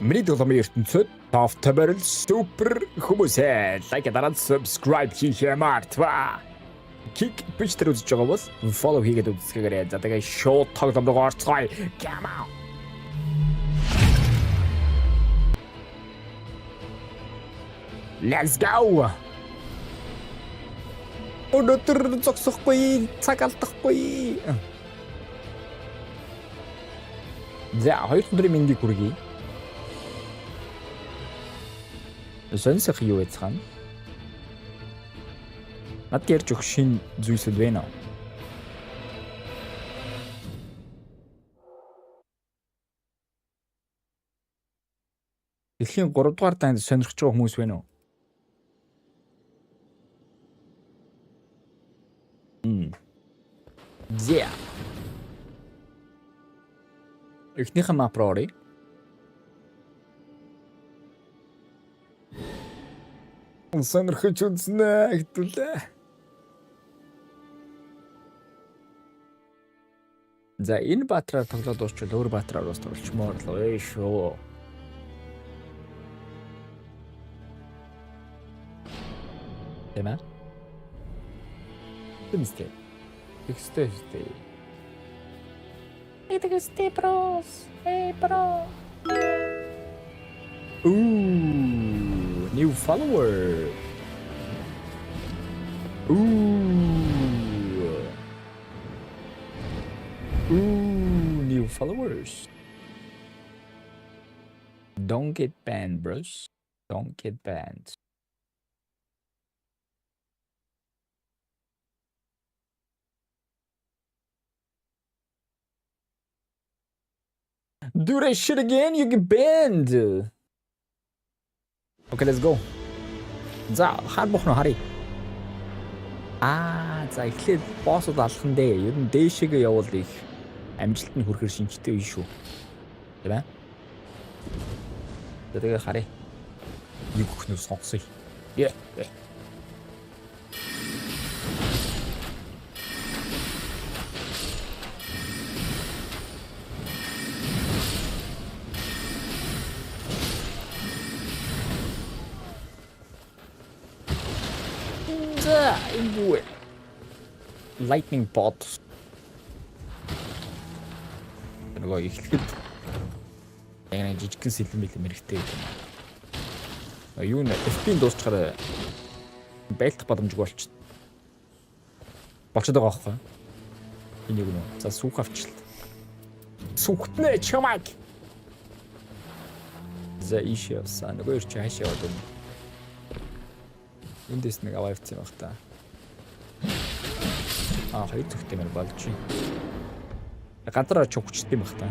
Миний тоглоомын ертөнцид тавтабарл супер хүмүүсээ лайк дараад subscribe хийхээ мартва. Кик бичтэр үзэж байгаа бол follow хийгээд үзсгээрэй. За тэгээ шоу тоглоом руу орцгоё. Come on. Let's go. Өнөөдөр зогсохгүй, цаг алдахгүй. За, 2 өдрийн мэндийг хүргэе. Сонсох юу яцхан? Над ярьж өгөх шин зүйлсүүд байна уу? Дэлхийн 3 дугаар дайнд сонирхож байгаа хүмүүс байна уу? Зя. Эхнийхэн мап руу оръё. Сонирхож үзнэ хэвдүүлээ. За энэ баатраар тоглоод дуусчвал өөр баатраар бас тоглолчмоор л ээ шүү. Тэна. Тэмстэй. Экстэй. Мэдэгдээрэй броос. Эй бро. New follower. New followers. Don't get banned, bros. Don't get banned. Do that shit again, you get banned. Okay, let's go. За, хаад бохно харъя. За эхлээд боссууд алхан дээ. Ер нь дээшээгээ явуул их амжилт нь хүрэхэр шинжтэй үе шүү. Тийм ээ. Тэгээ харъя. Нэг хөхнөө сонгосоё. Yeah. Lightning bot. Нөгөө эхлэхэд яг жижигхэн сэлэн бэлэн мэрэгтэй юм. Юу нэ FP-ийн дуусчаар байлдах боломжгүй болчихсон. Болчиход байгаа байхгүй. Энийг нөө. За сүх авчлаа. Сүхтнэ чамаг. За ишээвсэн. Нөгөө чи хаашаа яваад байна. Эндээс нэг аваа явцсан байх та. Хоёр зүгтээ мэр болж байна. Гадараа чухчт юм бах та.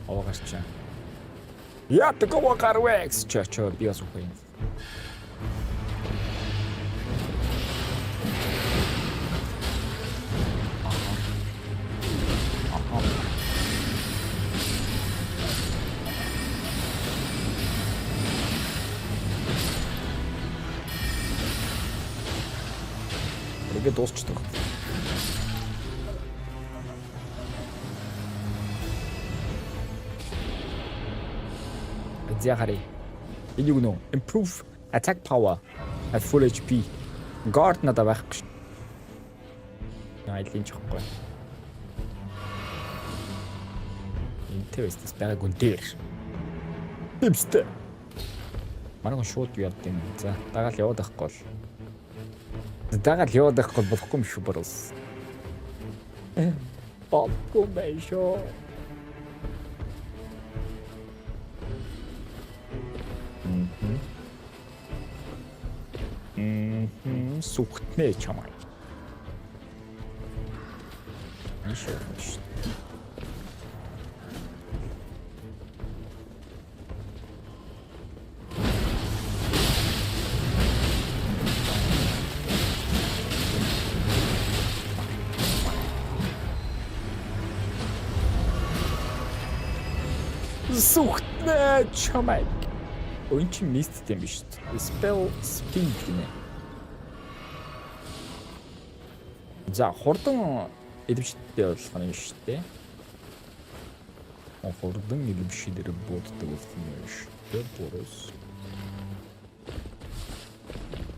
Гарчаа. Я такого гарвэкс чачо би бас ухайн. Ингээд дуусчихдаг. Зяхари. Энийг нөө improve attack power at full HP. Guard надад байхгүй шүү. Айлын чихгүй. Интересно, спягун дээр. Тэмстэй. Манай шууд яд юм. За, дагаал яваад байхгүй бол. Дагаал яваад байхгүй болохгүй юм шүү бороос. Болохгүй байх шүү. Сүхтнэ чамай. Ишээ. Сүхтнэ чамай. Өн чи мист юм биш үү? Spell spin гинэ. За хурдан идэвчтэй болох юм шүү дээ. хурдан илэмшилэр бууддаг юм шүү. Тэр борос.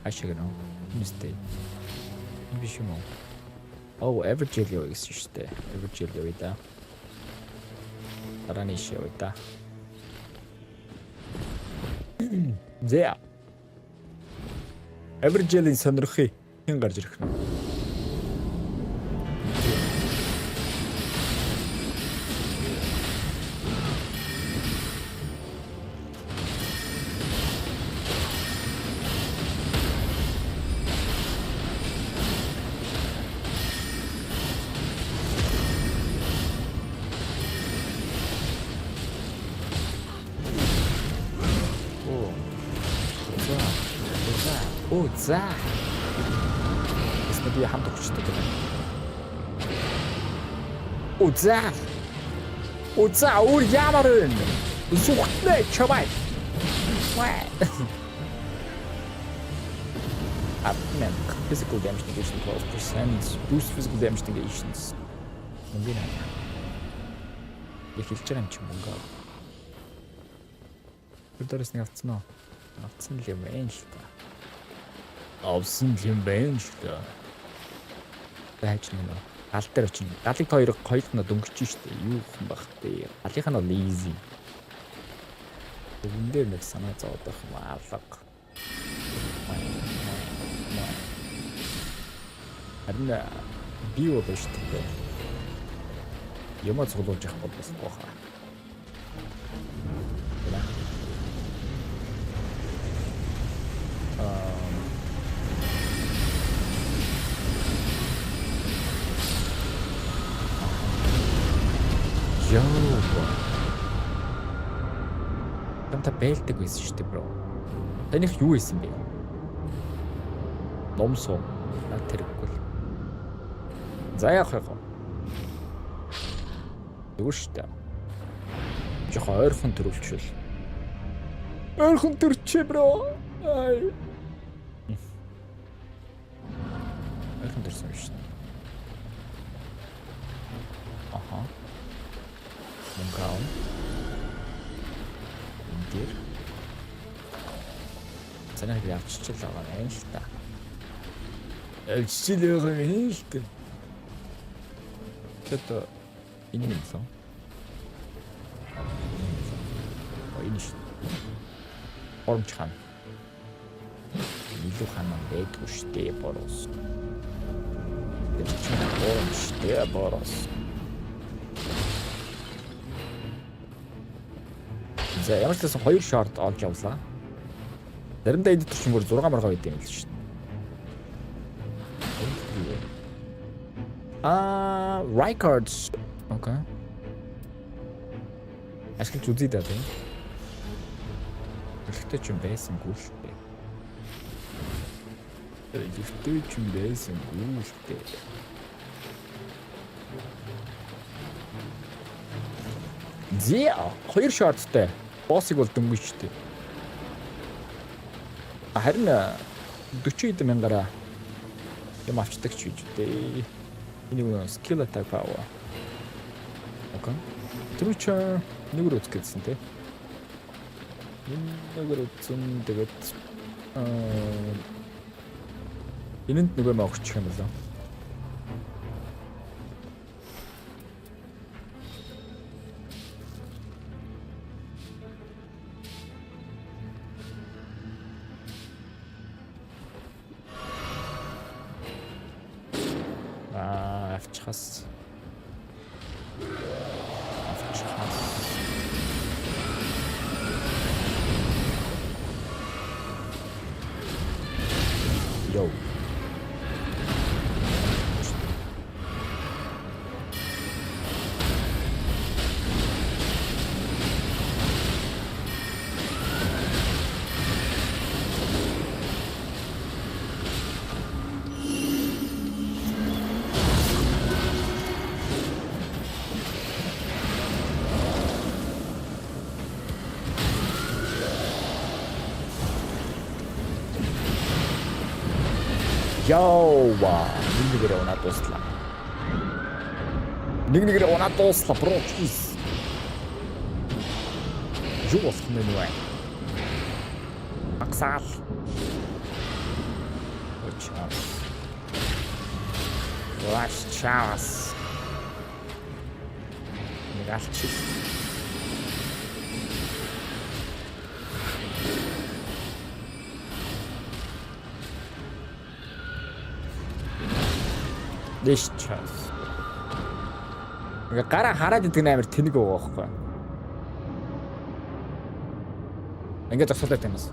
Ашиг нөө. Мистэй. Биш юм уу? Oh, Everjelly гэсэн шүү дээ. Everjelly да. Дарааний шив да. Зэ. Everjelly сонирхъя. Хэн гарч ирэх нь? За. Эсвэл би хамт өгчтэй байна. Үзээ, өөр ямар вэ? Зүгтнэ чамай. Вай. Апмен. Physical damage negation 12%. Boost physical damage negations. Мөнгө нэ. Эхэлж байгаа юм чи мөнгө. Өдөрс нэг авцсан уу? Авцсан л юм байна л та. Авсан юм байна шүү дээ. Байж нэг нөө. Гал дээр очино. Галыг хоёрт нь дөнгөж штэ. Юу юм бах бэ? Галынх нь бол easy. Бүгд дээр нэг санаа зовоод байх юм алга. Харин би бол шүү дээ. Ямаа цуглуулж явах бол бас гоохаа. Яа. Тамта бэлдэг байсан шүү дээ, бро. Таних юу байсан бэ? Номсоо. Тэрэггүй. За яах вэ? Дүүр шүү дээ. Жохоо ойрхон төрүүлчихвэл. Ойрхон төрчээ, бро. Ай. Ойрхон төрсөн шүү дээ. Аха. Мөнгө. Эндээр. Цанаа явчихчихл байгаа юм л та. Элчил байгаа юм л та. Тэт энэ юм сан. Энэ шүү. Оромч хаан. Илүү хаан байдгүй шүү дээ борос. Оромч дээ борос. За ямар ч гэсэн 2 шорт олж явлаа. Заримдаа энд төрчин бүр 6 маргаа байд юм л шүү дээ. Records. Okay. Ашиглаж үзье даа тийм. Эхтэй ч юм байсангүй л дээ. Эхтэй ч юм байсангүй л дээ. Зэ 2 шорттой. Боссыг бол дөнгөж шүү дээ. Харин 40 мянгараа юм авчдаг ч гэж дээ. Энэ нэг skill attack power. Окей. Тэрч нэгэр үзгэсэн те. Нэгэр үзсэн тэгээд энэнд нэг юм өгчих юм болоо. Авчихас. Йоу. Ява, нэгнийгээрээ унаад дуслаа. Бро, please. Юу болох юм бэ? Аксаал. Очоо. Лаш чаас. Галч. Дэш чаас. Ингээ гараа хараад идэг нээр тэнэг байгаа байхгүй. Ингээ зогсоолоо тэмээс.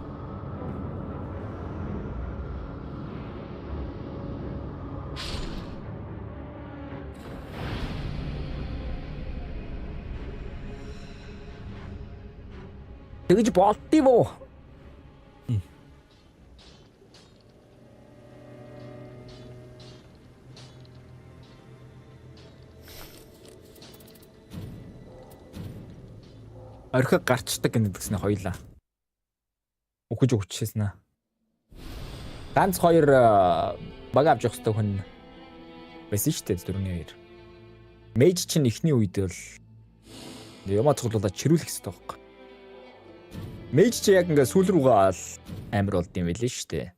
Тэгж болтив уу? Орхиг гарчдаг гэдгснээ хоёлаа. Үхэж өгчээсэн аа. Ганц хоёр баг авч явах хэрэгтэй хүн байсан шүү дээ дөрөвний хоёр. Мэж чинь ихний үед бол ямаа цуглуулаад чирүүлэх хэрэгтэй байхгүй. Мэж чи яг ингээ сүүл рүүгээ ал амир болд юм байлээ шүү дээ.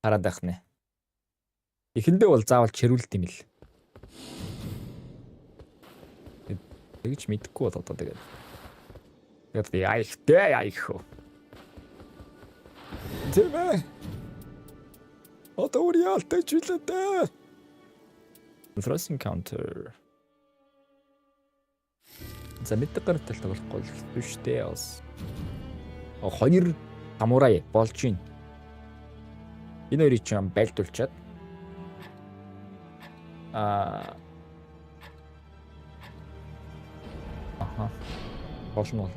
Хараад байх нэ. Эхэндээ бол заавал чирүүлд юм л. Тэгж мэдхгүй бол одоо тэгээд. Тэгээд яах вэ? Зэмэ. Одоо уриалтай жилээ. First encounter. За мэдгээр талтай болохгүй л шүү дээ бас. Хоёр самурай болж байна. Энэ хоёрыг ч юм байлдуулчаад болно.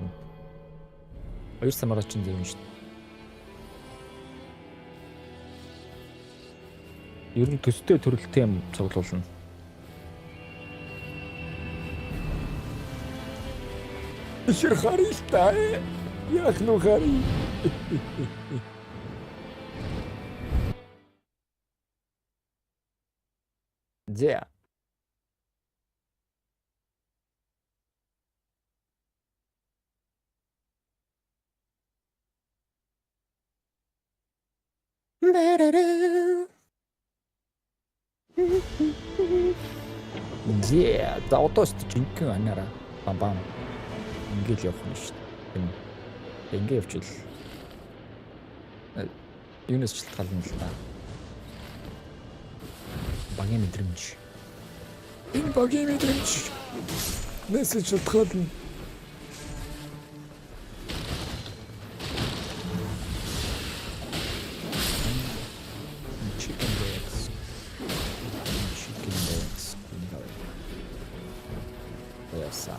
Хоёр самурай ч юм шүү дээ. Ер нь төстэй төрөлтэй юм цуглуулна. Ихэр харилтай. Яах нь хари. Зэ. Зэ, за одоо ч жинхэнэ анаараа бам. Ингээл явах нь шүү дээ. Ингээ явчихвал юунаас ч шалтгаална л та. Багийн мэдрэмж. Энэ багийн мэдрэмж. Нэсэж шалтгаална. Яса.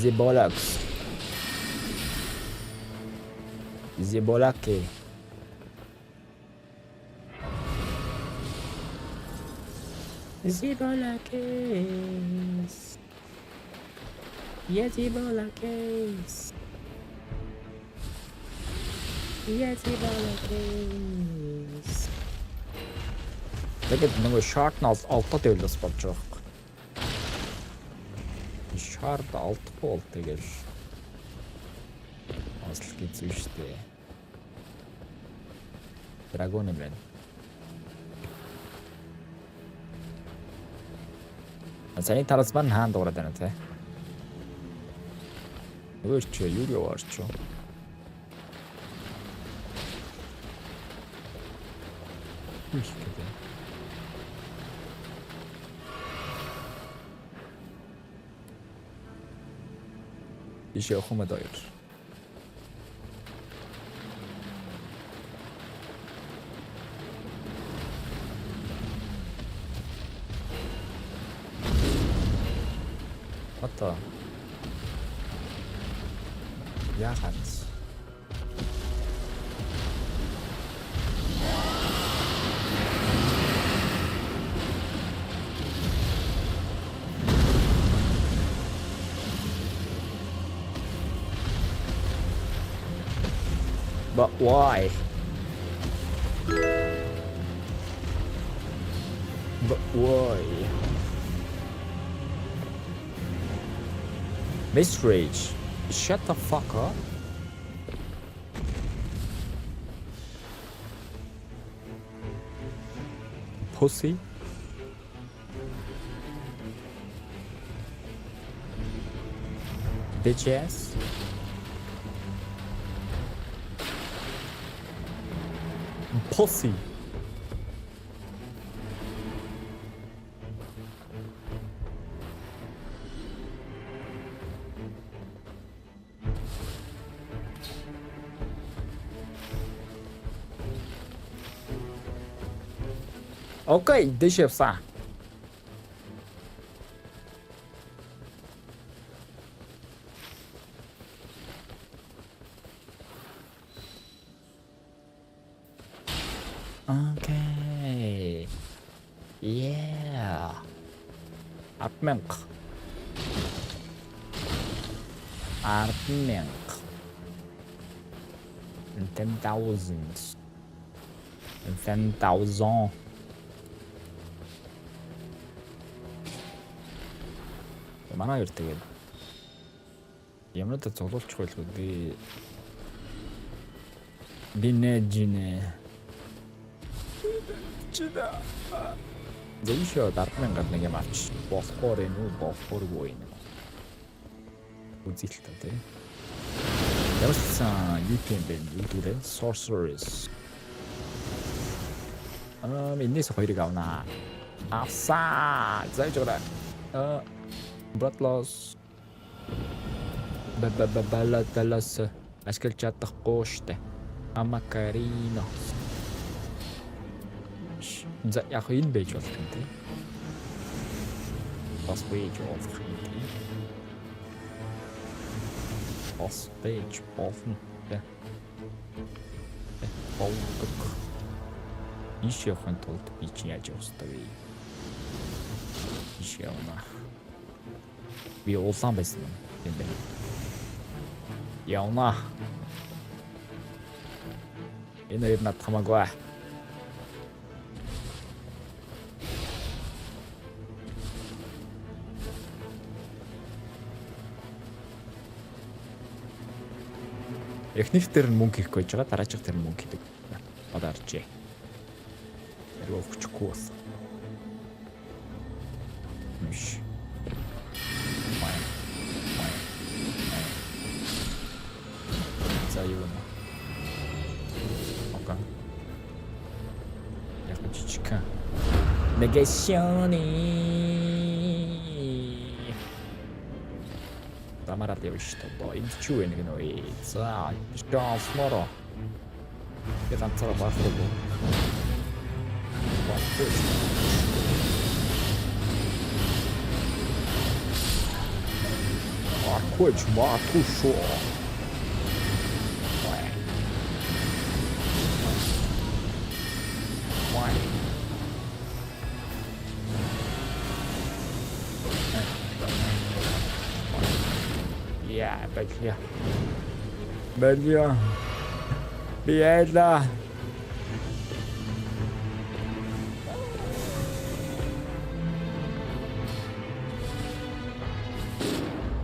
Zebolax. Zebolake. Zebolakes. Yeah, Zebolakes. Yeah, Zebolakes. Тэгээд нөгөө short нь олдоод байвал бас болж байгаа байхгүй. Short олдохгүй бол тэгэл асл гизүү штэ. Драгон юм байна. Саяны талбар нь хаан дуурайд байна те. Өөрч юу яваарч. Ишээ хумад ойр. Ата. Яагаад? But why? But why? Miss Rage, shut the fuck up. Pussy. Bitch ass. Pussy. Окей, дэше явсан. Окей. Yeah. Армянг. Армянг. 10,000. 10,000. Манай хоёр тэгээд ямартай цуглуулчих байлгүй би нэ чида дэвшөө 10,000 нэг юм авч болохоор энэ үү болохгүй юм үзэлтэй тий Ямарсан UPN бэ үүдгээрээ sorceress эндээс хоёрыг авнаа авсаа зааж байгаа Blood loss. Балаталас ашиглаж чадахгүй штэ. Амакарино. За яг энэ байж болох юм тий. Бас байж болох юм тий. Бас байж болно. Болдог. Иш явахын тулд би чи яаж явах ёстой вэ? Иш явна. Би улаан байсан юм байна. Явна. Энэ хоёр над хамаагүй. Эхнийх дээр нь мөнгө хийх гэж байгаа, дараачих дээр нь мөнгө хийдэг. Одоо арчээ. Яруу өгчихгүй бол. Миш. Заяона. Окей. Яг чичка. Негасиони. Тамара девишто, энэ ч юу нэг нөө. За, стас моро. Я там цара бафрого. Коч матушо. Я бля. Бля. Бедна.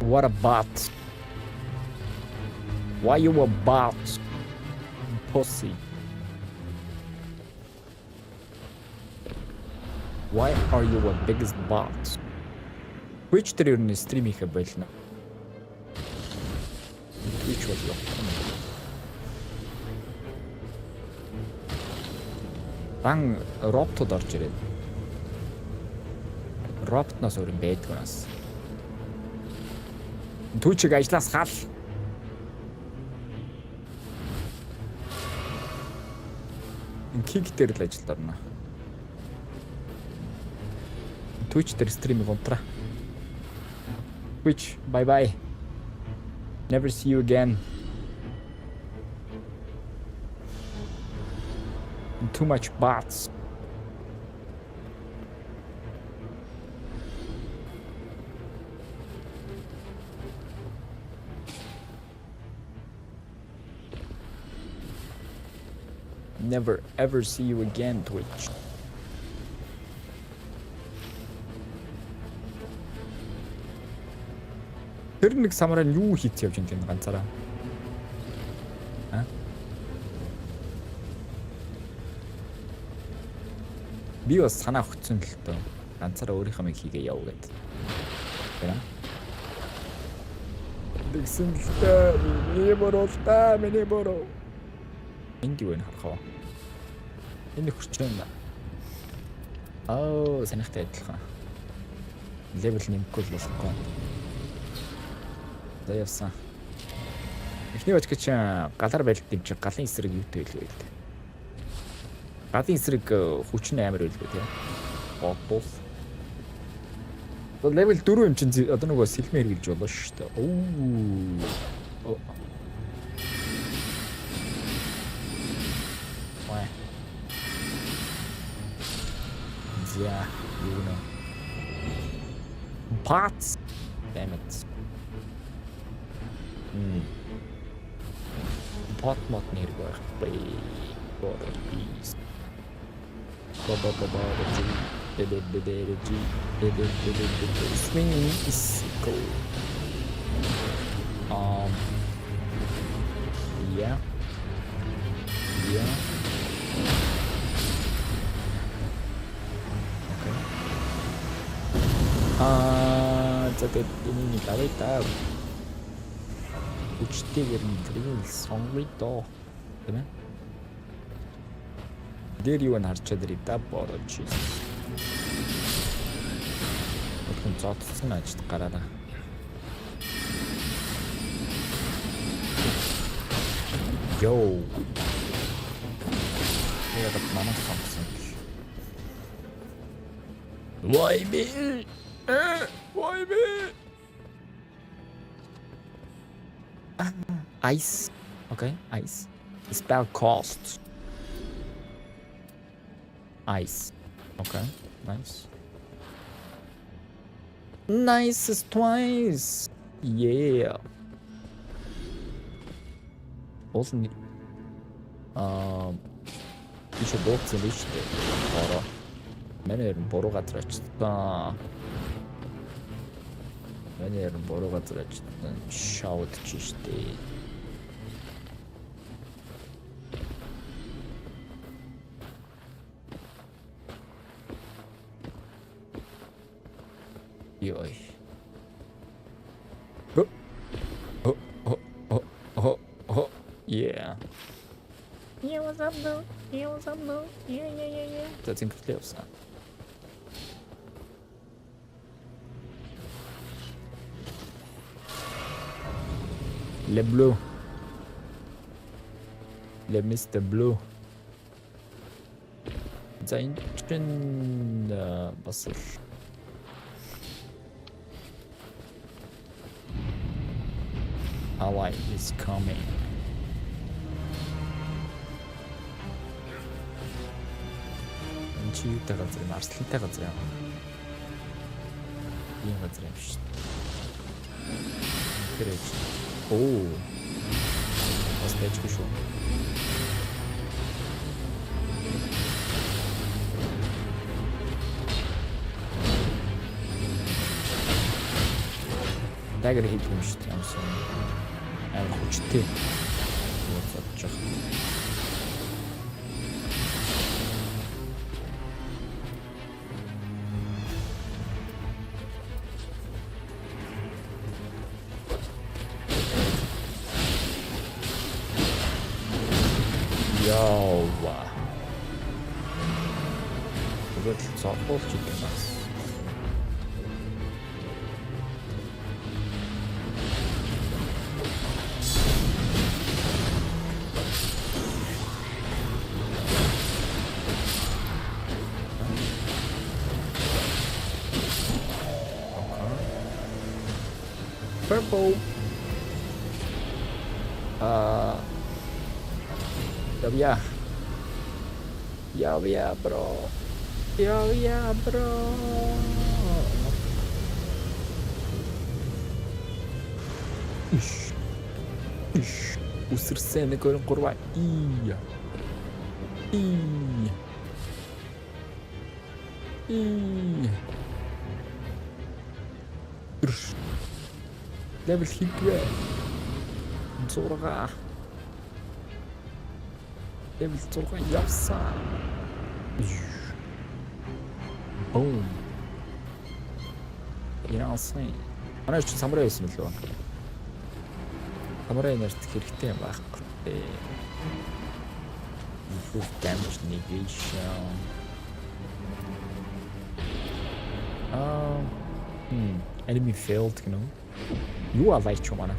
What a bot. Why you a bot? Pussy. Why are you a biggest bot? Which дээр юу стримийн байлна? Which was your Дан роботод орж ирээд. Роботноос өөр юм байдаг нас. Түүчиг ажлаас хал. Кик дээр л ажиллаад байна. Twitch дээр стримийг унтраа. Twitch, bye bye. Never see you again. Too much bots. Never ever see you again, Twitch. Тэр нэг самараа юу хийц явж энэ ганцаараа. Би бас санаа өгсөн л тоо. Ганцаараа өөрийнхөө мэг хийгээ яв гэдэг. Тэ. Тэгсэн л тоо. Миний бороо. Энд юу вэ харах вэ? Энэ хүрчэн. Санахтай адилхан. Левел нэмэхгүй л болохгүй. За явсан. Эхний бач гэж галаар байлт дэмжих галын эсрэг юутэй хэлвэ гэдэг. Галын эсрэг хүчин амар байлгүй тийм. Бодвол. Левел 4 юм чинь одоо нөгөө сэлмэ хэрглэж болно шүү дээ. Оо. Ой. Yeah, you know. Pots. Damn it. Pot mod нэргүй бай. Please. Swing is cool. Yeah. Okay. Ini давай та. Үчтэйгээр нь тэрийг сонгоё доо. Тэ мэ? Дээр юу н харчаад ирээ да борооч. Отхон цоцсон ажид гараараа. Йоо. Яг намайг сонгосон. Why me? Why me? Ice. Okay, ice. Spell cost. Ice. Okay, nice. Nice as twice. Yeah. Also need. Еще бокс или что? Боро. Менэр боро газар очсон. Менэр боро газар очсон. Шаут чиштэй. Йой. Yeah. Yeah, what's up, though? Yeah, what's up, though? Yeah. That's incredible. Le bleu. Le Mr. Blue. За энэ чинь бас л ally is coming. Энэ чи юутай газар юм? Арслантай газар юм. Ийм газар юм шүү дээ. Тэрэж. Оо. Бас тэжгүй шүү. Дагер хийх юм шүү дээ. Ямсан амар хүчтэй. Бодож байгаа. Ява. Бүгд цогцолж байна. Purple. Yeah, bro. Yeah, bro. Үсэрсэн нэг гурван ия. Level ХИЙГЭЭРЭЙ 6. Level 6 явсан. Boom. Яасан. Манай ч самурай байсан л үү? Самурай нэрт хэрэгтэй байхгүй. Improve damage negation. Enemy failed, you know. You are like чумана.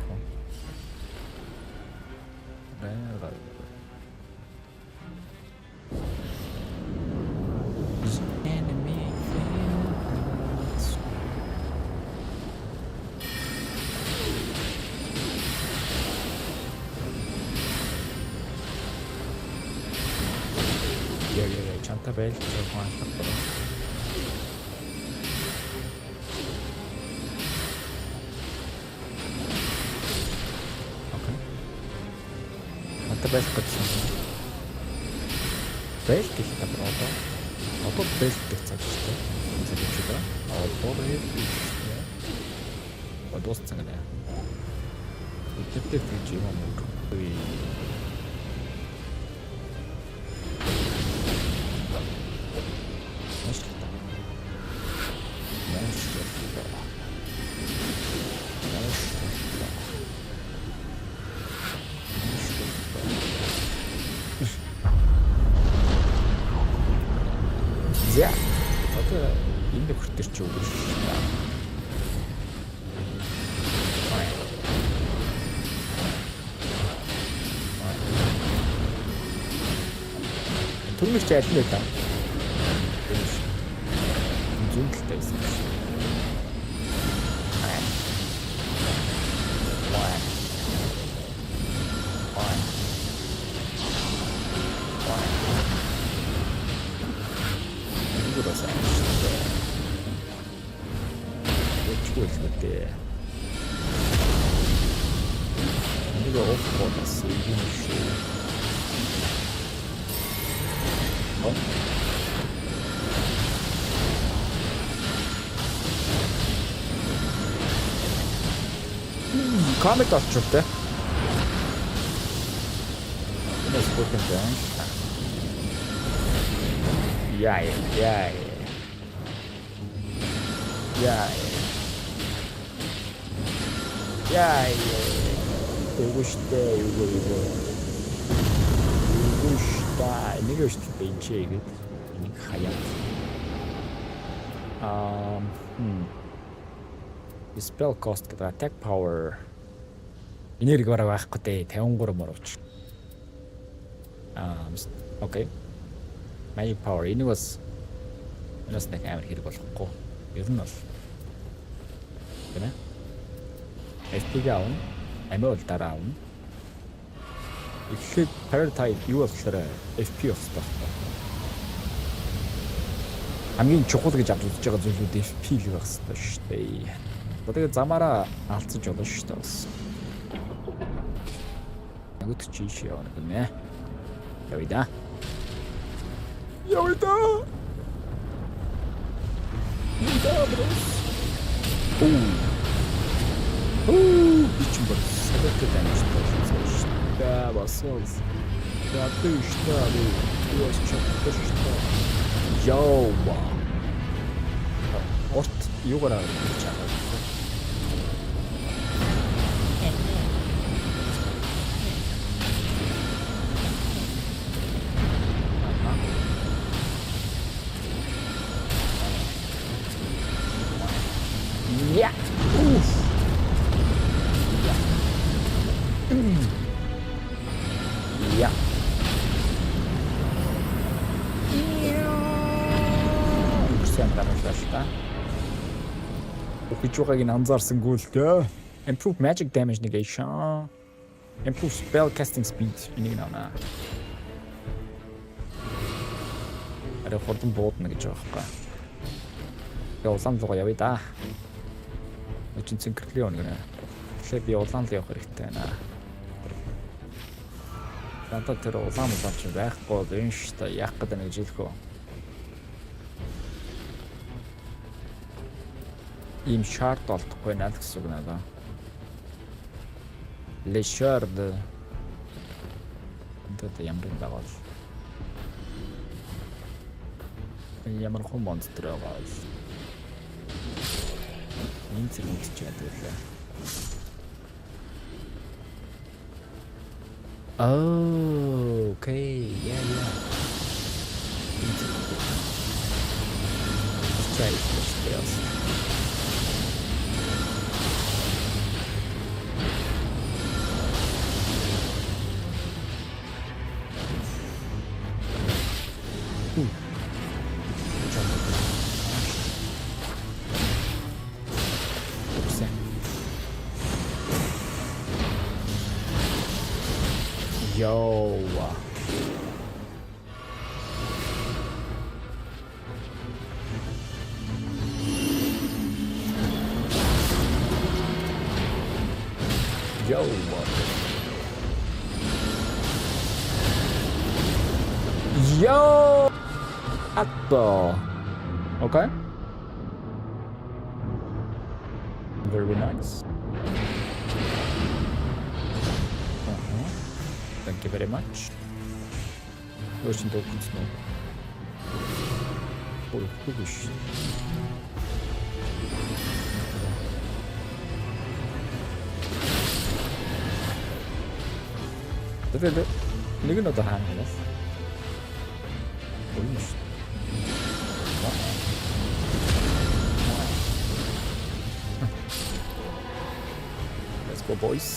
Enemy failed. Yeah, çanta bel çok mantıklı. Бэлт гэсэн. Бэлт гэхтэй одоо. Одоо бэлт гэх цаг шүү дээ. Энэ цаг чи байна. Одоо бэлт. Одоо цаг нэ. Өдөртөө гэж юм уу? За. Одоо энэ хүртэр чи үгүй шүү дээ. Түнмич айлна л даа. Зүнэлтэй байсан. 이거 오프보너스 이기니슈 Comet atacak. Yine sıkıntı Yay. 이거 시대 이거. 이거 시대 벤치 이거. 이거 하얀. Spell cost гэдэг attack power энерги бараг байхгүй дээ 53 мөрөвч. Окей. Magic power энийг бас нэг амар хэрэг болохгүй. Ер нь бол. Гэнэ? FP-г аавна. Амиа бол дараа аавна. Эхлээд parity юу болохоор FP болчихсон байна. Хамгийн чухал гэж авч үзэж байгаа зүйлүүд FP л байх хэрэгтэй шүү дээ. Тэгээд замаараа алдсаж болно шүү дээ бас. Агт чиш явна гэнэ. Явида. Бичмэр сэтгүүл дамжтай шүү дээ. Басос. Да ты что ли? Ёс чёрт что? Йоу. Орт юугаараа чагаа. Yeah. Yeah. Үрсэн дараалж та. Ухичуугааг нь анзаарсангүй л дээ. Improve magic damage negation. Improve spell casting speed. Энийг наа. Арай хурдан буудна гэж байгаа байхгүй. Тэгээ улаан руу явъя да. Өчигдөр цэнгэрлээ өнгөнө. Тэгэхээр би улаан руу явах хэрэгтэй байна. Надад тэр улаан ч байхгүй бол энэ шүү дээ. Яах гэдэг нэг жилхөө. Ийм шарт олдохгүй наад гэсэн үг надаа. Лешард. Энтэд ямар юм байгаа бол. Ямар хүн монстр байгаа бол. Энэ зэрэг мэдчихээд байлаа. Oh, okay, yeah. Let's try this else. Yo. Yo. Yo. Atto. Okay. Very nice. Thank you very much. Очень долго снова. Ой, хуйш. Да. Нэг нь одоо хаана байна? Хуйш. Let's go, boys.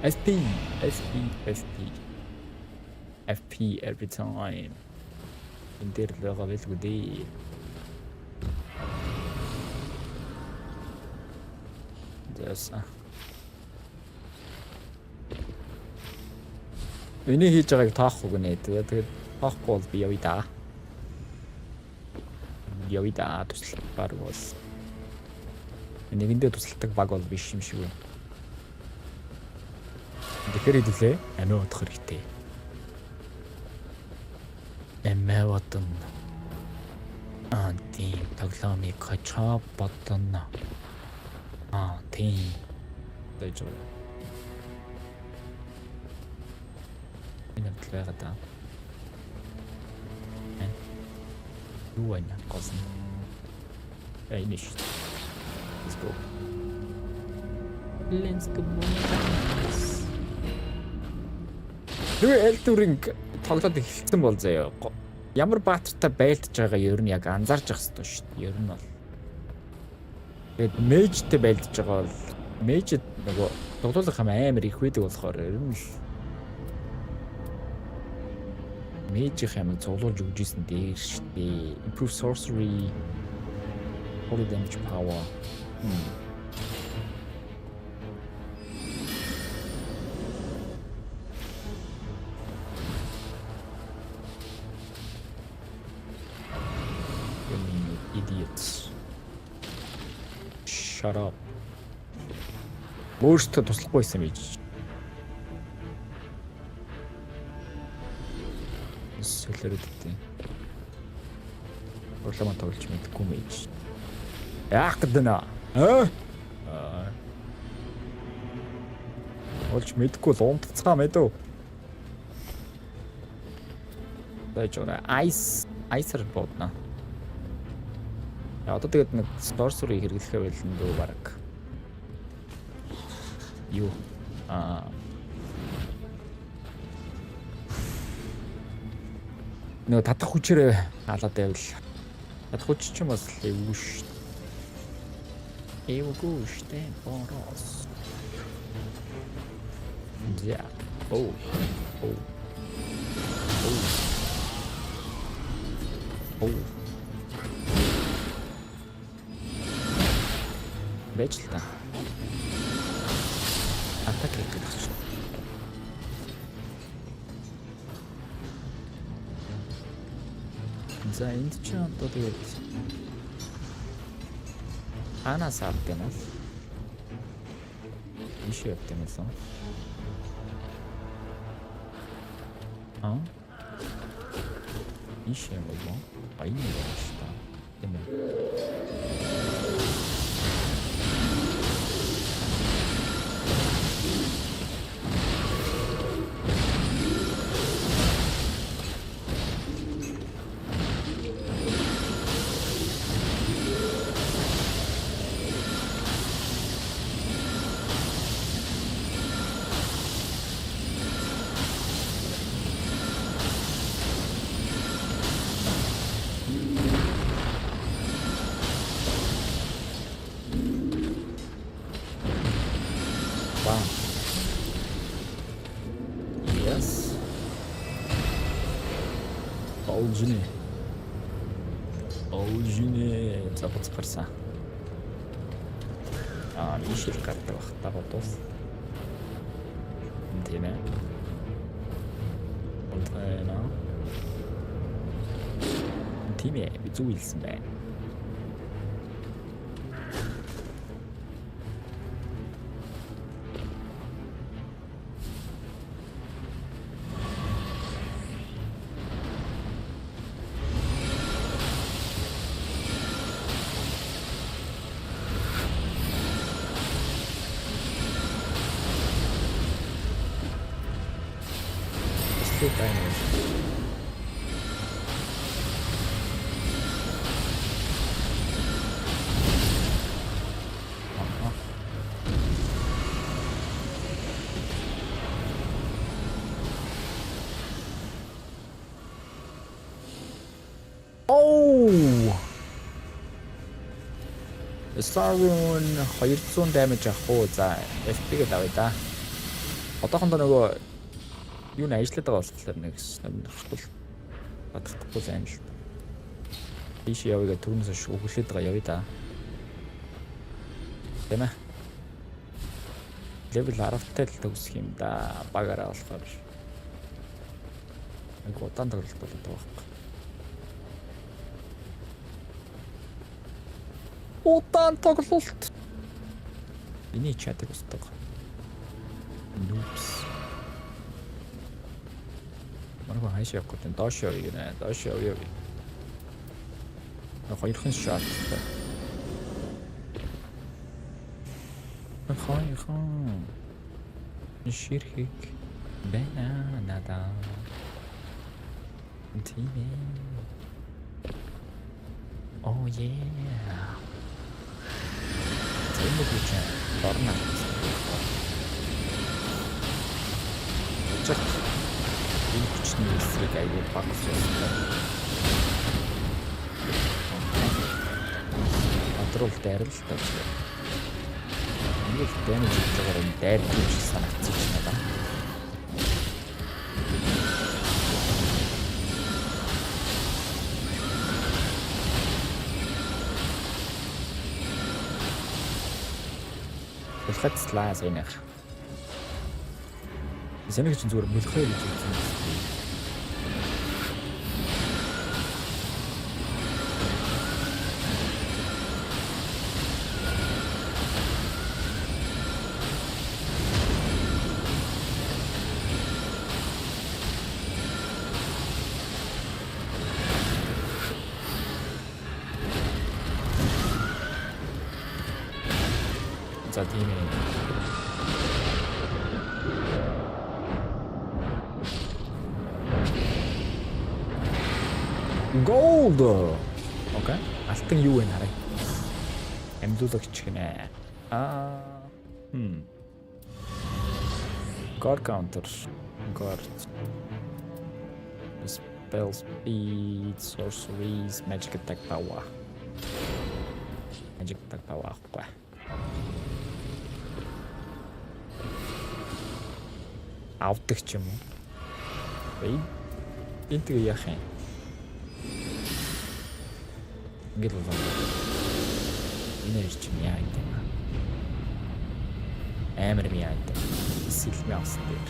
SP FP every time. In there байгаа байлгүй дээ. Дэс. Энийг хийж байгааг таахгүй гэнэ. Тэгээд таахгүй бол би явъя да. Туслах баг бол. Нэгэндээ тусалдаг баг бол биш юм шиг байна. Тэгэхээр хэлээ амиа бодох хэрэгтэй. Амиа бодно. Тийм тоглоомыг хачаа бодно. Тийм. Дэжоо. Энэ төлөөгөө та. Юу байна госон. Эйниш. Let's go. Let's go. Тэгээ элдүрийн тоглоод эхэлсэн бол заяа. Ямар баатартай байлдаж байгаа ер нь яг анзаарч явах хэрэгтэй шүү дээ. Ер нь бол. Тэгээд мэйжтэй байлдаж байгаа бол мэйжэд нөгөө тоглоулах юм амар их байдаг болохоор ер нь л мэйжийн юм цуглуулж өгч ийсэн дээр шүү дээ. Improve sorcery, holy damage power. Idiots. Shut up. Өөртөө туслахгүй байсан байж. Сүлэрэгдээ. Проблема тоглож мэдгүй мэж. Яах гэдэг нэ? Олж мэдгүй л унтцгаа мэдв. Дэжора айсер бодно. Одоо тэгээд нэг sorcery хэрэглэхээ байлна дөө баг. Юу? Нөө татах хүчээр халаад байвал. Татах хүч ч юм бас эвгүй шүү. Эвгүй шүү. Борос. Yeah. Oh. Байж л та. Атак хийх гэж. За энд ч одоо тэгээд анаас авдаг юм. Ийшээ явт юм болсон. Аа? Ийшээ юм болов. Баян юм шүү дээ. Тийм ээ. Олжине цапц гарсан. Мишэл гардаг бахтаа бодвол. Тийм ээ. Онтайна. Тийм ээ, би зүг хэлсэн байна. Starwoon 200 damage авах уу. За, FP-гээ давъя да. Одоохондоо нөгөө юу нэ ажиллаад байгаа болохоор нэг нөхцөл батхдахгүй сайн л. Ийш явъя түрүүнээс өгүүлээд байгаа явъя да. Тэмээ. Level 10-тай л төгсөх юм да. Багаараа болохоор. Нэг удаан тоглолт болоод байгаа байхгүй. Удаан тоглолт. Эний чатыг устдаг. Нупс. Марго хайш явах гэдэг доош явъя гэнэ. Доош явъя. Хоёрхан шат. Хайхан. Ширхик. Бананада. Тиме. Oh yeah. Зэмэг үчээ дорно. Чак. Энэ хүчний эсрэг аягүй багссан. Адрол дайралтай. Нэг дэмэж хийж байгаа юм дайрч санагдчих надаа. Хэлхэцлаа зэнэх. Зэнэх чинь зүгээр мөлхөө гэж үзсэн. За тийм ээ. Gold. Окей. Алтан юу вэ харъя. Амьдуулагч гинэ. God counter. God. Spell speed, sorceries, magic attack power. Magic attack power. Авдаг ч юм уу. Энд тэгээ яах юм. Ингээд л энэ чинь яа гэдэг юм. Амар юм яа гэдэг. Сэлмэ авсан дээр.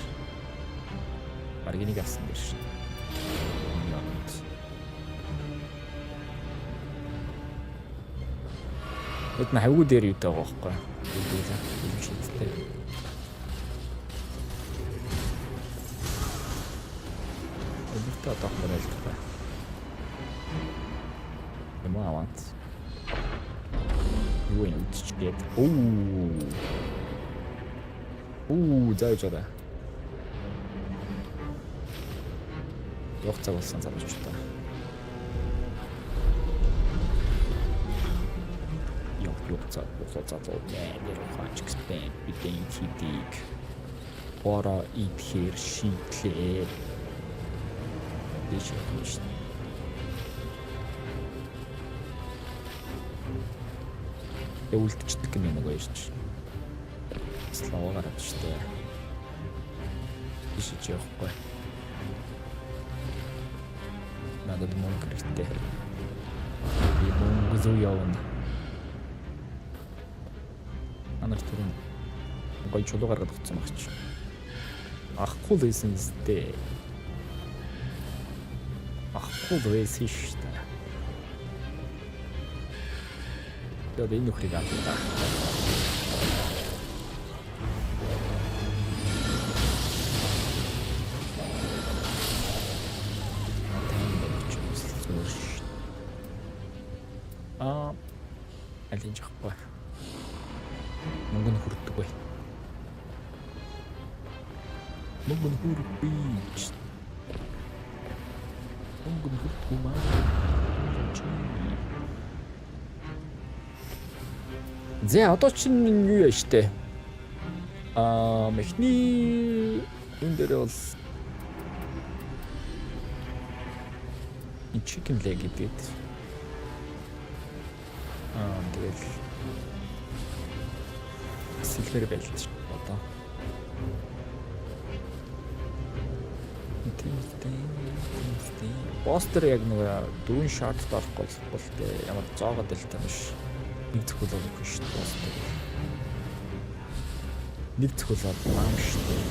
Маргиныг авсан дээр шин. Эд на хавгүй дээр юу таах байхгүй. Шийдтэй. одоо хөрөлтэй. Юм аваад. Юу юм чигээд. Заажаа. Явах цаг болсон замч та. Явах цаг болсон нэр ухаач expand бидний хийдийг бороо идэхэр шийдлээ. Дэшээ. Үлдчихдэг юм нэг ярьж. Слава гараад штэ. Ишиж явахгүй. Надад мөнгө хэрэгтэй. Би мөнгө зөө явна. Анар түрэн гоё чулуу гаргаад өгсөн баг чи. Ахгүй л байсан зү. Ахгүй л байсан штэ. Тэгээд энэ нөхрийг авлаа. Алин жахгүй. Мөнгө нь хүрдэггүй. Мөнгө нь хүрдэггүй. Мөнгө нь хүрдэггүй маа. За одоо чинь юу яа штэ. Мехний энэ дээр бол chicken leg гэдэг. Тэгэл silver belt одоо. Постэр яг нэг дөрвөн шат дарахгүй бол тэ ямар зоогод л та биш. Нэг зөвхөл олохгүй шүү дээ постэр. Нэг зөвхөл олмаа шүү дээ.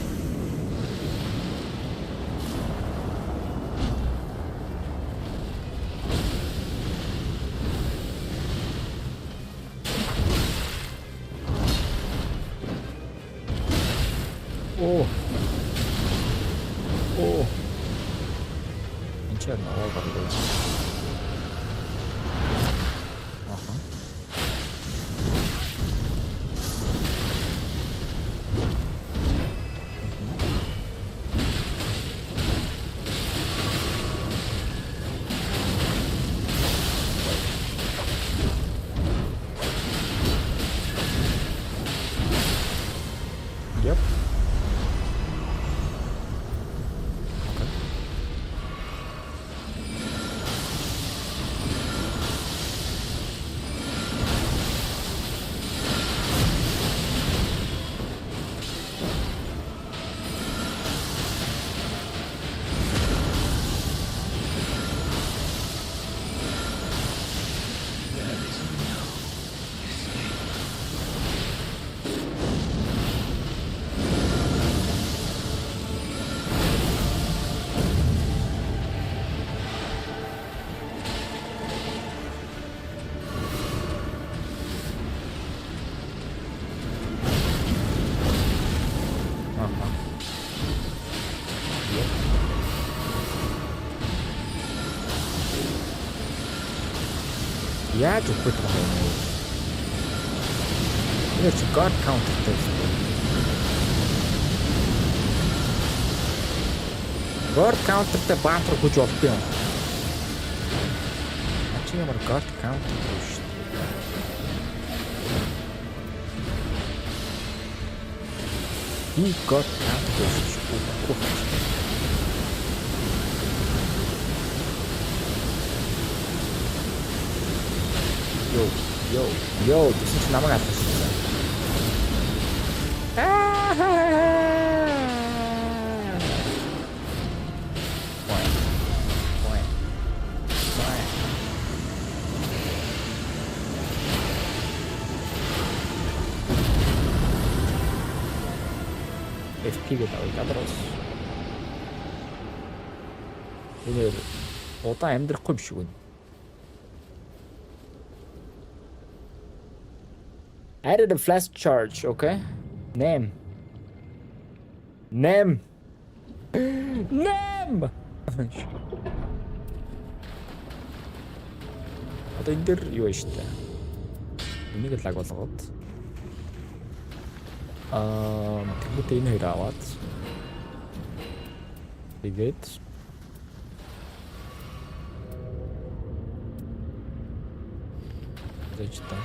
Ничего, мало было. Ага. Yep. Яаж өгөх вэ? Энэ чи god counter гэсэн. God counter-тэй баатар хүч болтой юм. Ачи ямар god counter биш. И god counter биш. Yo, this is намайг атсан. FP가 나오더라고. 오늘 어디다 힘들고 비시군. Added a flash charge, okay? Name. Одоо энэ дэр юу вэ штэ? Энийг лаг болгоод тэгвэл энэ хоёр аваад тэгээд зэжтэй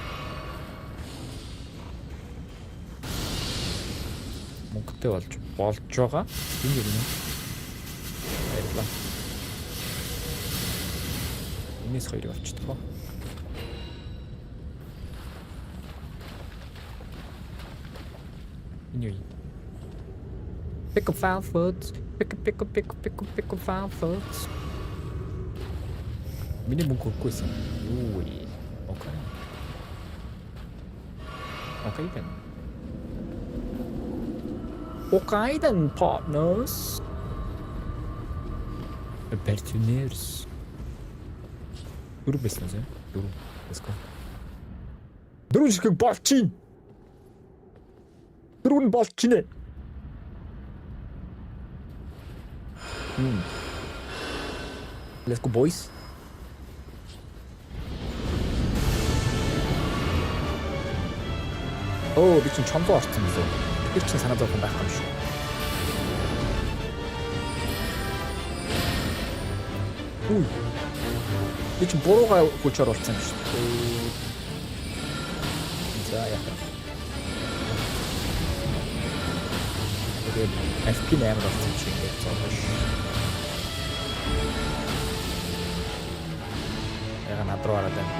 мөнгөтэй болж байгаа. Энэ юм уу? Баярлалаа. Энэс хоёрыг авчихдаг. Энэ юу? Pick up found foods. Pick up found foods. Миний мөнгө өгөхгүйсэн. Юу вэ? Окей. Okay then. Okay then, partners. Opportunities. Дөрөв байсан зэ. Дөрөв. Let's go. Дөрөв шиг болчих. Дөрөв нь болчих нэ. Let's go boys. Оо би чинь чондоо орсон гэсэн. Тэр чинь санаа зовхон байх юм шүү. Би чинь буруугаа хүчээр орсон юм шүү. За яах вэ? Тэгээд FP 8 орсон чинь ингэж зовлоо шүү. Яга над руу хараад байна.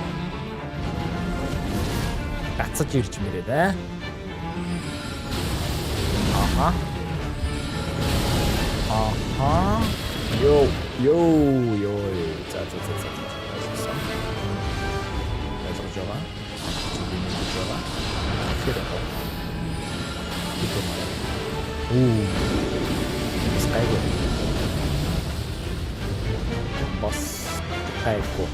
Гацаж ирж мэрээд аа. Аха. Йоо. За. Ажиж байгаа. Скайго. Бас хайко.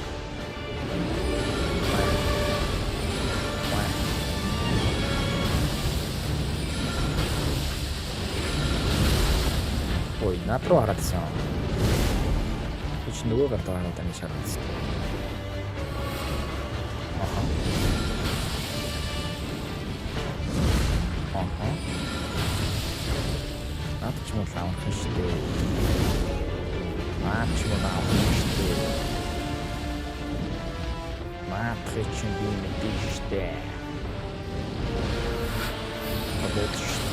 Ой, над руу хараадсан. Би ч нөгөө гартаа хараад байна шаардсан. Аха. Наад ч мөн лаавах шүү дээ. Наад ч мөн лаавах шүү дээ. Наад ч би мэдээ шүү дээ. Абот шүү.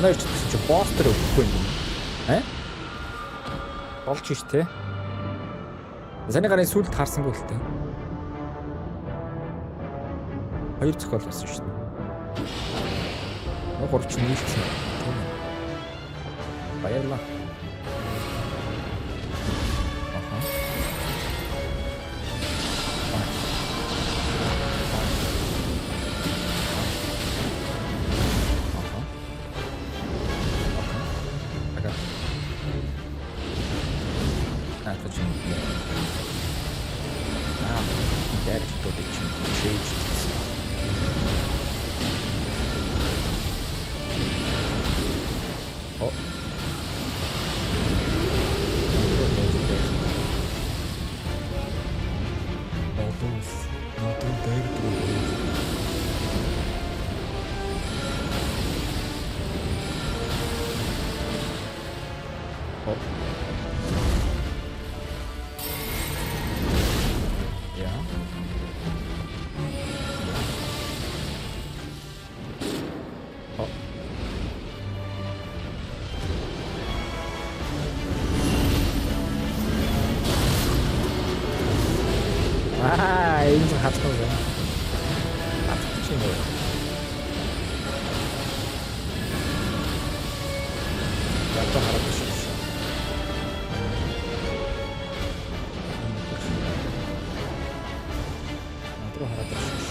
Манай ч бостер өгөхгүй юм. Болж ш тэ. Заны гарын сүлд харсангүй л тэ. Хоёр зохиол байсан шүү дээ. Гурав ч нийлсэн. Баярлалаа. 인증 같은 거죠. 친구. 또 알아볼 수 있어. 또 알아볼 수 있어.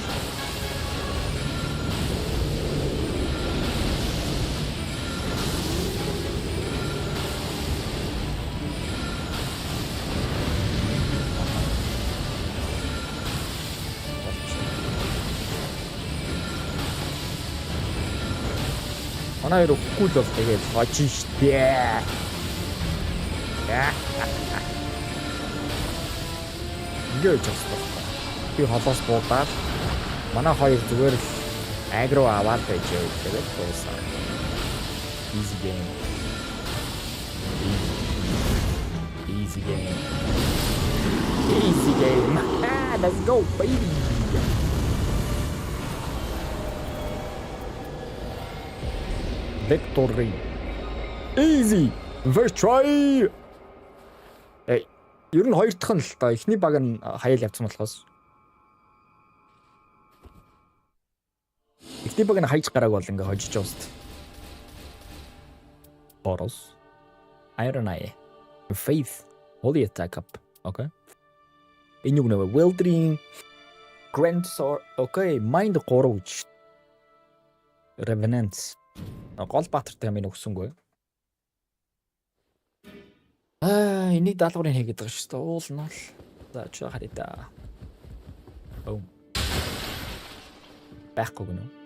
Манай хоёр өгөхгүй л бол тэгээд хожин штэ. Ингээд жаасан. Би холоос буудаад манай хоёр зүгээр л агро аваад байжээ тэгээд дуусаа. Easy game. Easy game. Easy game. Let's go, baby. Victory. Easy. First try. Эй, ер нь хоёр дахь нь л та эхний баг нь хаяал явцсан болохоос. Эхний баг нь хайж гарааг бол ингээ хожиж байгаа үст. Boros. Iron Eye. Faith. Holy attack up. Okay. Энэ юу нэ Wildering Grand Sword. Okay, Mind 3 гэж. Revenants. Гол баатартай юм өгсөнгүй. Энийг даалгаврын хийгээд байгаа шүү дээ. Уулна л. За чи харъя да. Boom. Байхгүй гэнэ.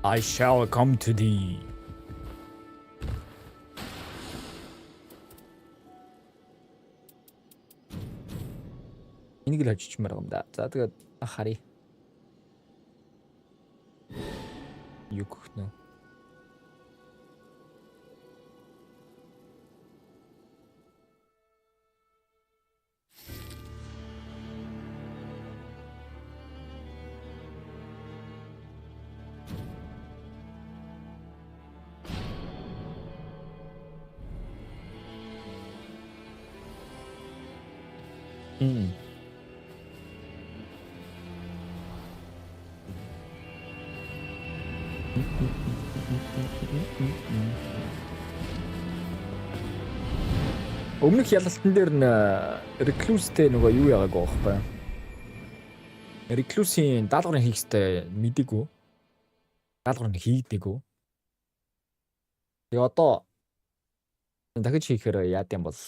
I shall come to thee. Энийг л хожичмаар юм да. За тэгээд харъя. Юу гэх нэ? Өмнөх ялалтан дээр н Recluse-тэй нөгөө юу яагааг байхгүй. Recluse-ийн даалгаврын хийхстэй мэдээгүй. Даалгаврыг хийдэггүй. Тэгээ одоо дахиж хийхээр яад юм бол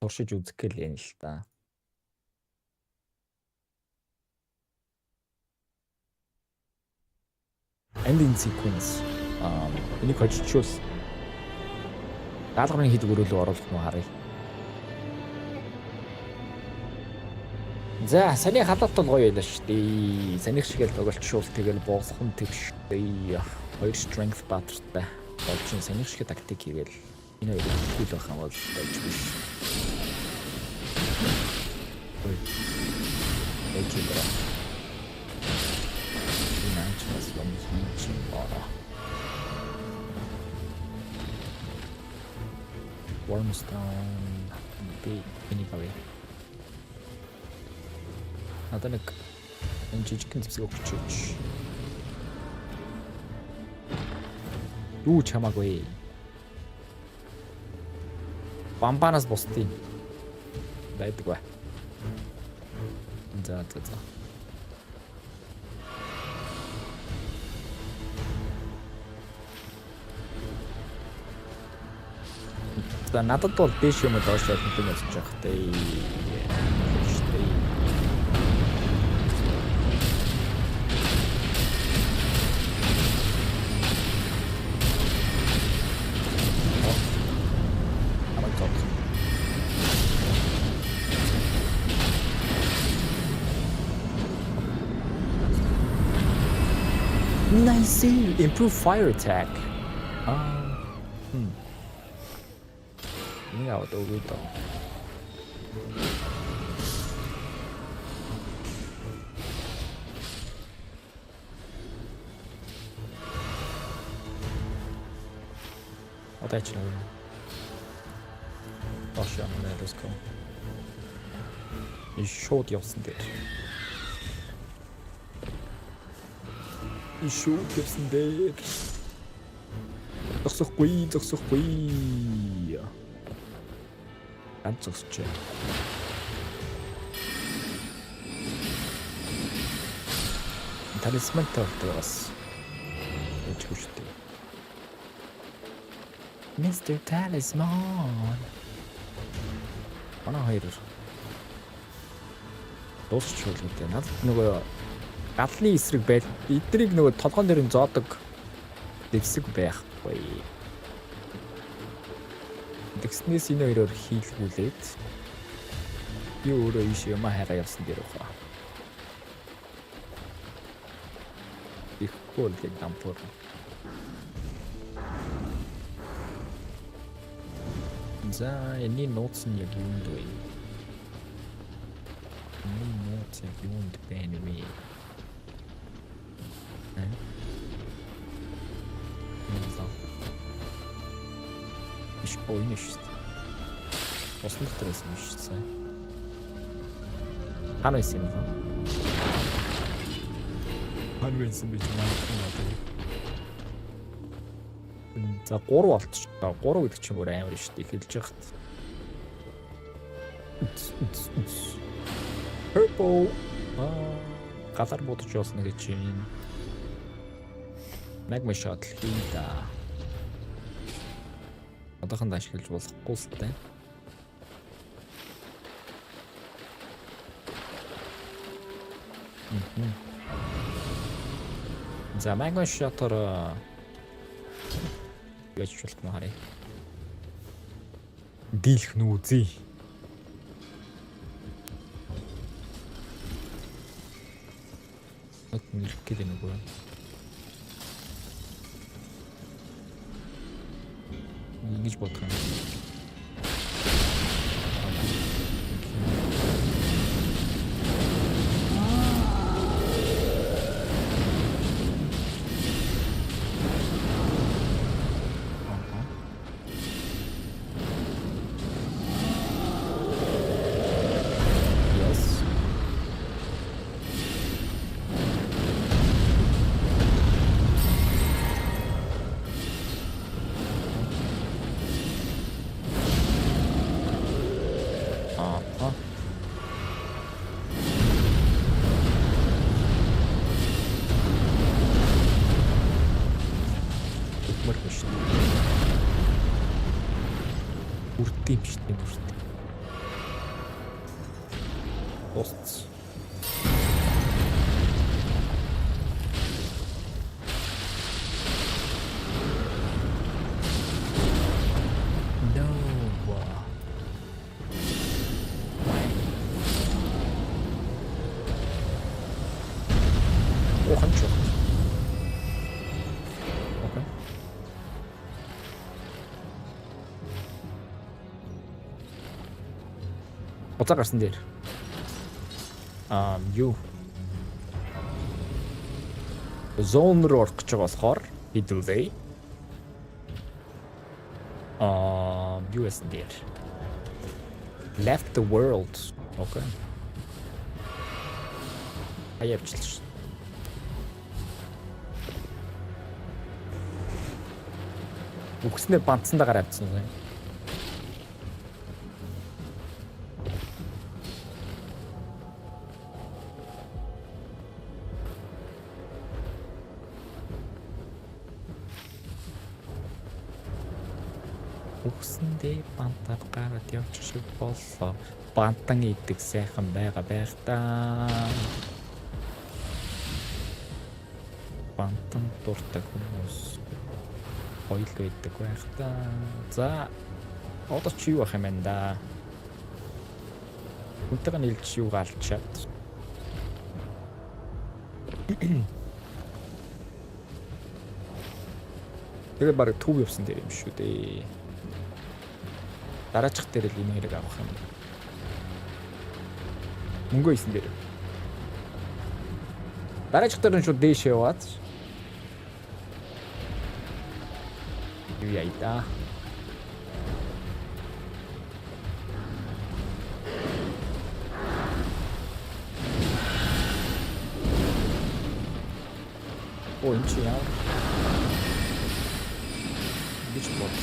туршиж үзэх гээл юм л та. Ending sequence. Энийг хожичвол даалгаврын хийдэг өрөөлөг оруулах нь харъя. За, саний халаат бол гоё байлаа шүү дээ. Санийх шиг л тоглолчвол тэгэл боосон твштэй. Хоёр strength баатартай. Болчин санийх шиг тактик хийгээл энэ хоёр хүл байх юм бол байж биш. Ой. Эчигра. Инаач бас юм бара. Wormstone би anyway. Надад нэг энэ жижигхэн зэвсэг өгч. Юу ч хамаагүй. Бамбанаас бусдыг байдаггүй. За. За надад бол дэш юм доош явах юм болж байгаа хтэй. Nice. Improve fire attack. Ini auto gitu. Attach now. Başlayalım. Let's go. 이 short yapsın der. 이 short yapsın der. Зогсохгүй. Ам зогсож. Талисман тавьдаг бас. Ичгүй шүү дээ. Mr. Talisman. Манай хоёр дуусчихвал гэдэг. Надад нөгөө галлын эсрэг байл. Эдрийг нөгөө толгоон дээр нь зоодог дэвсэг байхгүй. Тэгснээс энэ хоёроор хийлгүүлээд би өөрөө ийш юм хараа явсан дээр баха. Ихгүй л дампур. За энэ нууц нь яг юунд вэ? Энэ нууц яг юунд байна вэ? Ich brauche nicht. Was macht das nicht sein? Hallo ist immer. Hallo ist ein bisschen mal. За 3 болчихлоо. 3 гэдэг чинь бүр амар шүү дээ. Эхэлж яхад. Purple. Галар бодож явсан гэж чинь. Magma shot хийда. Одоохондоо ашиглаж болохгүй л таа. За Magma shot-оор яаж болох нь харъя. Дийлэх нь үзье. От нэрх гэдэг нэг үү? Ингэж бодох юм. Үрдэмжтэй үрдэ. Ост. No. О, ханчо. Окей. Уцаа гарсан дээр. Юу. Зон руу орох гэж байгаа болохоор хэдүүлээ. Юу эсэн дээр. Left the world. Okay. Аявчлаа. Үгснээ бантсандаа гараа авчихсан юм. Үгсэндээ бантаар гараад явчих шиг боллоо. Бантан идэг сайхан байгаа байх та. Бантан дуртай хүмүүс хоёул байдаг байх та. За одоо чи юу ах юм энэ да? Үнтэйг нийлж юу галчаад. Тэгээ баг төв явсан дээр юм шүү дээ. Дараачих дээр л энэ хэрэг авах юм. Мөнгө исэн дээр. Дараачих дээр нь шууд дээш яваад. Юу яйда. О, энэ чи яа. Бич бот.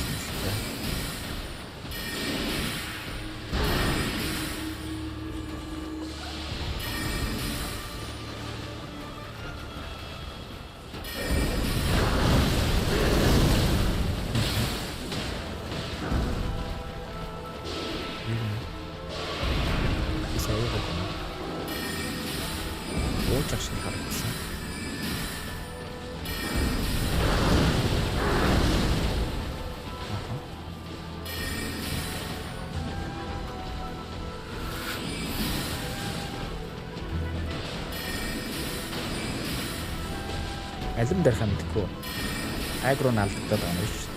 ууж шиг харагдсан. Алим дээр ханддаггүй. Агро наалдагдаад байгаа юм шүү.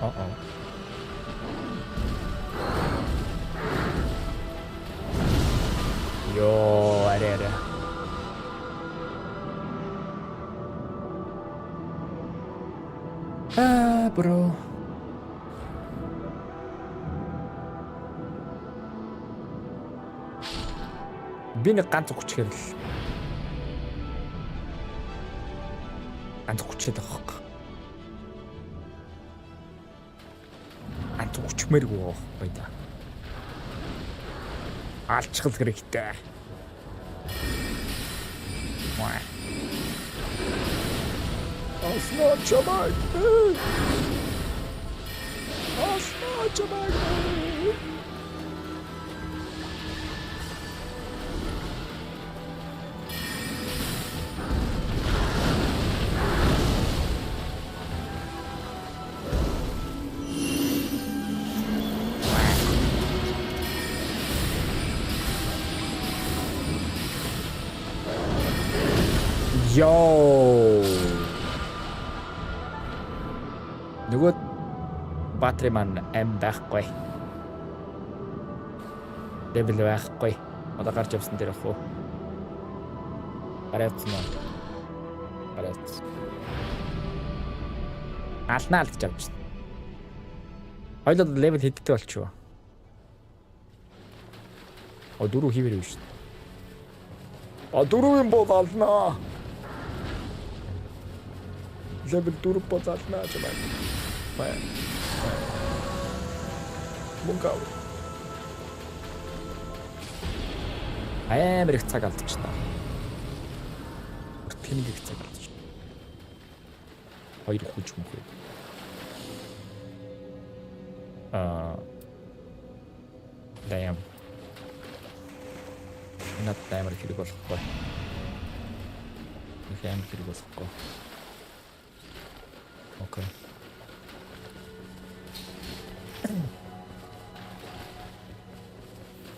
Uh-oh. Yo, are. Bro. Би нэг ганц хүчээр л ганц хүчээд байгаа хэрэг. Ганц хүчмээргүй байхгүй да. Алчгал хэрэгтэй. Маа. Аснаа чамайг. Аснаа чамайг. Йоо. Нөгөө батаре маань байхгүй. Левел байхгүй. Одоо гарч явсан дээр ах уу. Гараацсан. Алнаа алдаж авчихсан. Хоёулаа левел хэдтэй болчихоо. Дөрөв хийвэр шүү дээ. Дөрөвийн бол алнаа. Level 4 pozalna чамайг. Мөнгө. Амар их цаг алдчихсан. Тэнэг их цаг алдчихсан. Хоёр хүч мөхөө. Даям. Над таймер хэрэг болохгүй. Их амар хэрэг болохгүй. Okay.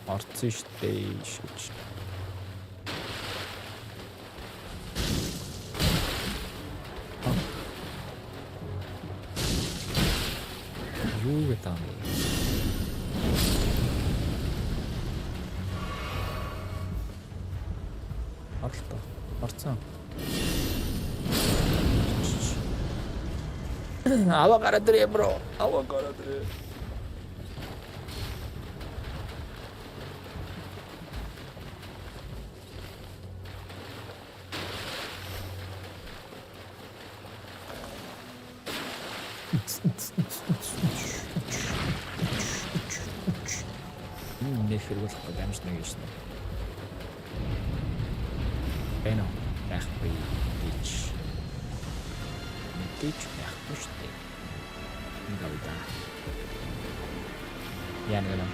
Орцсон штэ шиж. Юу гэдэг юм бэ? Орцсон. Авагарадрэ бро. Авагарадрэ. Нехэр болохгүй дамж нэг юм. Эно яахгүй гэж. Мэдээж яахгүй шүү дээ. Ингауда. Яа нэг юм.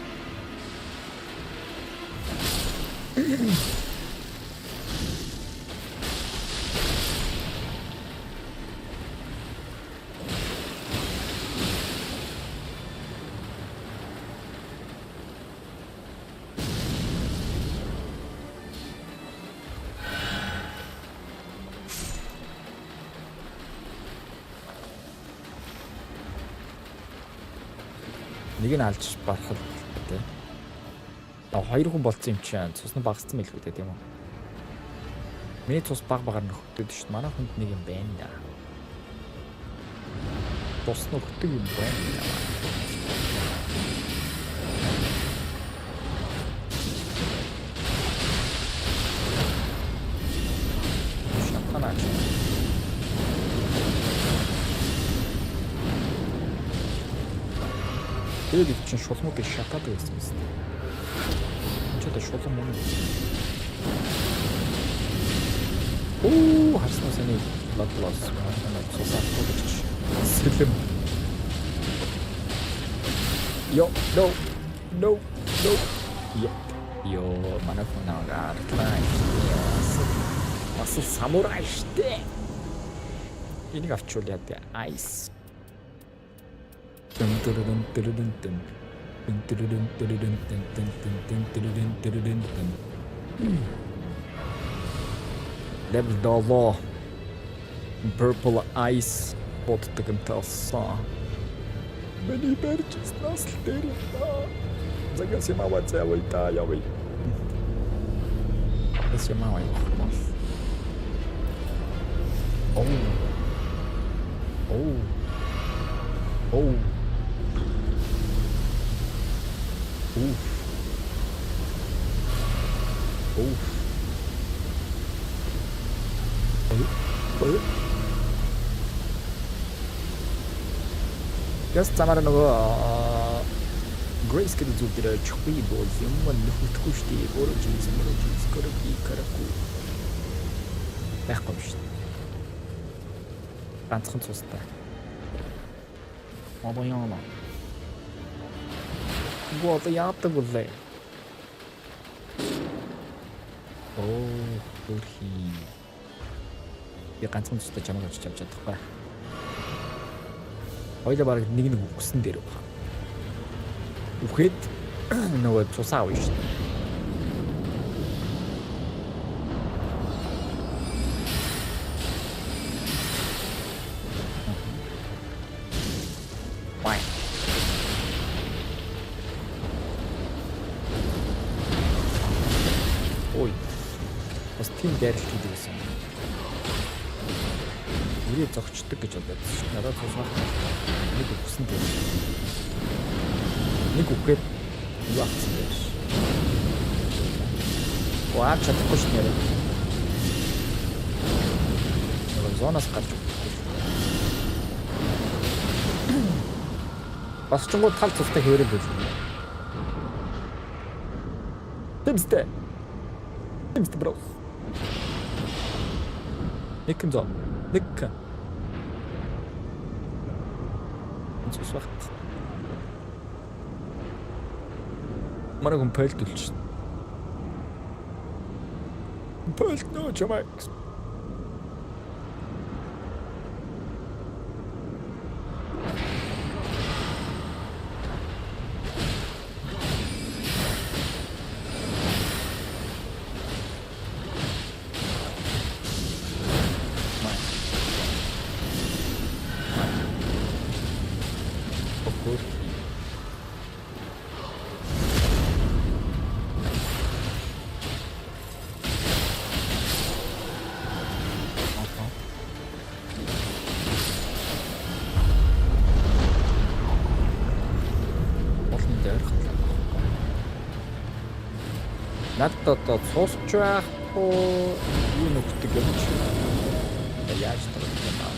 Нэг нь алж барах л дээ. Хоёр хүн болцсон юм чинь цус нь багассан мэлгүй дээ тийм үү? Миний цус багаар нөхдөд шүү дээ. Манай хүнд нэг юм байна да. Цус нөхдөг юм байна. Шатанаач. Тэгээд чинь шулмууд их шатаад байсан юм. Чөтө шулм юм. Харснаа саний лотлос манай цусаад болж сэлэм. Yo, no, no, no. Yep. Yo, манай хүн аргаалаа. Бас самурай штэ. Энийг авчуул яа дээ. Айс. Level долоо. Purple ice боддог юм таасан. Миний барьж нас л дээр юм да. Загас юм аваад завай та явъя. Бас юм авъя. Oh. Oh. Oh. Oof. Oof. Яс замаар нөгөө Grace гэдэг зүйл дээр чухал бол юм нөхөхгүй шүү дээ. Өөрөө жинс караку. Байхгүй юм шүү дээ. Ганцхан цустай. Модоёно. Вот яадаг үлээ. Оо, хөрхи. Я ганцхан цустай чамайг авч чадахгүй. Хоёлаа бараг нэг үгсэн дээр баг. Үхээд нөгөө цусаа авъя шүү дээ. Бай. Ой. Бас тийм дайралт хийдэг гэсэн. Үрээ зогчдөг гэж бодоод шүү. Надад цусаа нэг үгсэн дээр. Нэг үхээд юу авсан бэ? Ваа чадахгүй шүү дээ. Зонос гарч өгдөг. Бас ч гоо тал цустай хэвээрээ бөл. Тэмстэй бро. Нэг зон. Нэг. Цус багт. Манай хүн пэлт үлч. Пэлт нөө чамайг. Надад цусч байхгүй юу нөхдөг юм чи. Яаж тарах юм аа.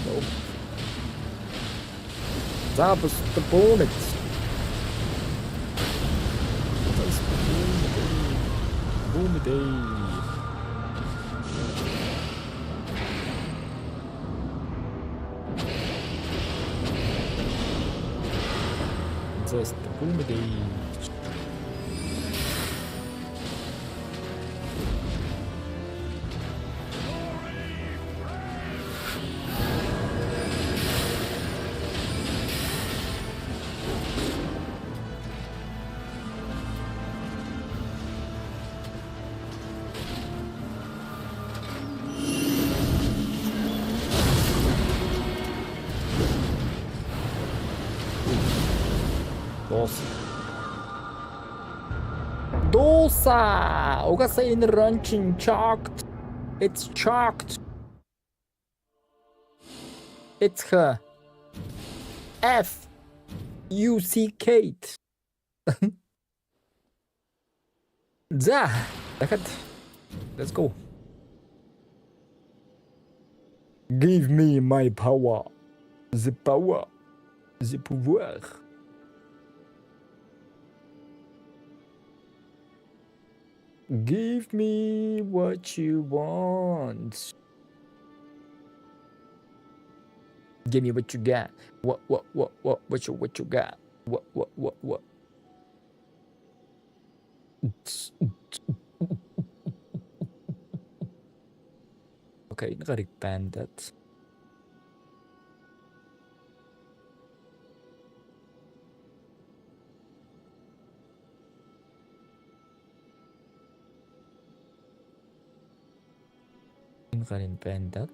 За бас бонет. Бонет. Just бонет. Доса! Угаасаа энэ ранчин chalked. It's chalked. It's her. F-U-C-K. За, дахиад. Let's go. Give me my power. The power. The pouvoir. Give me what you want. Give me what you got. What you got? What? Okej, энэ гарыг бандад. Энэ гарыг бандад.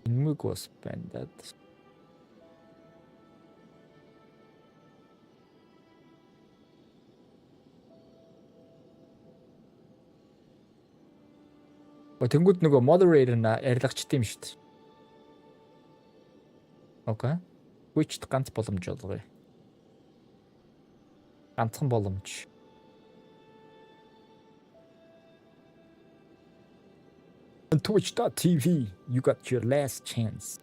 Мөнгө бас бандад. Тэнгүүд нөгөө moderator на ярилцчихдээ юм шүү дээ. Окей. Twitch-д ганц боломж олгоё. Ганцхан боломж. On Twitch.tv, you got your last chance.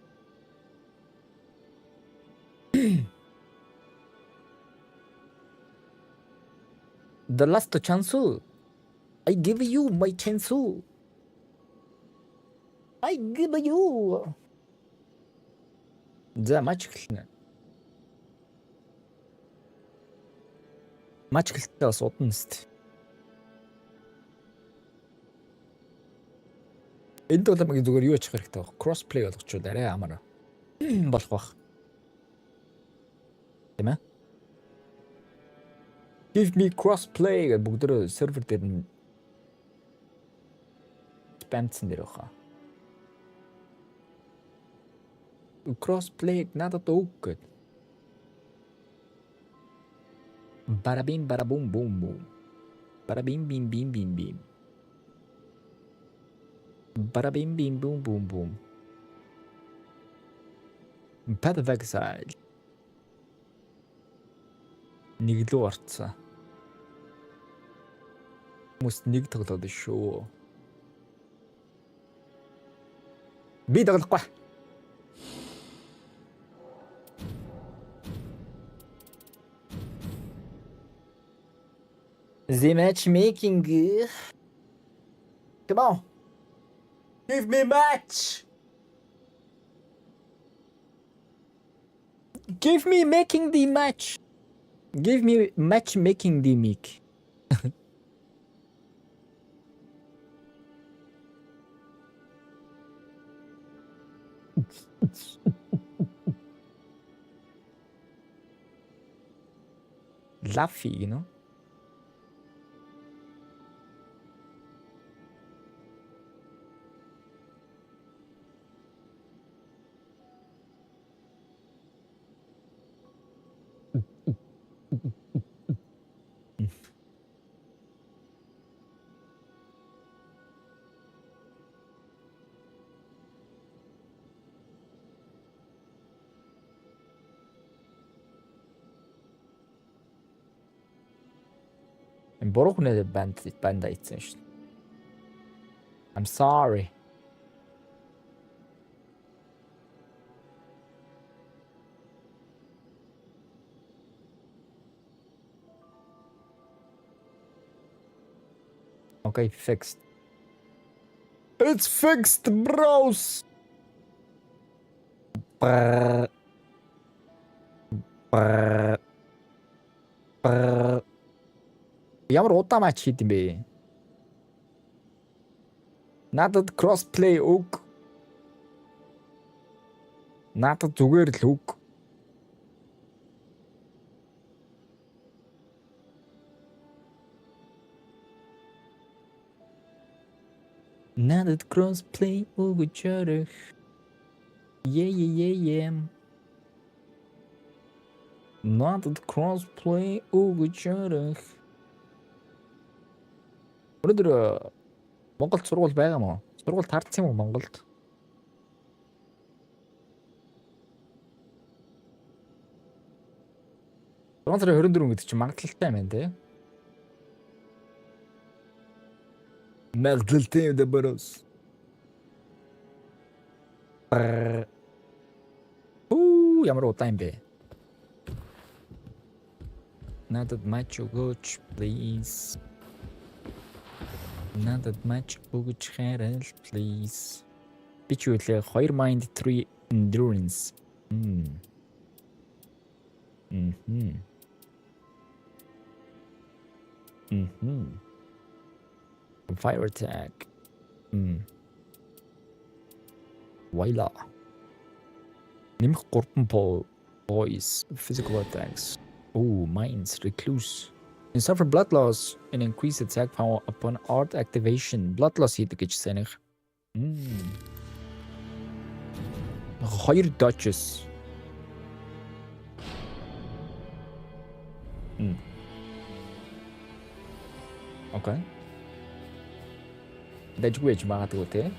The last chance. I give you my chance. I give you. За матч эхэлнэ. Матч эхэлтээ бас удна нэст. Энд бол хамгийн зүгээр юу ачих хэрэгтэй баг. Crossplay болгочвол арай амар болох бах. Тийм ээ. Give me crossplay гэж бүгдөө сервер дээр нь спамцсан дээр баха. Crossplay надад өг гэд. Барабим барабум бум бум. Барабим бим бим бим бим. Барабим бим бум бум бум. Path of Exile. Нэг лөө орцсон. Хүмүүс нэг тоглоод шүү. Би тоглохгүй. The matchmaking. Come on. Give me match. Give me making the match. Give me matchmaking the mic. Laffy, you know? Буруу хүнээ банд айцсан шүү. I'm sorry. Okay, fixed. It's fixed, bros. Brr. Brr. Brr. Ямар удаан матч хийд юм бэ? Надад crossplay үг. Надад зүгээр л үг. Надад crossplay үг чарах. Yeah. Надад crossplay үг чарах. Өнөөдөр Монголд сургууль байгаа мó? Сургууль таарсан юм уу Монголд? Сарын 24 гэдэг чинь магадлалтай юм байна те. Магадлалтай юм да борос. ямар удаан юм бэ? Надад матч өгөөч please. Надад матч өгөж хайрал please. Би ч үлээ 2 mind 3 endurance. Fire attack. Вайла. Нэмэх 3 boys physical attacks. Oh, mines recluse. You suffer blood loss and increase attack power upon art activation. Blood loss хийдэг гэж санах. 2 dodges. Okay. Дэжгүй ч магадгүй те.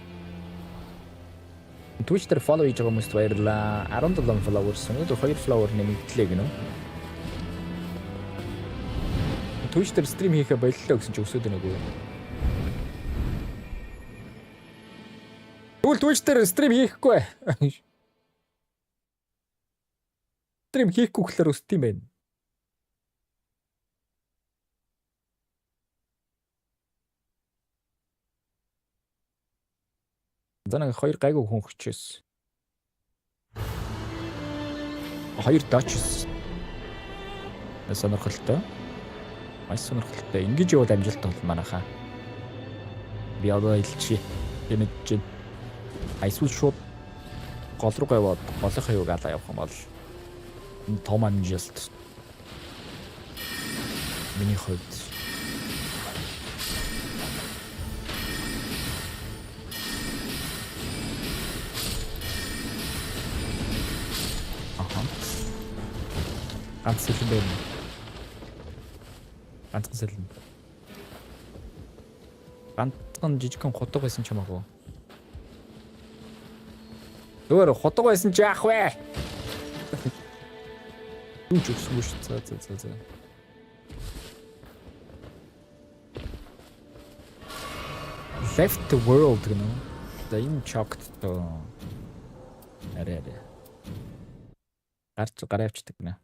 Twitch дээр follow хийж байгаа хүмүүст баярлалаа. 17 followers. Өнөөдөр 2 follower нэмэгдлээ гинөө. Twitch дээр стрим хийхэ боллоо гэсэн чи өсөд өгнөгөө. Тэгвэл Twitch дээр стрим хийхгүй. Стрим хийхгүй гэхлээр өсд юм байна. Занаг 2 гайгүй хүн хүчээс. 2 дачс. Сонирхолтой. Маш сонирхолтой. Ингэж явал амжилттай бол манайхаа. Би одоо илчи. Тэмэж чинь. Айсвал шууд гол руу гаваад голынхаа юуг алаа явах юм бол том амжилт. Миний хувьд ганцхан байна. Ганцхан жижигхэн хотог байсан ч хамаагүй. Өөр хотог байсан ч яах вэ? Үуч өсгөөш за. Left the world гэнэ. За юм чокт тоо. Арай. Гараа явчихдаг гэнэ.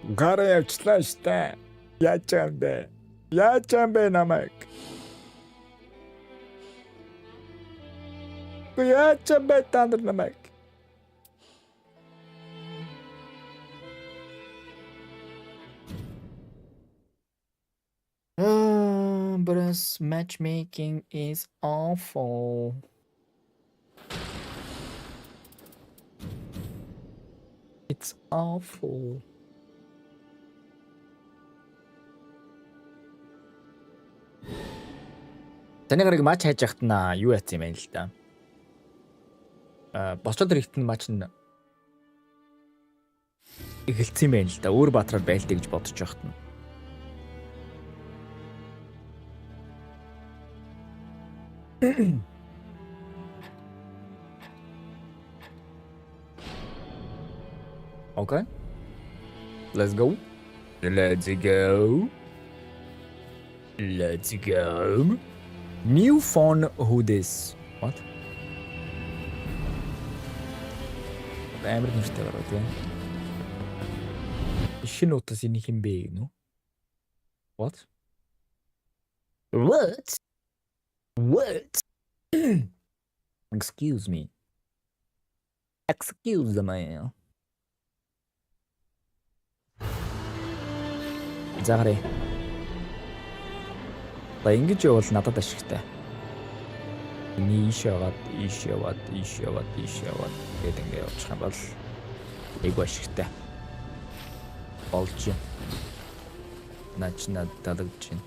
Гараа явчлаа штэ. Яаж юм бэ намайг? Яаж юм бэ танд намайг? But matchmaking is awful. It's awful. Таны гарыг матч хайж яхад нь юу яц юм байна л да. Босчод ихтэн матч нь эхэлсэн юм байна л да. Өөр баатраар байлтыг гэж бодож яхад нь. Okay. Let's go. New phone hoodies. What? Амар нэртэй гараад байна. Шинэ утас энийг юм бэ гэнэ үү? What? Excuse me. Excuse me. Заагараа. Та ингэж явал надад ашигтай. Ийш яваад гээд ингэ явчих юм бол айгүй ашигтай. Болж юм. Наач надад чинь.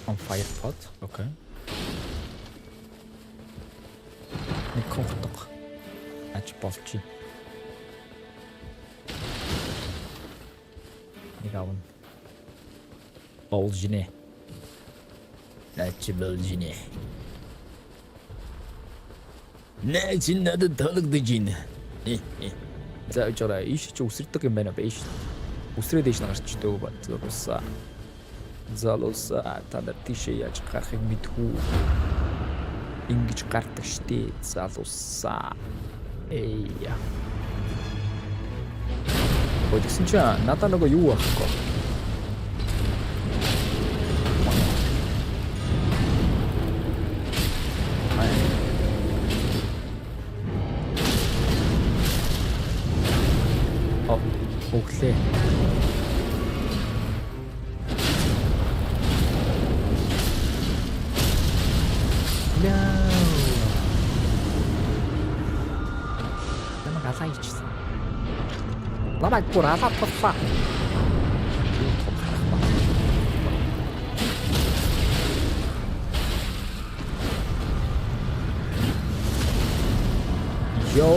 On fire pot, okay. Нэг хохдог. Ач болчих. Нэг авна. болж гинэ. Наач болж гинэ. Наач надад тоглодож гинэ. За очоо иш чи үсэрдэг юм байна биш. Үсрээд иш нагарчдаг батгуусаа. Залууса та нар тийшээ яаж гарахыг мэдхүү. Ингэж гардаг штэ залууса. Эйя. Тэгсэн чи надад нөгөө юу байхгүй. Өглөө. No. Намайг алаачихсан. Намайг бүр алаатгарлаа. Yo.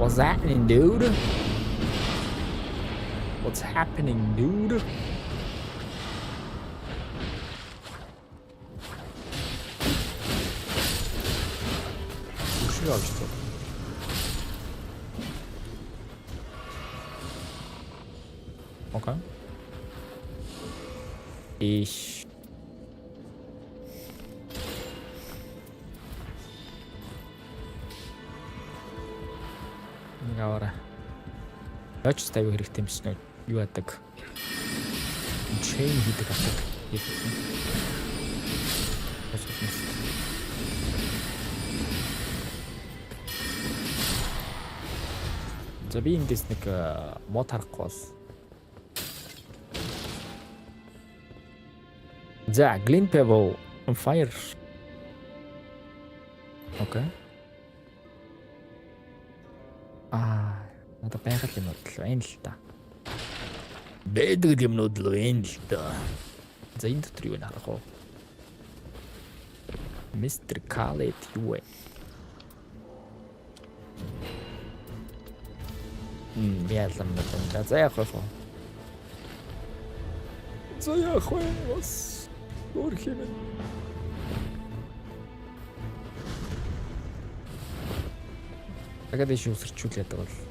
What's happening, dude? What's happening, dude? Что? Okay. Ich. Гавара. Яч ставь хэрэгтэй юм шиг юу яадаг. Chain хийдэг атдаг. За би эндээс нэг мод харахгүй бол. За Glint Pebble on fire. Okay. Надад байгаль юмуд л байна л та. Байдаг юмнууд л байна л та. За энэ дотор юу нэ харах вэ? Mr. Khaled юу вэ? Яалам надад. За яах вэ? За яах вэ? Бас өөрхиймэн. Агад иш үсэрчүүлээд байгаа бол.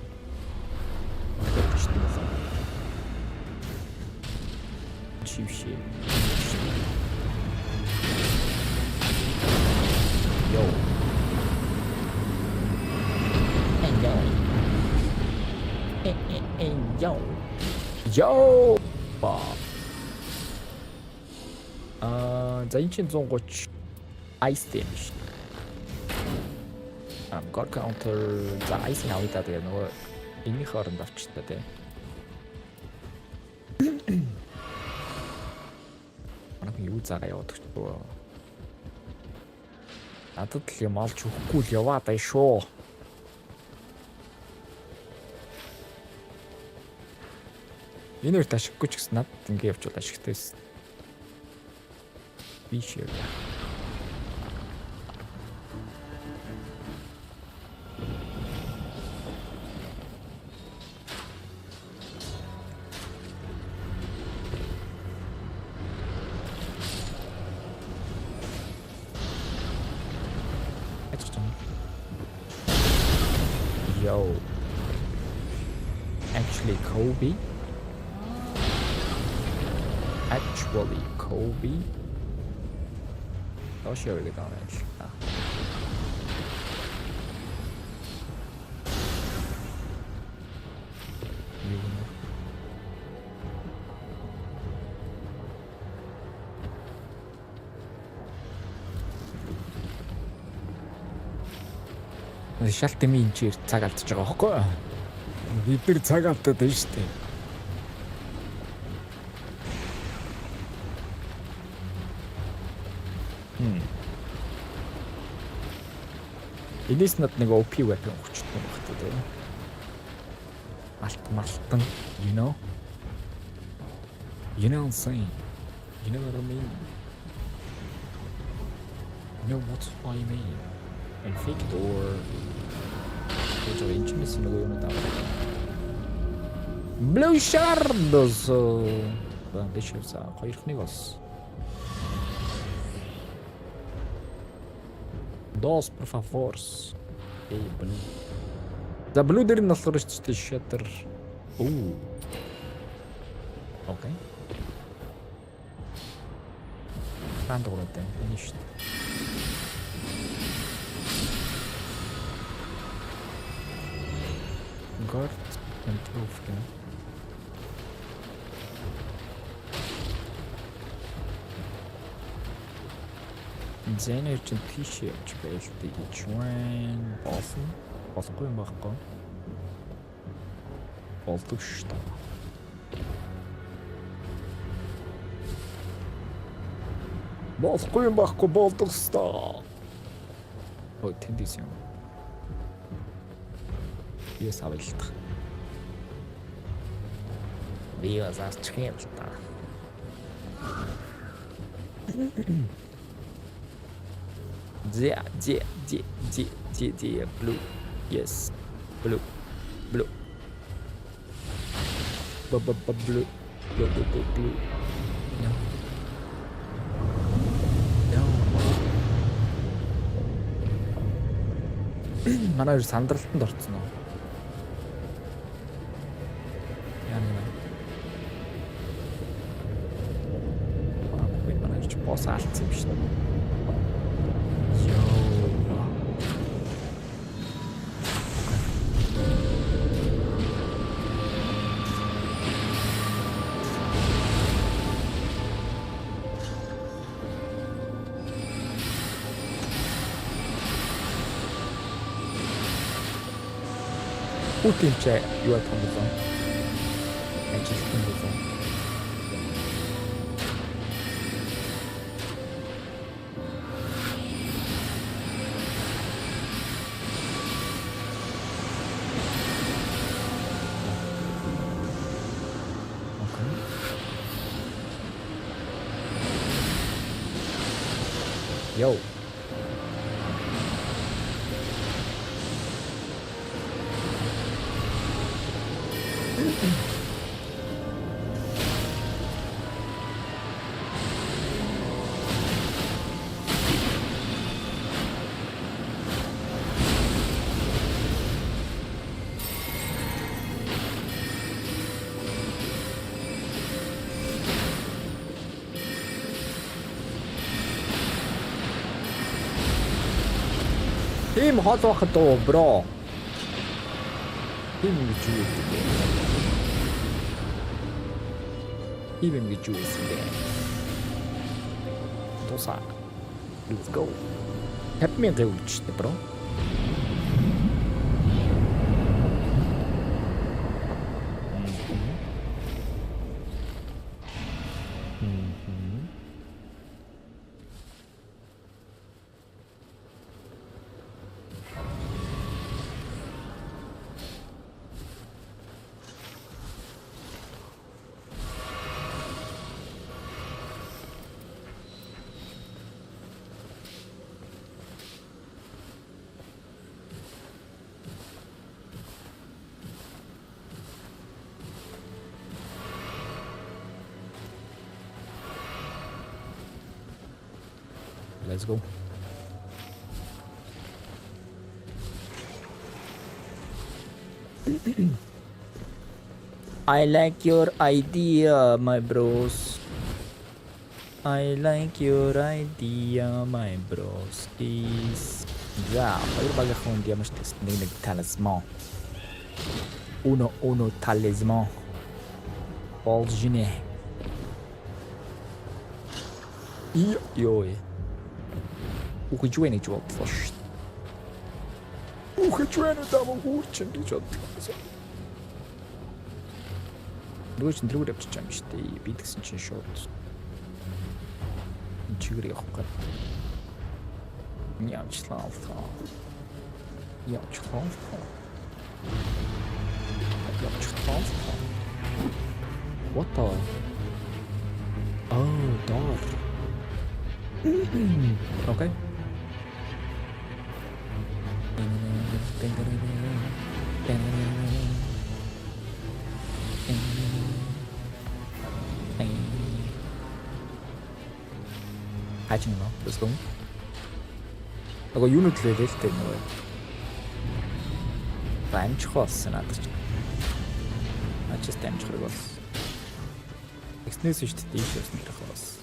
Чивши. Yo. Yo. Yo. За энэ чинь 130 ice damage. God counter за ice навидаад тэгээ нөгөө энэний хооронд авчтаа тий. Манайх юу заагаа яваад өгчөө. Надад л юм олж өгөхгүй л яваад ай шүү. Энэ үрт ашиггүй ч гэсэн надад ингэ явж бол ашигтайс. Биш яа. Yo. Actually Kobe. I'll show you the damage. Шалт юм энэ чир цаг алдчихж байгаа байхгүй юу? Бид нар цаг алдаад байна шүү дээ. Эндээс над нэг OP weapon өгчдөг юм байна тийм. Малтан, you know? You know what I'm saying? You know what I mean? You know what I mean? And fake it or... 저 인치미스 누구 요는 나와. Blue Shards. Бишвса хоёрхныг бас. Dos por favors. Blue. За blue дээр нь болохоор ч тийм shatter. Оо. Окей. Рандогтой энэ шүү дээ. Guard and proof гэнэ. Зэнэ чинь тийш явж байлтай join болохгүй юм байхгүй. Болдог шүү дээ. Болохгүй юм байхгүй болдог стаа. Ой тэндээс юм. Яс авъялдах. Би азарч юм л та. Blue. Yes. Blue. Blue. Blue. Blue. No. No. Манай сандралтанд орцсон уу? Босс алдсан юм шиг. Putin чай юу ах юм бэ? Ажилтан болсон. Yo. Team хол бахад уу бро. Team гэж юу гэдэг вэ? Team гэж юу вэ? Тоса. Let's go. Хап ми гэвчтэй бро. Let's go. I like your idea, my bros. I like your idea, my bros. Please. За, хоёр багийн хүнд ямар ч тест нэг талисман. Uno талисман. Болжинэ. Йой. Ухажвэний жоод фош. Ухажвэний даваа хурчин гэж бодсон. Дүүч нэрүүр авчиж байгаа юм шүү дээ. Би тэгсэн чинь шууд. Чигэр явах гээд. Явчлаа. What the? Oh, door. Okay. хайж гэнэ. Let's go. Нөгөө юунууд л вэ л дээ нөгөө. Амжих болсон надад ч. Ачаас амжих хэрэг болсон. Экснээс шүү дээ ийш явсан гэх болсон.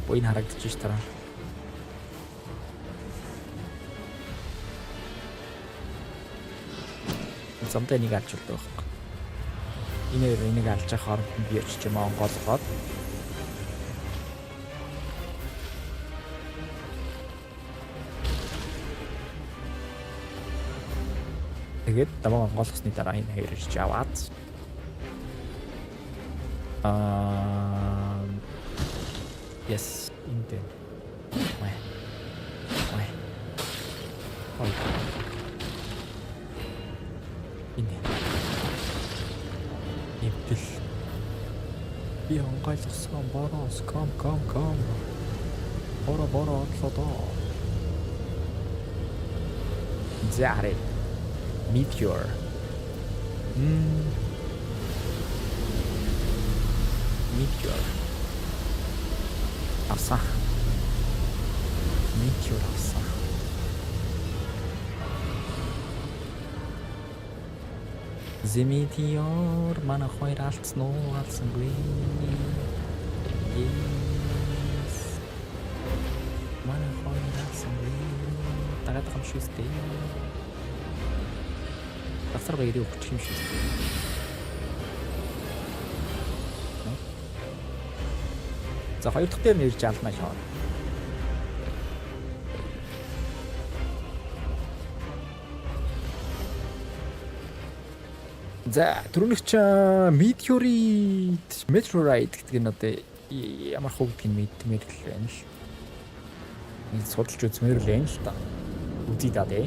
Бой харагдчих ш тараа. Замтай нэг алж болдог байхгүй. Энийг алж авахаар би очиж Монгол гоод. Тэгээд намайг голсны дараа энэ хоёр ирж аваад yes интэн. Ой. Би онгойлгосон бороос ком. Боро отлоо. Зарэ. Meteor. Meteor. Авсан. Meteor авсан. Meteor манай хоёр алдсан уу алсангүй. Yes. Манай хоёр алсангүй. Тагаад хам шүүстэй. Асар баярыг өгчих юм шиг. За хоёр дахь дээр нэрж алднаа шаа. За түрүүнийх чи meteorite гэдэг нь одоо ямар хөө гэдгийг мэдмээр л байна л. Нэг судалж үзмээр л байна л та. Үзий даа дээ.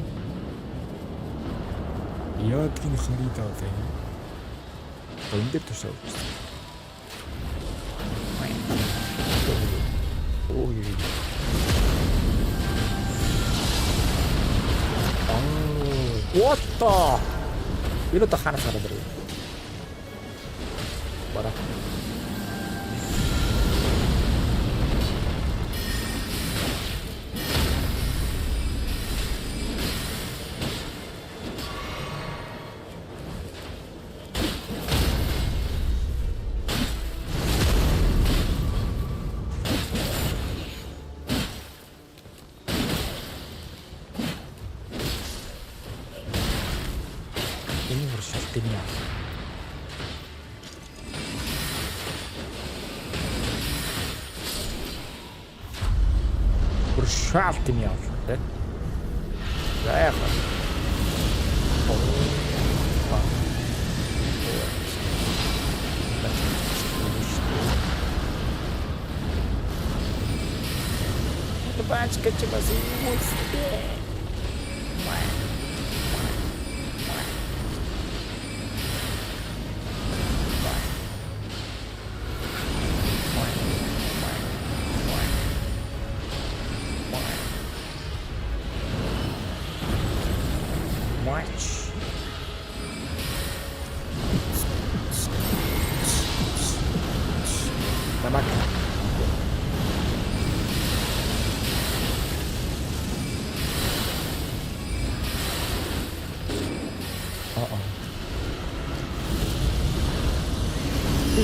Яадгийн харидаа байна. Энэ дээр тушаа үзсэн. Ой. What the? Ini tuh kan sana beri. Barak. Ini harus timnya. Bersyarat timnya, deh. Saya. Baca kecil masih mesti. Намайг.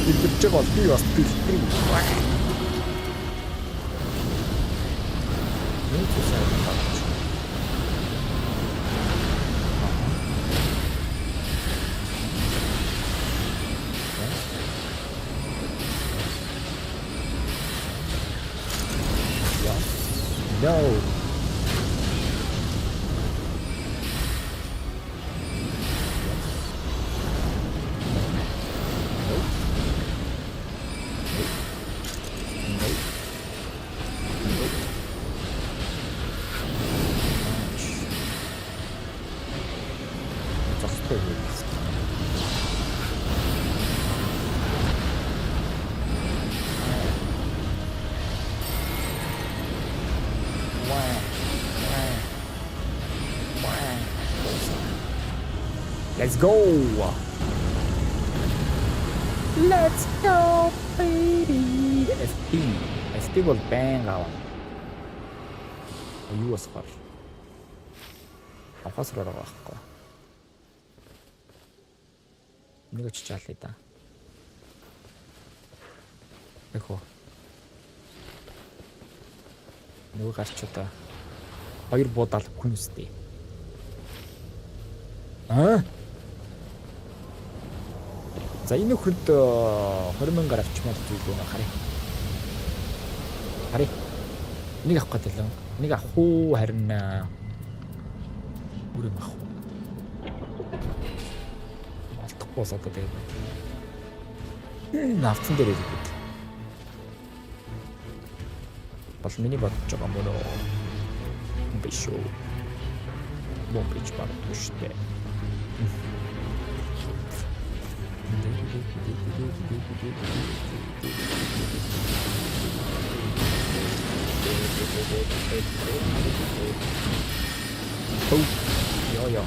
Идэж байгаа би бас бэлтгэн. Нэг үсээ байна. No. Wow. Let's go. Let's go baby. FP бол байн аваа. Юу асгар. Авахсраа байхгүй. Нэг ч чаалаа да. Эхо. Нөгөө гарч удаа. Хоёр буудаал хүмүүстэй. За энэ нөхрөд 20 мянгаар авчмаар зүйл байна харъя. Харъя. Энийг авах гэдэг л. Энийг авах уу харин үрэн авах. Алдах болоод байдаг. Навцсан дээр ирээд. Бол миний бодож байгаа юм болоо. Биш үү. Бомбич бартуштэй. Oh, ja.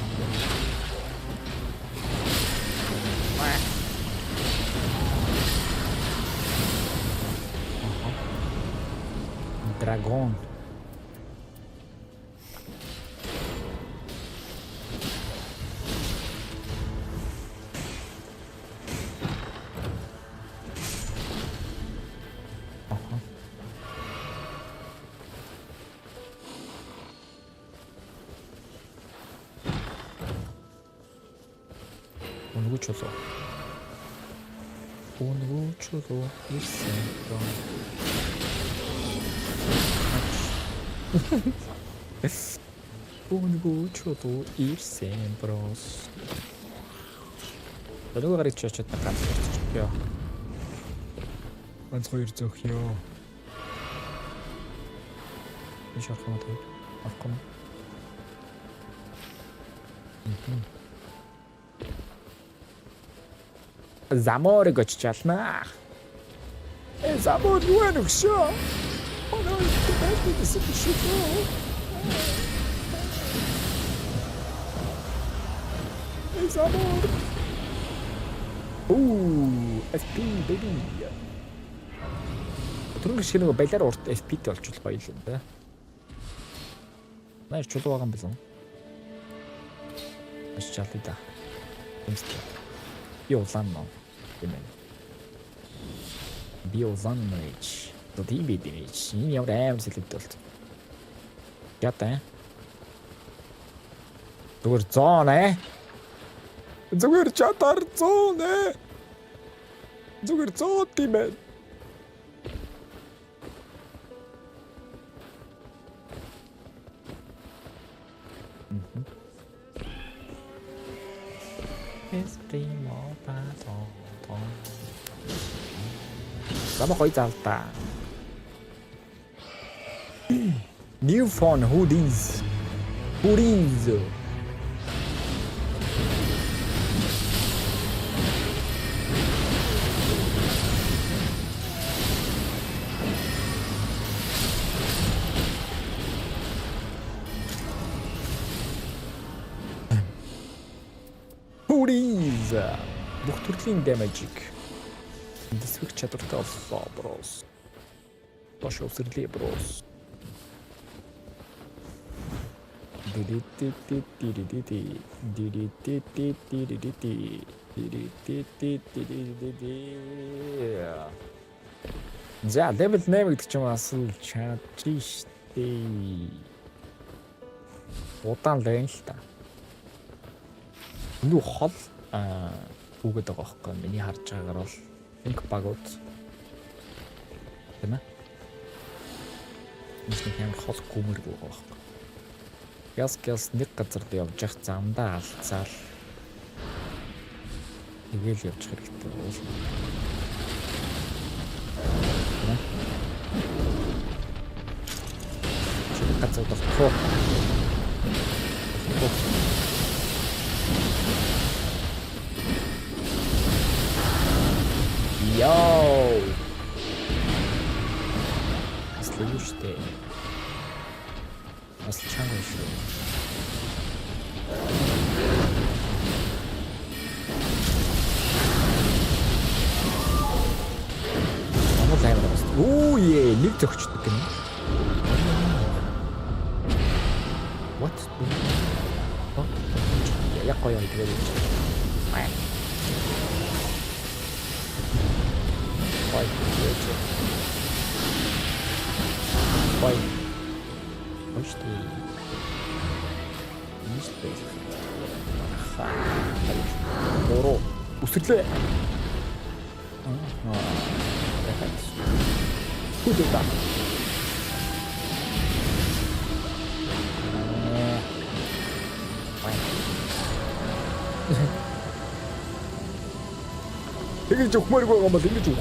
Dragon. Монголчуудын ирсэн Монголчуудын ирсэн брос. Нөгөө гарыг чачаад ганцлчихё. Ганц хоёр зөөхё. Иш архамт авахгүй. Заморыг очичаалнаа. Замор юу вэ нөхшөө? Оноо тэтгэж шишээ. Замор. FP baby. Түрэн шиг нэг балиар урт FP-тэй олчвол гоё л юм да. Наа чулуу байгаа юм байна. Очичаалъя да. Би улаан нөө. Би улаан нөөч. Тэдний биднийч. Энэ ямар аим сэлэвд болт. Ята. Зүгээр 100 Зүгээр чатар 100 Зүгээр 100 тийм ээ. Sama khỏi chào ta. New phone, who this? Who this? Who is? Бүх төрлийн damage. Дэсвэх чадвартай боллоо брос. Бош усрлээ брос. За level 8 гэдэг чинь асал чадчих штий. Удаан л л та. Нүг хол үгээд байгаа байхгүй миний харж байгаагаар бол инк багууд. Тэм ээ. Нэг юм хол гүмэр байгаа байхгүй. Яс нэг газар явж явах замдаа алцаал. Тэгэл явж хэрэгтэй бол. Чи газар дохоо. Йоу. Слушайте. Асл чанга шүү. Оо е, нэг зөгчдөг гэнэ. What? Яг гоё тэгээд. Аа. Бай. Бай. Очтой. Нистэй. Хаа. Бороо. Үсгэлээ. Аа. Хүдэта. Тэгэж өгмөрг байгаа юм бол ингэж өг.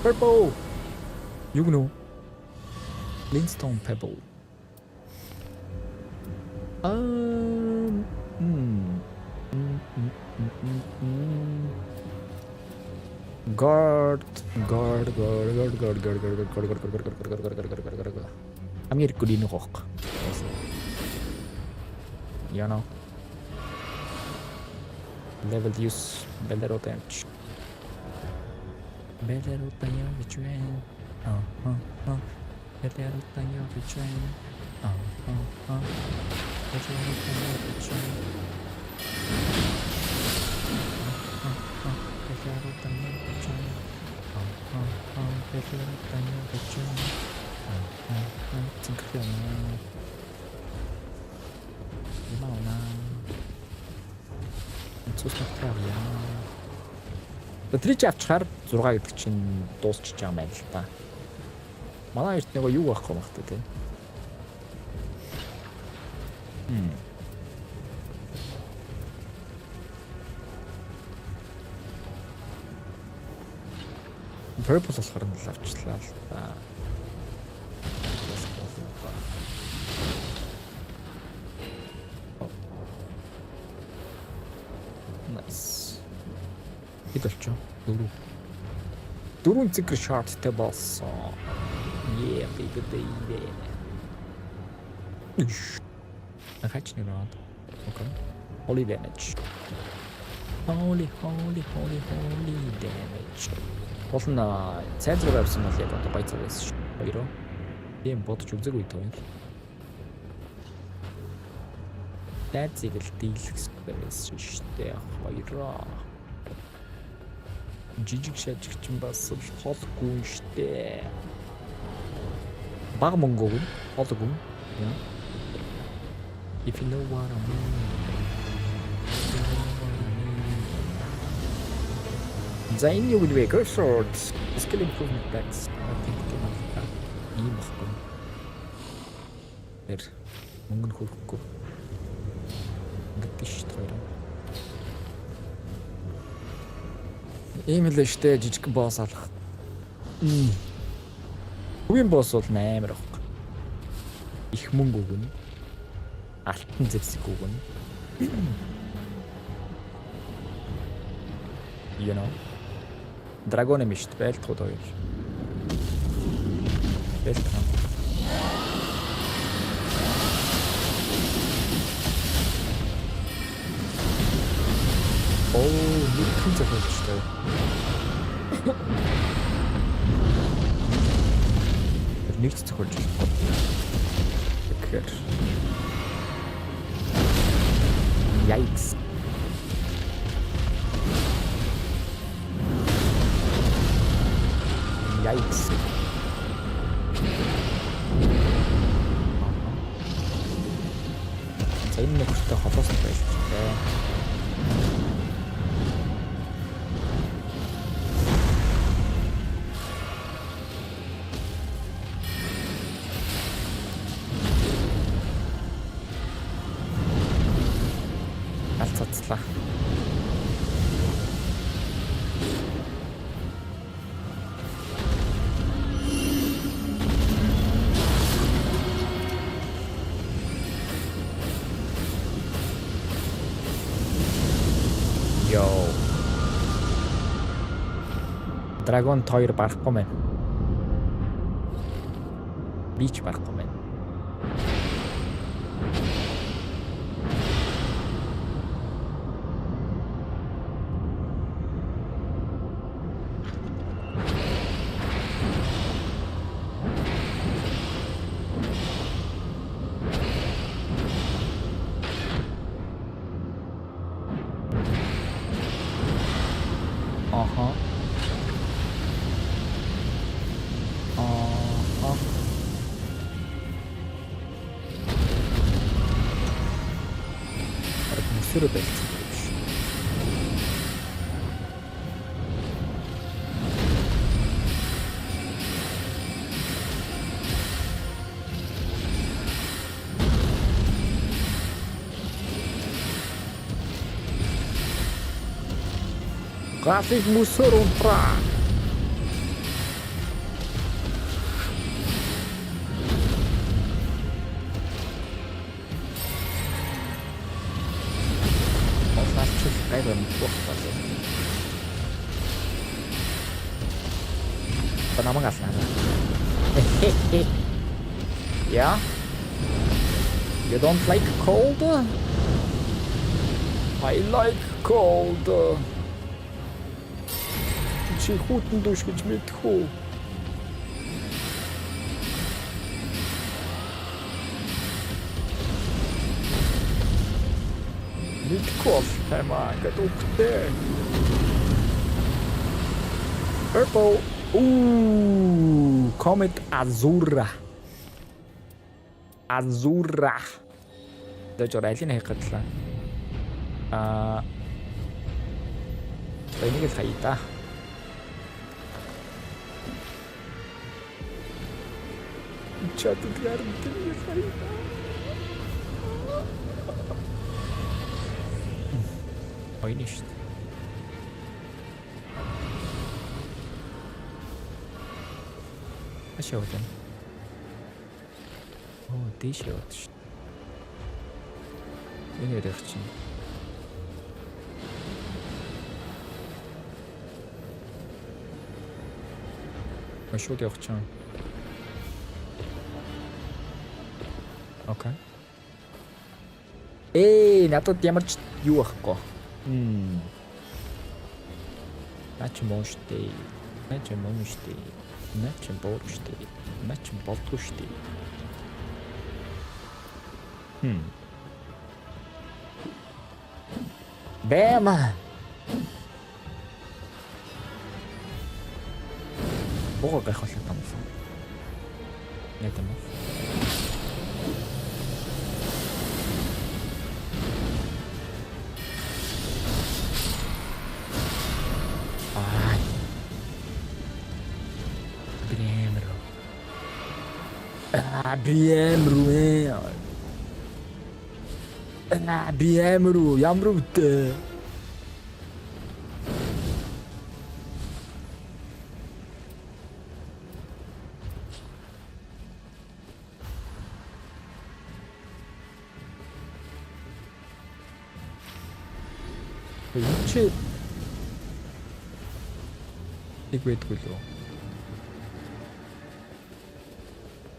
Purple. Юу гэнэ? Linstone pebble. Guard. Амир гүрийн гоох. You know. Level use better damage. Better tanya between. Better tanya between. Тэр чи авчихаар 6 гэдэг чинь дуусчих юм байна л та. Манай эрт нэг юу байхгүй багтаа тий. Purple болохоор нь л авчлаа л та. Nice. Идэлч. Дөрөв зэгэр шарттай болсон. Yeah, baby. Ахач нэг раунд. Okay. Holy damage. Holy damage. Болно цайзруу авсан бол яг одоо баяцаа байсан шүү. Хоёроо. Тийм бодож үзээгүй тоо юм. Дайцыг л дийлэх байсан шүү дээ. Хоёроо. Жижиг шажигч юм бас холгүй штэ. Баг Монголчуудын холгүй. If you know what I mean. Then you will be good swords. Skill improvement packs. I think ийм баггүй. Тэр мөнгө хөрөхгүй. Ингээд шүү дээ. Ийм л штэ жижиг босс алах. Хувийн босс бол амар баг. Их мөнгө өгнө. Алтан зэвсэг өгнө. You know. Драгоны мишт байлтгууд хоёр. Байлтгаа. Нэг хүн зөвхөлжтэй. Нэгт зөвхөлж байна. Тэгэхээр. Yikes. Yikes. За энэ нөхөртэй холоос байж тээ. Алцацлаа. Драгон тойр барахгүй мэн. Бич барахгүй мэн. мөсөрө байлцсан юм биш. График мусор унтраа. Намайг аснаа. Yeah? You don't like cold? I like cold. Чи хүүтэн дүүш гэж мэдхүү. Мэдхүү таймаа гэдэгтэй. Purple. Ooh, Comet Azura. Azura. Дэжор айлын хайх гэдлээ. Энийг л хаяа. Чат гэрдээ хаяа. Ойништ. Ашаа үтэн. Оо, дэшээ утш. Энэ ярих чинь. Ашууд явах чинь. Окей. Надад ямар ч юу ахгүй. Нач моштэй. Нач моштэй. Нач боорчтэй. Нач болтгоштэй. Бэма. Бого гайхал юм. Ятам. BM-руу ямар үтэ. Чи игвэдгүй лөө.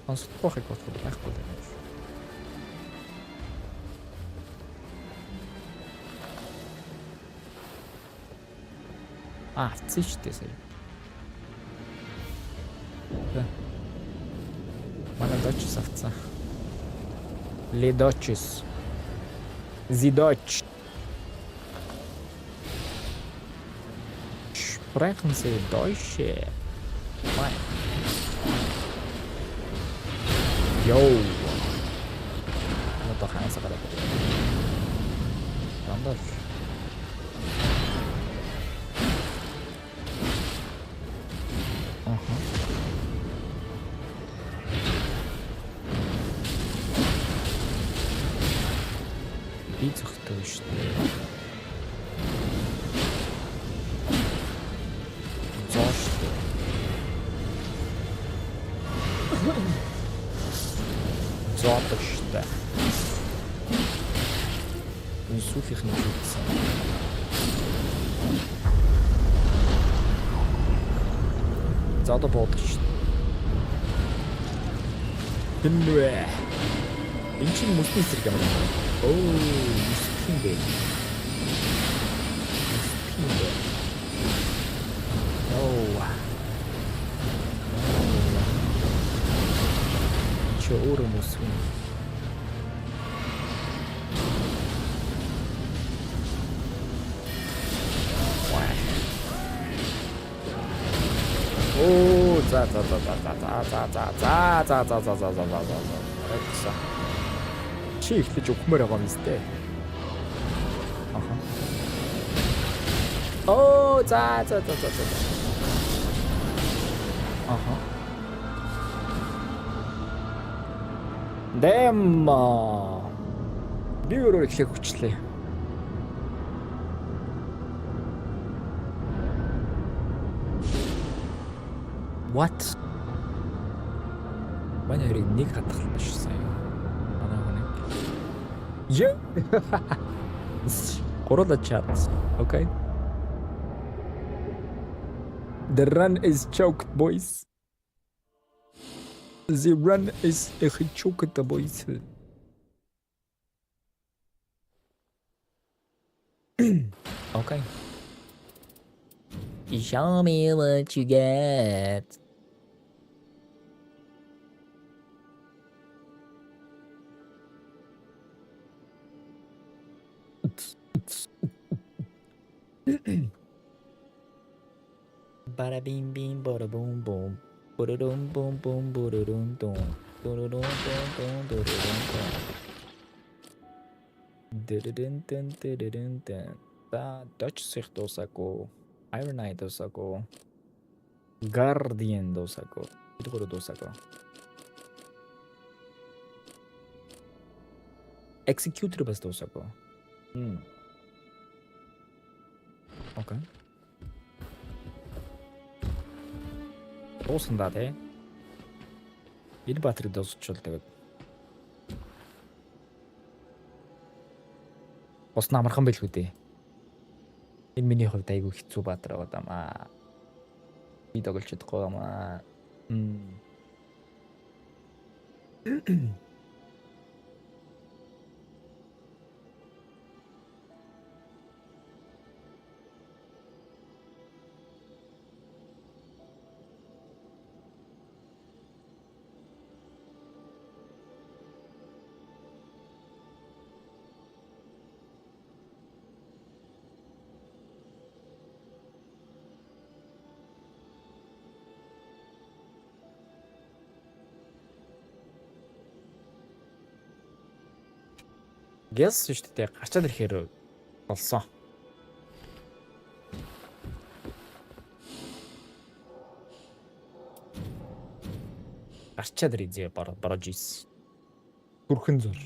Онцлогоохыг бодоход байхгүй байна. Цичтэй сая. Манай дочс авцаа. Le dodges. The dodge. Sprechen Sie Deutsch? Nein. Yo. Ano to kaya sa kalapit? Randolph. Би зөвхөн шүү дээ. Зоош. Зоотоштой. Сүлийнх нь үзсэн. Зоото бодож. Тэмвэ. Энд чинь мөсний зэрэг юм байна. Оо, мөсний бэ. Чи өөрөө мөсгүй. Оо, за. Чи ихлэж өгмөр байгаа юм зү. Оо за. Аха. Дэм. Би өөрөө эхлэх хүчлээ. What? Манай хоёрыг нэг хатгал биш сайн. Манай хүнийг. Yeah. Гурлаа чад. Okay. The run is choked, boys. The run is choked, boys. Okay. Show me what you get. Bada bing bing, bada boom boom, bada dum boom boom, bada dum dum, bada dum dum dum, bada dum dum. Dun dun dun dun dun. Та Dutch sich дусаагүй, Iron Eye дусаагүй, Guardian дусаагүй, бидгээр дусаагүй. Executor бас дусаагүй. Okay. Дуусандаа тий. Энэ батарей дуусчихвол тэгээд бос намархан байлгүй дээ. Энэ миний хувьд айгүй хэцүү баатар байгаа даа. Би тоглож чадахгүй юмаа. Гээс шүү дээ. Гарчаад ирэхээр болсон. Гарчаад ирээ бараж ис. Бүрхэн зур.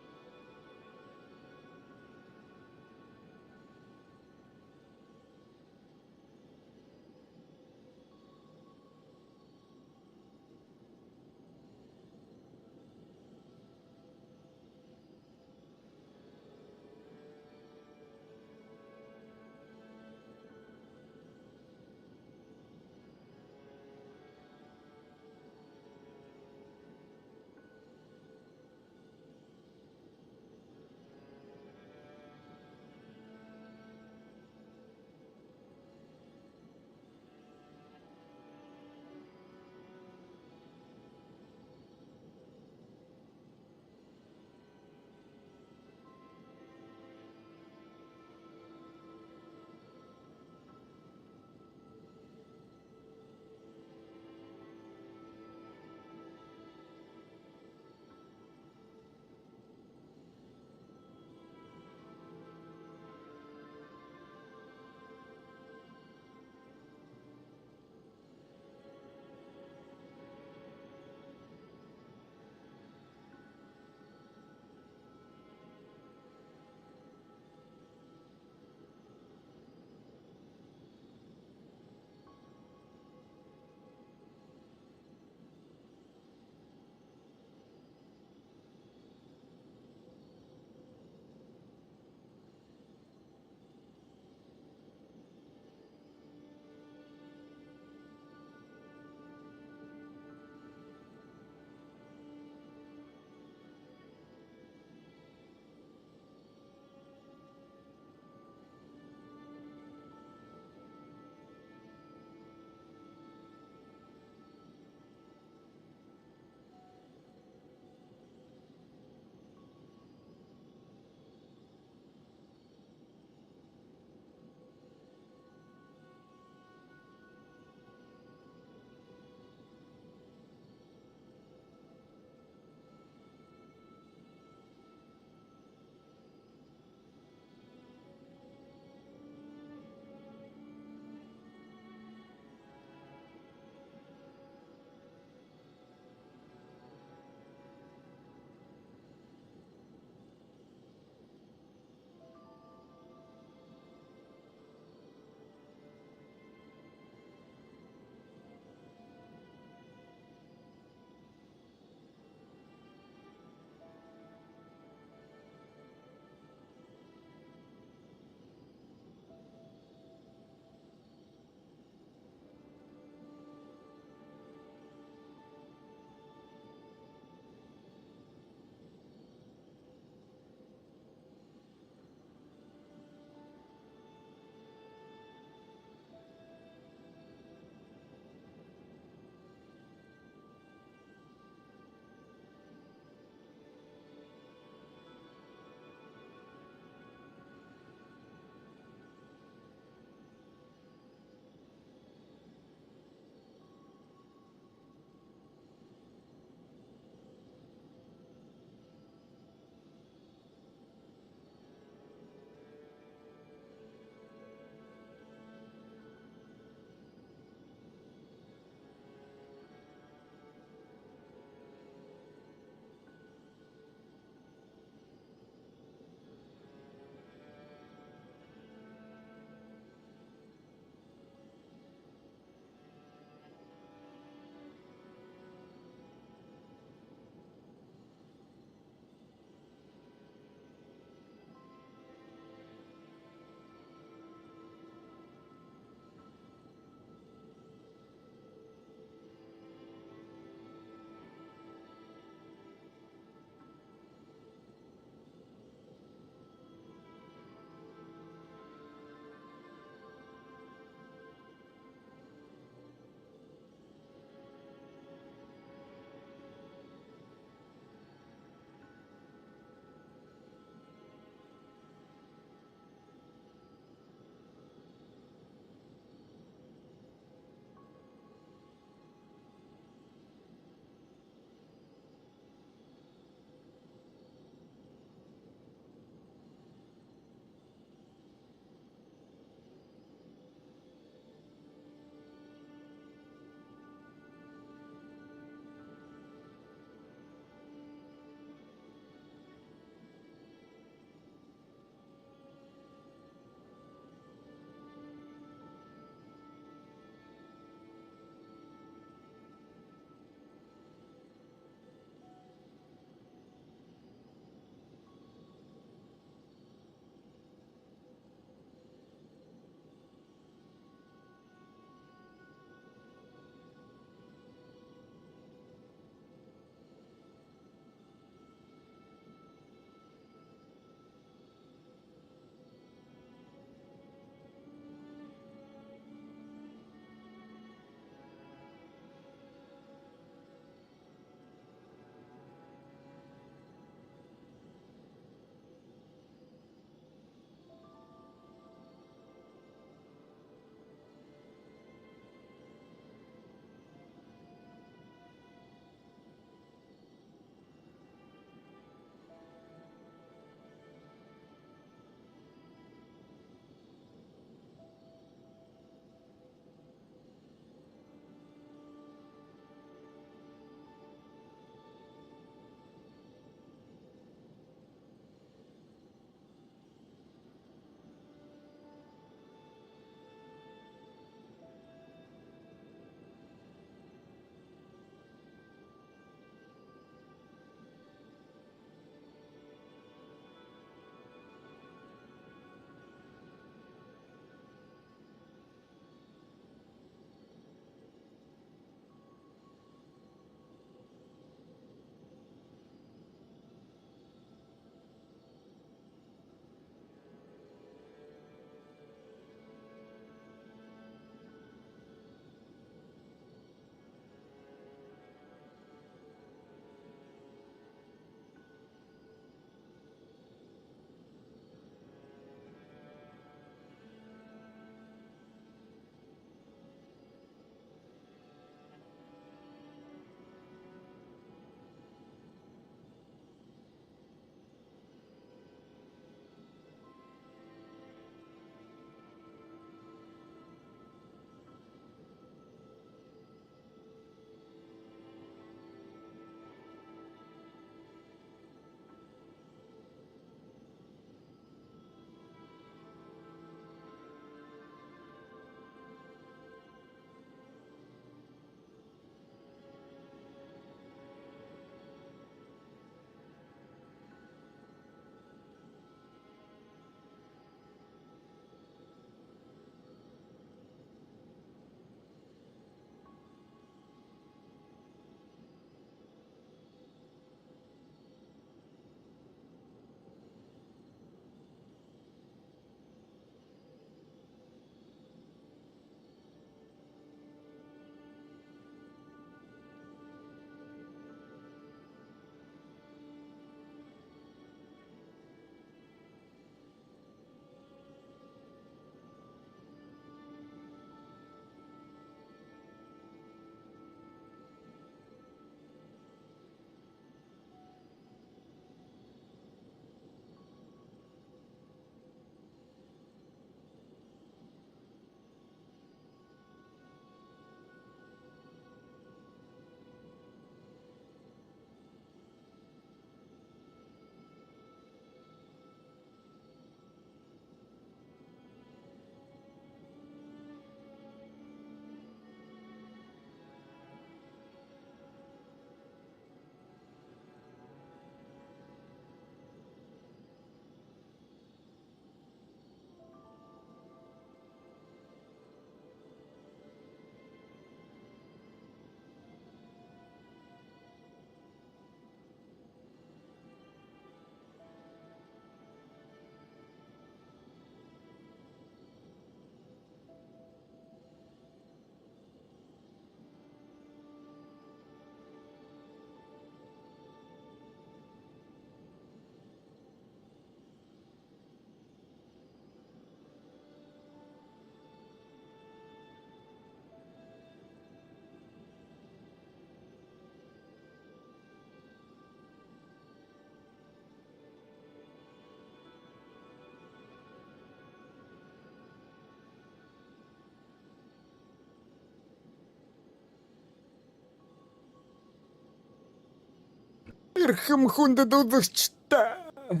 Хэрхэм хүндэд үзэгчтэй.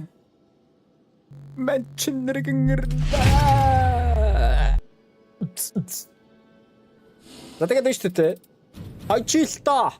Манчин нэргэнгэрдээ. За тэгээд нь шүү дээ. Ажил та.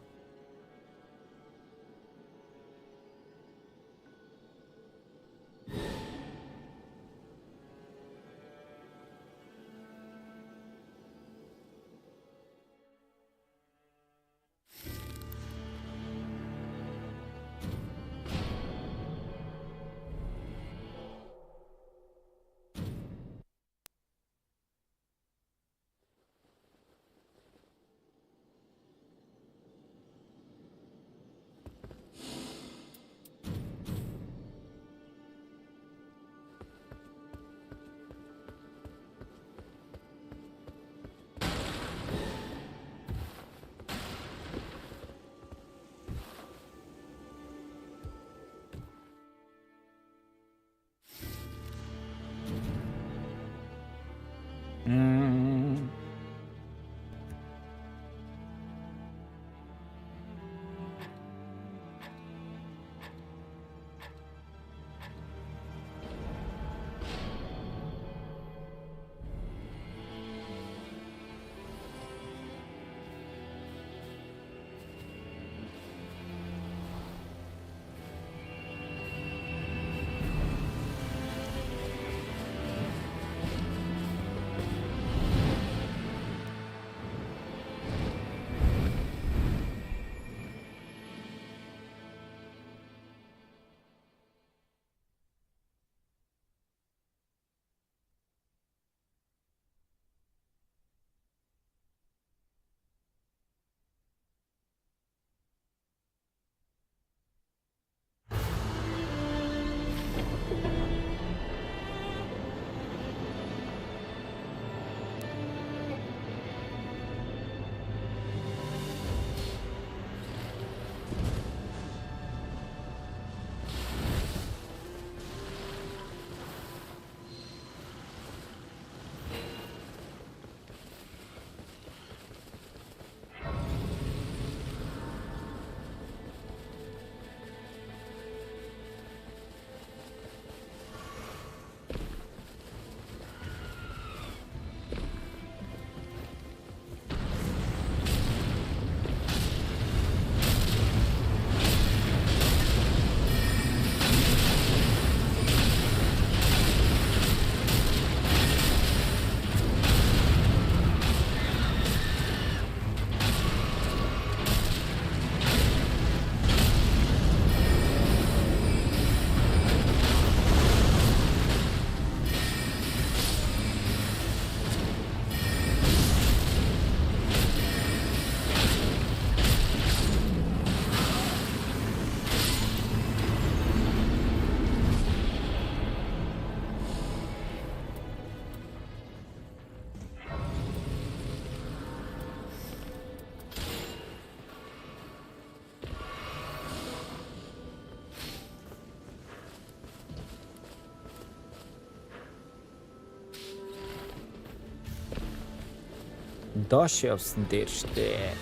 Доош явсан дээр штэ.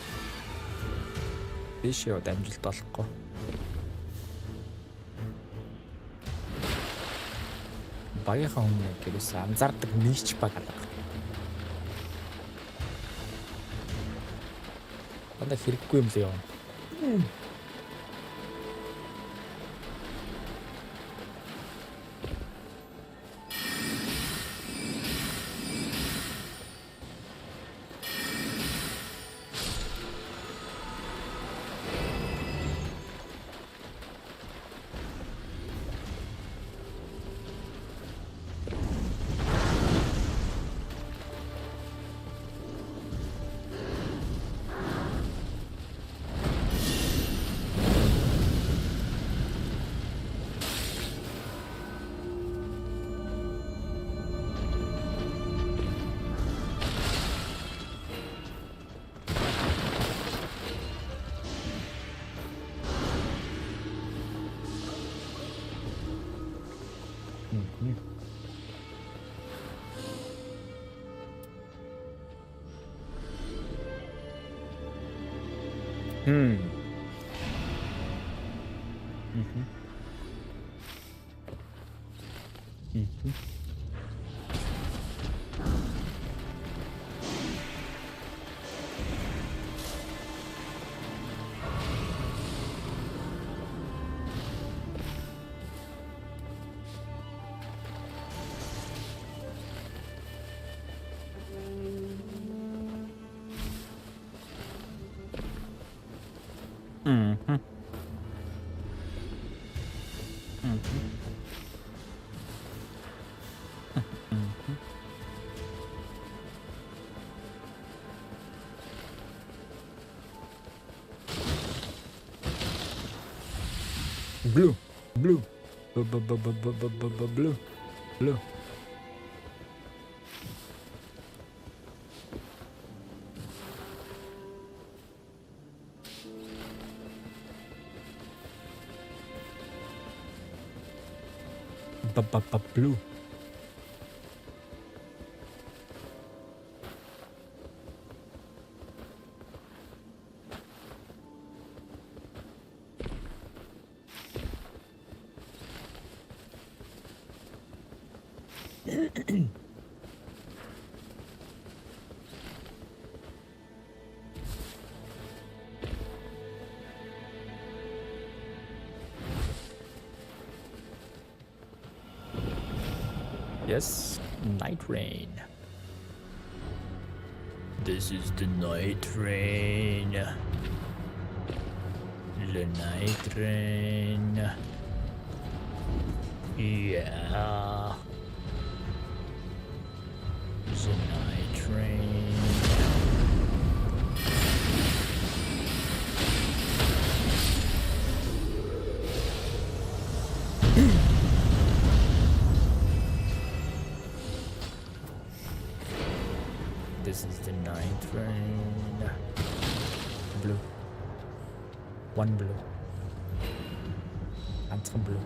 Биш яваад амжилт олохгүй. Багийнхаа өмнө гэрээс анзаардаг нэгч баг алга. Банда хэрэггүй юм л яа. Mhm. Blue, blue, blue, blue. Blue. Yes, night rain. This is the night rain. The night rain. Yeah. The night rain. This is the night rain. Blue. One blue. Ганцхан blue.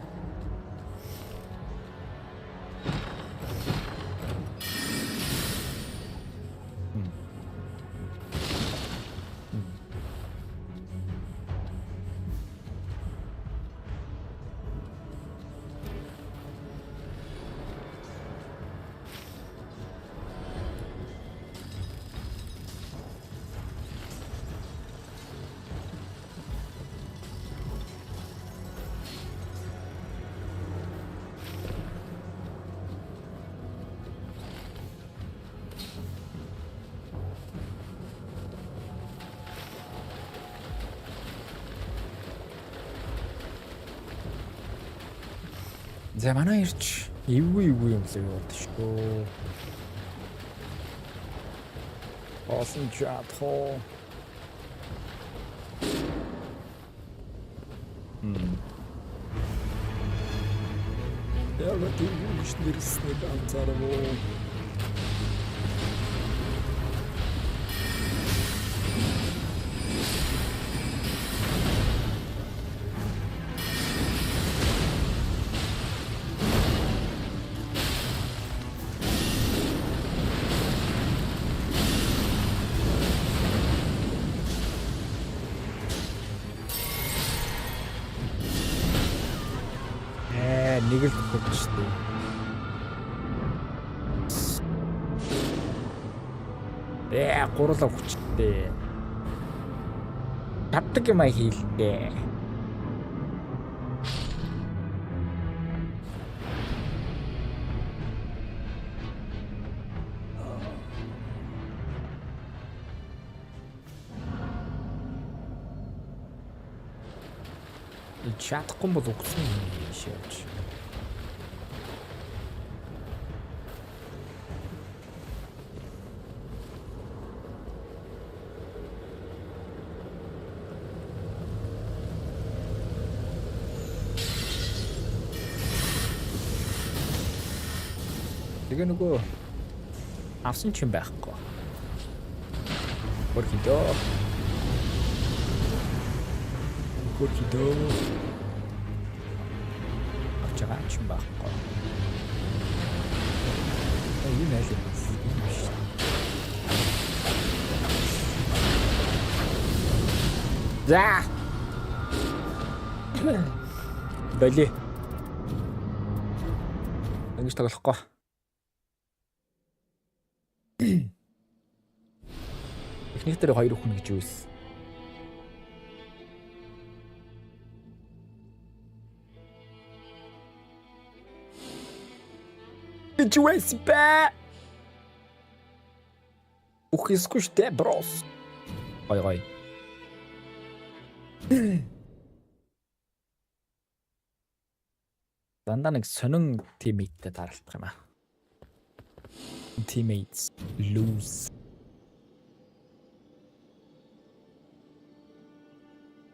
За манай ирч эвгүй юм л яваад шүү. Осон чатхоо. Яг тийм үш нэрсний ганцаараа. Нэг л төгч шүү. Гурлаа хүчтэй. Татдаг юм а хийлдээ. Чадахгүй бол өгсөн юм шийдэж. Тэгээ нөгөө авсан ч юм байхгүй. Хөрхидөө. Авчгаа ч юм байхгүй. Энэ нэлээд юм шүү. За. Бали. Ингэж тоглохгүй. Эхнийх дээр 2 хүн гэж юусэн. Гэж юусэн бэ? Ухискуштэй брос. Гой. Дандаа нэг сонин тиммейттэй даралдах юм аа. Teammates lose.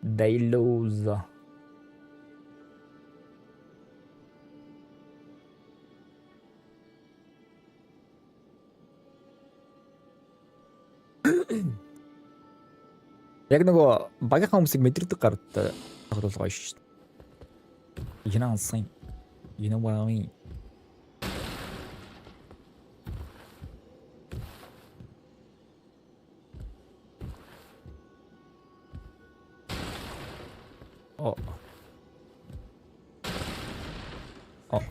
They lose. Яг нөгөө багийнхаа хүмүүсийг мэдэрдэг гард тоглол гоё шүү дээ. You know what I'm saying? You know what I mean? Oh. Oh.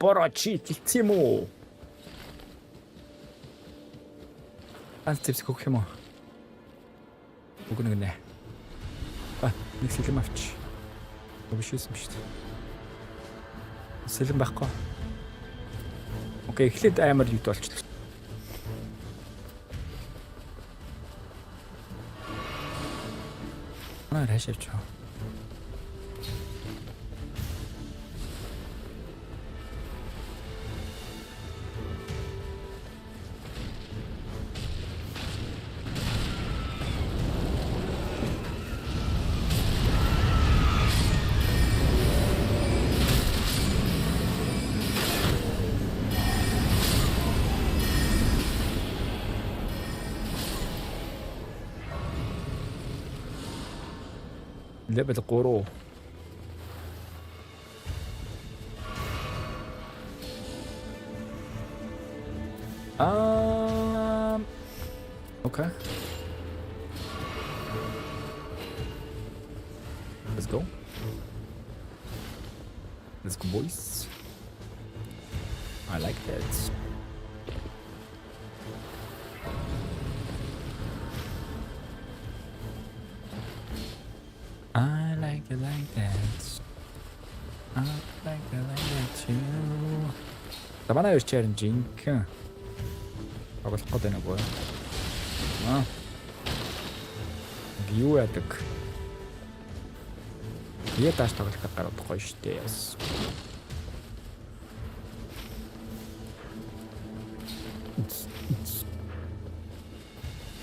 Борочи хэлсэн юм уу? Антипс гөх юм уу? Уг нэг нэ. Нэг сэлэм авч. Өбшөөсөн шүү дээ. Сэлэм байхгүй. Окей, эхлээд амар юут болчихлоо. Хашивч. Level 3. Okay. Let's go. Let's go, boys. I like that. I like it like that. I like it like that too. Манай хоёр чарн жинхэнэ тоглох гээд байна уу? Юу яадаг? Я тааш тоглох гараад гоё штэ яс.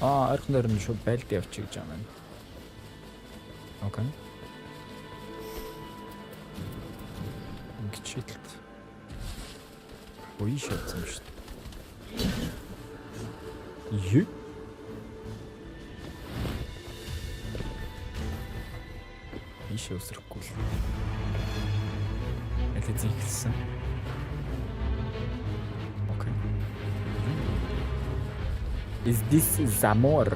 Ойрхон дээр нь шууд байлд явчих гэж байгаа юм. Окей. Ингэчийлт. Ой шатсан шүү дээ. Юу? Ишээ өсрөхгүй л. Элэ зинхэлсэн. Окей. Is this Zamor?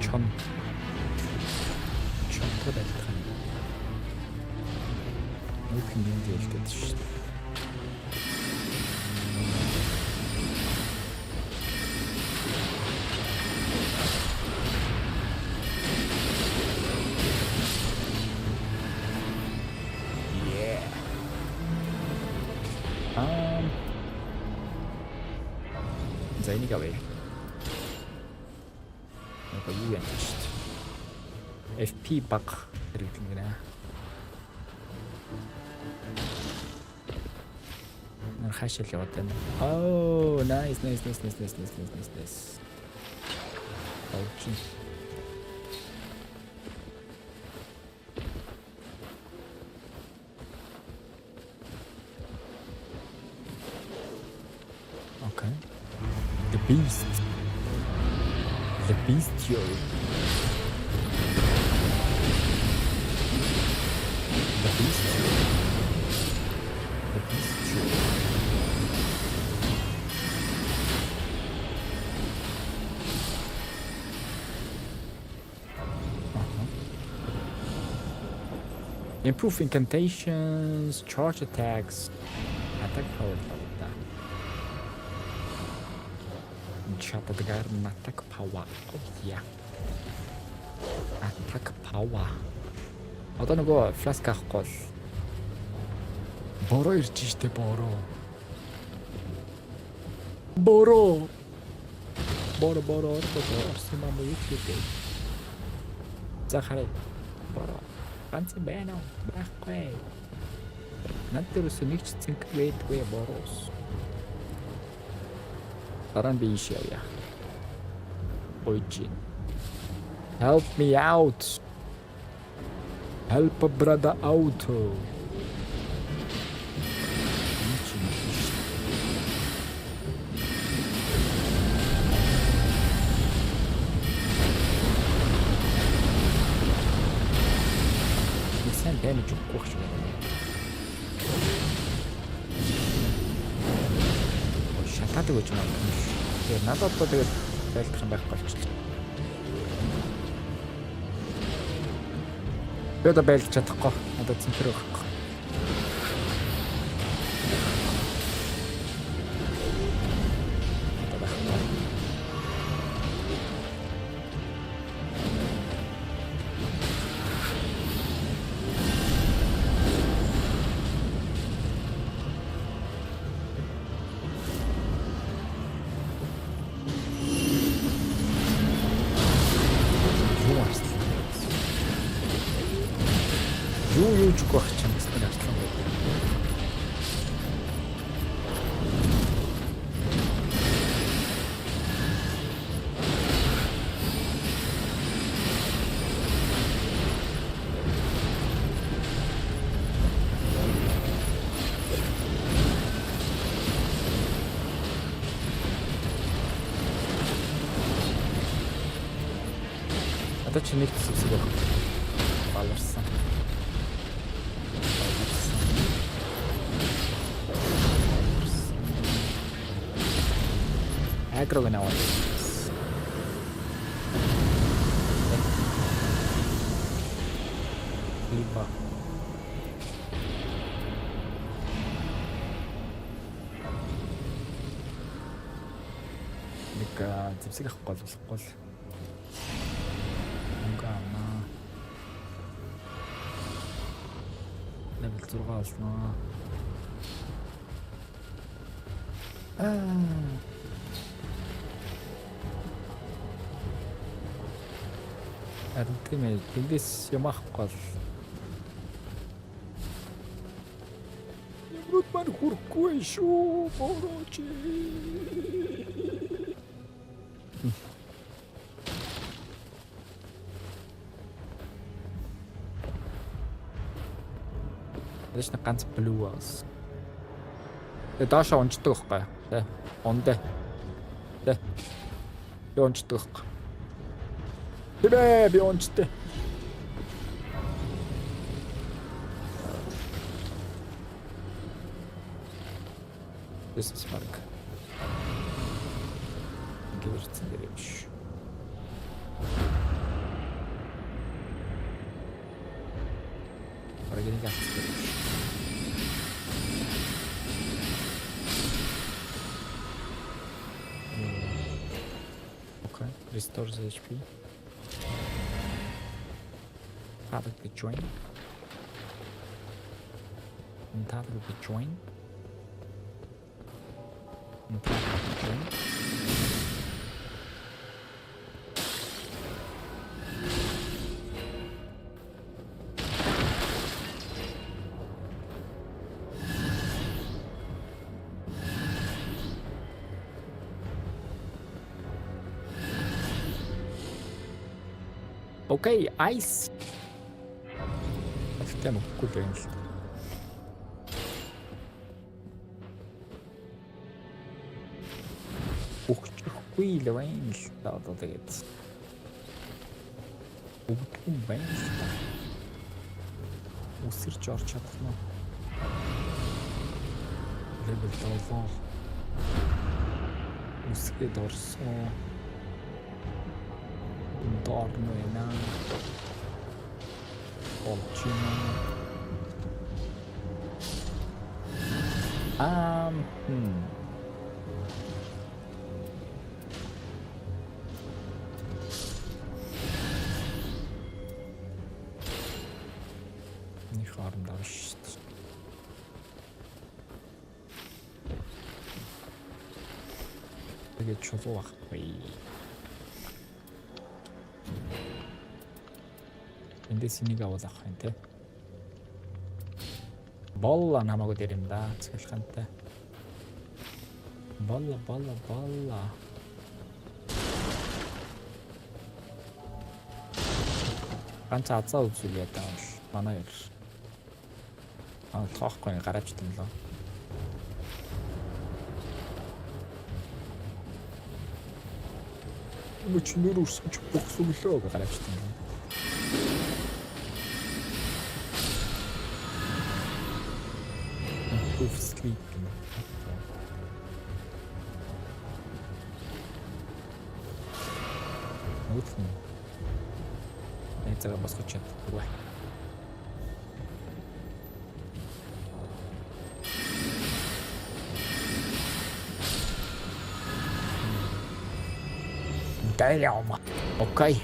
Чон. Чонтой байлтах юм. Нүд хинэн дэлтэд шүү дээ. За энийг авъя. Нэг юу юм шүү дээ. FP баг хэрэглэн гэнэ. Нар хашаал яваад байна. Oh, nice. Ouch. Okay. The beast. The bestial. The beast. The bestial. Improve incantations, charge attacks, attack power. Чатадгаар attack power. Yeah. Attack power. Одоо нөгөө flask авахгүй бол бороо ирж штэ бороо. Бороо орсон юм уу юу. За хараа. Бороо. Ганц байна уу? Байхгүй. Надад нэг ч цэнг байдгүй бороос. Дараа нь би иш явъя. Ойжин. Help me out. Help a brother out. Sen damage өгөхгүй шүү. Шатаадаг гэж байна. Тэгээ надад одоо тэгээд байлдах юм байхгүй болчихлоо. Би одоо байлдах чадахгүй. Надад цэнхэр өгөхгүй. Юу ч гох ч юм гэсэн артлан байдаг. Одоо чи нэг хэсэг байна. Баларсан. Agro gonna win. Lipa. Нэг зэвсэг авах гол болохгүй л. Мөнгө авнаа. Level 6 болсноо. Харин тийм ээ, эндээс юм авахгүй бол юмуд мань хүрхгүй шүү, борооч. Дэш нэг ганц blue бас. Тэгээ доошоо унждаг байхгүй. Тэ. Ондэ. Тэ. Би унждаг байхгүй. Би унждаг. This is fun. Гэрцэн дээрш. Okay, restore the HP. Target the joint. Target the joint. Target the joint. Okay, ice. Тэгтээ мөхгүй л юм л. Үхчихгүй л байна л та одоо тэгээд. Үхчихгүй байна л та. Үсэрч орч чадах нь. Level 7. Үсгээд орсон. Dormena Olchina Не хоорондоо шүү дээ. Тэгээд чулуу ахгүй. Эндээс энийг авах юм те. Болла намайг дээр юм да. Цэглэхэнтэй. Болла. Ганц азаа үзүүлээ даа бол манай яар. Тоохгүй гараач тэмлээ. Мөч нөр үрсэж бохсууллаа гараач тэмлээ. Sleep. Утсан. Эцэг босгоч чадахгүй. Дайляма. Окей.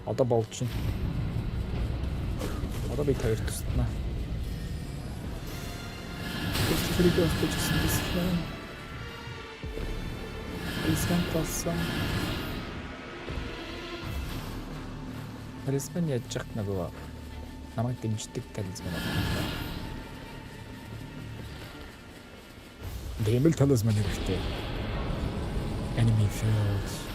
Одоо болчихно. Одоо би тавьж туснаа. Хэрэг өсчихсэн гэсэн. Искан болсон. Респен яжчих нөгөө намайг дэмждэг тализман байна. Дэмэл тализман хэрэгтэй. Enemy fields.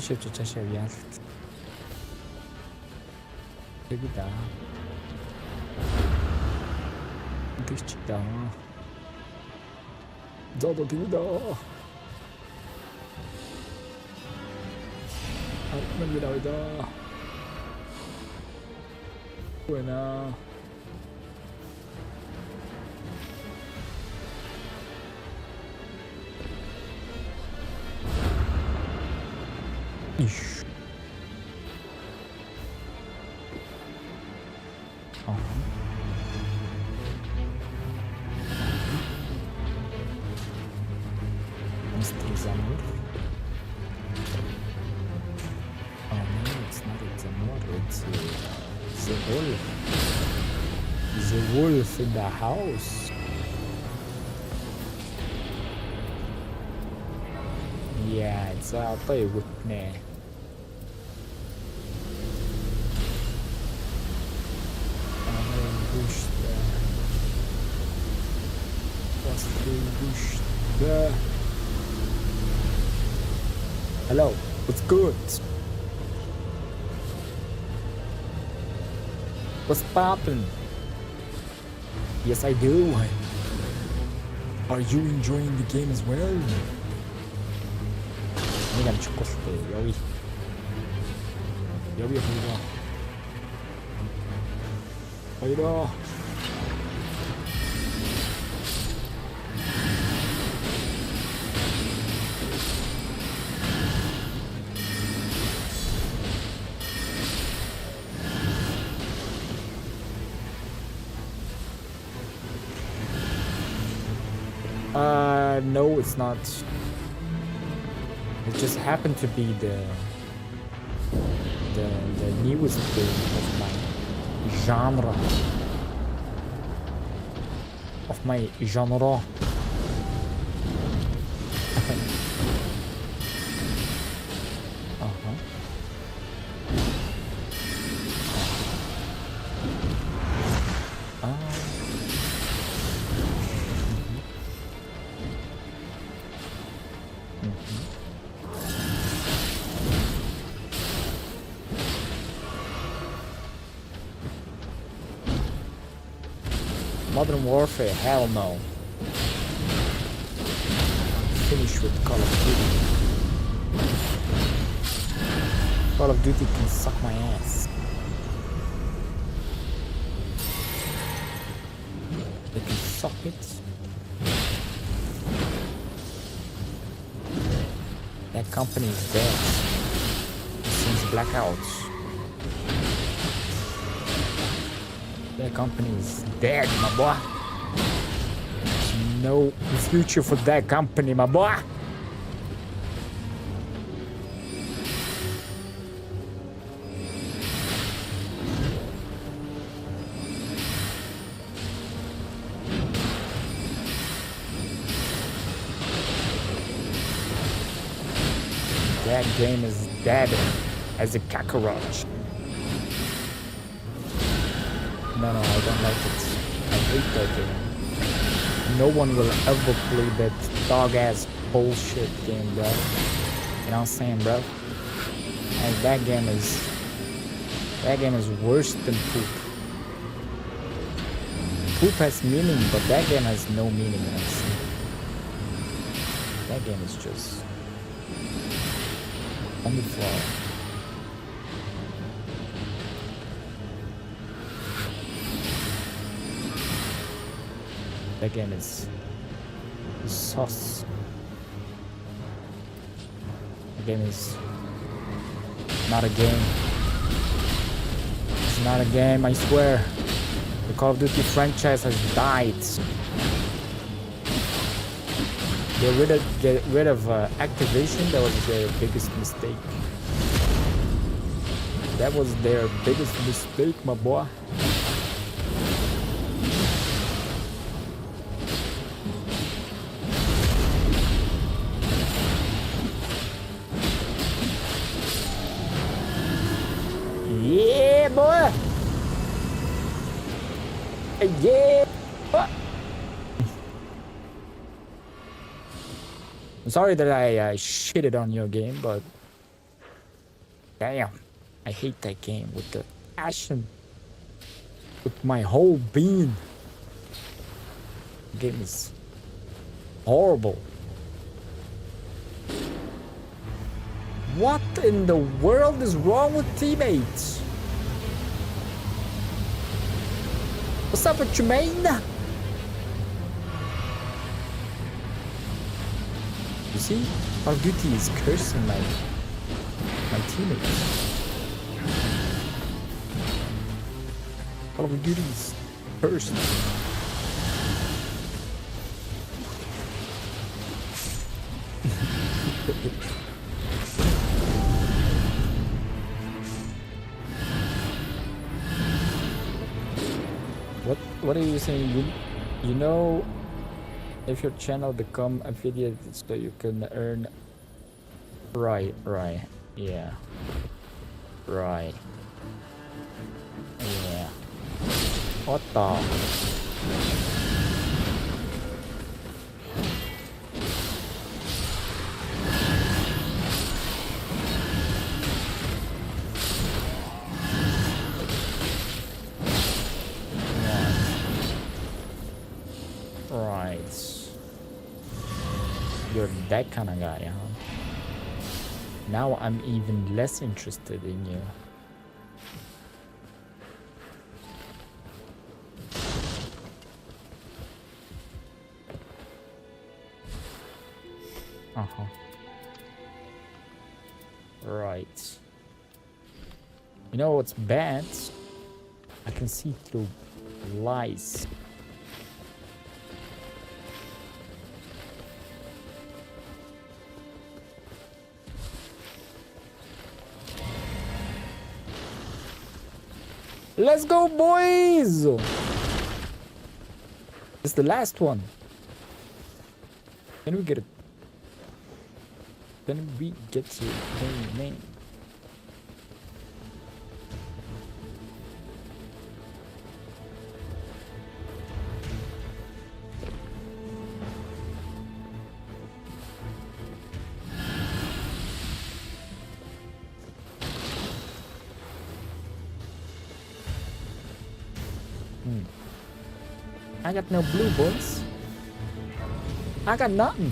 Шивч чашаа яалт. Тэгдэ. Тэгчтэй. Зодо тэгдэ. Арман гидавда. Буена. Ish. Mr. Zamor. Oh no, it's not Zamor, it's the wolf. The wolf in the house. Yeah, за одоо эгүтнэ. Hello, what's good? What's poppin'? Yes, I do. Are you enjoying the game as well? Нэг амч гостой явъя. Явъя хоёроо. Хоёроо. No, it's not. It just happened to be the newest game of my genre. Modern Warfare, hell no. Finish with Call of Duty. Call of Duty can suck my ass. They can suck it. That company is dead since Blackouts. That company is dead, my boy. There's no future for that company, my boy. That game is dead as a cockroach. No, I don't like it. I hate that game. No one will ever play that dog-ass bullshit game, bro. You know what I'm saying, bro? And that game is worse than poop. Poop has meaning, but that game has no meaning. You know what I'm saying? That game is just on the floor. That game is sauce. The game is not a game. It's not a game, I swear. The Call of Duty franchise has died. Get rid of Activision. That was their biggest mistake. That was their biggest mistake, my boy. Yeah, boy. Yeah. I'm sorry that I shitted on your game, but damn, I hate that game with the passion, with my whole being. The game is horrible. What in the world is wrong with teammates? What's up with Jermaine? You see, Call of Duty is cursing my teammates. Call of Duty is cursing. What are you saying? You know, if your channel become affiliated, so you can earn Right, right. Yeah. Right. Yeah. What the? Right. You're that kind of guy, huh? Now I'm even less interested in you. Uh-huh. Right. You know what's bad? I can see through lies. Let's go, boys! It's the last one. Can we get it? Can we get to name? I got no blue, boys. I got nothing.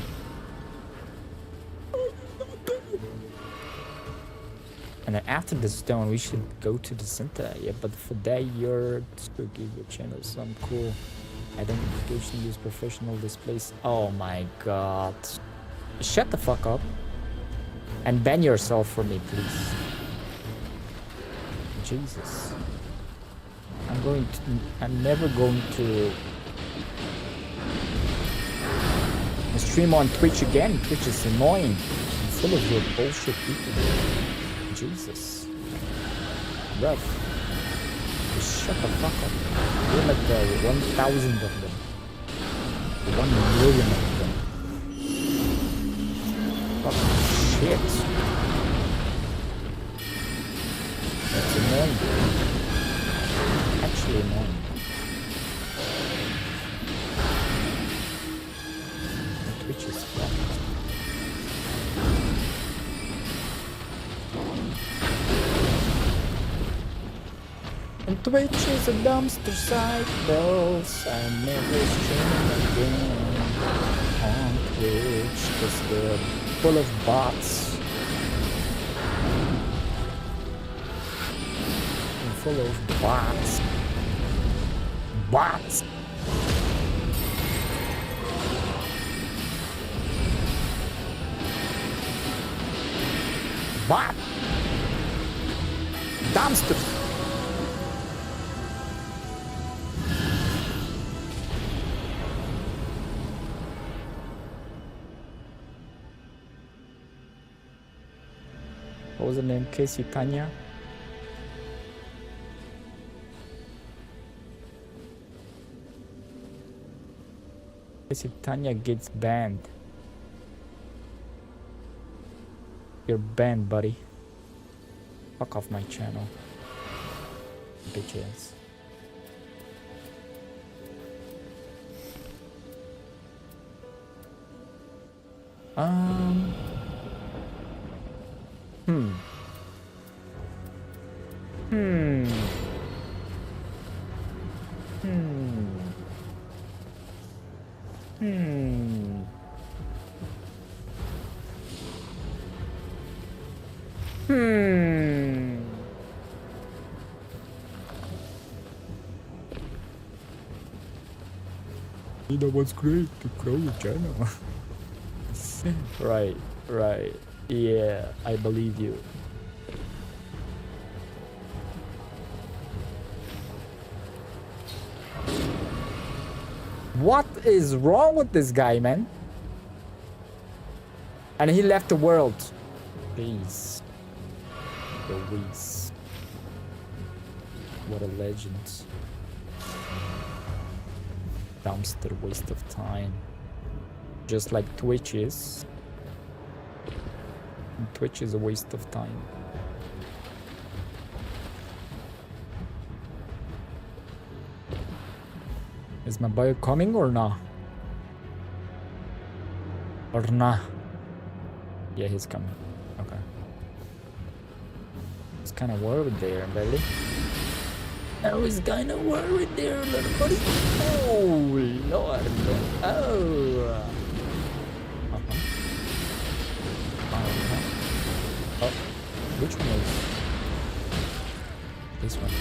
And then after the stone, we should go to the center. Yeah, but for that, you're to give your channel some cool identification. Use professional displays. Oh my god! Shut the fuck up and ban yourself for me, please. Jesus. I'm never going to stream on Twitch again. Twitch is annoying. I'm full of your bullshit people. Jesus. Bruv. Just shut the fuck up. You're like the 1,000 of them. The 1 million of them. Fucking shit. That's annoying. Actually annoying. Twitch is fucked. And Twitch is a dumpster site, bells. I never stream again on Twitch because they're full of bots. And full of bots. Bots. Bot. Dumpster. What was the name? Casey Tanya? Casey Tanya gets banned. You're banned, buddy. Fuck off my channel. Bitches. You know what's great? To grow your channel. Right, right. Yeah, I believe you. What is wrong with this guy, man? And he left the world. Please. Luis. What a legend. Dumpster waste of time. Just like Twitch is. Twitch is a waste of time. Is my bio coming or not? Or not? Yeah, he's coming. Okay. It's kind of worried there, buddy. I was kind of worried there, little buddy. Oh, Lord. Oh. Oh, which one is this one?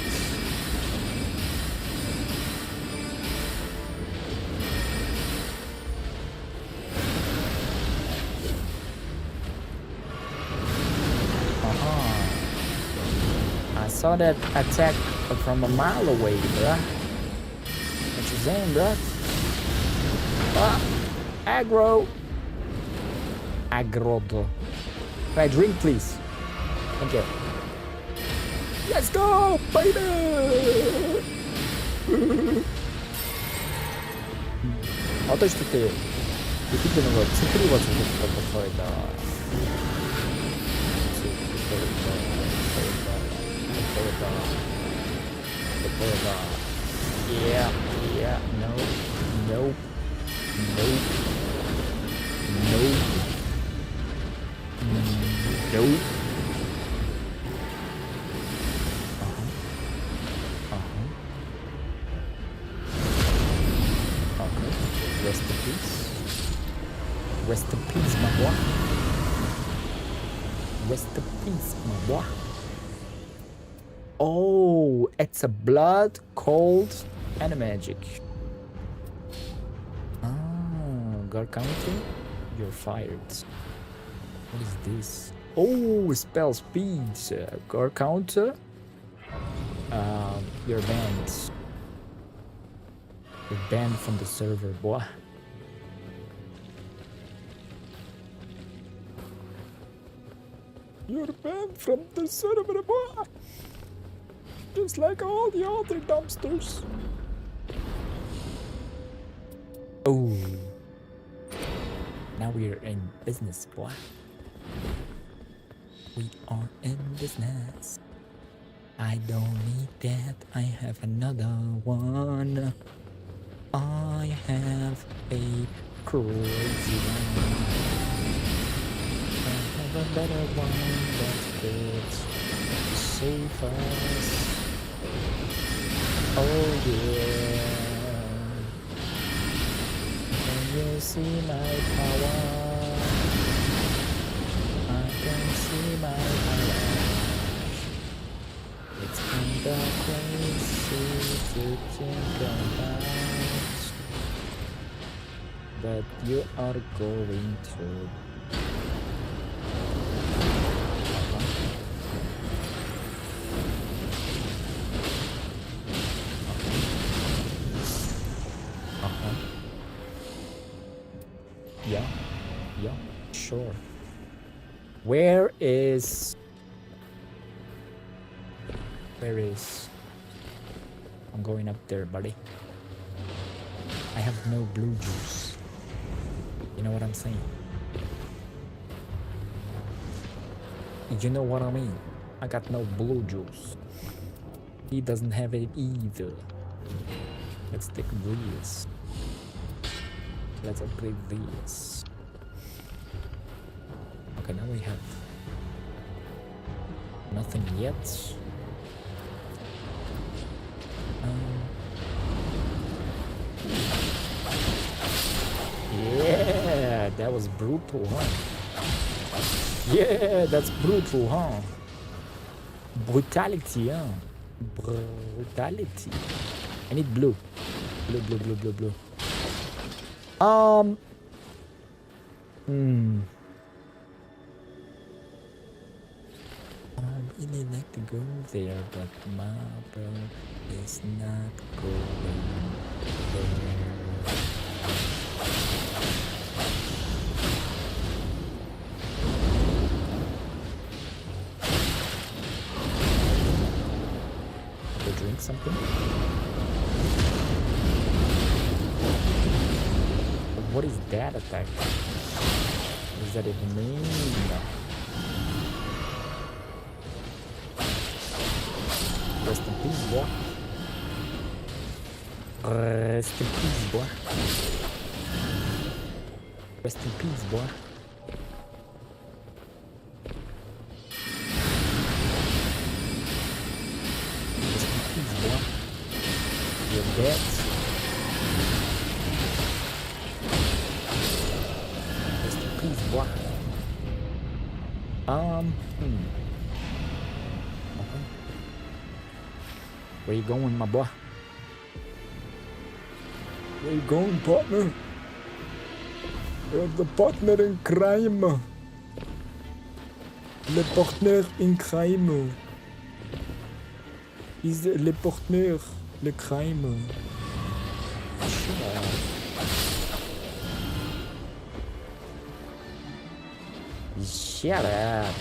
I saw that attack from a mile away, bruh. What you saying, bruh? Ah, aggro. Aggro. Right, drink, please. Thank you. Let's go, baby! 어떤 시대 때 이렇게 되는 거 스크류가 죽었던 거에다. Yeah, no. Okay. Rest in peace, my boy. Rest in peace, my boy. Oh, it's a blood, cold, and a magic. Guard counter? You're fired. What is this? Oh, spell speed. Guard counter. You're banned. You're banned from the server, boy. You're banned from the server, boy. Just like all the other dumpsters. Oh. Now we're in business, boy. We are in business. I don't need that. I have another one. I have a crazy one. I have a better one that fits so fast. Oh yeah. You see my power. I can see my power. It's kinda crazy to think about, but you are going to. Yeah, sure. Where is... I'm going up there, buddy. I have no blue juice. You know what I'm saying? You know what I mean? I got no blue juice. He doesn't have it either. Let's take this. Let's upgrade this. Okay, now we have nothing yet. Yeah, that was brutal, huh? Yeah, that's brutal, huh? Brutality, huh? Brutality. I need blue. Blue. I really like to go there, but my brother is not going there. To drink something? What is that attack? What does that even mean? Rest in peace, boy. Rest in peace, boy. Rest in peace, boy. Rest in peace, boy. You're dead. Rest in peace, boy. Okay. Where you going, my boy? Where you going, partner? You're the partner in crime. Le partner in crime. Is le partner le crime. Shut up.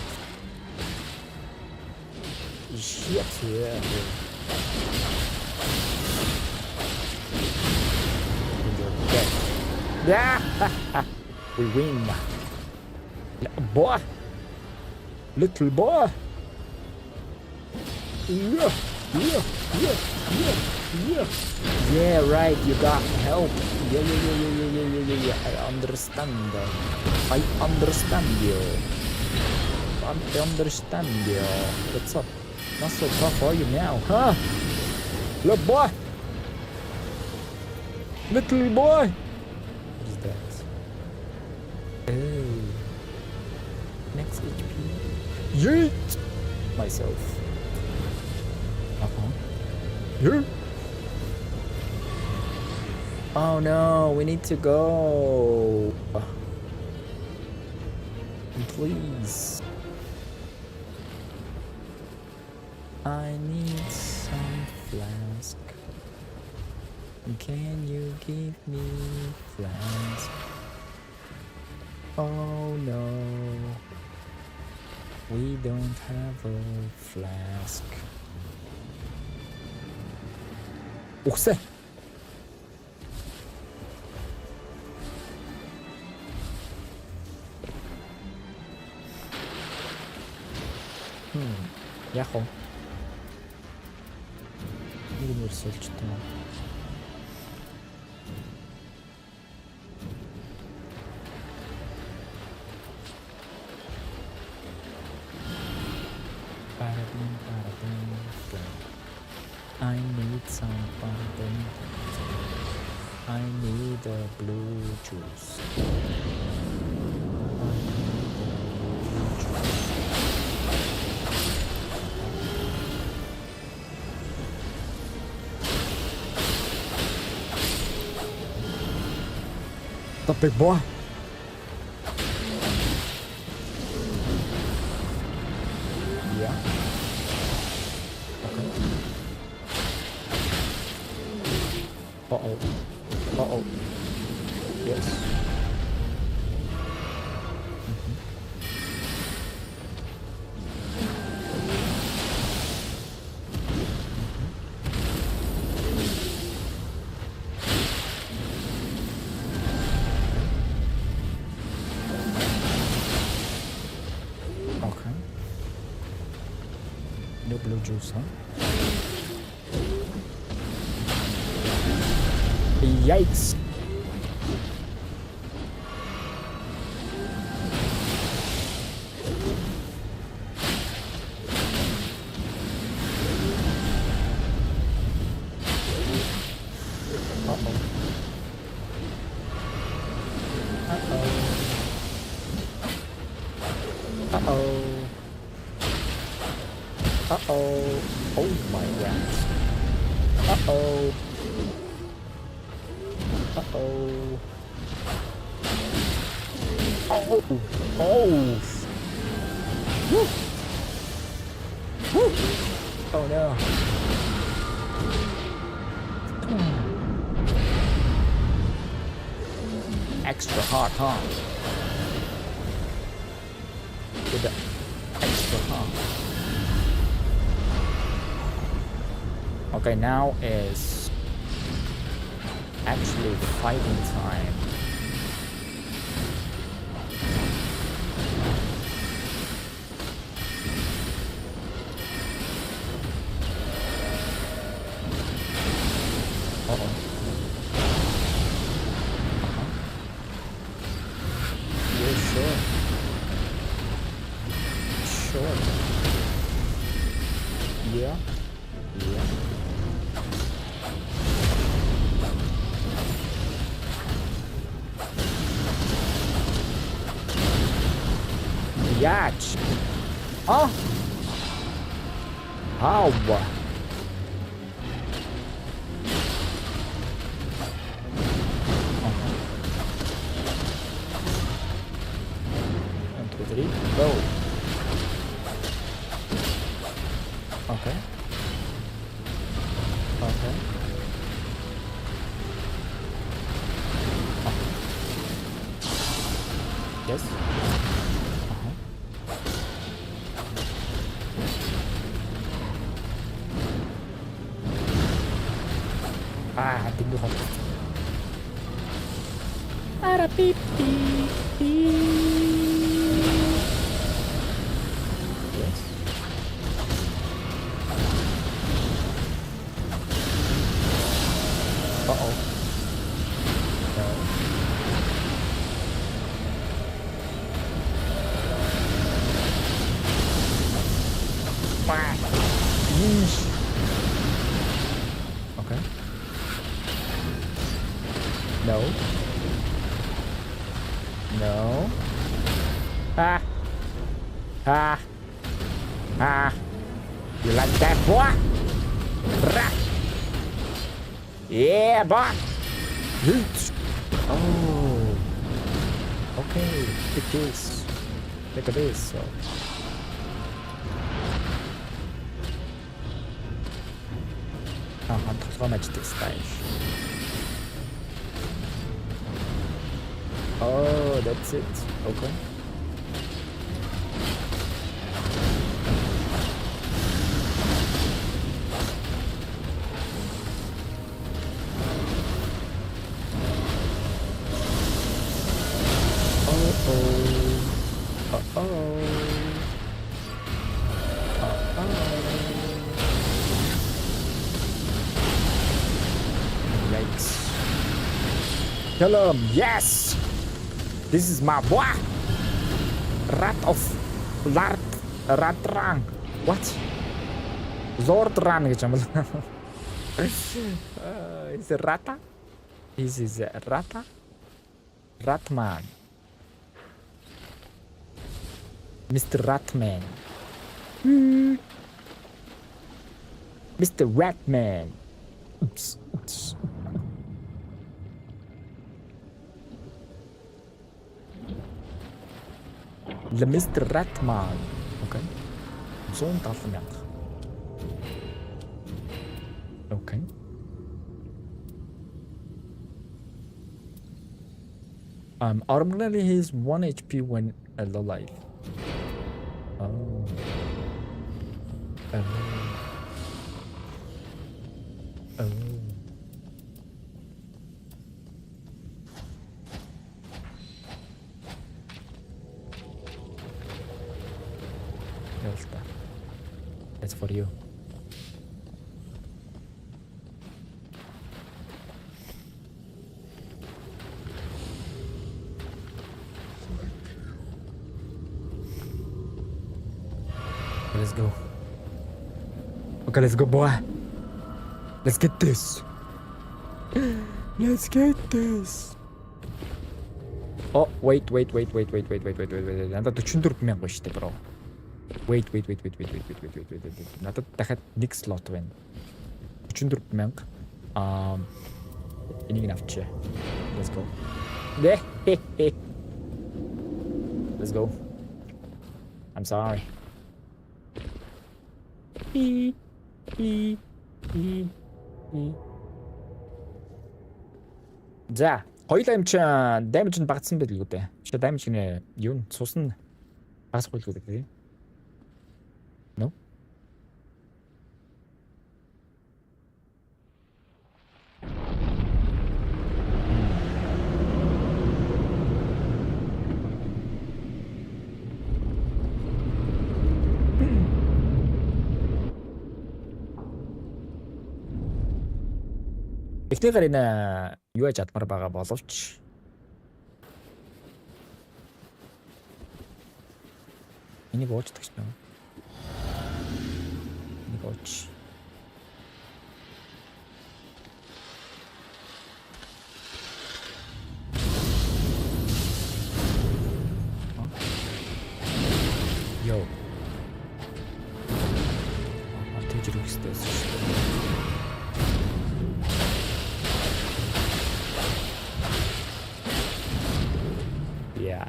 Shut up. Yeah, we win. Boy, little boy. Yeah. Yeah, right. You got help. Yeah. I understand. I understand you. What's up? Not so tough for you now, huh? Little boy. Little boy. What is that? Oh. Next HP. Yeet. Myself. Here. Oh no, we need to go. Please. I need some flask. Can you give me flask? Oh no, we don't have a flask. Okse. Яхоо. Нэг нэр сольчтой. I need some pumpkin. I need a blue juice. The big boy. Yeah. Okay. Uh-oh. Uh-oh. Yes. Okay. No blue juice, huh? Yikes. Uh-oh. Oh my god. Uh-oh. Uh-oh. Oh. Oh. Woo. Woo. Oh no. Extra hard, huh? With the extra hard. Okay, now is actually fighting time. Uh-oh. Yeah, sure. Sure. Yeah. Yeah. Yacht. Huh? How? 3, go. Okay. Okay. Yes. Tinggal ngomong. Ada pipi. Yes. Uh-oh. No. Yeesh. Okay. No. No. Ah. Ah. Ah. You like that, boy? Rah. Yeah, boy. Oh. Okay. Take this. Look at this. So. Тоглоом ажилладаг стайл. Oh, that's it. Okay. Kill him! Yes! This is my boy! Rat of Ratrang. What? Lord Ran гэж юм бол. Is it Rata? This is Rata? Ratman. Mr. Ratman. Mr. Ratman. Oops. Oops. The Mr. Ratman. Okay. 170,000. Okay. Automatically he's 1 HP when alive. Oh. Oh. Oh. That's for you. Let's go. Okay, let's go, boy. Let's get this. Let's get this. Oh, wait. Надад 44,000 шүү дээ, bro. Wait. Надад дахиад нэг слот байна. 44,000. Энийг авчи. Let's go. Let's go. I'm sorry. За, хоёулаа юм чи damage нь багассан байл үү дээ. Чи damage нэ юу н цусна багасгүй л үү дээ. No? Эхнийхээр энэ юу яаж адмар байгаа боловч энийг уучдаг ч юм. Энийг ууч. Йоо. Тэгж хэрэгсдээс шүү дээ. Yeah.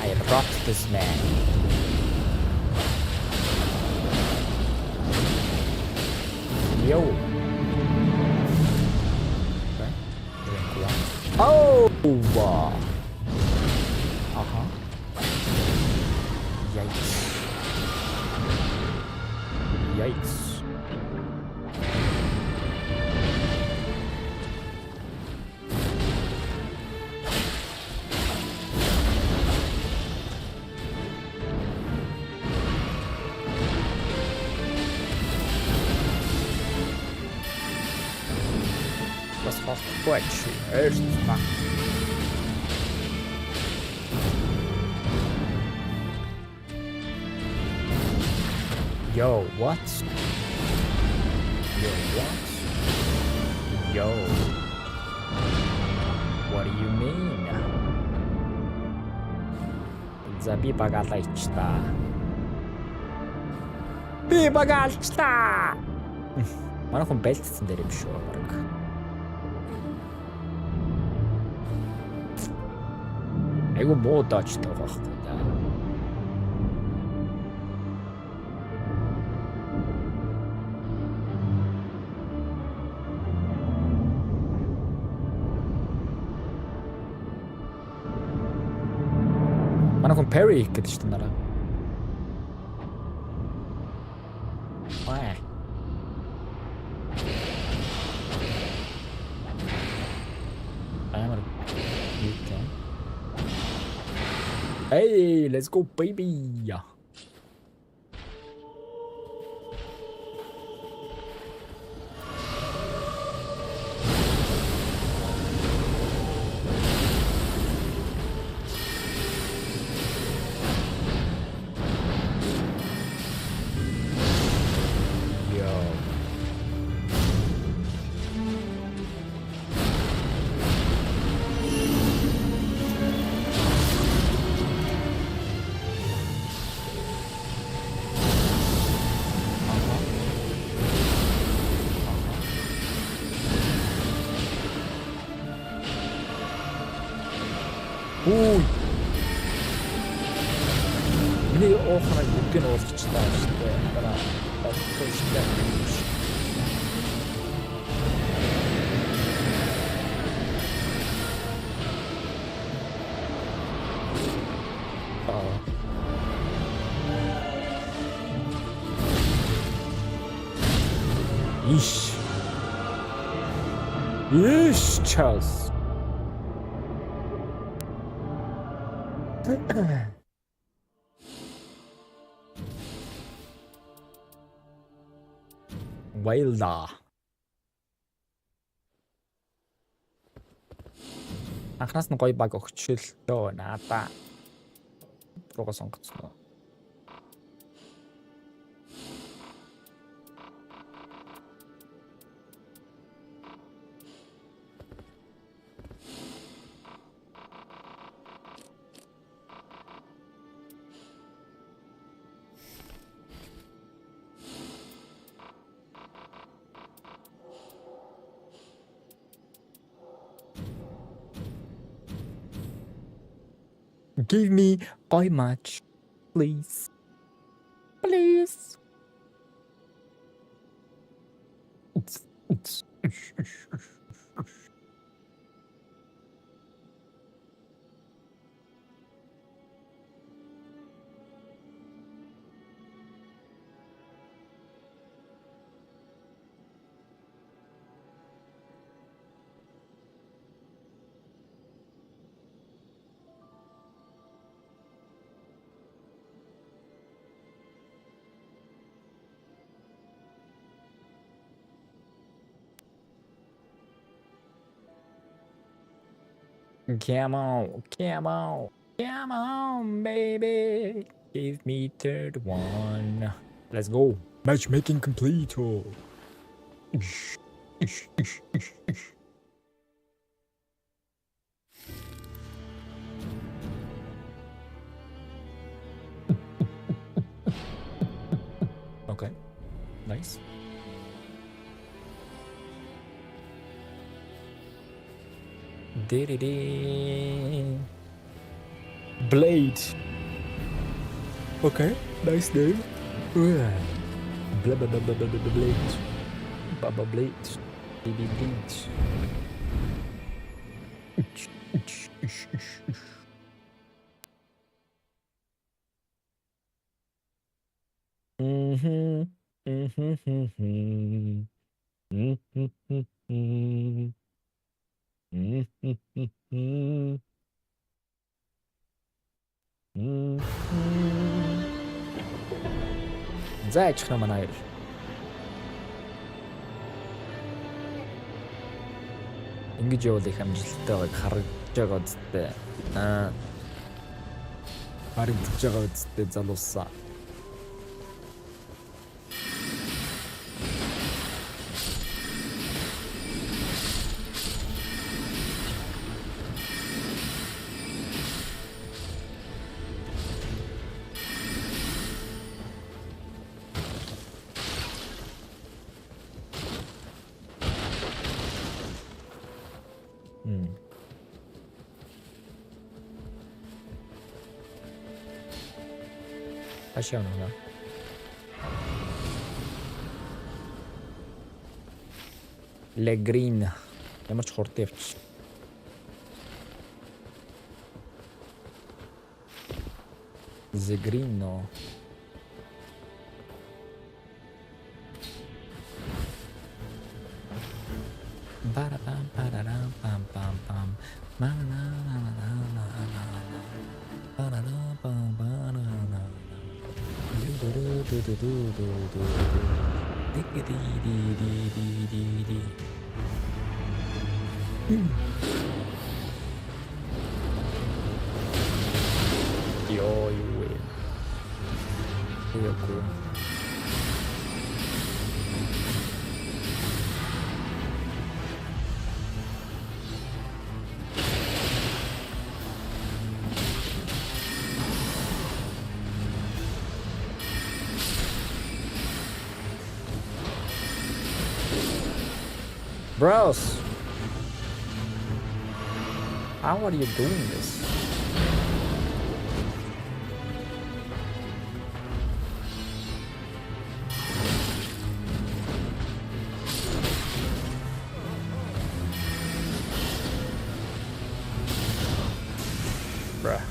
I rocked this man. Yo. Okay. Oh! Uh-huh. Yikes. Yikes. Was hast du Quatsch? Erstmal. Yo, what? Yo, what? Yo. What do you mean? За би багаалаачлаа. Би багаалчлаа. Манай хүн байлцсан дээр юм шүү баг. Айгу муу дочтой байхгүй да. Манай хүн Perry гэдэг чинь нараа. Ваа. Амар юутай. Hey, let's go, baby. Ой. Миний оохныг бүгдийг нь уулзчихлаа шүү дээ. Дараа оохтой. Иш час. Баярлалаа. Анхнаас нь гоё баг өгчлөө надаа. Руугаа сонгоцсон. Give me boy match, please. Please. Come on, come on, come on, baby. Give me third one. Let's go. Matchmaking complete. Okay, nice. Blade. Okay, nice name. Blah blah blah blah blah blah blade. Baba blade. Baby blade. За яачих юм манай. Ингэж явал их амжилттай байгааг харагдж байгаа үсттэй. Харагдж байгаа үсттэй залуусаа. Dashi явна уу? Легрин. Ямар ч хурд явчих. Зегрино. Барабам парарам пам пам пам. Yo, you win. Cool. Bros, how are you doing this? Bruh.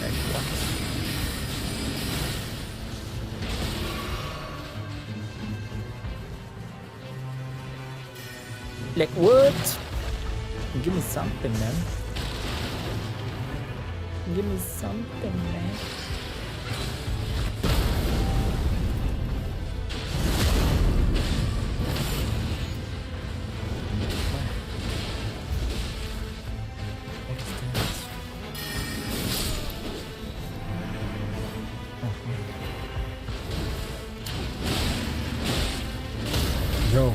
Like what? Like what? Give me something, man. Give me something, man. Yo.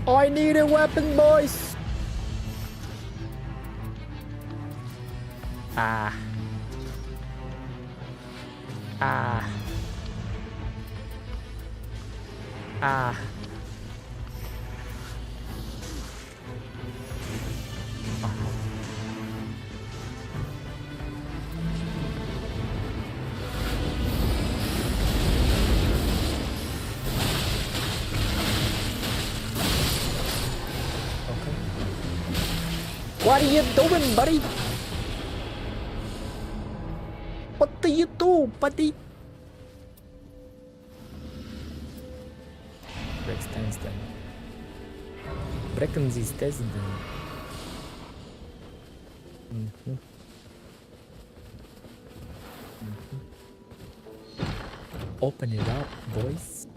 I need a weapon, boys. Ah. What are you doing, buddy? What do you do, buddy? Break standstill. Breaking these tests. Mhm. Open it up, boys.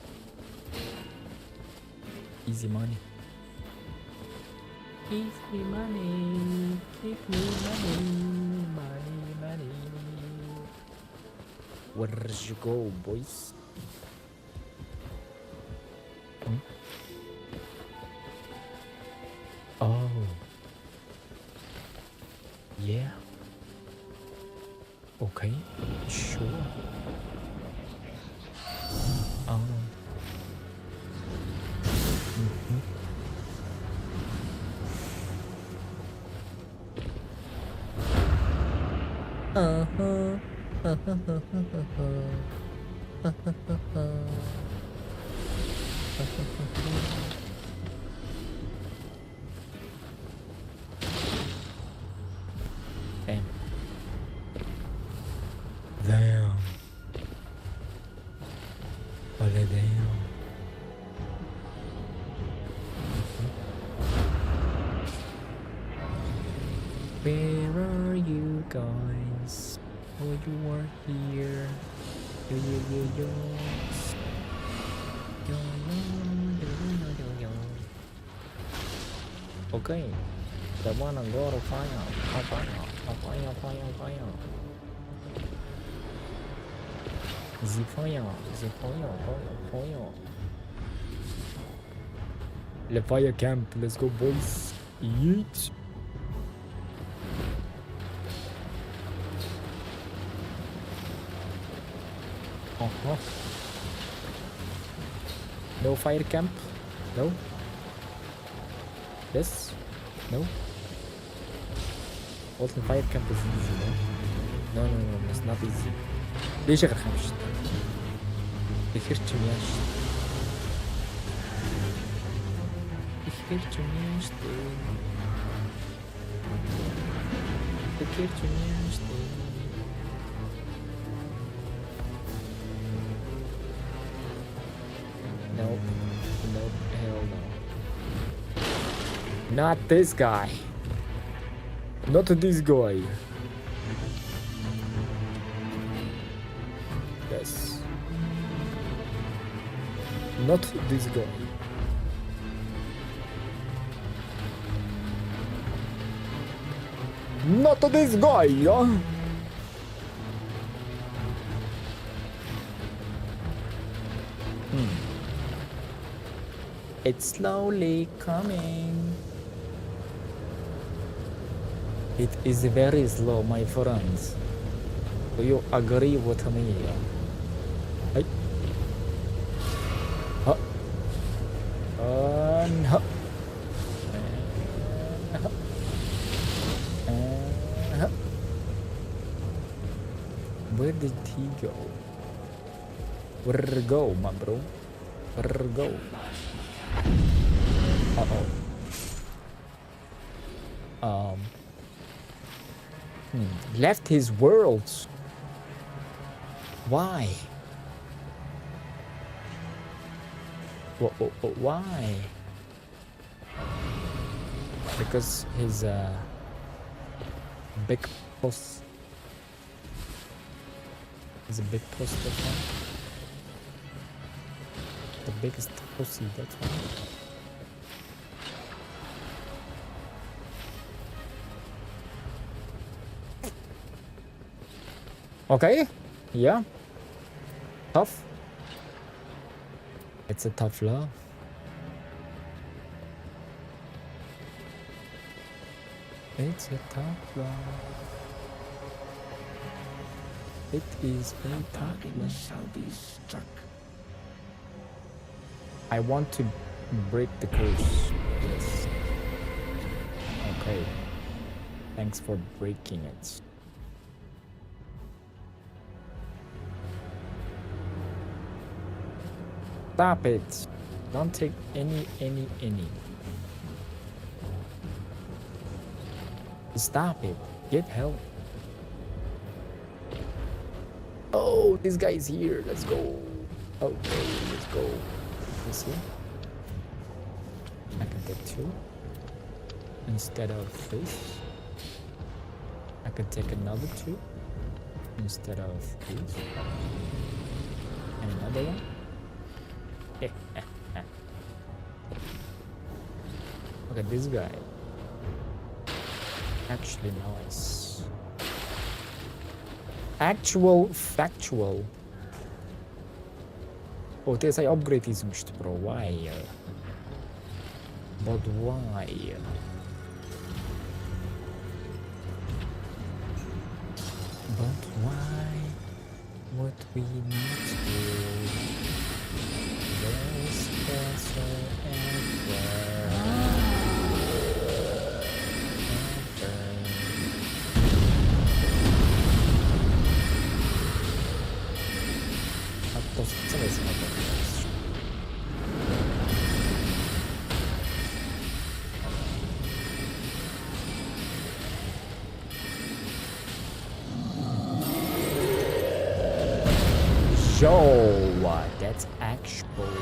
Easy money. Easy money. Give me money. Money, money. Where you go, boys? Hmm? Oh. Yeah. Okay. Sure. Oh. Mm-hmm. Uh-huh. Damn. Damn. Damn. Where are you guys? Oh, you are here. Yo, yo, yo, yo. Yo, yo, yo, yo, yo, yo. Okay. They wanna go to fire. Fire. The fire. The fire camp. Let's go, boys. Yeet. Uh-huh. No fire camp? No? Yes? No? Also fire camp is easy, no? No, it's not easy. ليش غير خمسة؟ بخيرتو مياش Nope, hell no. Not this guy. Not this guy. Yes. Not this guy. Not this guy, yeah? It's slowly coming. It is very slow, my friends. Do you agree with me? Hey. Huh. Huh. Where did he go? Where go, my bro? Where go? Uh-oh. Left his world. Why? Why? Because he's a big boss. He's a big boss, that's why. The biggest pussy, that's why. Okay, yeah. Tough. It's a tough love. It's a tough love. It is a tough love. Shall be struck. I want to break the curse. Yes. Okay. Thanks for breaking it. Stop it. Don't take any. Stop it. Get help. Oh, this guy is here. Let's go. Okay, let's go. You see? I can take 2 instead of this. I can take another 2 instead of this. And another one. Okay, this guy. Actually nice. Actual factual. Oh, there's an upgrade is bro. Why? But why? But why would we not do this better ever? To wcale jest na to. Yo, that's actual,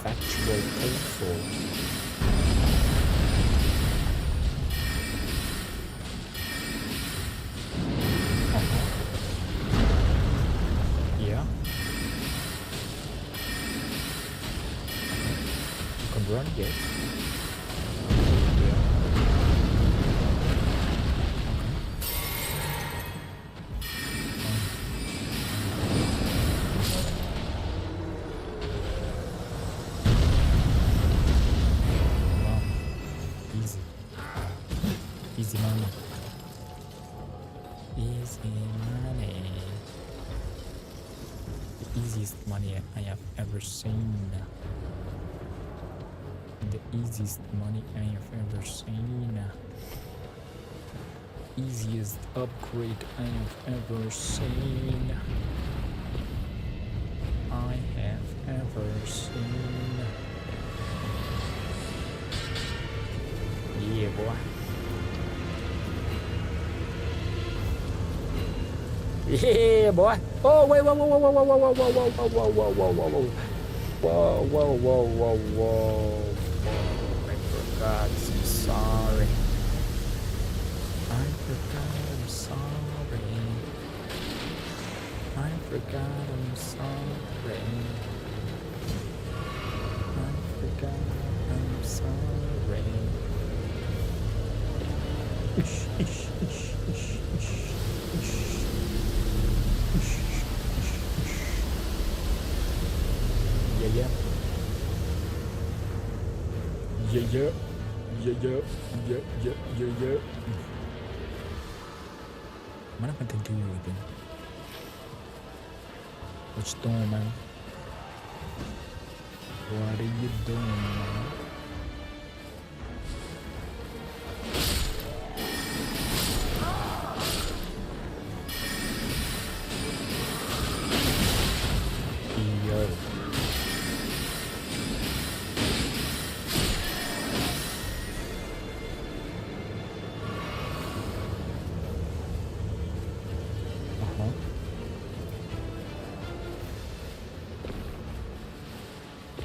factual, painful. Yeah. Run yet. Wow. Easy. Easy money. Easy money. The easiest money I have ever seen. The easiest money I have ever seen. Easiest upgrade I have ever seen. I have ever seen. Yeah, boy. Yeah, boy. Oh, wait, whoa, whoa, whoa, whoa, whoa, whoa, whoa, whoa, whoa, whoa, whoa, whoa, whoa, whoa. Whoa, whoa, whoa, whoa, whoa. I forgot, I'm sorry. I forgot, I'm sorry. I forgot, I'm sorry. I forgot, I'm sorry. Yeah. Mana penting to you then? What you doing, man? What are you doing, man? Yo.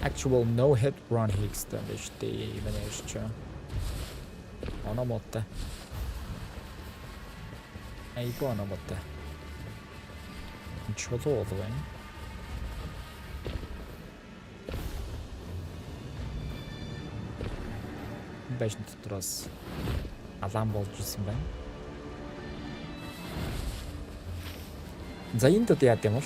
Actual no hit run extended venezia. Ona motte. Ei buona motte. Чудовый. Беше дотроос алаан болж исэн байна. За энд одоо яа гэм бол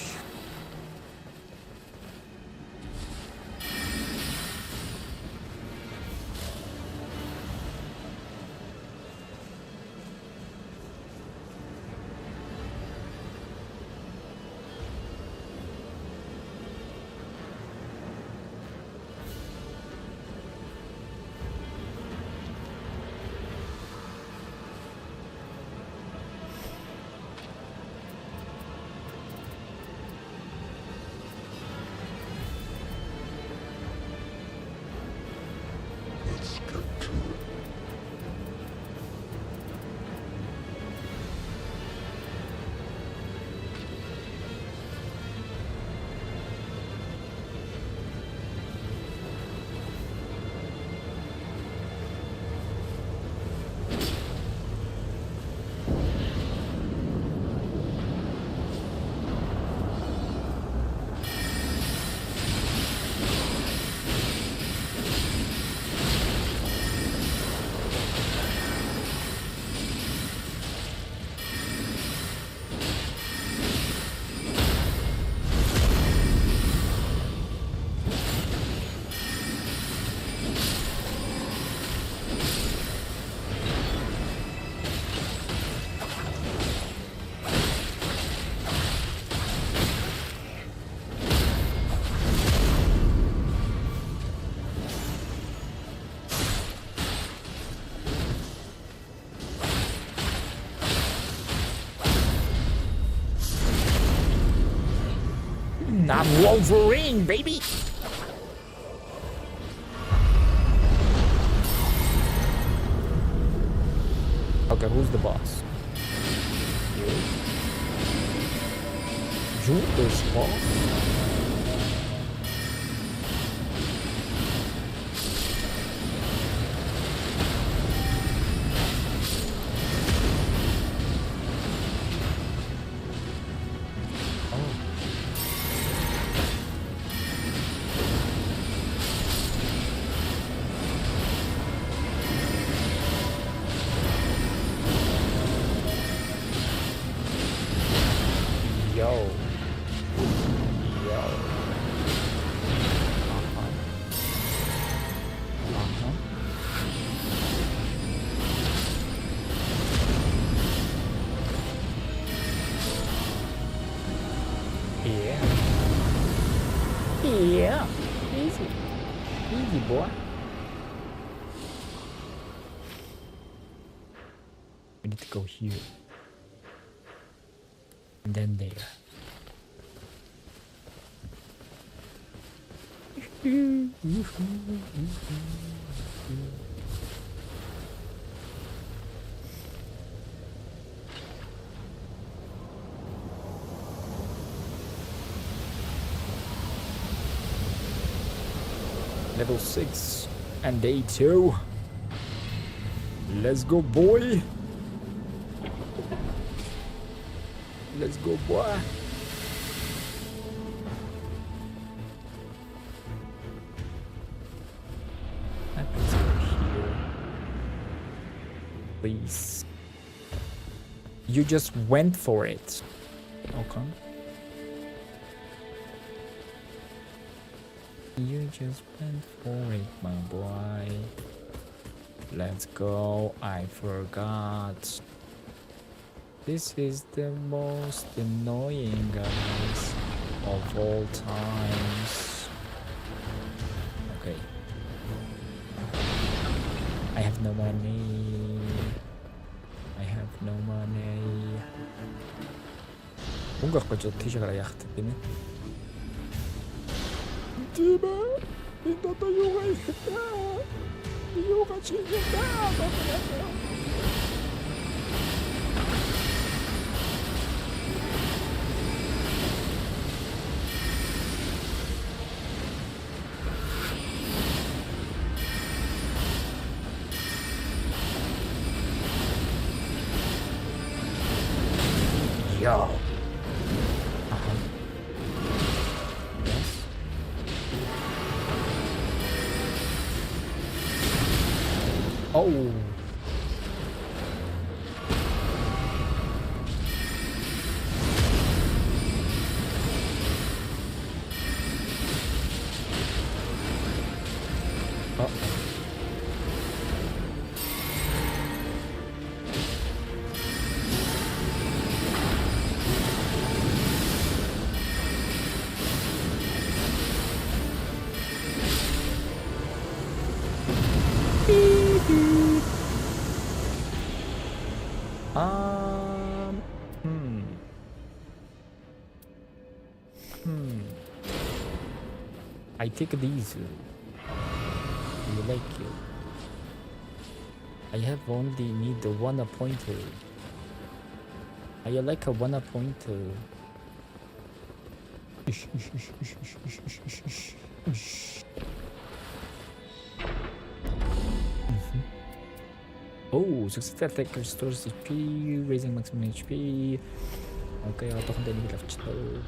I'm Wolverine, baby. Okay, who's the boss? You is boss? Yeah, easy. Easy, boy. We need to go here. And then there. Level 6 and day 2. Let's go, boy. Let's go, boy. Let's go here. Please. You just went for it. Okay. You just went for it, my boy. Let's go. I forgot. This is the most annoying guys of all times. Okay. I have no money. I have no money. Мөнгө авах гэж тийш гараа яах вэ? Дима, энэ одоо юу гайхаа? Юу гэж хэлээ? Yo. Oh. I take these. You like it? I have only need the 1 pointer. I like a 1 pointer. Oh, successful attack restores HP, raising maximum HP. Okay, одоохондоо нэг л авчлаа.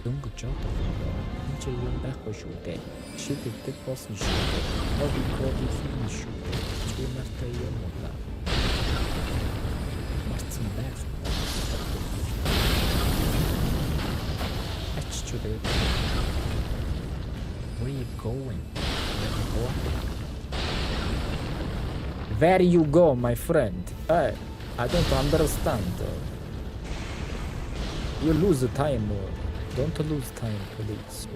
Дөнгөж жоо. Энд чи юм байхгүй шүү дээ. Шийдэгдэх болсон шүү дээ. Хобби коди хийх шүү дээ. Чи нартай юм уу? Марцсан байх. Аччуу дээ. Where are you going? Where you go, my friend? Hey, I don't understand. You lose the time. Don't lose time, please.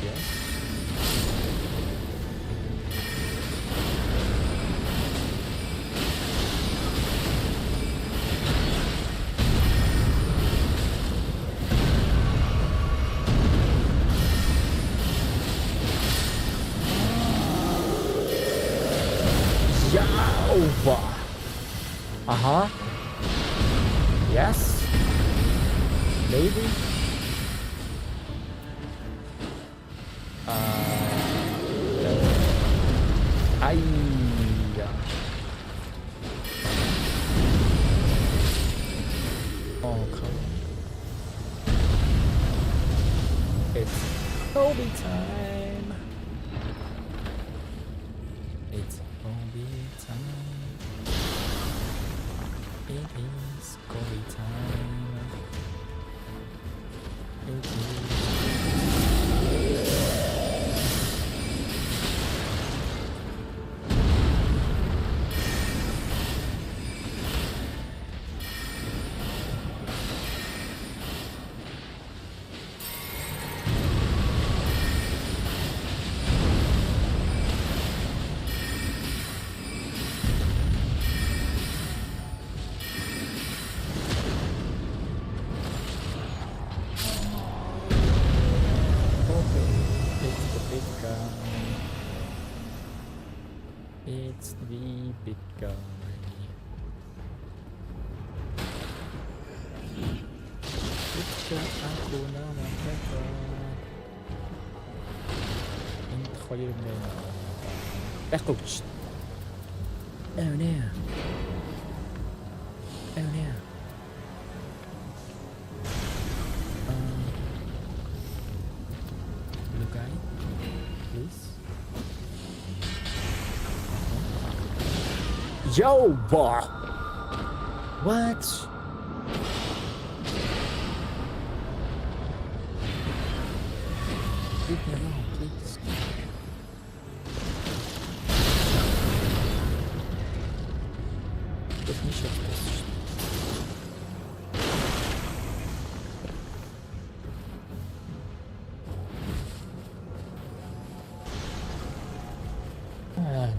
Yes. Yawa. Uh-huh. Yes. Maybe. Ay. Oh, come on. It's Kobe time. It's Kobe time. It is Kobe time. It is. It's the big guy. It's ako naman ito. Hindi ko yun na. Coach. Oh no. Oh no. Blue guy, please. Yo, boy. What? Leave me alone, please. Let me check this.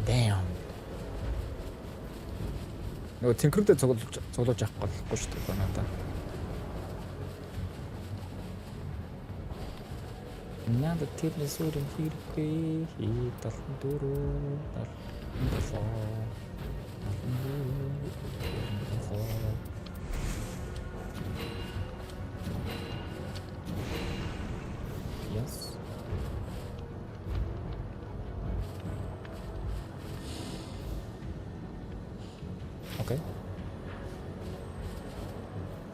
Damn. нөгөө тэнхрүүдээ цуглуулж авах болохгүй шүү дээ надаа. Надад тэр нэсүрэн хэрэггүй 74 Yes. Okay.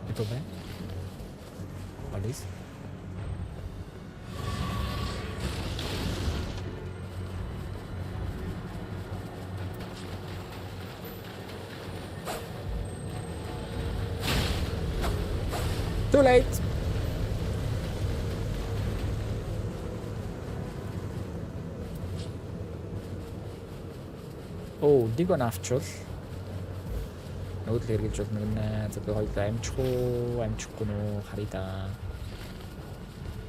Ito ba? Alis. Too late. Oh, di ko na-afchol. Нүүдл хэрэгжилж бол нэг зөв хоёул амжихгүй нөө харъя да.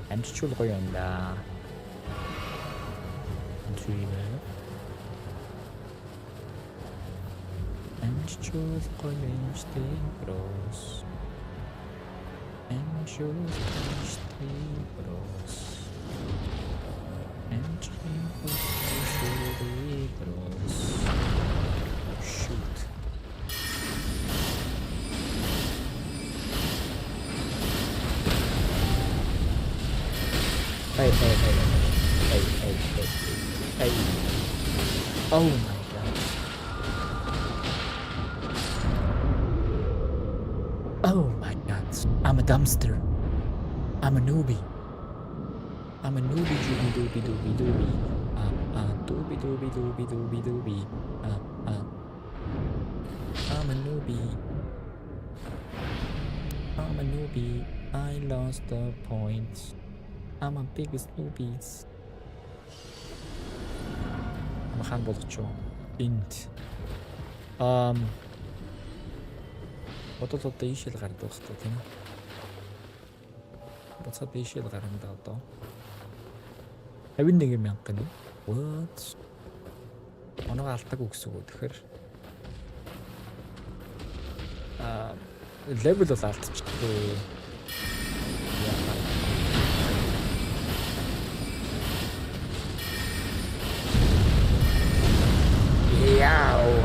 Амжичул гоё юм да. Амжичул гоё юм штэ брос. Амжичул штэ брос. Амжичул штэ брос. Shoot. Hey. Oh my god. Oh my god. I'm a dumpster. I'm a newbie. I'm a newbie doobie. Doobie. I'm a newbie. I lost the points. I'm a biggest newbies. Махан болгочоо. Энд. Бодол одоо ийшэл гардаг хэвээр тийм. Буцаад ийшэл гарна да одоо. 51,000 гэнэ. What? Оноо алдаагүй гэсэн үг. Тэгэхээр левел бол алдчихгүй. Яа.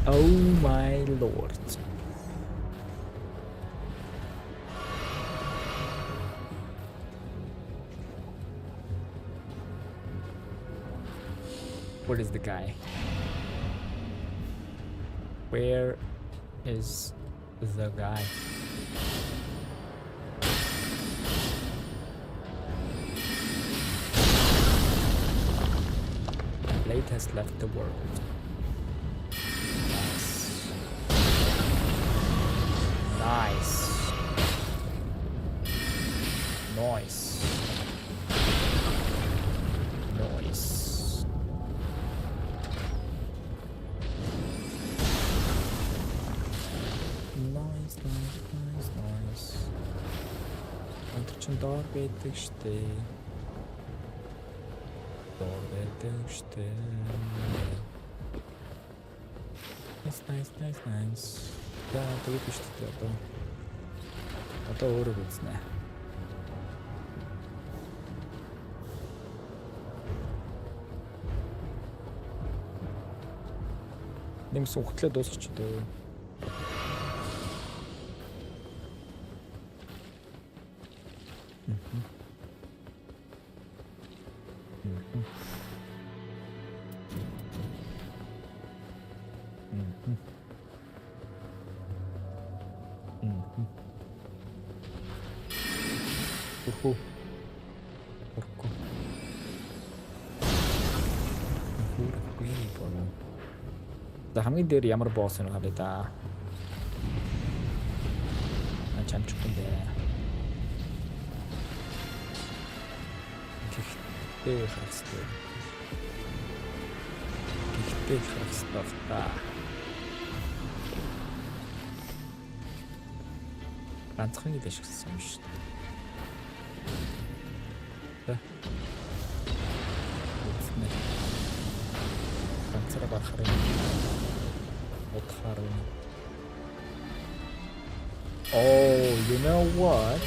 Oh my lord. Where is the guy? Where is the guy? Blade has left the world. Nice. Nice. Nice. Nice. Өнтер чин доор байдаг штэ. Доор байдаг штэ. Nice. Яа, тэгээд штэ одоо. Одоо өөрөө үзнэ. Нэмсэн ухтлаа дуусчихдөө. За хамгийн дээр ямар босс юм харъя да. Чамчгүй дээ. Гэхдээ харстай. Та. Ганцхан л ашигласан юм шүү дээ. Ганцаараа бахараа. Oh, you know what?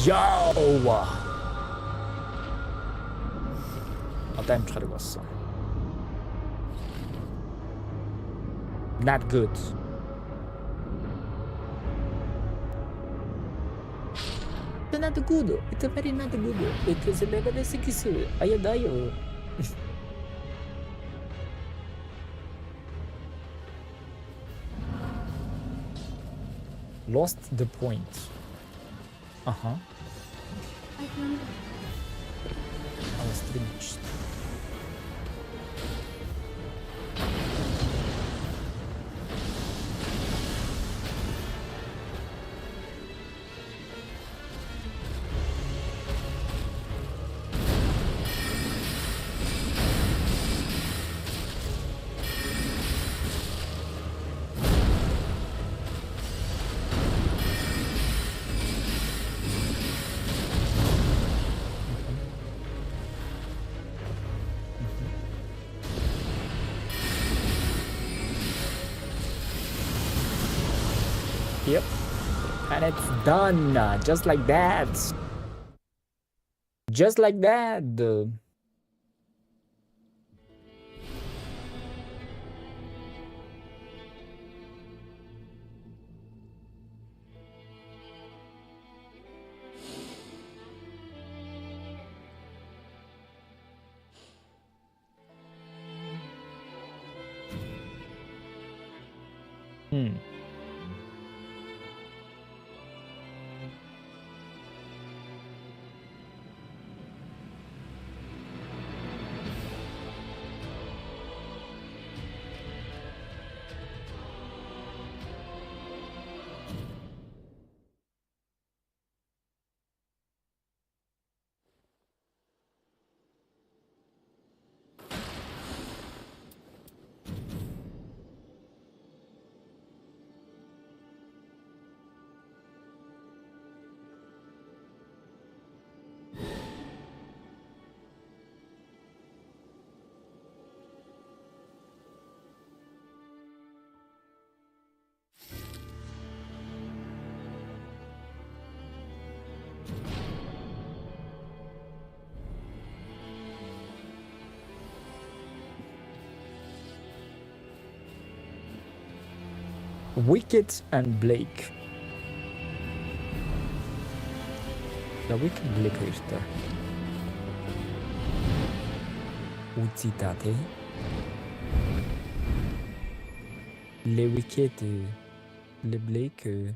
Yo! Одоо амжихарыг болсон. Not good. Not good. It's very not good. It is level 6. I die. Lost the point. I was finished. Yep, and it's done, just like that. Just like that. Wicked and Blake. The Wicked Blake хоёртой. Үзий та тий. Le Wicked, le Blake.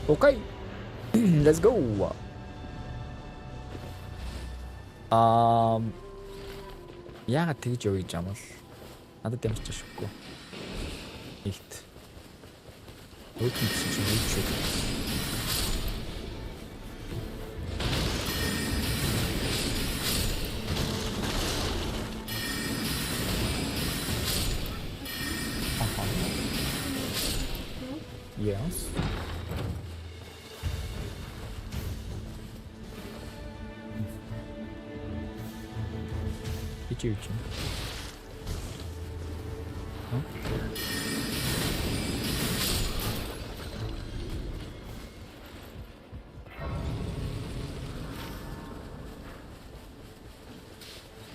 Okay, let's go. Яагаад тэгж явъя гэж юм бол надад ямарч ашиггүй. Ихт. Өөдөн чинь юу ч юм. Yes. Чуть-чуть.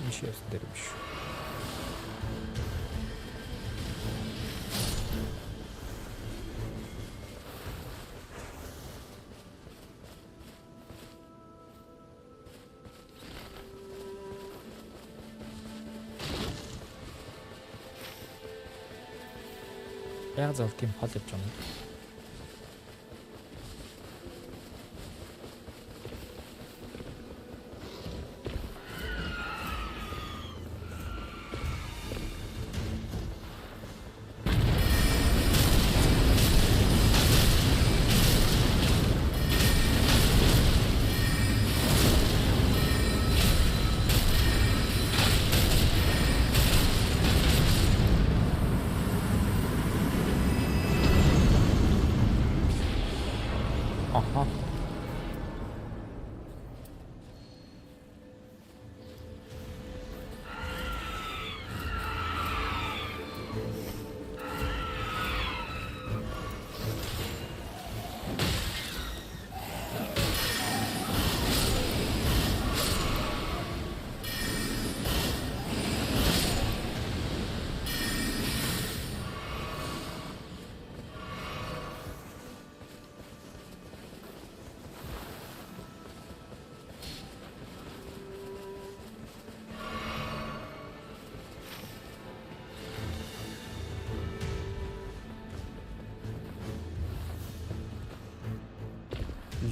Еще дальше. Яг зөв тийм хол явж байна.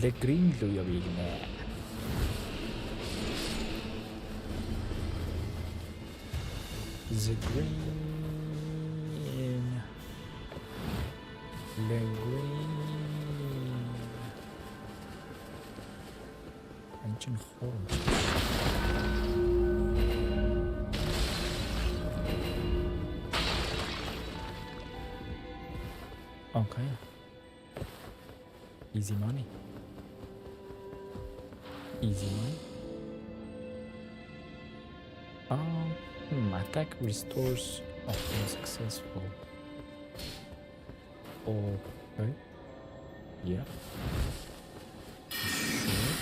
Le green lu явъя гинэ. The green. Le green. Анчин хором. Okay. Easy money. Easy money. Attack restores often successful. Okay. Yeah. Sure.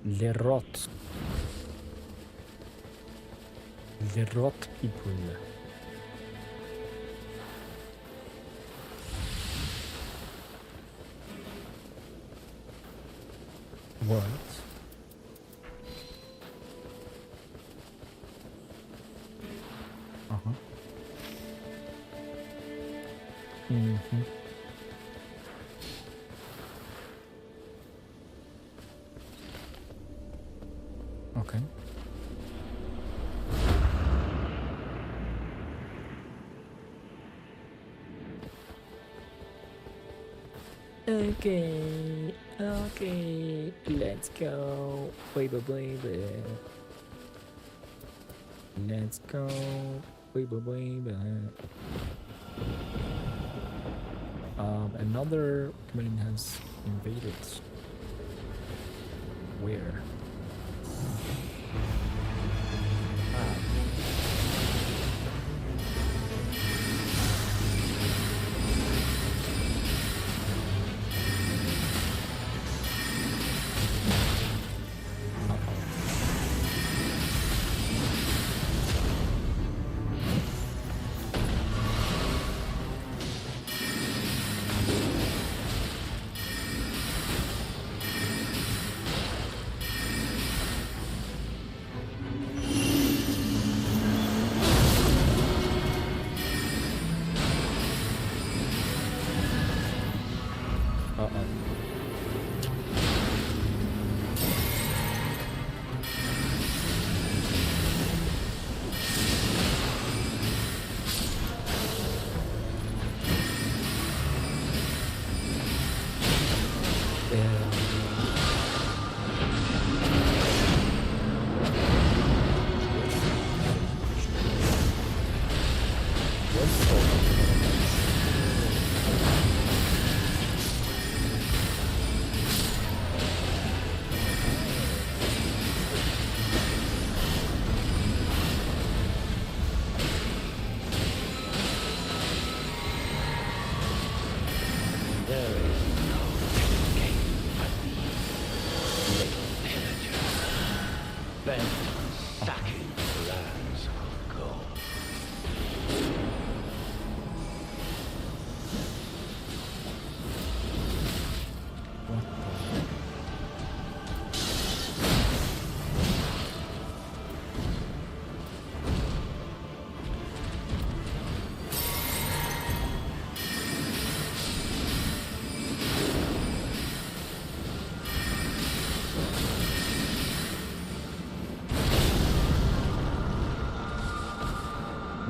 Les rots. Les rot people. What? Uh-huh. Mm-hmm. Okay. Okay, let's go, baby, baby. Let's go. Baby. Another community has invaded. Where?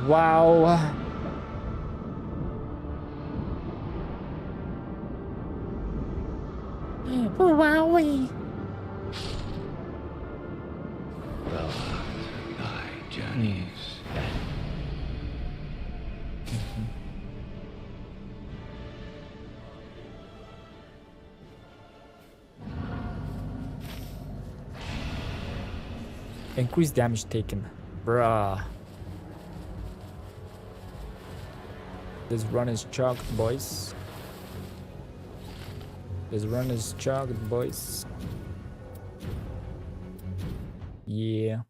Wow. Wowie. Well, thy journeys Increase damage taken. Bruh. This run is chalked, boys. This run is chalked, boys. Yeah.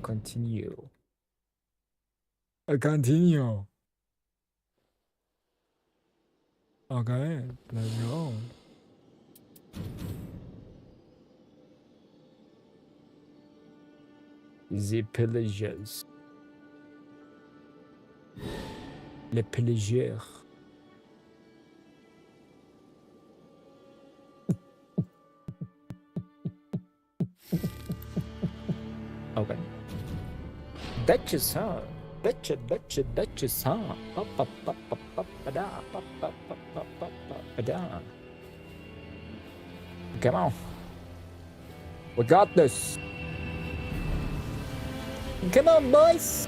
Continue. Continue. Okay, let's go. The pillagers. Les pillagers. Okay. Duchess, huh? Duchess, huh? Come on. We got this. Come on, boys.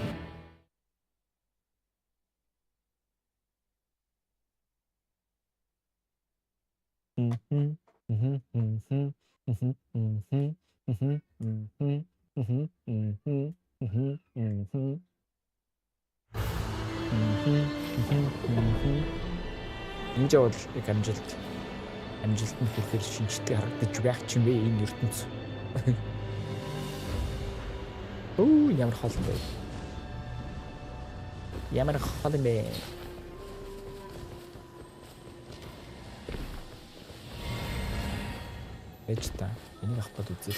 Энэ жоо их амжилт нь хүрэхээр шинжтэй харагдаж байх ч юм бэ энэ ертөнц. Оо ямар хол бэ? Ямар хол бэ? Ээж та энийг авах гээд үзээ.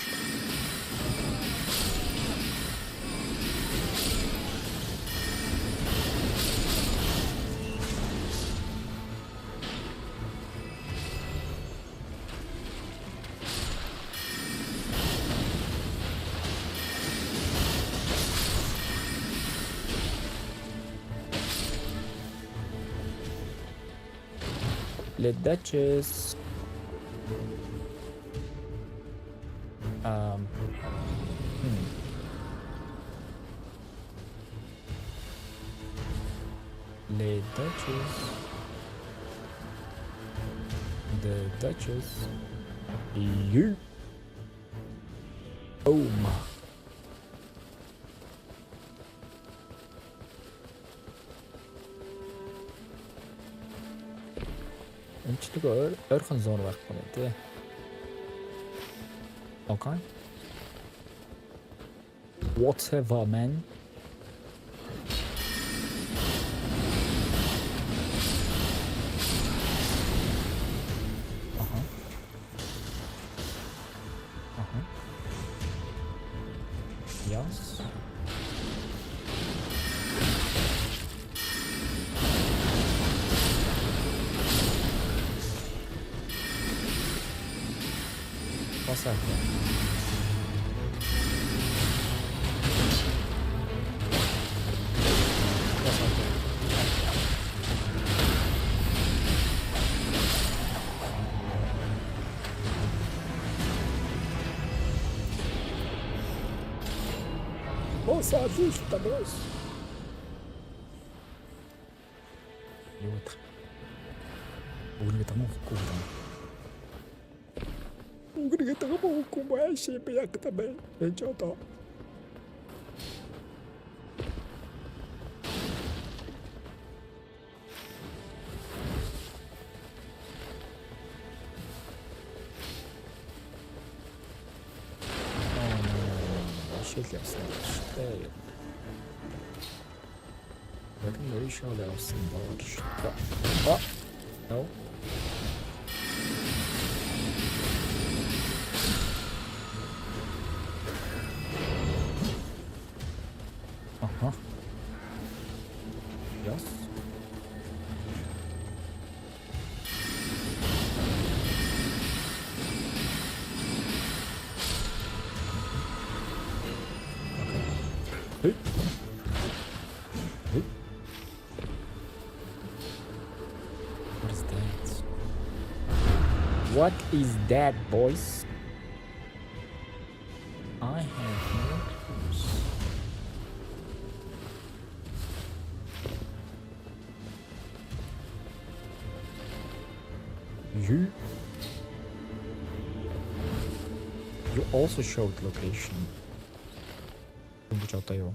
Let Duchess. Hmm. Let Duchess. The Duchess. You. Oh my. Энэчдэг ойрхон зуун байхгүй нэ тий. Okay. Whatever, man. Yes. What's that? Nossa, ajusta, nós. E outra. Udah kita mau hukum aja pihak também. Coba. Явсан шүү дээ. Яг нь өришөө явсан бол шүү дээ. No. Yes. Hey. Hey. What is that? What is that, boys? I have no clues. You also showed location. Чатаю.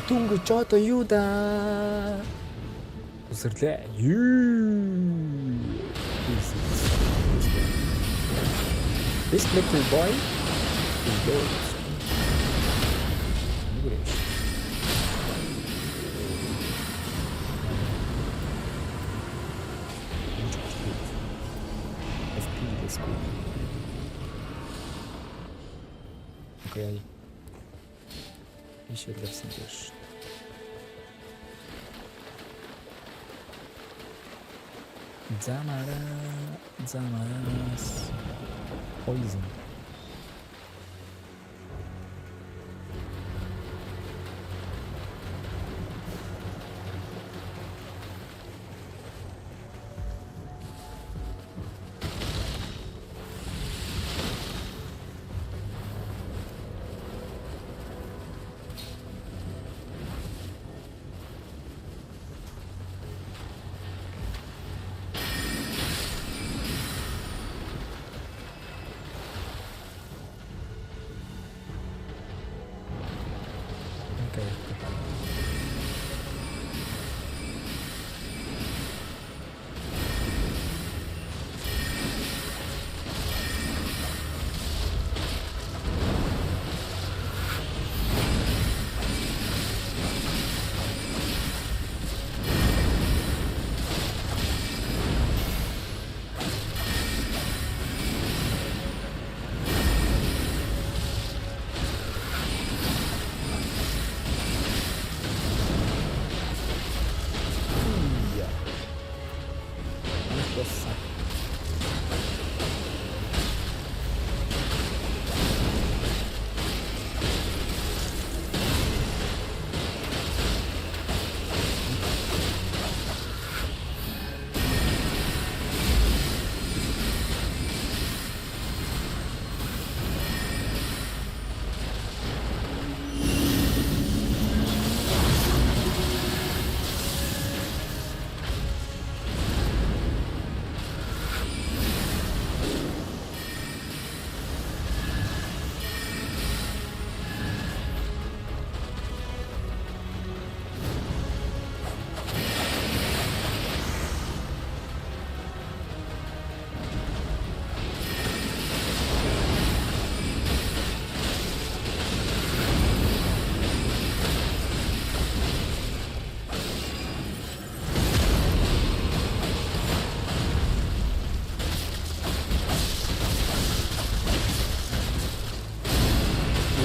Tunggu чата юу да. Үсэрлээ. This little boy is yours. Okay. Еще для всех. Замарас. Poison.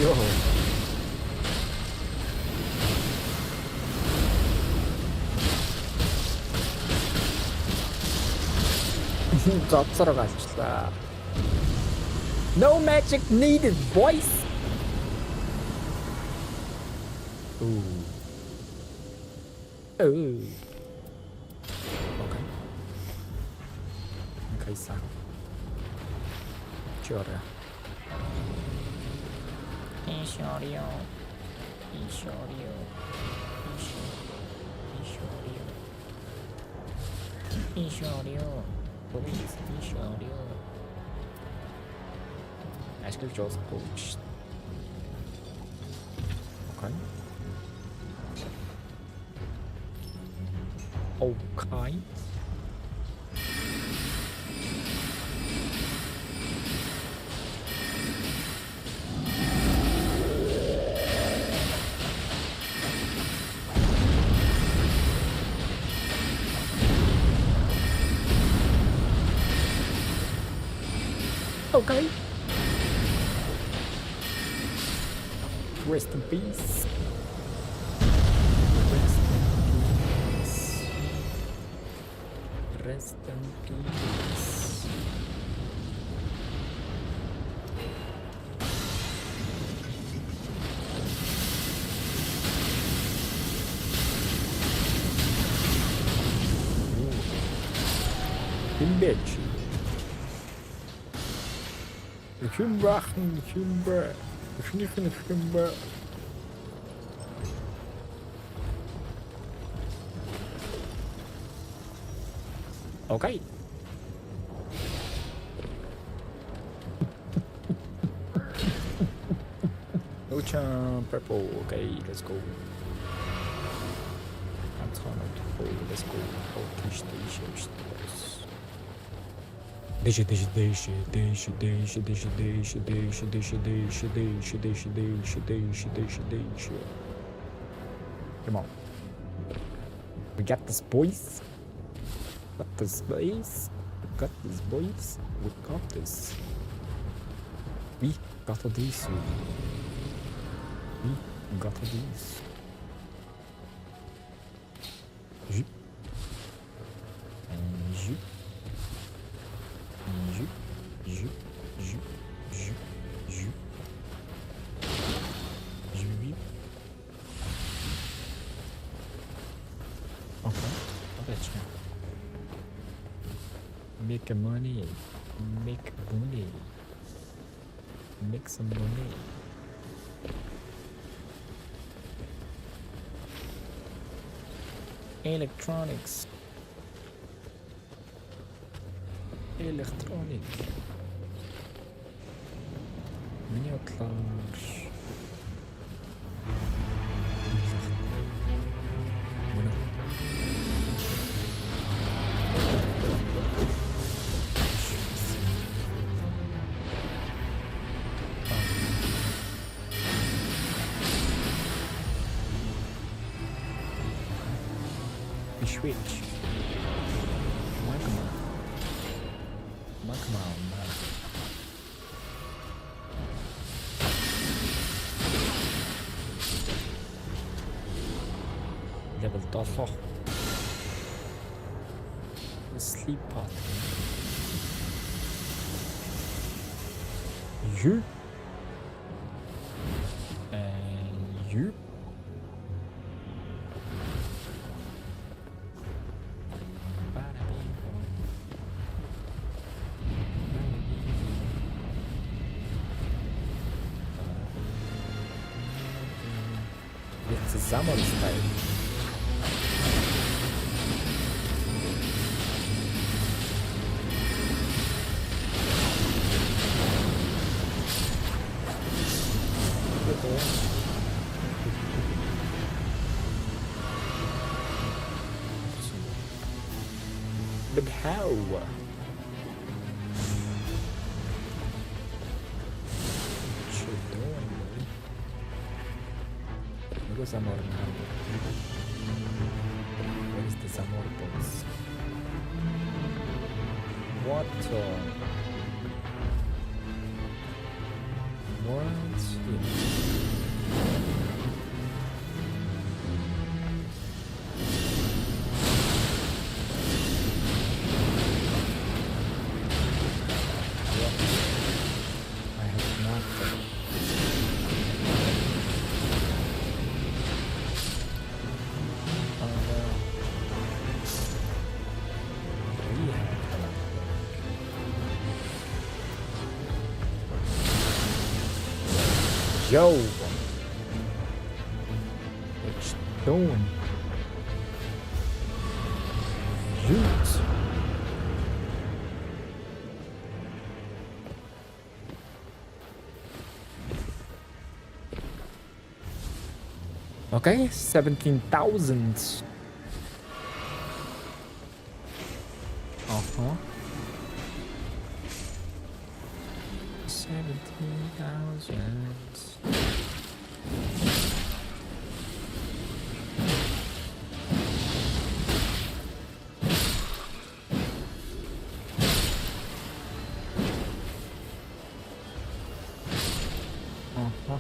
Йоо. Зоцороо галчлаа. No magic needed, boys. Ooh. Oh. Okay. Okay, сан. Чёрт. Ишорио. Ишорио. Ишорио. Ишорио. Please, ишорио. Ашиглаж жоосгүй шүү. Okay. Okay. Okay. Rest in peace. Rest in peace. Rest in peace. Imbechi. Химба. Химба. Okay. Lucha purple. Okay, let's go. I'm trying to go. Let's go. Okay, Come on. We got this, boys. Got this, boys. Got this, boys. We got this. We got this. We got this. Make money, make money, make some money. Electronics. Electronic. Miniatlar. Switch. Magma. Level 7. Sleep path. You. And you. Samurai style. But how? Amor. Where is this amor box? What? What? I have nothing. Oh no. We have Yo! What you doing? Shoot! Okay, 17,000. Uh-huh. 17,000. Uh-huh.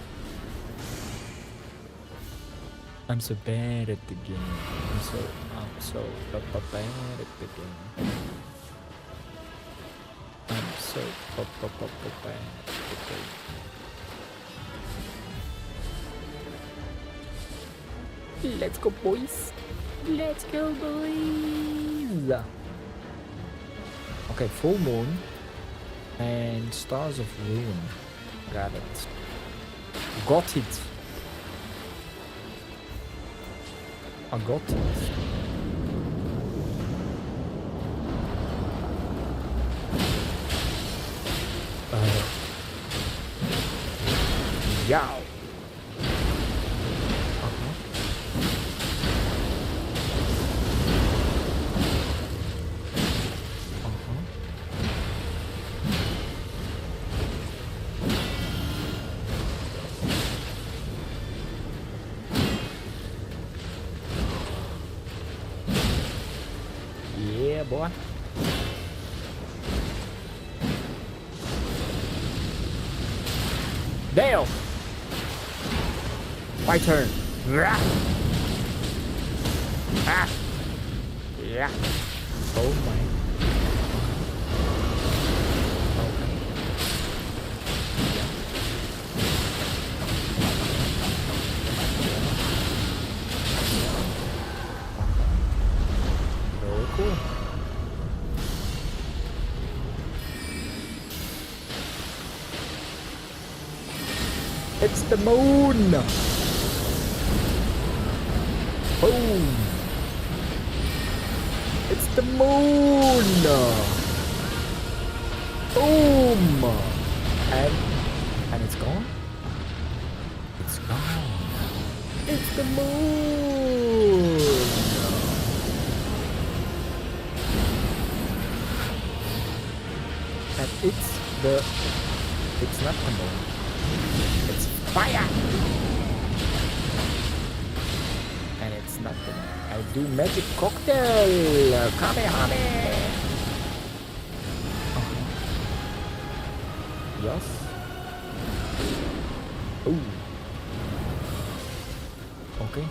I'm so bad at the game. I'm so bad at the game. I'm so bad at the game. Let's go, boys. Let's go, boys. Okay, full moon and stars of ruin. Got it. Got it. I got it. Yow. Yeah, boy. Damn! My turn. Ah! Yeah. Oh my. Okay. Yeah. Very cool. It's the moon! Boom! It's the moon! Boom! And it's gone? It's gone. It's the moon! And it's not the moon. It's fire! And it's nothing. I do magic cocktail! Kamehame! Yes. Ooh. Okay.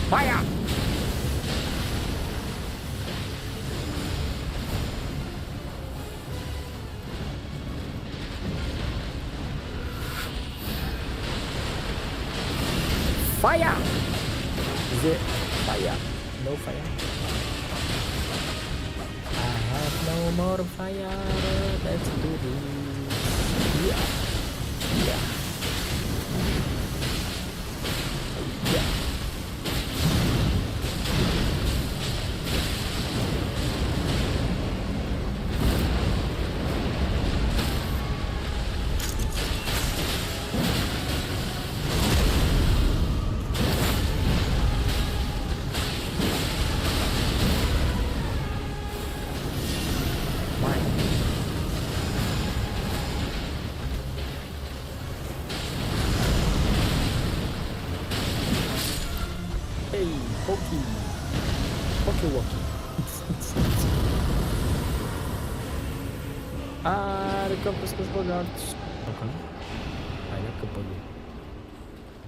Fire! Fire! Is it fire? No fire? I have no more fire. Let's do this. Yeah. Yeah. Yeah. Pokey. Pokey walkie. The compass was forgot. Okay. I like a blue.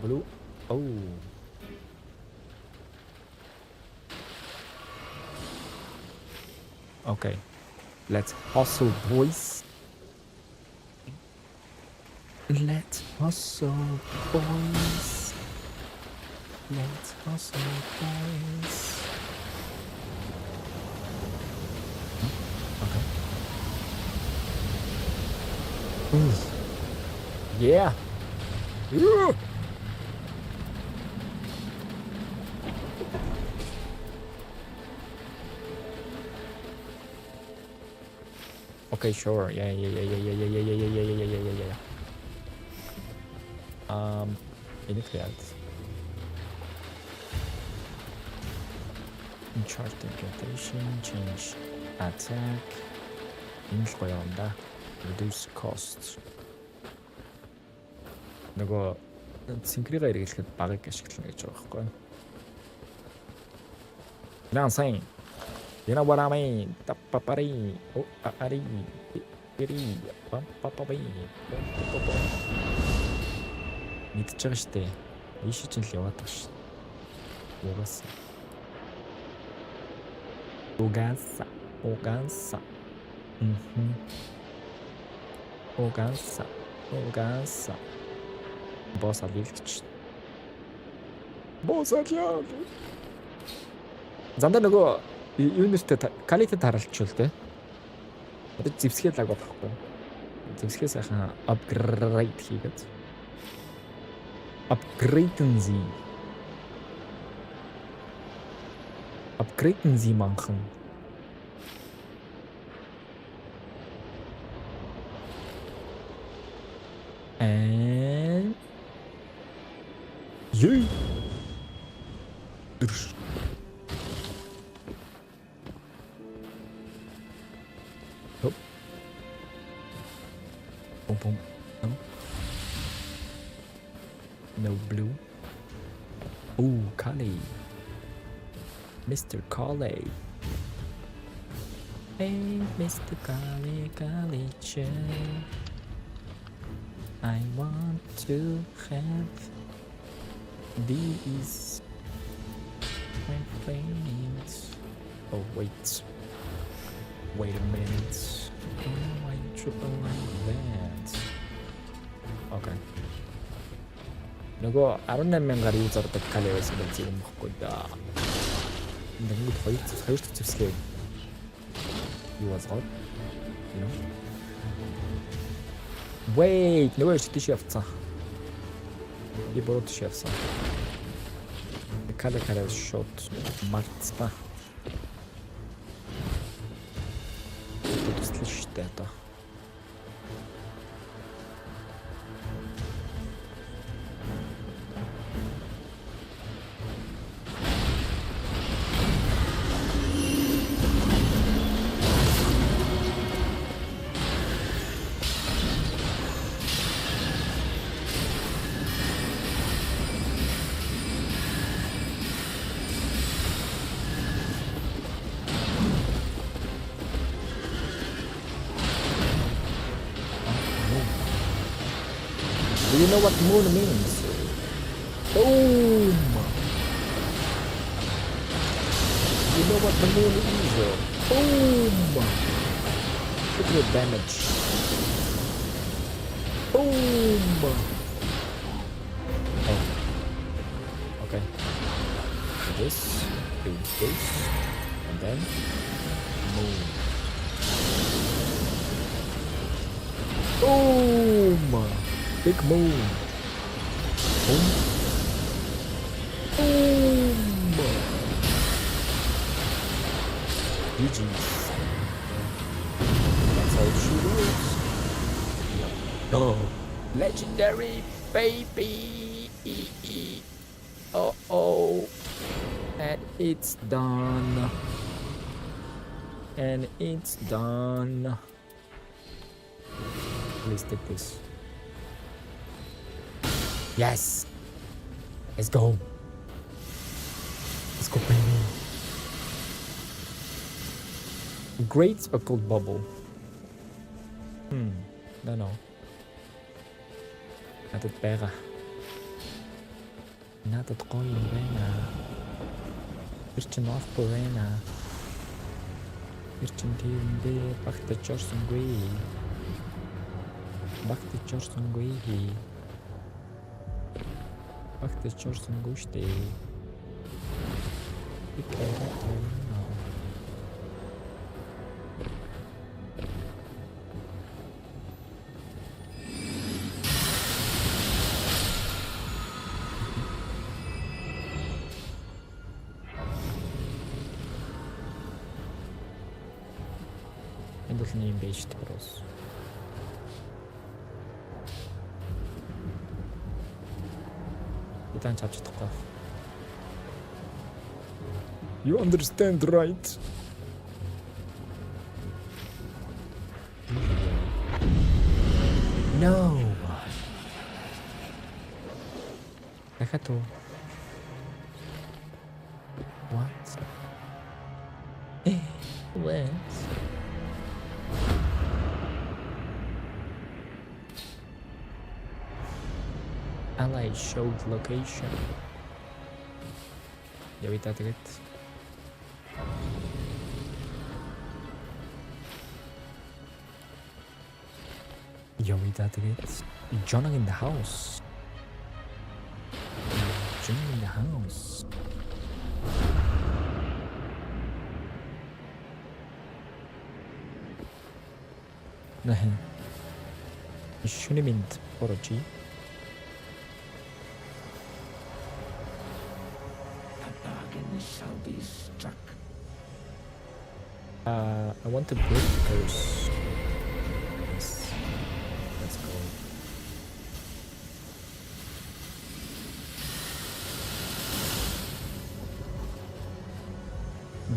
Blue. Oh. Okay. Let's hustle, boys. Let's hustle, boys. Let's hustle, boys. Okay. Yeah. Yeah. Okay, sure. Yeah. Initiate. In charge incantation, change attack. Энэ л гоё юм да. Reduce costs. Нөгөө синкрига хэрэглэхэд багыг ашиглана гэж байгаа байхгүй юу? Now saying, you know what I mean? Tapapari, oh, ari, iri, papapai, мэдчихэж байгаа штэ. Ийш чинь л яваад байгаа ш. Угаасаа. Угаасаа. Угаасаа. Босс алилч. Босс алиа. Зандаа нөгөө юунэртэй калитэд харалчвал те. Одоо зэвсгээ лаг болохгүй. Зэвсгээ сайхан апгрейд хийгээд. Upgraden Sie manchen. And you. Oh. Boom. No blue. Ooh, Kali. Mr. Kali. Hey, Mr. Kali Chan. I want to have these my friends. Oh, wait. Wait a minute. Oh, I triple like that. Okay. Нөгөө 18,000-аар юу зардаг кале байсан байх юм баггүй да. Нэг хоёр дахь зэвсгээ. Юу асгоо? You know? Wait, нөгөө чи явцсан. Би бороо тийш явсан. Кале шот мартста. Тут слышите это. Do you know what moon means? Boom! You know what the moon is? Boom! Look at the damage. Boom! Oh. Okay. This, and then moon. Boom! Big moon. Boom. Boom. GG's. That's how she works. Oh. Legendary baby. Uh-oh. And it's done. And it's done. Please take this. Yes. Let's go. Let's go. Great occult bubble. No. Надад байгаа. Надад гоё юм байна. Тэр чинь офгүй байна. Тэр чинь тиймдээ багтаж орсонгүй. Багтаж орсонгүй штэ. Энэ бол нэм байж тохиолсон. Идан чавч чадахгүй. You understand, right? No. Дахиад уу. What? What? Ally showed location. Явита тэгээд. Johnny in the house. Johnny in the house. Nej. Shouldn't mean apology. Shall be struck. I want to break the curse. Yes. Let's go.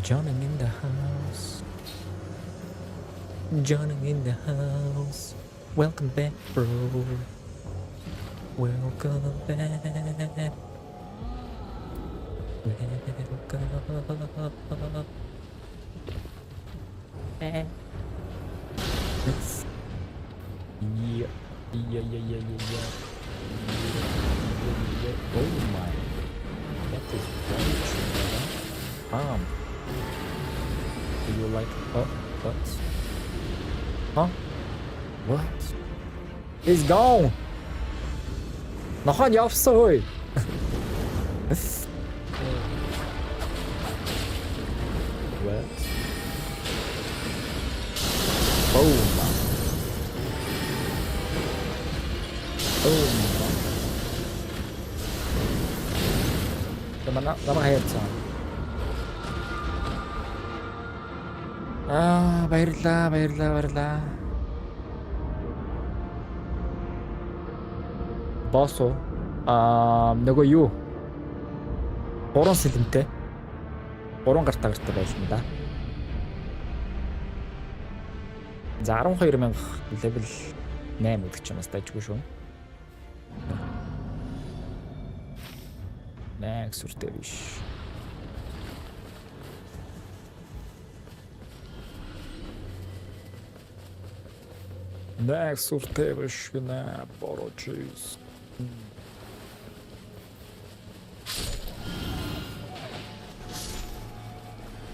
Johnny in the house. Johnny in the house. Welcome back, bro. Welcome back. Oh my, that is very true. Do you like what? Huh? What? He's gone. Нохоо явсан хөөе. What? Boom. Boom. Намайг хайрцаа. Баярлалаа. Босоо. Нөгөө юу? 3 сэлэнтэй. 3 гартаа байсан да. За 12,000 левел 8 гэдэг ч юм бас дайжгүй шүү. Нэг сүртэй биш. Нэг сүртэй биш гэнэ борочис.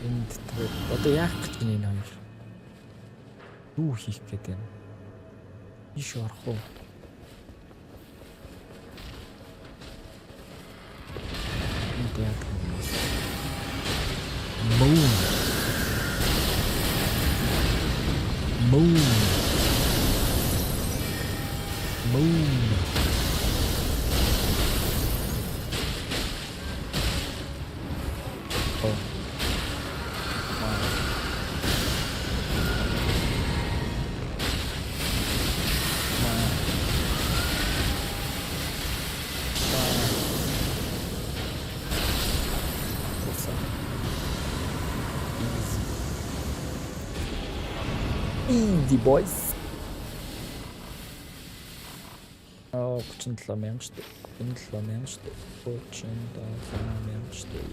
Энд тэр одоо яах гэж байна энэ хоёр? Юу хийх гээд байна? Иш орох уу? Энд яах вэ? Moon. Easy boys. 37,000 штук. 37,000 штук. 37,000 штук.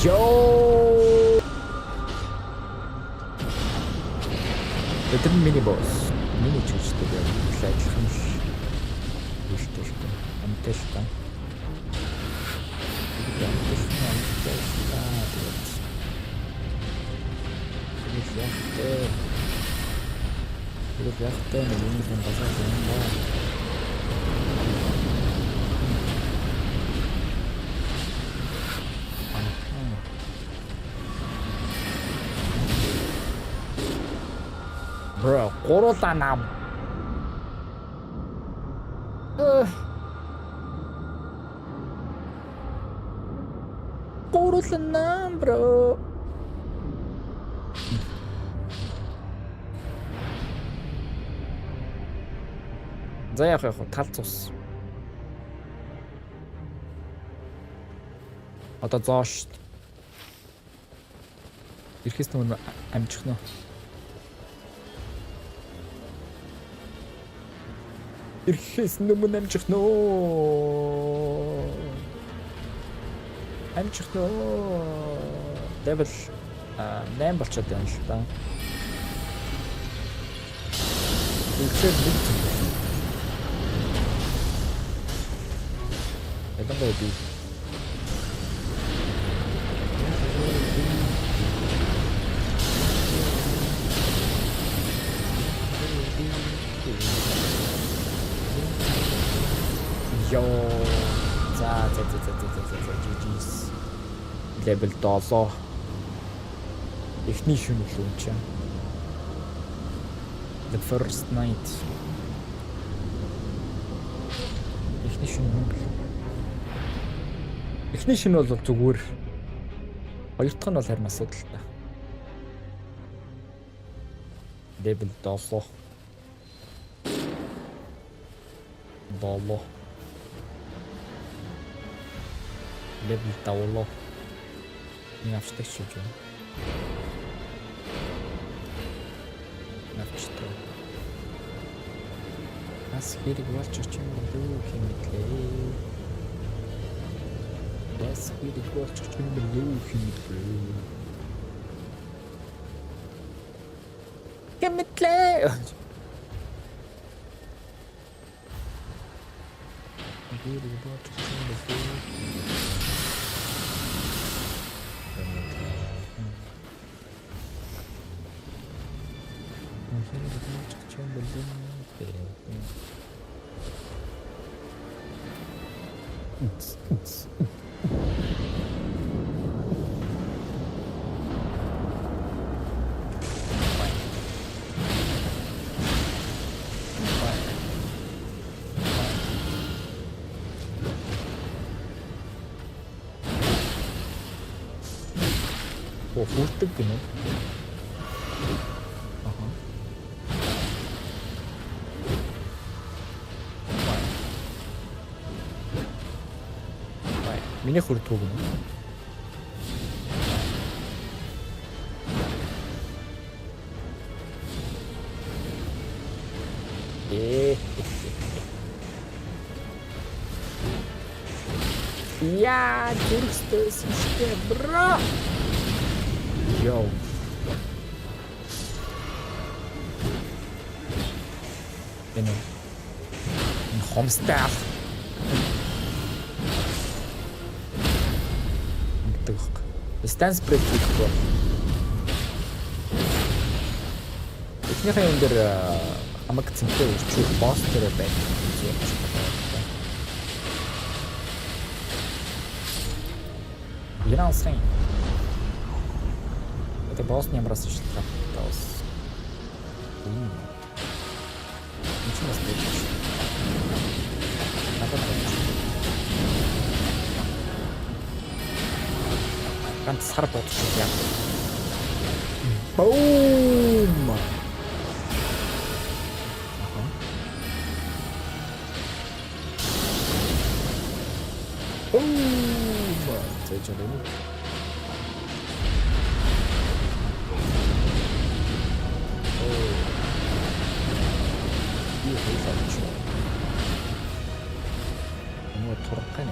Yo! Это мини-босс. Мини-чучтой, да. Адилхан ш. Иштэштэй. Амтэштэй. Яхтэй нэг юм базар юм байна. Bro, гуруулаа нам. Гуруулаа нам, bro. За яах вэ? Тал цус. Одоо зоош. Ирэхээс өмнө амжих нь. Ирэхээс өмнө амжих нь. Амжих нь. Level 8 болчиход байна л да. Үлсэл нэг Эдэн бэби. Йоо. За. GG's. Level 7. Эхний шөнө л үнчээ. The first night. Эхний шөнө юм бэл. Эхний шинэ бол зүгээр. Хоёр дахь нь бол харин асуудалтай. Level 7. Болоо. Level 7. Нэг авчдаг шүү дээ. Авчдаг. Бас хэрэг болж очих юм болов хэмэглээ. Бас хэрэг болж очих юм болов хэмэглээ. Хэмэглээ. Хэрэг болж очих юм болов. Хүрдэг гинэ. Миний хүрдэг гинэ. Я дурстэйс иштэй бро. Йоу. Энэ хомстаал. Тэгэх. Станс брейк хийхгүй. Эхнийхээ энэ дэр хамаг цэнтэй үрчүүл босс дээр байх. You know what I'm saying? Это босс не образцы что-то. Ничего не стоит. Ганц сар бодчих яа. Boom! Зайчаа. 뭐 돌아가네.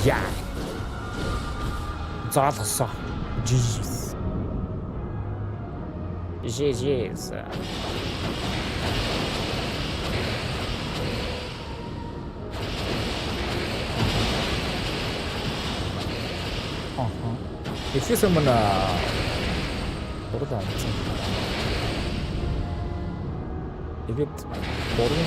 야. 잘했어. 지지. 지지. Если мы на продавцы. 이게 모르는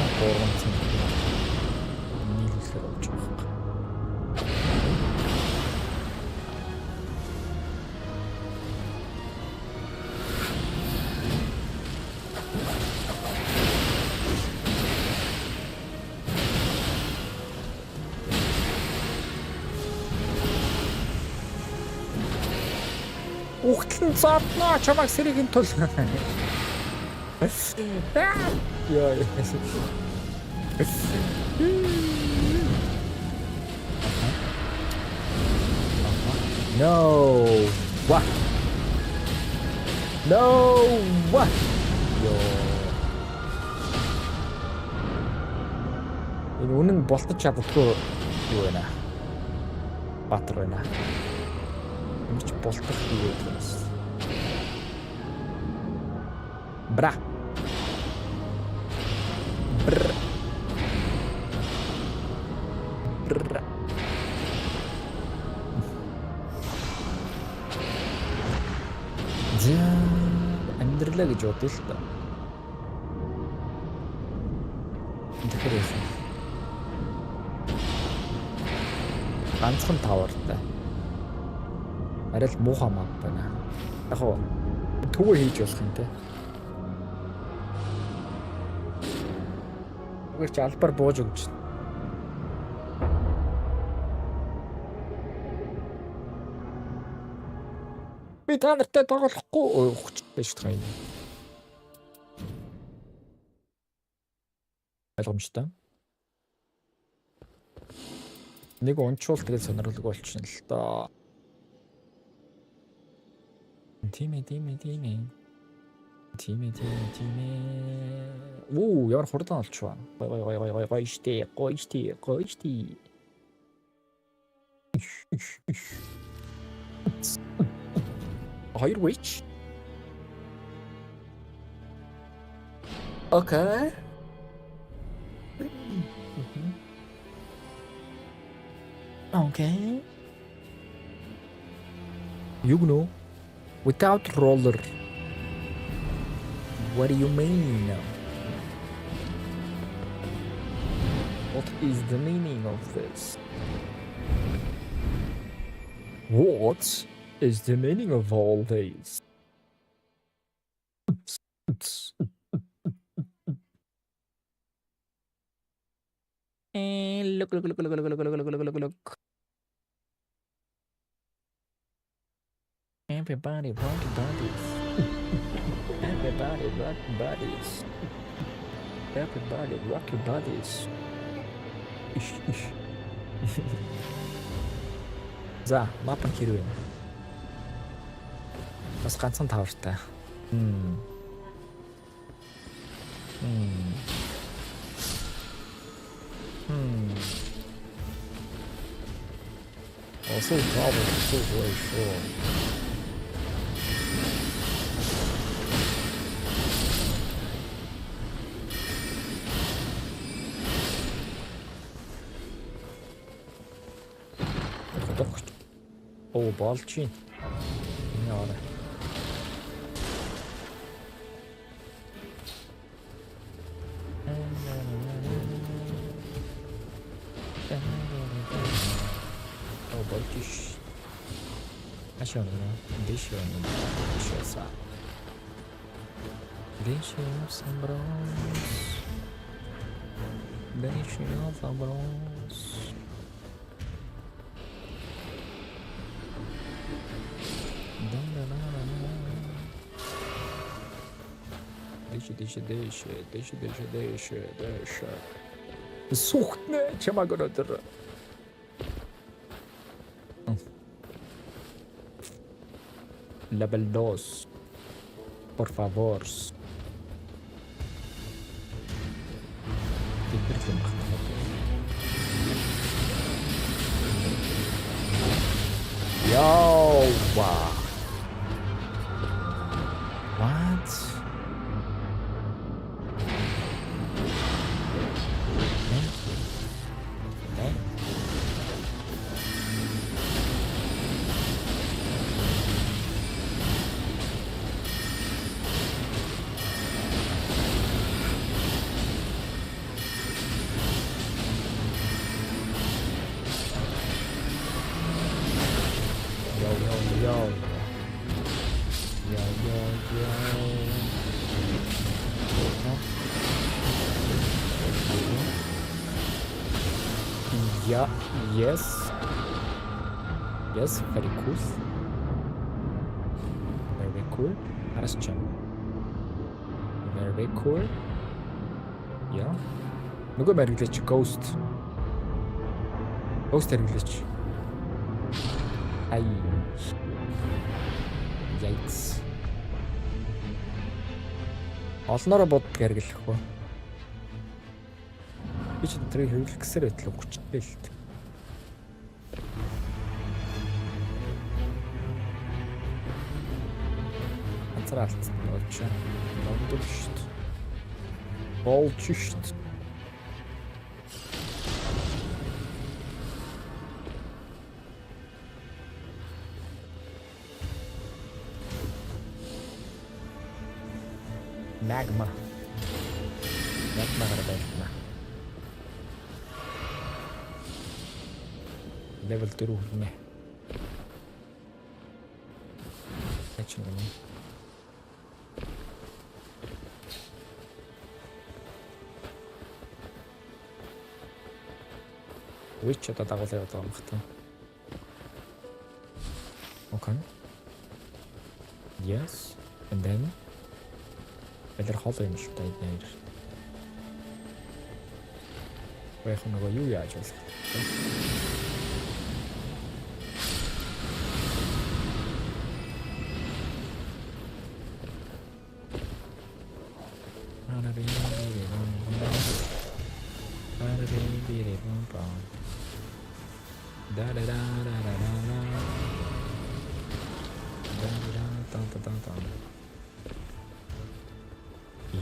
Ухтлан зоодноо чамайг сэргийн тул. Яа. No. What? No. What? Yo. Энэ үнэн болтож чаддгүй юу вэ наа? Батар байна. Ингэж болтох юу вэ гэсэн. Бра. Бр. Бр. Амьдралаа гэж бодъё л та. Тэгэхээр ганцхан тавартай. Арай л муухай маа байна. Яг хоо төвөө хийж болох юм те. Үгээр чи албаар бууж өгч. Би та нартай тоглохгүй өгч байж таа юм. Ойлгомжтой. Нэг унчвал тэгээд сонирхолтой болчихно л доо. Тимэ. Уу, ямар хурдан олчихваа. Гой штэ. Хоёр witch. Okay. Okay. You know, without roller. What do you mean? What is the meaning of this? What is the meaning of all this? Look. Everybody rock your bodies. Everybody rock your bodies. Everybody rock your bodies. Иш. За, мап нь хэрвээ. Бас ганцхан тавартай. Also trouble, so very sure. Оо болж чинь. Яа. Оо болж ш. Ашаана дэшээн дэшэса. Дэшээн самброс. Дэшээн самброс. Дэшэ. Сухтне чамаг өнөдөр. Level 2. Por favor. Yo, wow. What? Yeah, yes. Yes, very cool. Very cool. Хорошо. Very cool. Yeah. Нөгөө мэргэлж ghost. Ghost мэргэлж. Ай. Yikes. Олноороо бод гэргэлэх хөө. Би ч тэрийг хэвлэх гэсээр байтал хүчтэй л. Ганцаар алдсан болж байна. Болдог шүү дээ. Болж шүү дээ. Magma гараад байна. Level 4 хүрнэ. Ачиг юм. Which одоо дагуулсан яваад байгаа юм хата. Okay. Yes. And then Элэр хол юм шүү дээ нэр. Байх нөгөө юу яаж болох вэ?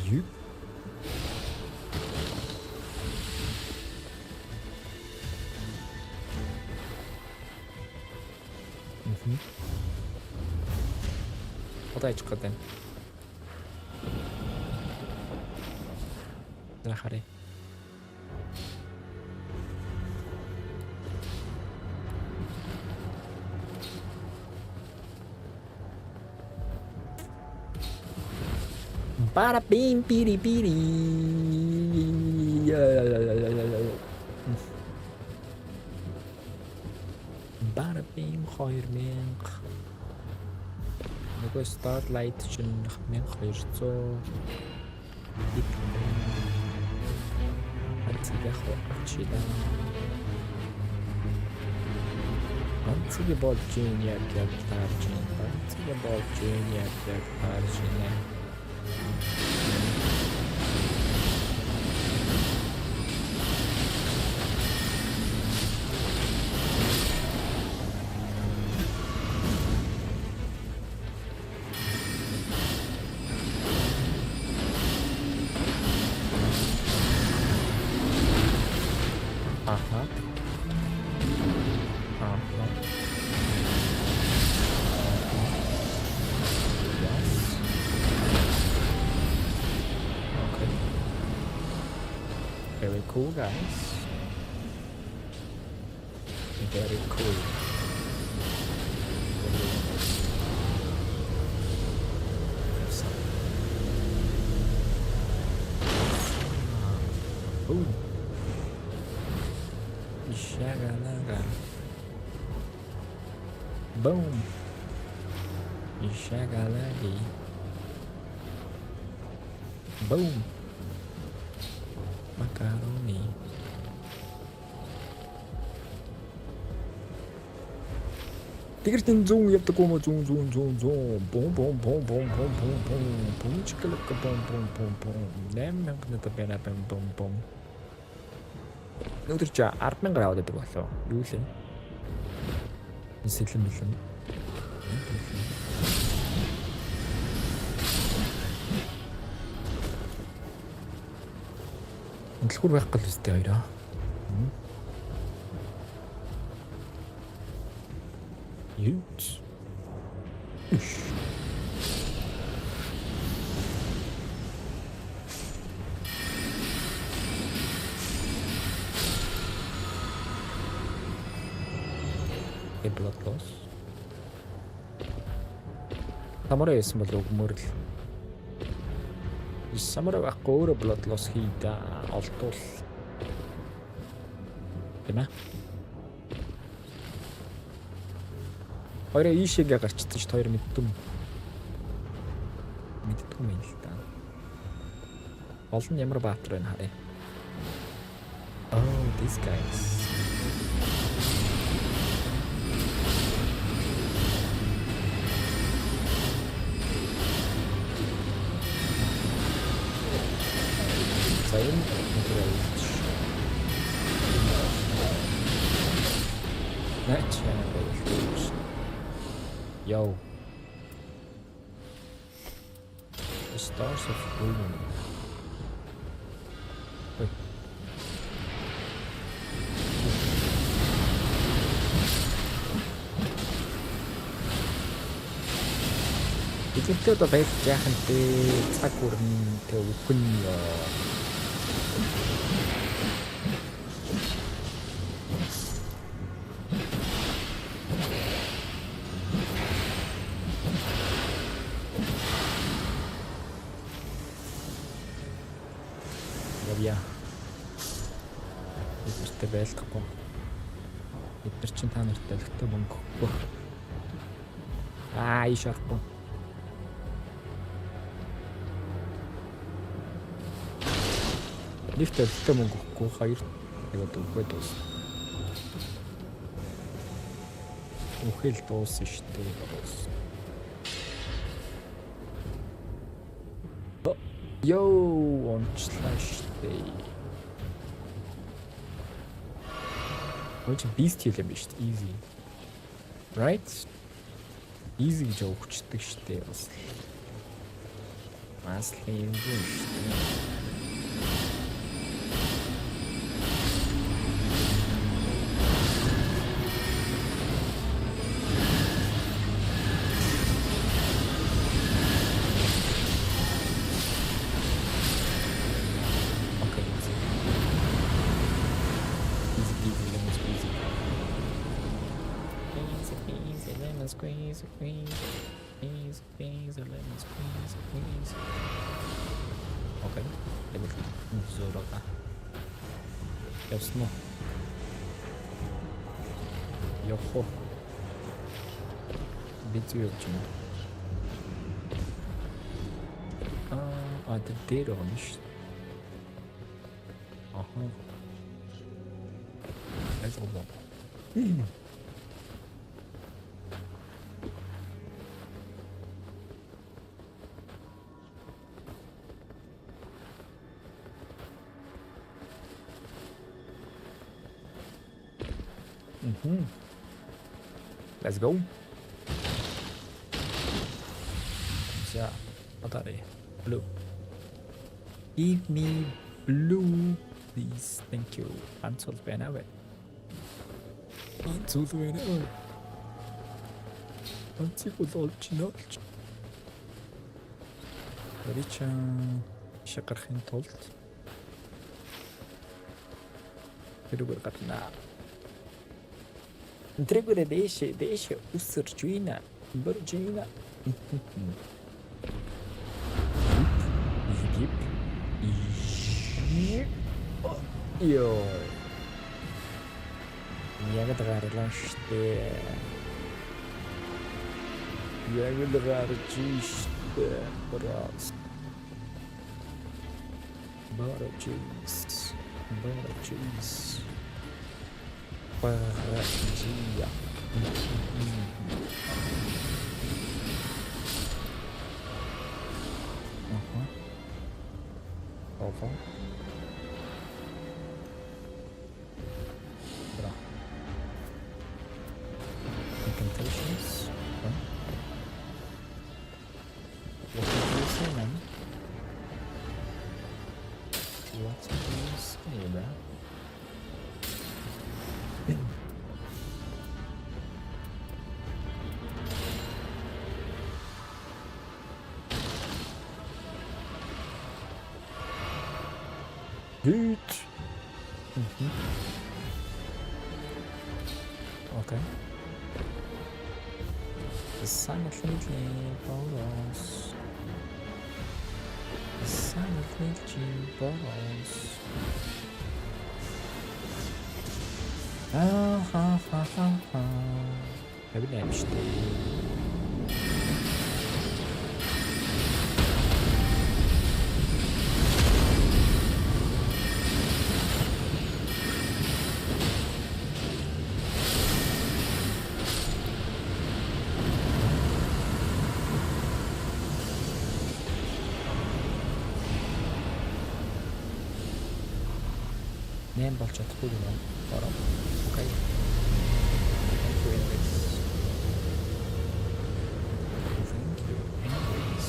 You? Одоо ич гэдэг юм. Дараарай. Para bim piri piri. Para bim 2000. Тэгвэл Starlight чинь 1200 хит. Ацгах очила. Ацгийн бол Junior яг таарч байна. Ацгийн бол Junior яг таарч байна. Very cool, guys. Very cool. Ooh. Shagalaga. Boom. Shagalagi. Boom. Macaroni. Тэгэртэн зүүн явдаг юм уу зүүн бом чиклэк бом 8000 надад байна бом өдөр чи 10,000 аваад байдаг болоо юу лээ сэлэм дэлгүүр байх гал үстэй хоёроо Huge. A blood loss. Самурай байсан бол өгмөр л. Самурай байхгүй өөрөө blood loss хийдэ олдвол. Тэ мэ? Хоёроо ийшээгээ гарчдаг ш хоёр мэддэм юм л да. Гол нь ямар баатар байна харъя. Oh, these guys. Сайн мэдрэлж. Начаа. Yo. The stars of Mөнгө. Wait. Ихэвчлэн одоо байж яахан тэ цаг хүрэн тэ үхэн Эднэртэй байлдахгүй. Эднэр чинь та нартай өлтөө мөнгө өгөхгүй. Ийш арахгүй. Нэгт өлтөө мөнгө өгөхгүй. Хоёр тэгээд өгөөд дуус. Үхэл дуусна штэ. Йоо, онцлаа штэ. Which beast хийлээ биш үү? Easy. Right? Easy гэж өгчдөг штэ бас. Бас л юм шүү. Squeeze, lemon squeeze. Okay, let me zoraka. Ясно. Йохо. Битүү явж байна. тэр дээр байгаа шүү дээ. Аха. Let's go. Let's go. 자, 어다리. Blue. Give me blue, please. Thank you. Cancel whenever. Cancel whenever. Cancel олж. Ричан шагарахын тулд тэрүүгээр гадна. Тэрүүгээр дэше үсэрч байна. Боржина. Йоо. Яг дараарай штэ. Яг дараарай штэ. Брас. Барачис. Парачия. Ага. Бра. Incantations. What's this, bro? Good. Okay. The silently borrows. The silently borrows. Have you damaged Name болж чадахгүй юм аа. Бороо. Окей. Thank you эндээс. Thank you эндээс.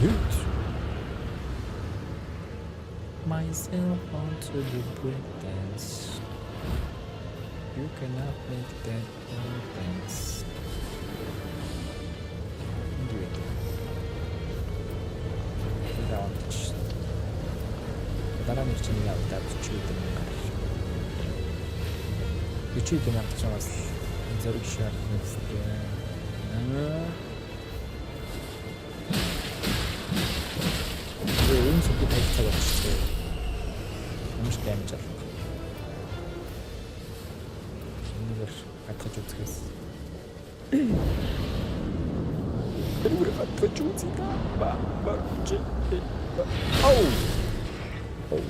Good. Myself onto the breakdance. You cannot make that dance. Do it. Launch. Дараа нэг чинь явдаад 40 мянга чамаас зэрэг шаар нэстэй. Энэ зөвхөн тавьцаа болчихсон. Ямар дэмж авах. Энэгээр хатгаж үзэхээс. Тэрүүгээр хатгаж үзье. Ба. Ау. Oh.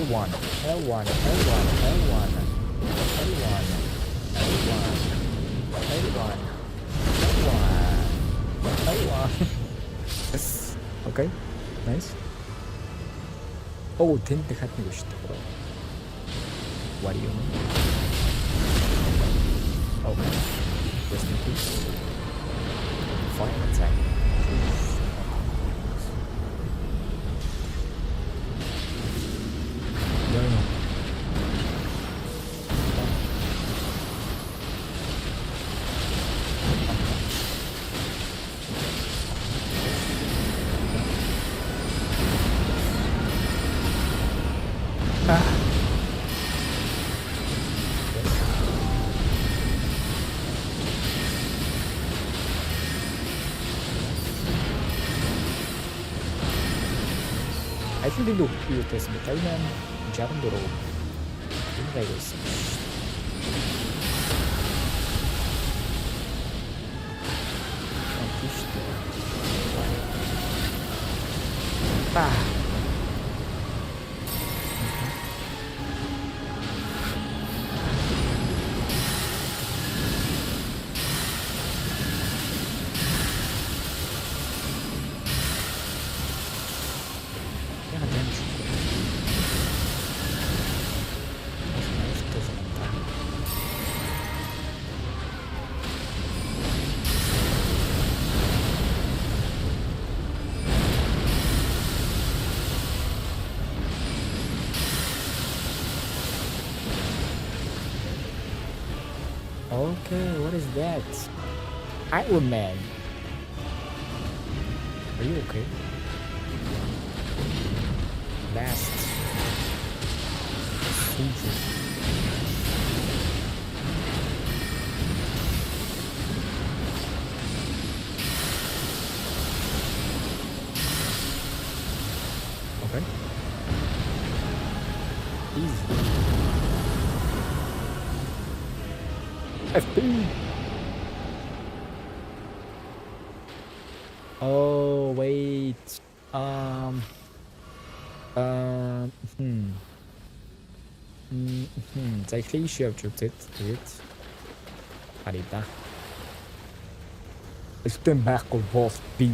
L1. Yes. Okay. Nice. Oh, тэнд дахиад нэг шүү дээ. What do you mean? Okay. Just in case. Fire attack. Ажил илүү юутэйсэн бэ? 68 64. Энэ гайгүйсэн. Ба. Okay, what is that? Iron Man. Are you okay? Last. Soldier. Okay. Easy. FP. Oh wait. За ихлийг шивж үзээд тэгээд харъя да. Элтэн байхгүй бол би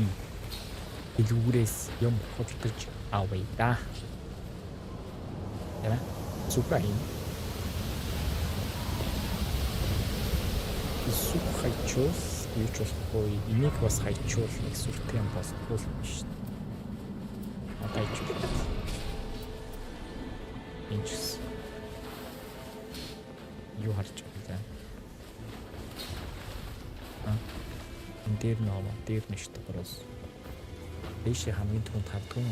илүүрээс юм худалдаж авъя да. Яа. Супер. Суп хайчуус юуч болохгүй энийг бас хайчуул нэг сүртэй юм болохгүй юм шүү дээ. Хайчуул. Инчс. Юу харж байгаа юм. Энэ дээр нөө дээр нь шүү дээ гороос. Дэше хамгийн түнд хавдгүй юм.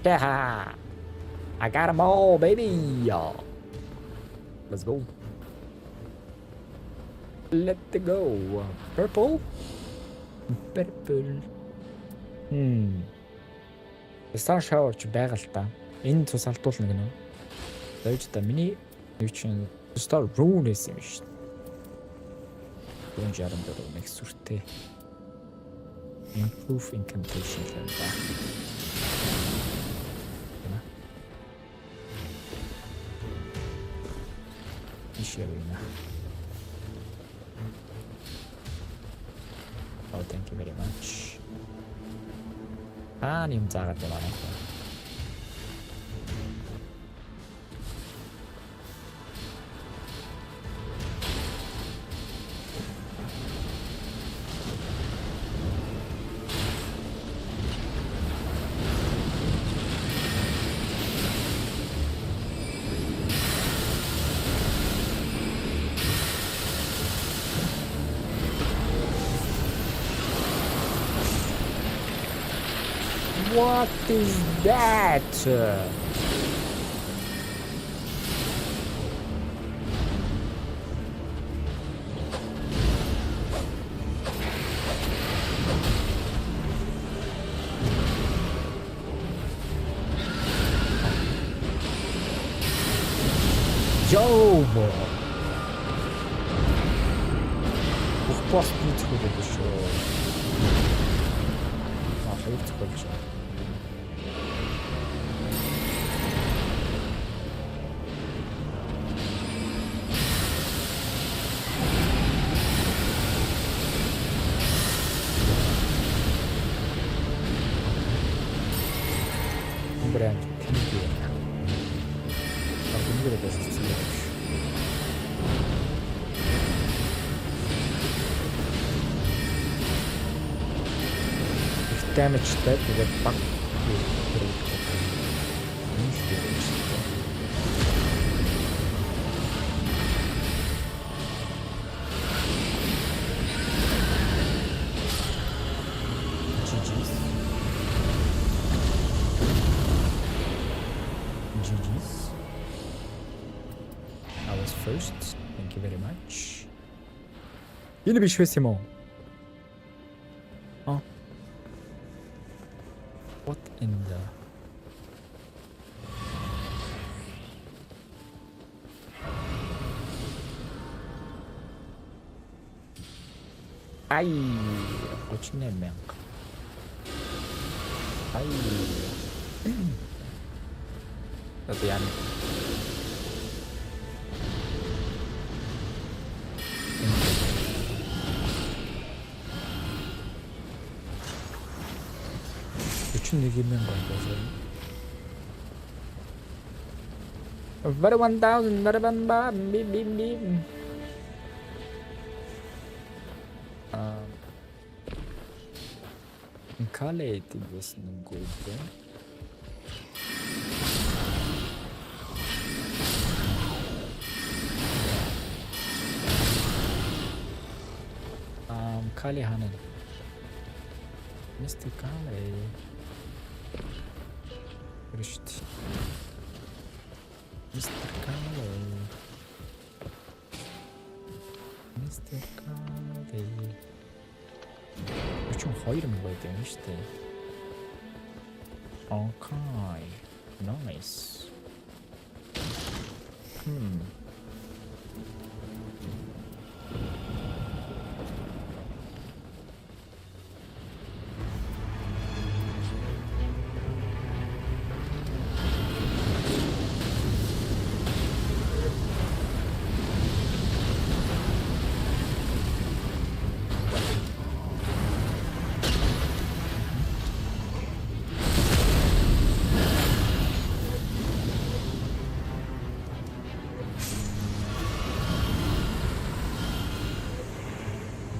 Яа. I got them all, baby. Let's go. Let it go. Purple. Purple. Star shower ч байгаа л та. Энэ цус алдуулна гэнэ. Дойч та миний юу чинь Star Runes юм шүү дээ. 164 нэг сүртэй. Improve incantation л байна. Ишэрина. Oh, thank you very much. Юм заагаад байна. What is that? Job. Pourquoi не тхүүлээд шүү. Хоёр тхүүлж. Брэнд тэмдэг. Аргумент дэс цэцэг. Damage-тай тэгээд баг GG's. I was first. Thank you very much. Энэ биш байсан юм уу? What in the... Ай, 38,000. Ай. Одоо яа. Нэг юм байна. Very 1000, very bam. Кале эндээс Мөнгө. Кале ханаа. Мистер Кале. Решить. Мистер Кале. Почему хоёр мөнгө байдаг юм шүү дээ. Okay. Nice.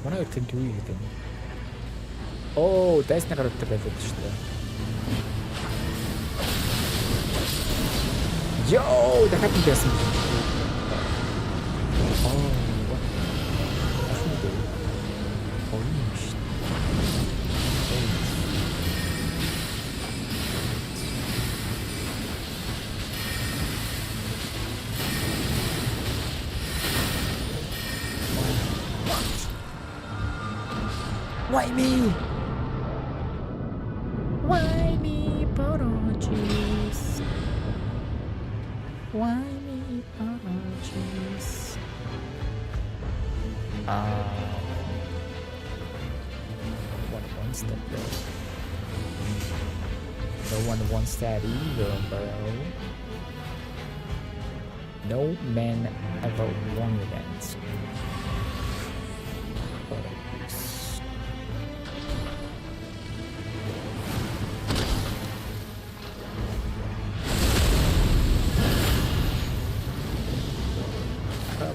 Манай тэр дүү гэдэг. Оо, дайсны гаруудтай байлаа шүү дээ. Йоо, дахиад нь байсан. Why me? Why me, apologies? Why me, apologies? One step there. No one wants that either, bro. No man ever wanted that.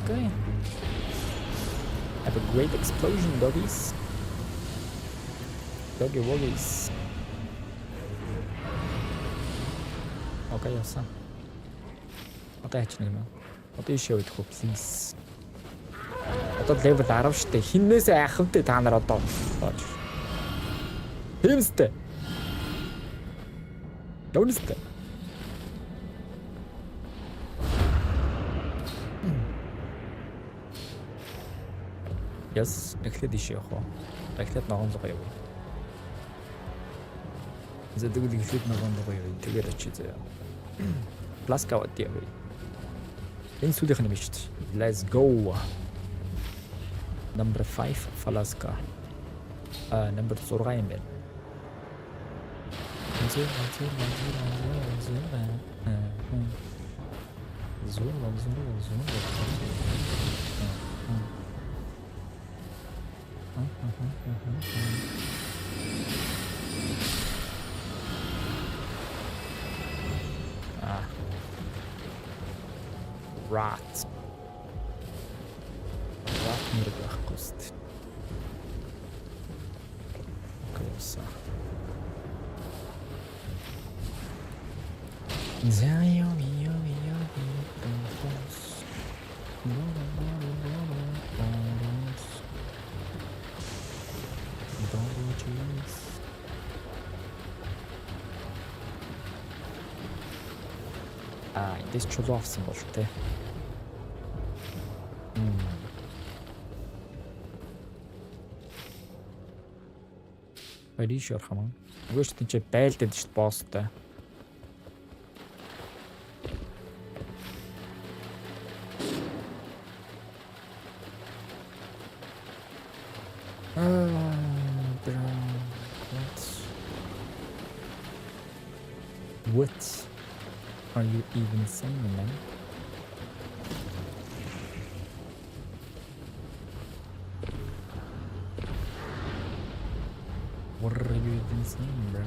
Okay. Have a great explosion, doggies. Doggy woggies. Okay, явсан. Одоо яач нэг юм. Одоо ишээ өдөх үү, please. Одоо level 10 штэ. Хиннээс айхав дээ та нар одоо. Хэмстэй. Донстэй. Яс, эхлээд ишээ явах уу? Эхлээд ногоон руу явъя. Зэдэгэл эхлээд ногоон руу явъя. Тэгээд очиж заяа. Пласка вот явъя. Энэ сүүлийнх нь юм шүү дээ. Let's go. Number 5 Фаласка. Number 6 юм байна. Rat. Rat мэрэг байхгүй шүү. Окей, са. Эндээс чулуу авсан бол тээ. Риш орох юм. Нөгөө ч тийч байлдаад шүү дээ босстой. What are you even saying, man? What are you even saying, bro?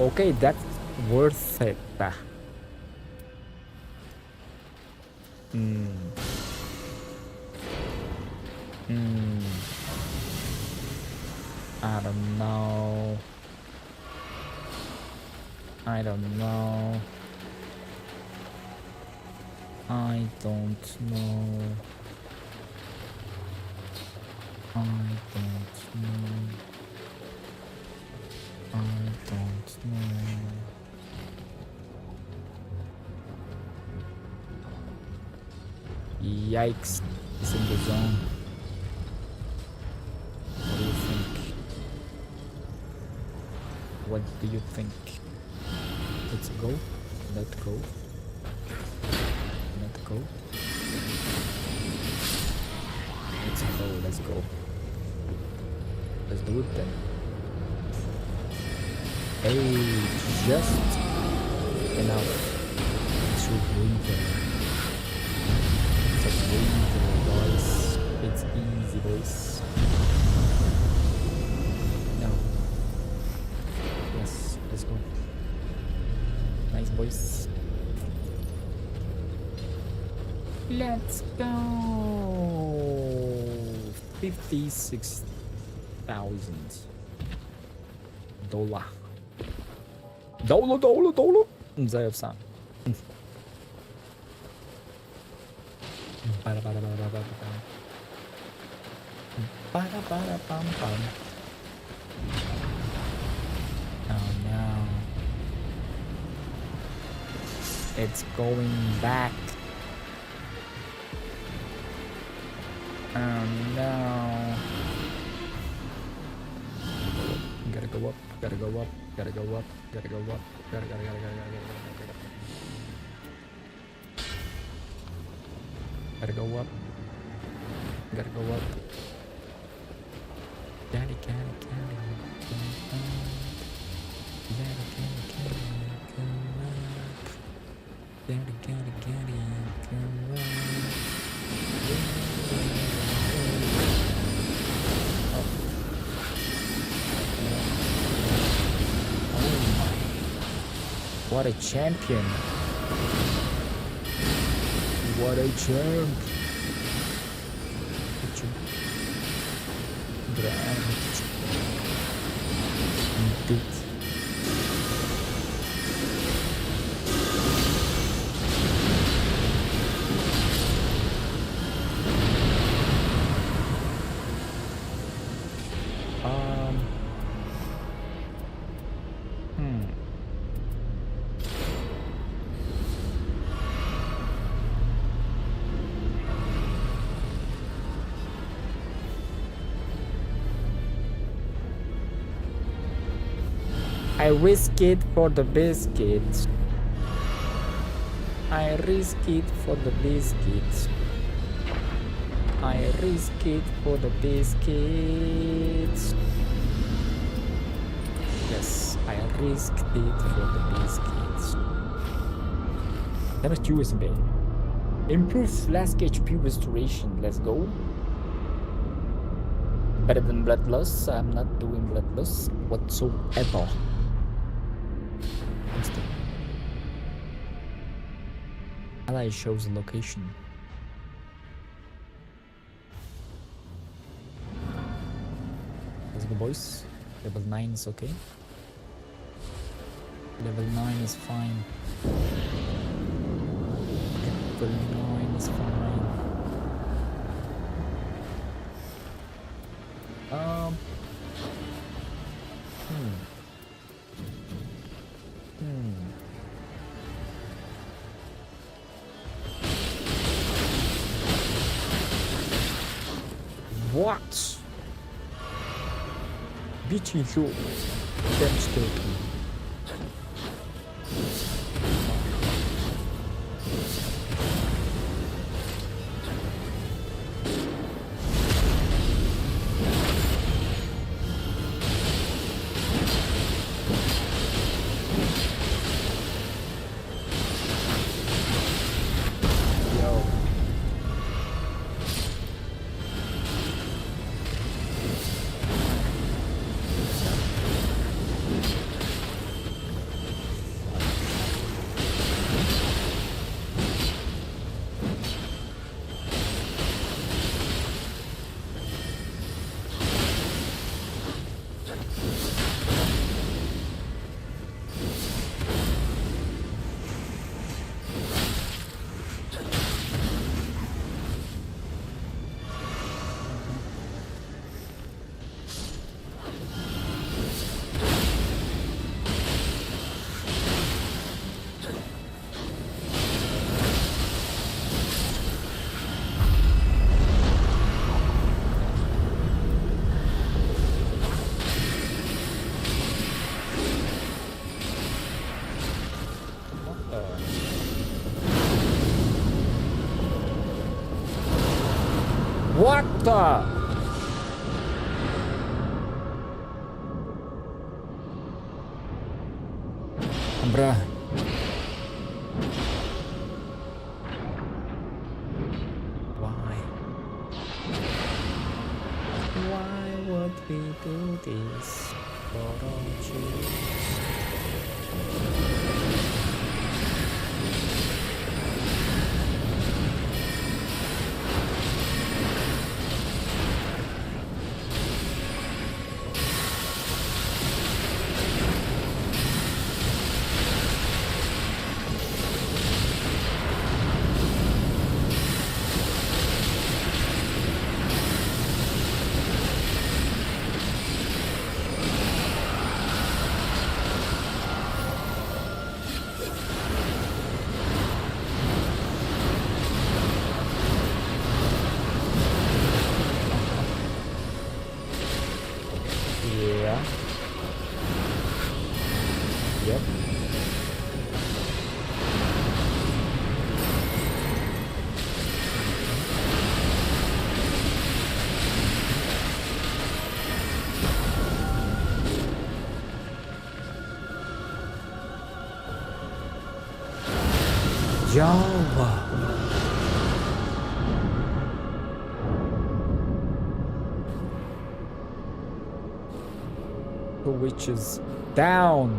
Okay, that's worth it. I don't know. I don't know. I don't know. I don't know. I don't know. Yikes, it's in the zone. What do you think? What do you think? Let's go. Let's go. Let's go. Let's go. Let's go. Let's do it then. Hey, just enough to win there. Just win there, boys. It's easy, boys. No. Yes, let's go. Nice, boys. Let's go. 56,000 $. Долу. Заявсан. Пам-пам. Oh no. It's going back. Oh no. Gotta go up. Gotta go up. Gotta go up. Gotta go up. Gotta. Gotta go up. Gotta go up. Daddy, daddy, daddy. Daddy, daddy, daddy. Come up. Daddy, daddy, daddy. Come up. What a champion. What a champ. I risk it for the biscuit. I risk it for the biscuit. I risk it for the biscuit. Yes, I risked it for the biscuit. That was USB. Improve flask HP restoration. Let's go. Better than blood loss. I'm not doing blood loss whatsoever. Ally shows the location. Let's go, boys. Level 9 is okay. Level 9 is fine. Level 9 is fine. What? Бич илүү дэмжтэй. What the? Bruh. Why? Why would we do this? Don't you? Yep. Java. The witch is down.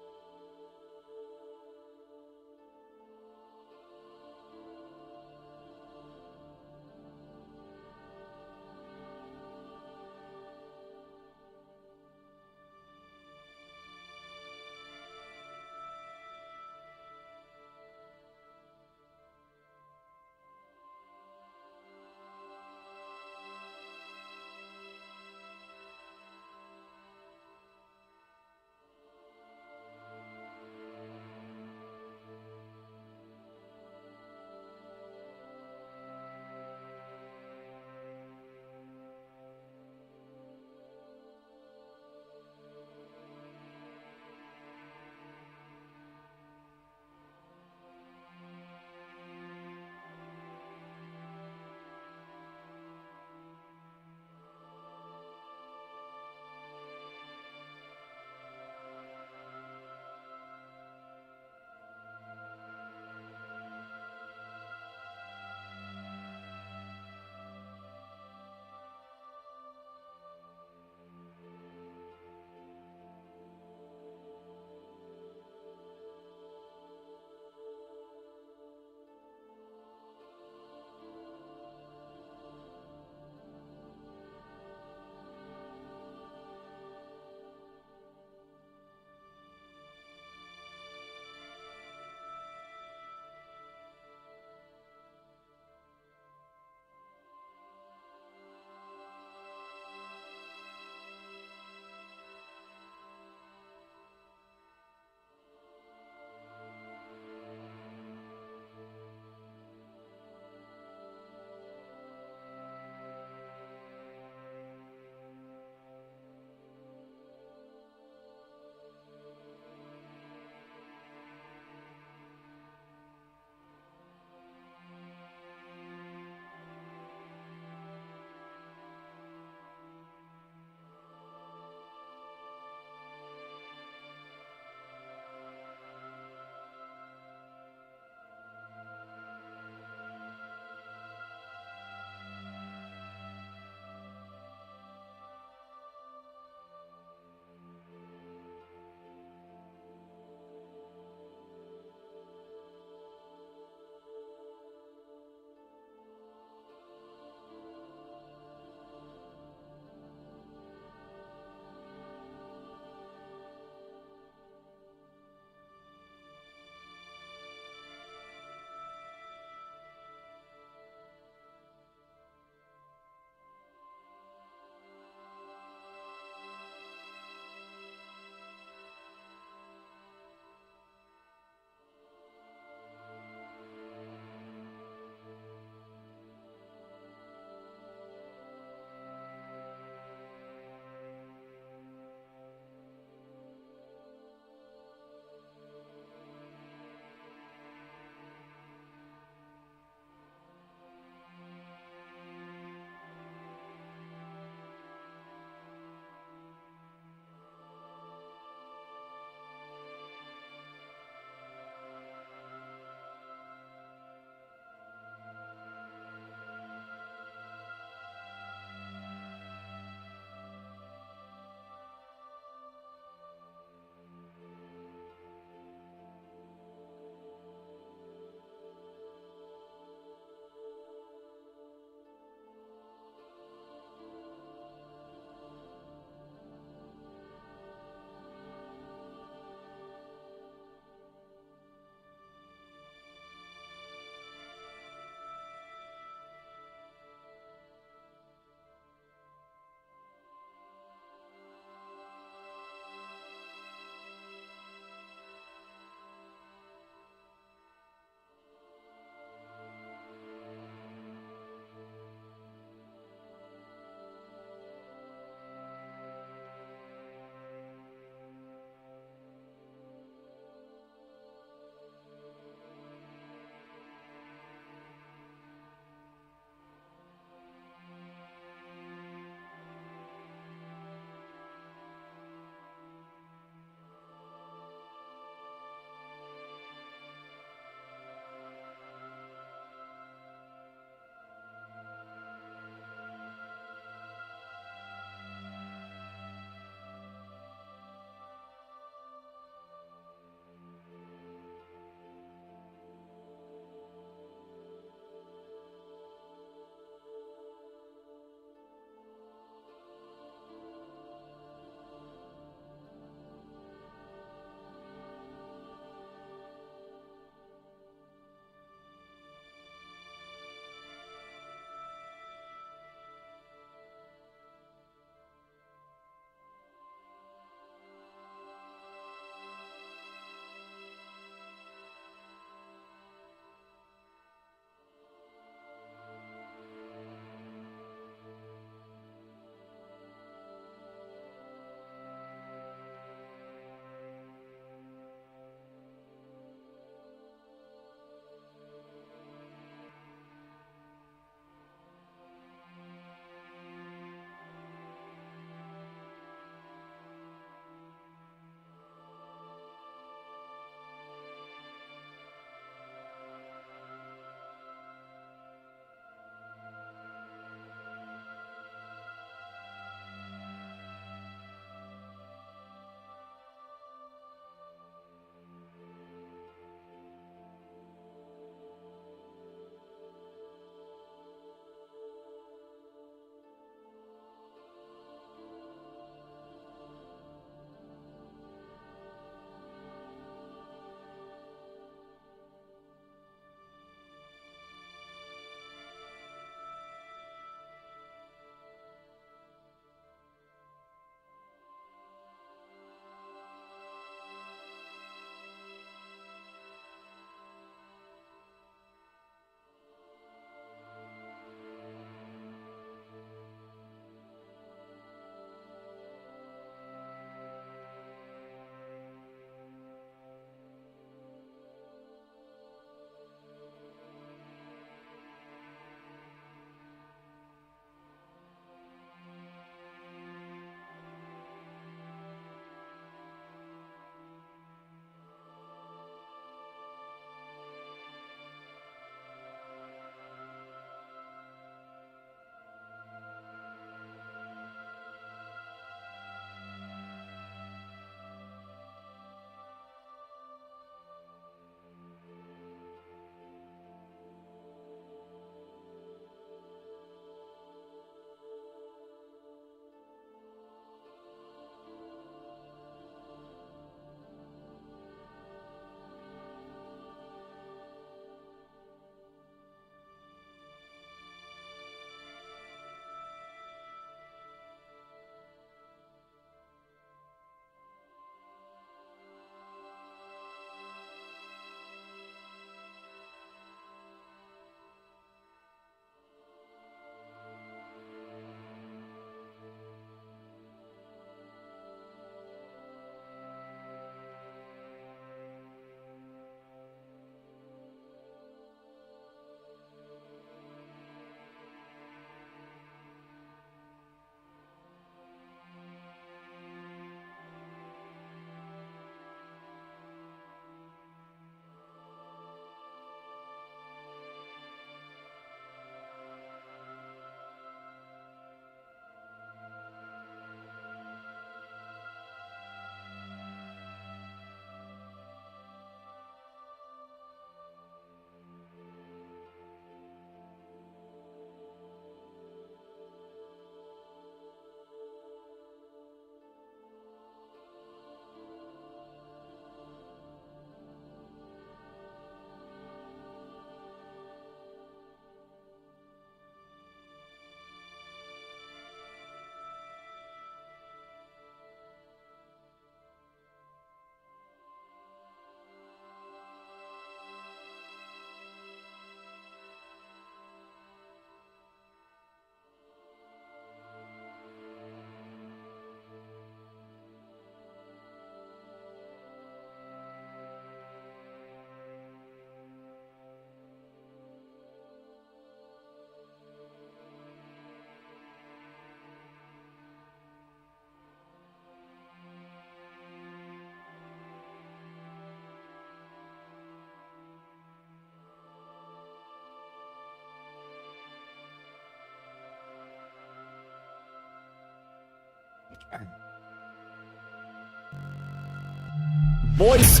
Boys,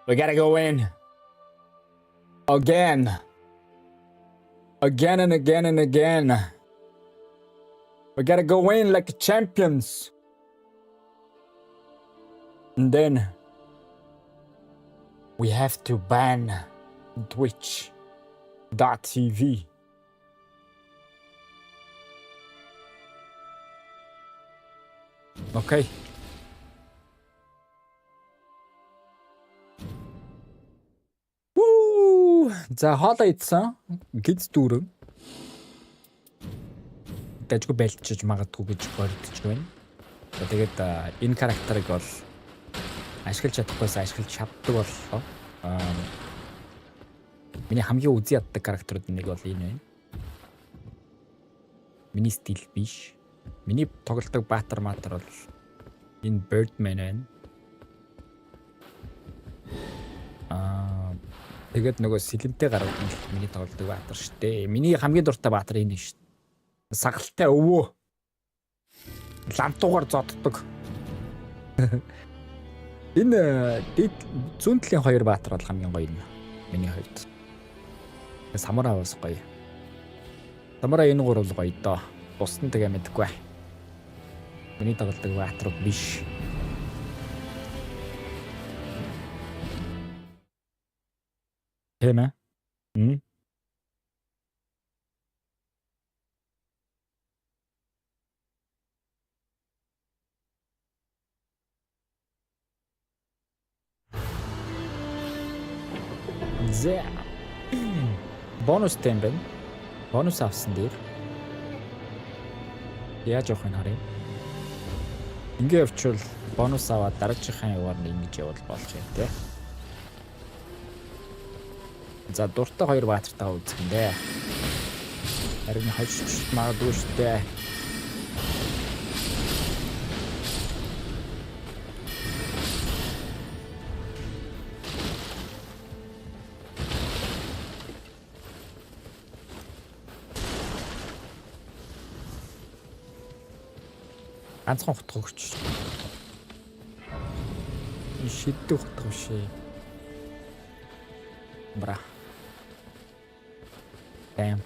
we gotta go in again and again and again. We gotta go in like champions, and then we have to ban Twitch.tv. Okay. За хоолоо идсэн гиз дүүрэн дажгүй байлчиж магадгүй гэж бодож байна. Тэгээд энэ характерыг бол ашиглаж чадахгүйс ашиглаж чаддаг боллоо. Миний хамгийн үзий яддаг характерууд нэг бол энэ байна. Миний стил биш. Миний тоглодог баатар матар бол энэ Birdman байна. Тэгээд нөгөө сэлэнтэй гарууд миний тоглодог баатар штэ. Миний хамгийн дуртай баатар энэ штэ. Сагалтай өвөө. Лантуугаар зоддог. Энэ зүүнтлийн хоёр баатар бол хамгийн гоё юм. Миний хувьд. Самурай бас гоё. Самурай энэ гурав гоё доо. Бусд нь тэгээ мэдэхгүй. Миний тоглодог баатар биш. Тэма. За. Бонус тембэн. Бонус авсан дээр. Яаж явах нь харъя. Ингээ явчвал бонус аваад дараагийнхаа яваар нь ингэж явал болох юм те. За дуртай хоёр баатартаа үзэх юм дээ. Харин хожиж магадгүй штэ. Ганцхан хутгах өгч. Шиддэг хутгах биш. Бра. Damn.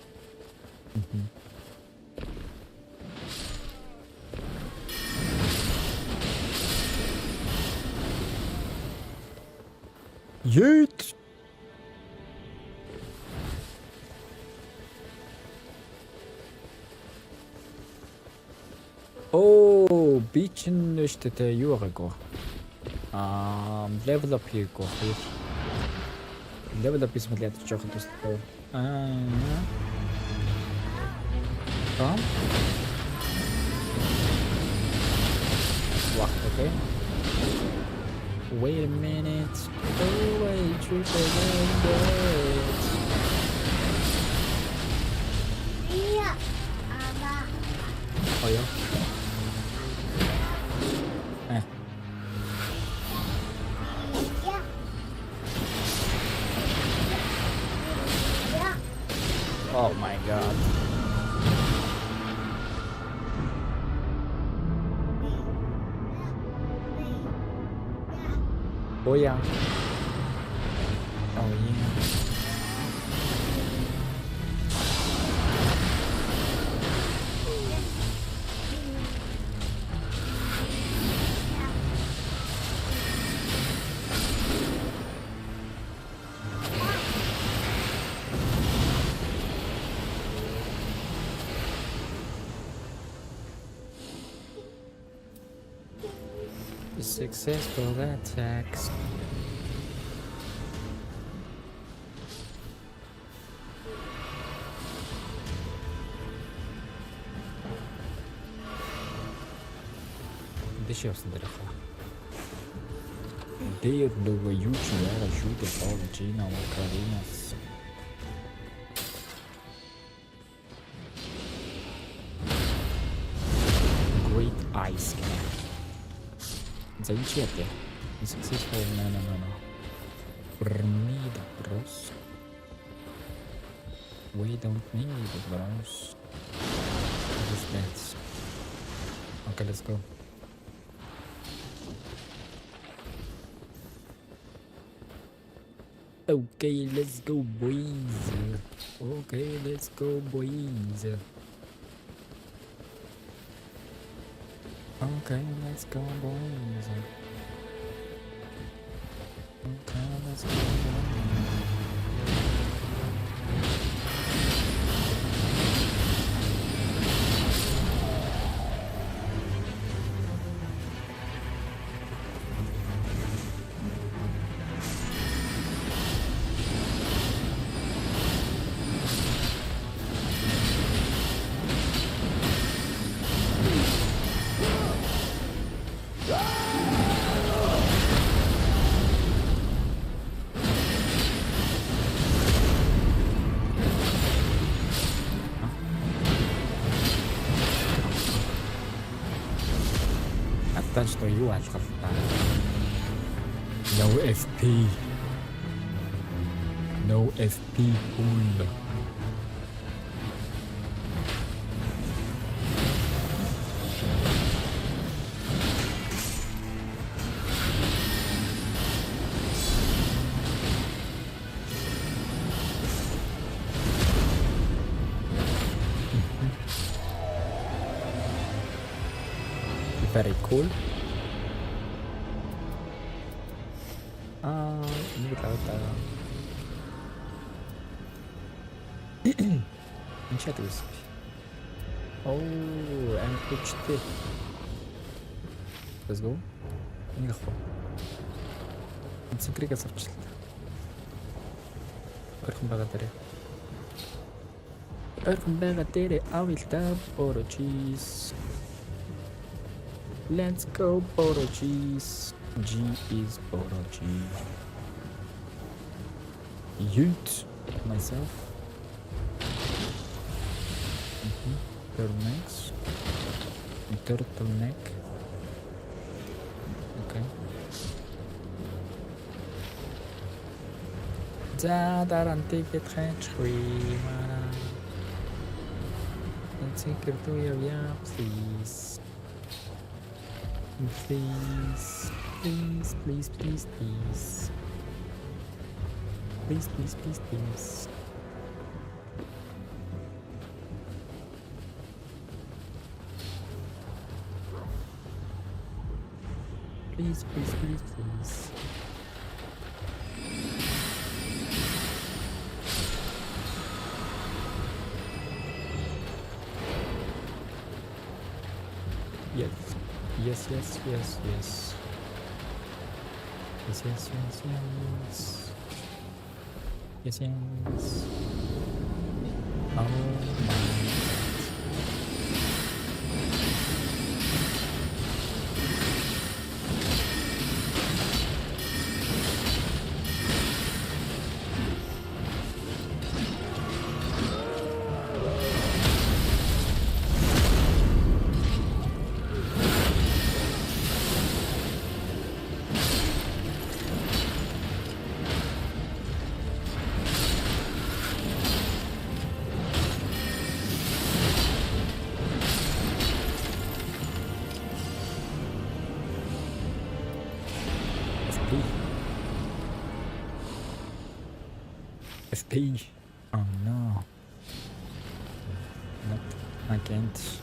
Yeet. Oh, beach нь штэ тэ юу байгаагүй. Level up хийгөө. Level up хийсэн мэл ядаж жоохон тустай. What, okay? Wait a minute. Oh, wait, triple minutes. Oh, yeah. Oh my god. Oh yeah. Oh yeah. Successful attacks. Deixa eu acender a falar. Odeio do YouTube, ela ajuda a Paula, Gina, Karina. Great Ice Canal. Замечательно. Successful, no. Need bros. We don't need bros. What is that? Okay, let's go. Okay, let's go, boys. Okay, let's go, boys. Okay, let's go, boys. Okay, let's go, boys. Надад ч юу алхалтай. No FP. No FP pool. Very cool. Ini kita tahu. Ini siapa tuh? Oh, MHT. Let's go. Ini apa? Ini secret kan search. Berkembang awil oro cheese. Let's go, Boro cheese. G is Boro cheese. Ute myself. Turtlenecks. Turtleneck. Okay. За дарантыг хэнчгүй мана. Let's take it to your please. Please, please, please, please, please. Please, please, please, please. Please, please, please, please. Yes. Yes, yes, yes, yes. Yes, yes, yes, yes. Yes, yes. Oh my. FP. Oh no. Nope, I can't.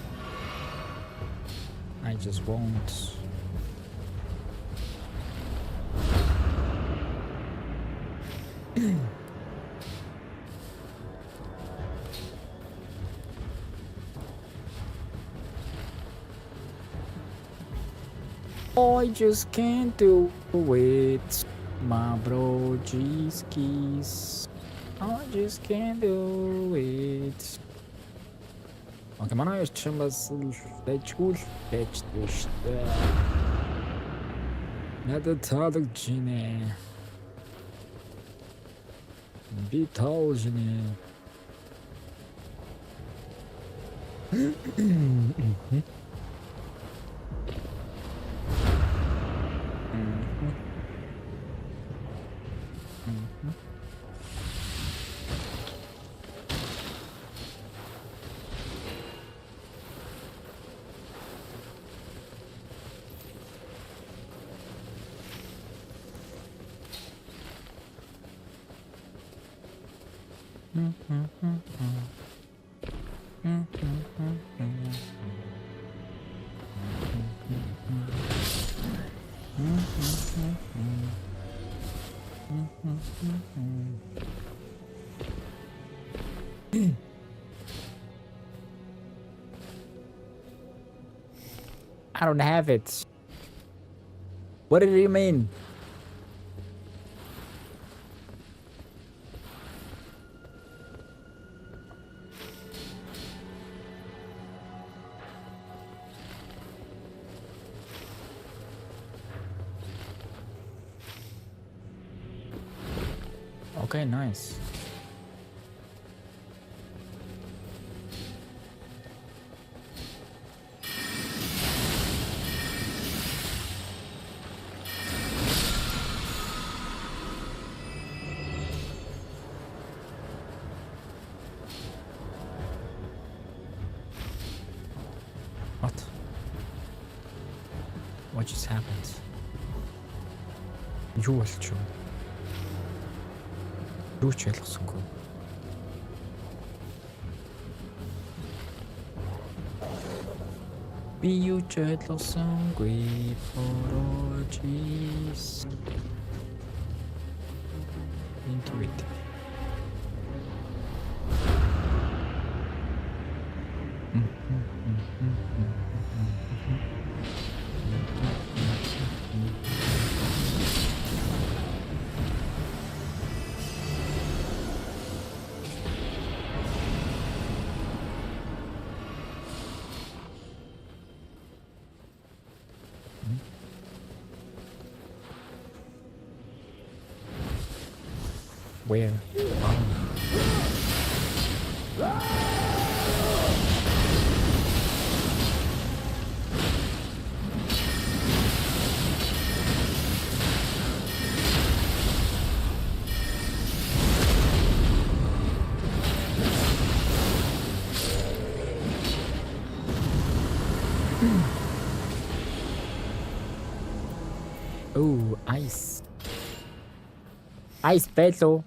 I just won't. I just can't do it, my bro. Skis. I just can't do it. Okay, манай хоёр чинь бас лэжгүүл лэжтэй шүү дээ. Надад таалагдж байна. Би таалж байна. I don't have it. What did you mean? Okay, nice. What just happened? Юу болчих вэ? Юу ч ялгсангүй. Би юу ч ялгсангүй apologies. Into it. Where? Oh, ice. Ice bello.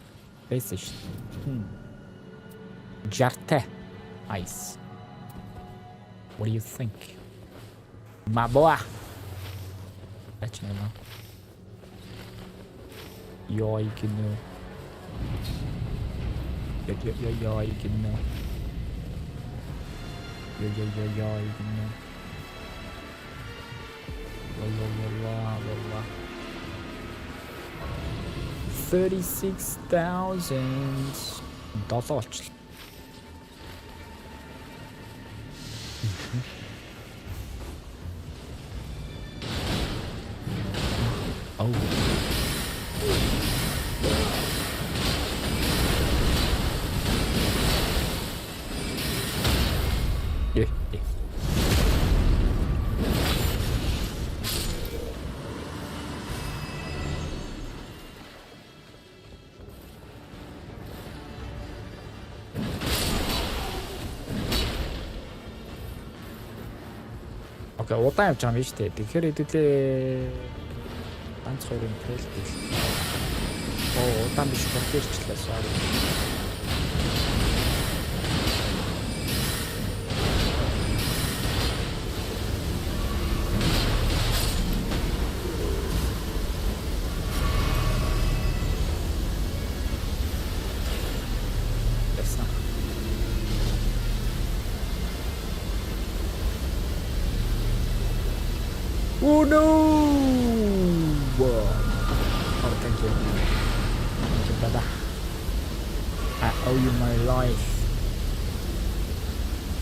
Байсан шүү дээ. Жартай. Ice. What do you think? My boy. Ачна. Йой гинэ. Йой гинэ. Йой гинэ. Ла. 36,000 доллар болчихлоо. Oh. Yeah. Okay, удаан явж байгаа юм шүү дээ. Тэгэхээр хэдүүлээ ганц хоёрын трейл бил. Удаан биш бүртэрчлээ sorry. Oh no! Whoa. Oh, thank you. Thank you, brother. I owe you my life.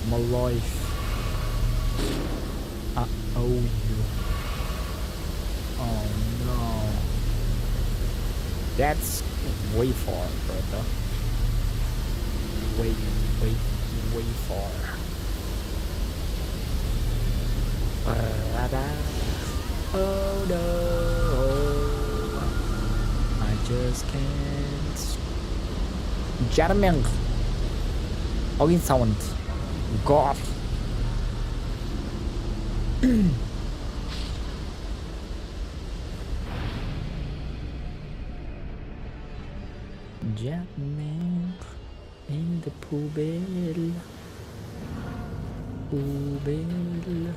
My life. I owe you. Oh no. That's way far, brother. Way far. Oh no, I just can't. German. Ogin sound. God. German. In the poubelle. Poubelle.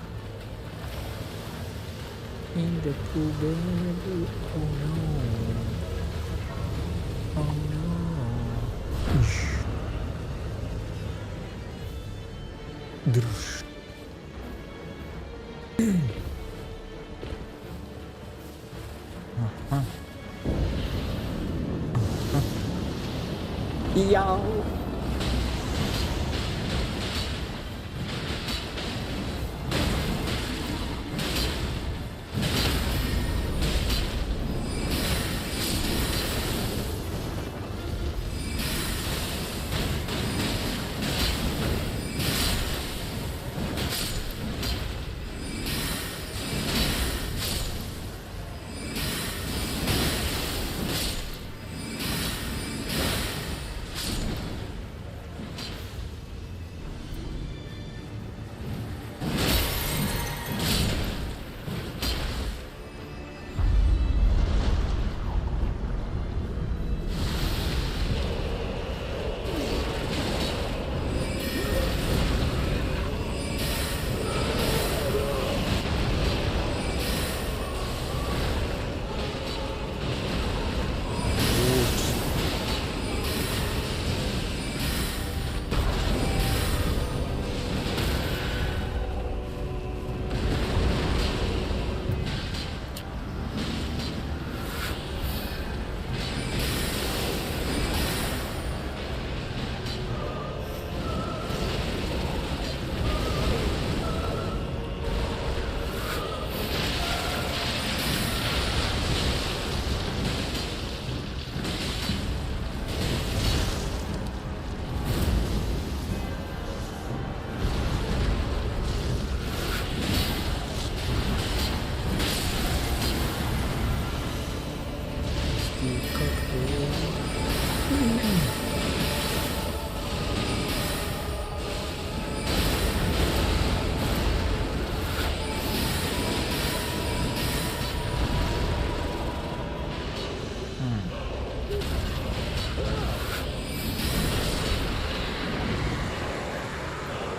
In the poubelle. Oh no. Oh no. Drush. Yo.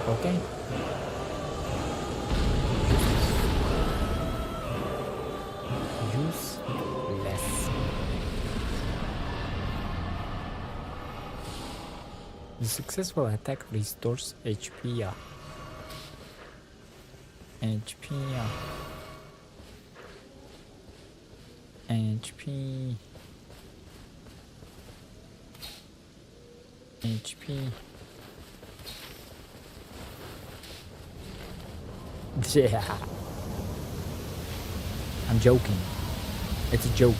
Okay. Useless. The successful attack restores HP. HP. HP. HP. Yeah. I'm joking. It's a joke.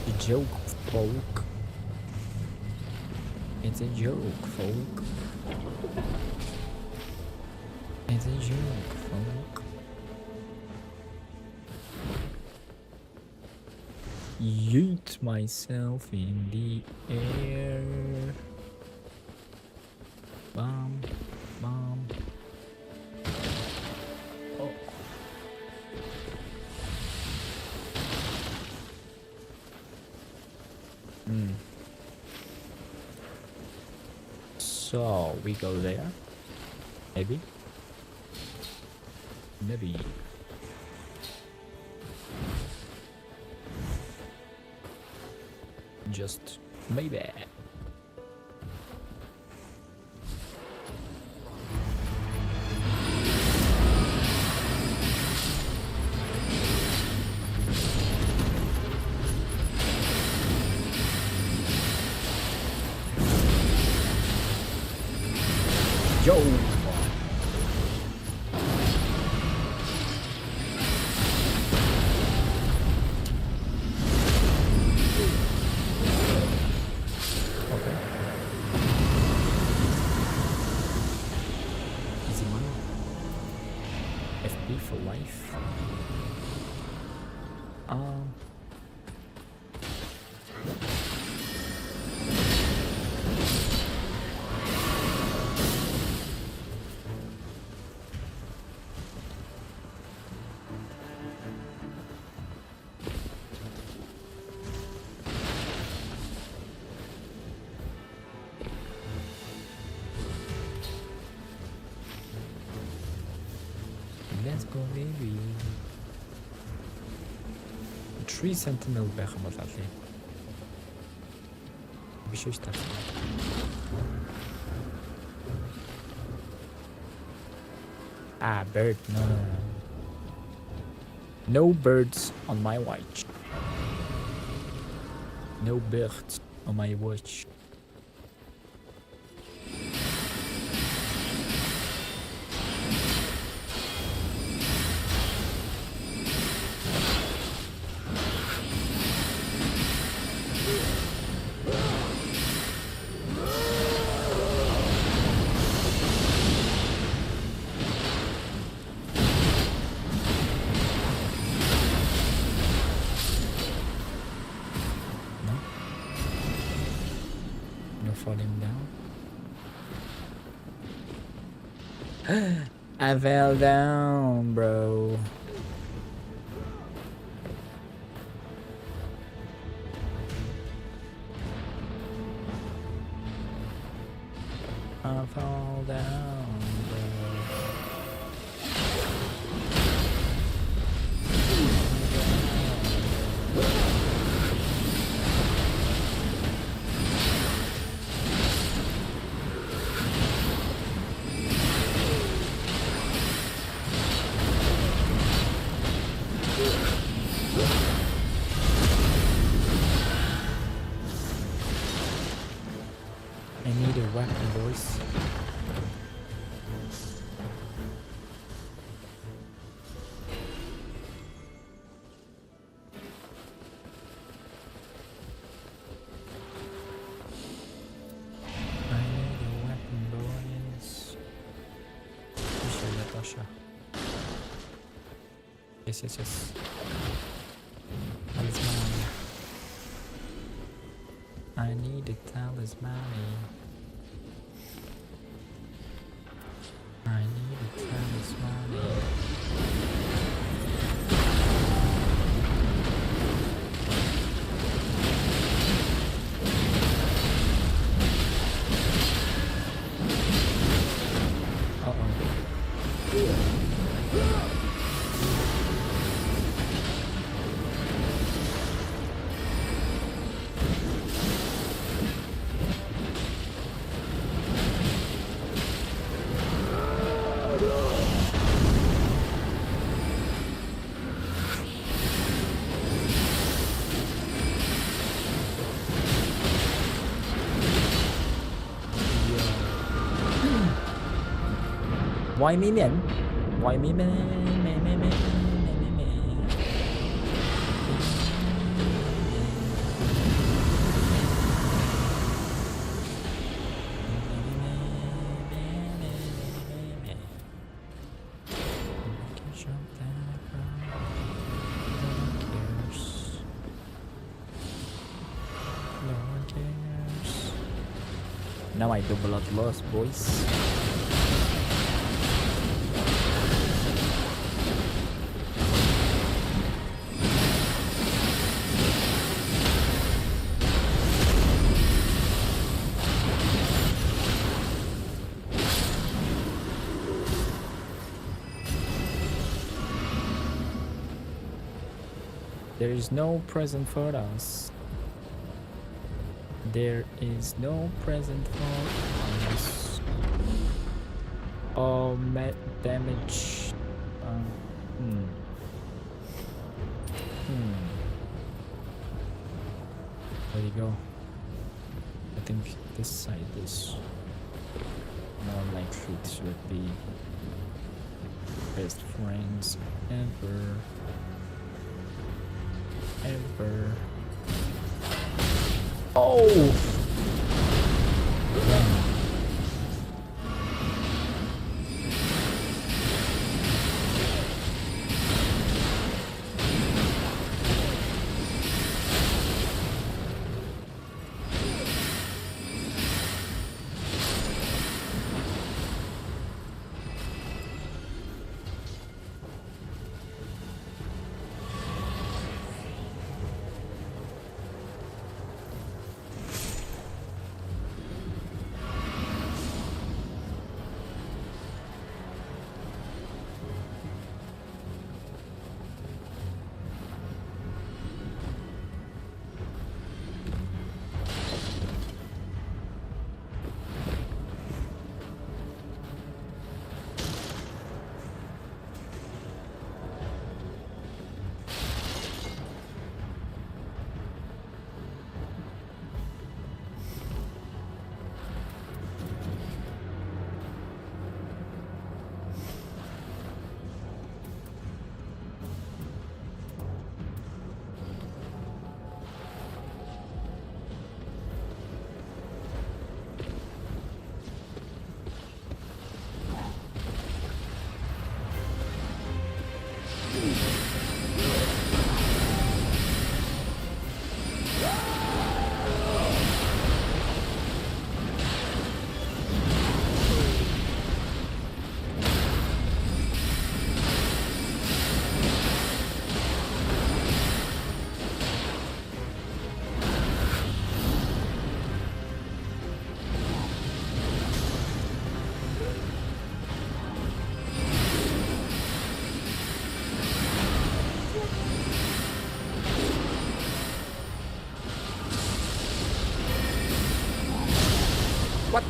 A joke, folk. It's a joke, folk. It's a joke, folk. Yeet myself in the air. Bum, bum. So we go there, maybe, just maybe. Yo! Okay. Easy money. FP for life. Let's go baby. Tree Sentinel байх юм бол алий. Биш үү та. Bird. No. No birds on my watch. No birds on my watch. Falling down. I fell down, bro. I fall down, bro. I need a weapon, boys. I need a weapon, boys. Tasha. Yes. Talisman. I need a talisman. I need a talisman. Why me man? Why me man? Now I do blood loss, boys. There is no present for us. There is no present for us. Oh, damage. There you go. I think this side is more likely to be best friends ever. Oh!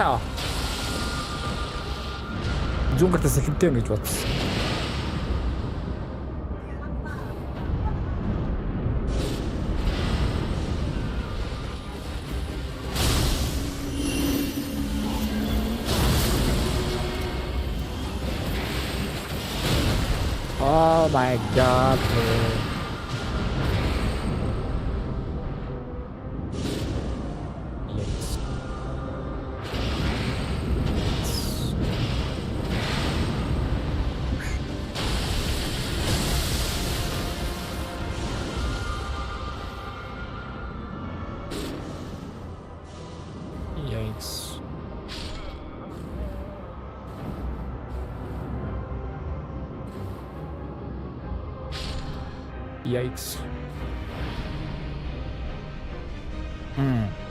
Яна. Жүнгэртээс эхэнтэй гэж бодсон. Oh my god, man. Yes. Yikes. Yikes. Mm-hmm.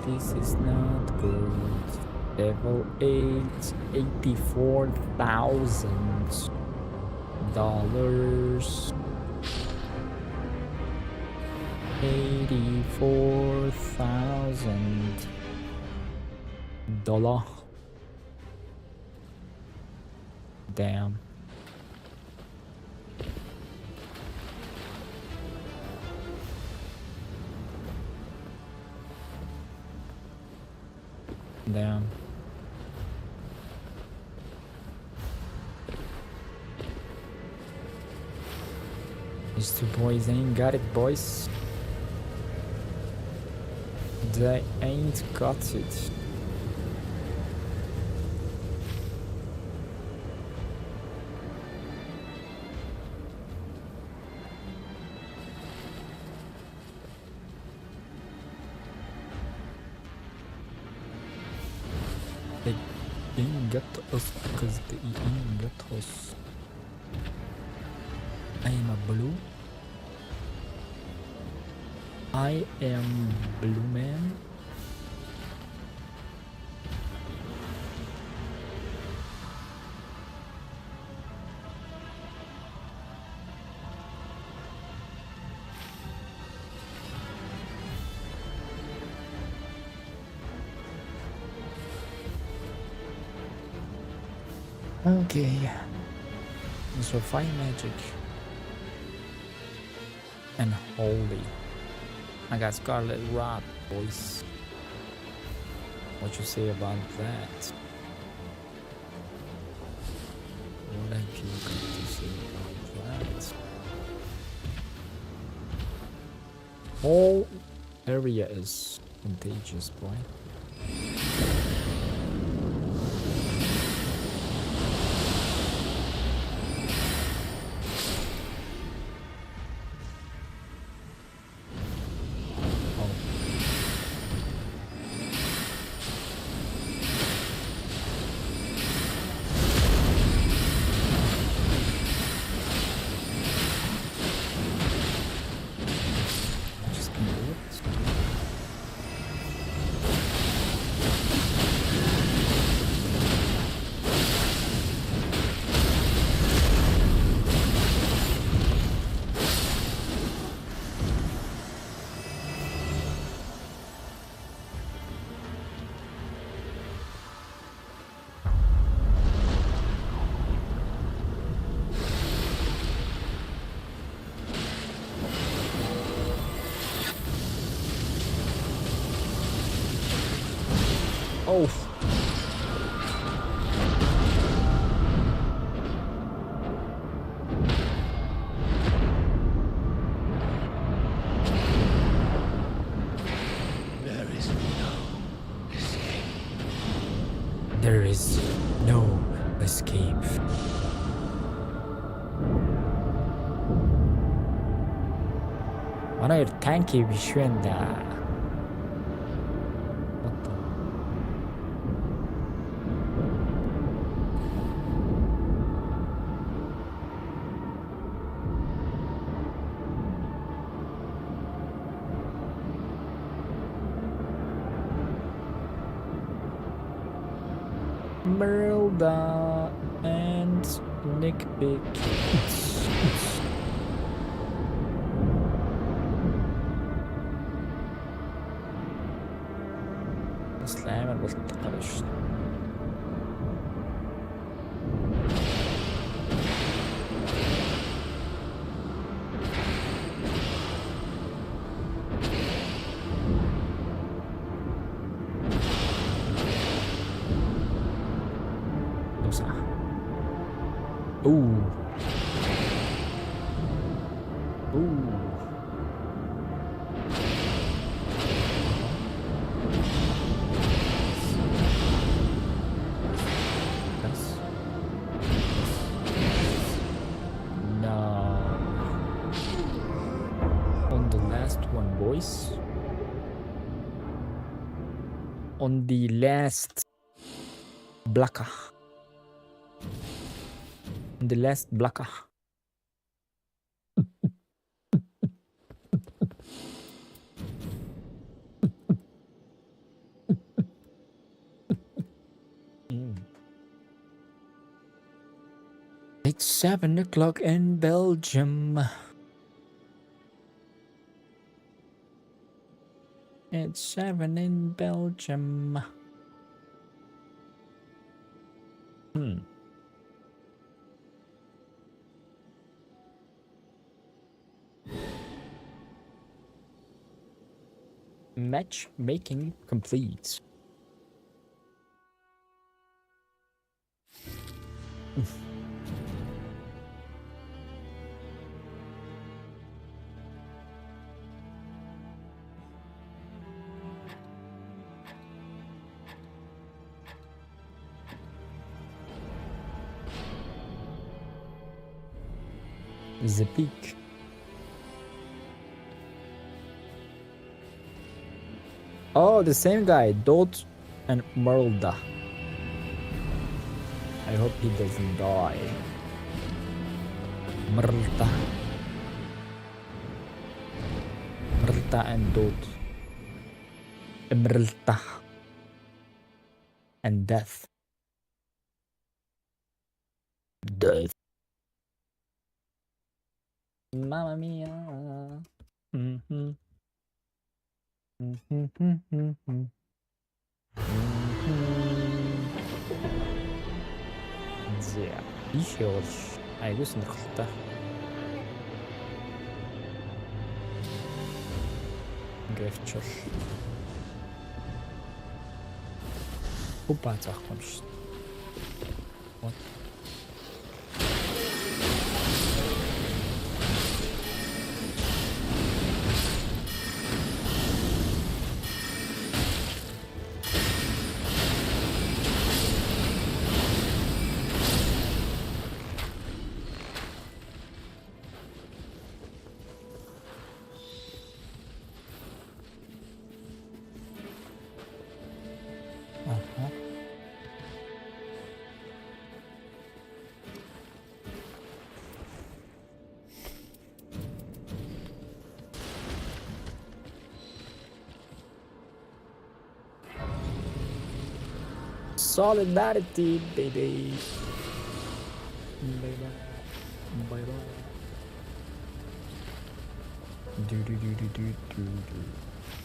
This is not good. Level 8, $84,000. $84,000. Damn. Damn. These two boys ain't got it, boys. They ain't got it. They ain't got us because they ain't got us. I am a blue. I am blue man. Okay. So fire magic and holy. I got Scarlet Rod, boys. What you say about that? What have you got to say about that? Whole area is contagious, boy. Oh. There is no escape. There is no escape. Манай хоёр танки биш байна да. Merlda and Nick Big. Слаймер болтгоо шүү. Ooh. Ooh. Yes. No. On the last one, boys. On the last blocker. The last blocker. It's 7 o'clock in Belgium. It's 7 in Belgium. Matchmaking complete. The peak. Oh, the same guy, Dot and Merlda. I hope he doesn't die. Merlda. Merlda and Dot. Merlda. And death. Death. Mamma mia. Mm-hmm. За ийшээ бол айгүй сонирхолтой. Гэвч хупаа заахгүй юм шүү. Solidarity, baby. Bye bye. Bye bye. Do.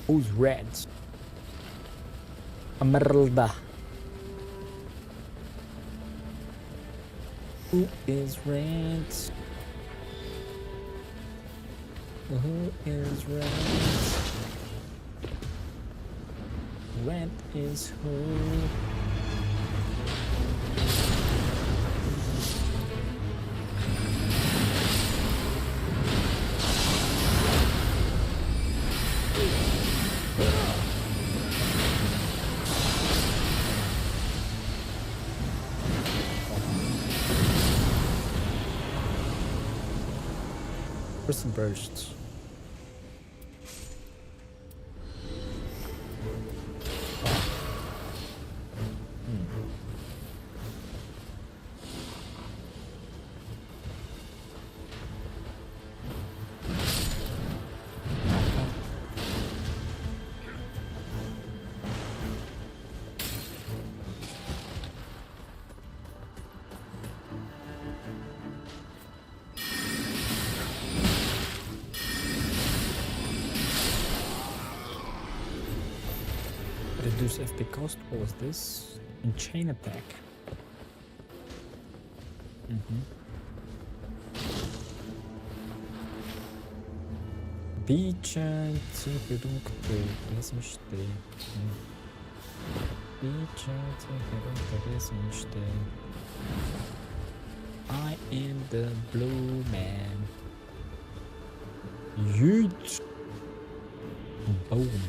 Who's red? Merlda. Who is red? Who is red? Red is who? Prison bursts. Reduce FP cost. What was this? And chain attack. Бичэн цэвэрхүүтэй байсан штэ. Бичэн цэвэрхүүтэй байсан штэ. I am the blue man. Huge. Boom.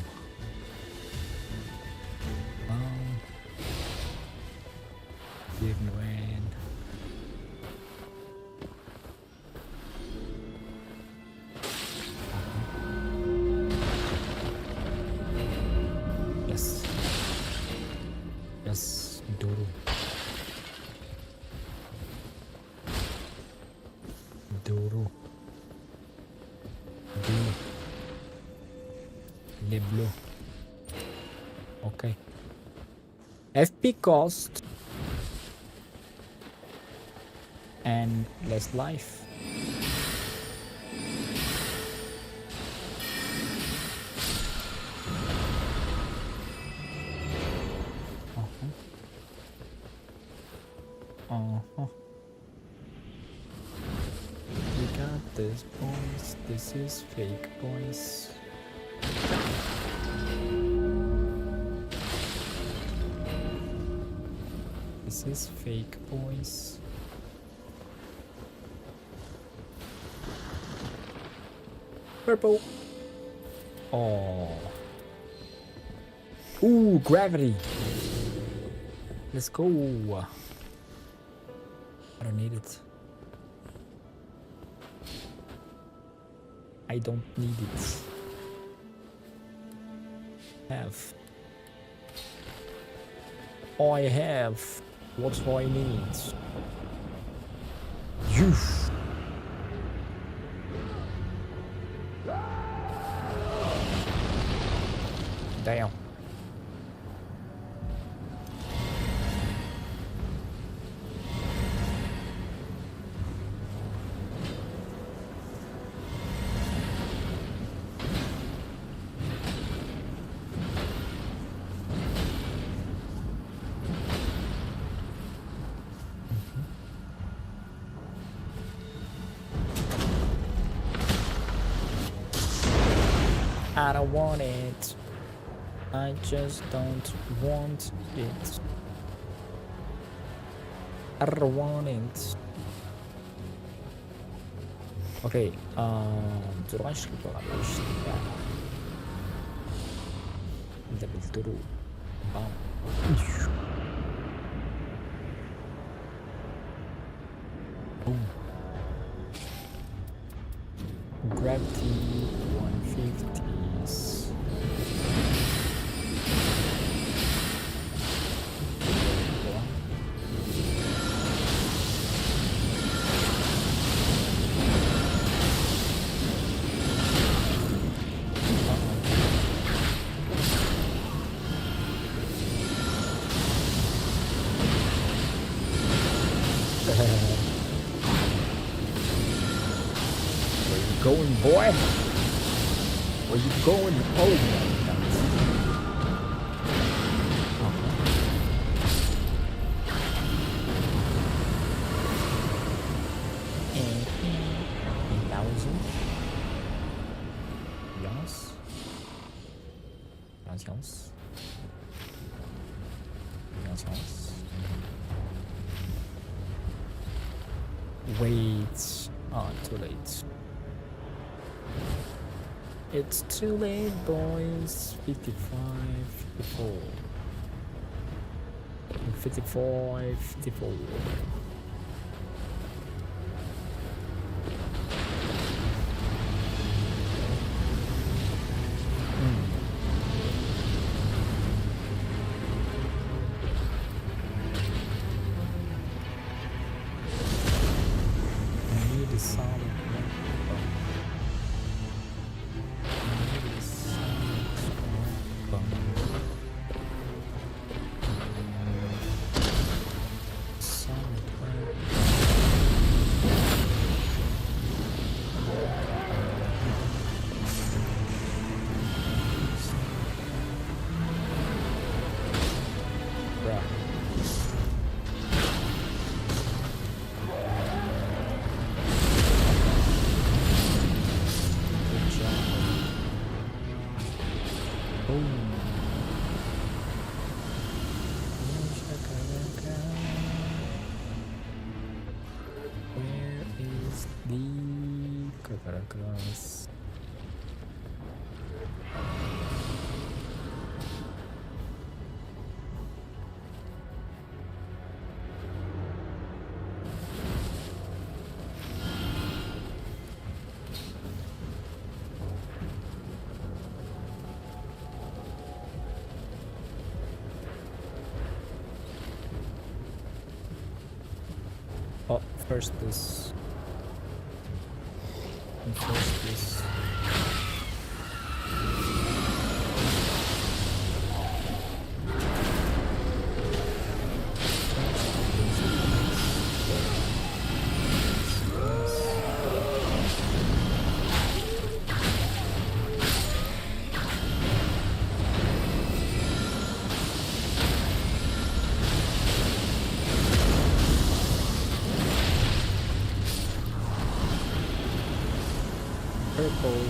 Yes, Doro. Leblo. Okay. FP cost and less life. We got this, boys. This is fake, boys. This is fake, boys. Purple. Oh. Ooh, gravity. Let's go. I don't need it. I don't need it. Have. I have what I need. Youth. Damn. I don't want it. I just don't want it. I don't want it. Okay, 6 шиг байгаа шүү дээ. Level 4. Бам. Boom. Gravity 150s. Going, boy? Where you going? Oh my God. Yes. Yes, yes. nice. Wait. Oh, too late. It's too late, boys. 55, 54. 55, 54. Grass. Oh, first this. First this. Purple.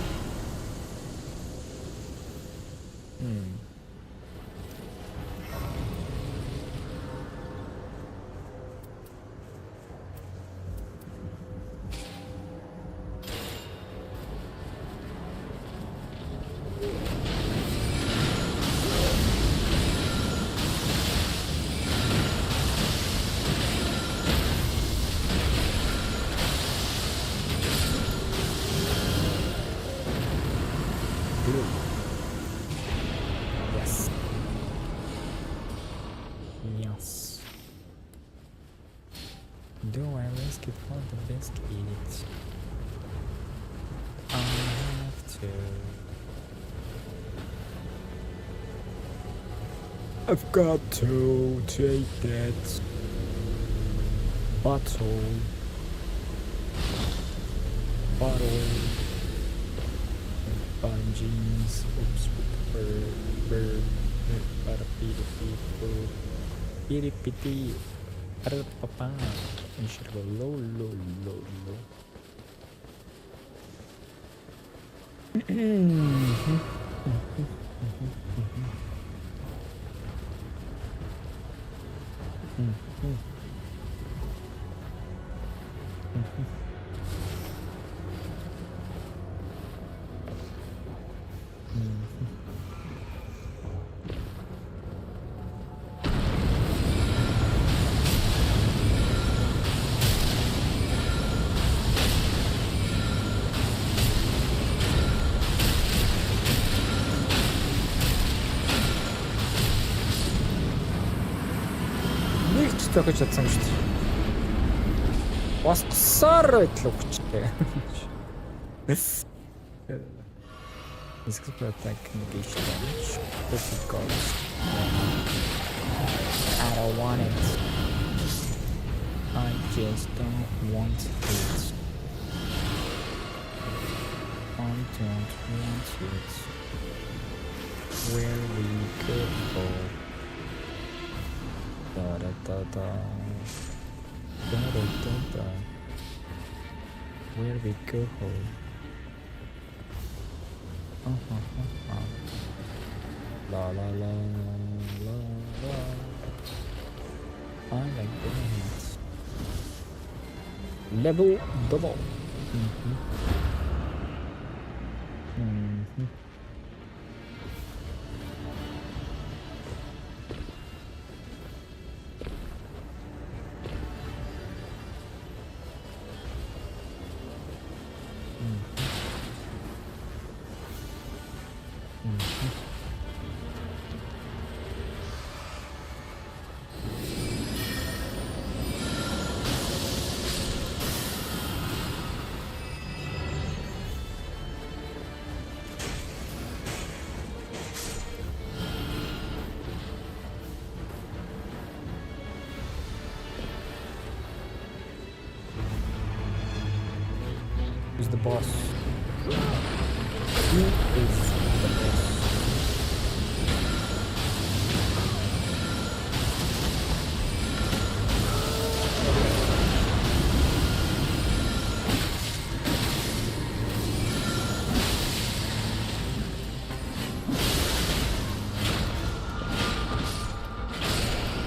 Yes. Yes. Do I risk it for the biscuit? I have to. I've got to take that bottle. Jeans, oops, bird, para piri piti, para papa, and should go low. Төгөж чадсан шүү дээ. Босгосоор байтлаа хүчтэй. Escape attack negation damage. Perfect cards. I don't want it. I just don't want it. I don't want it. Where we go? Da-da-da-da. Da-da-da-da. Where we go? La la la la la. I like that. Level double. Who's the boss? Who is the boss?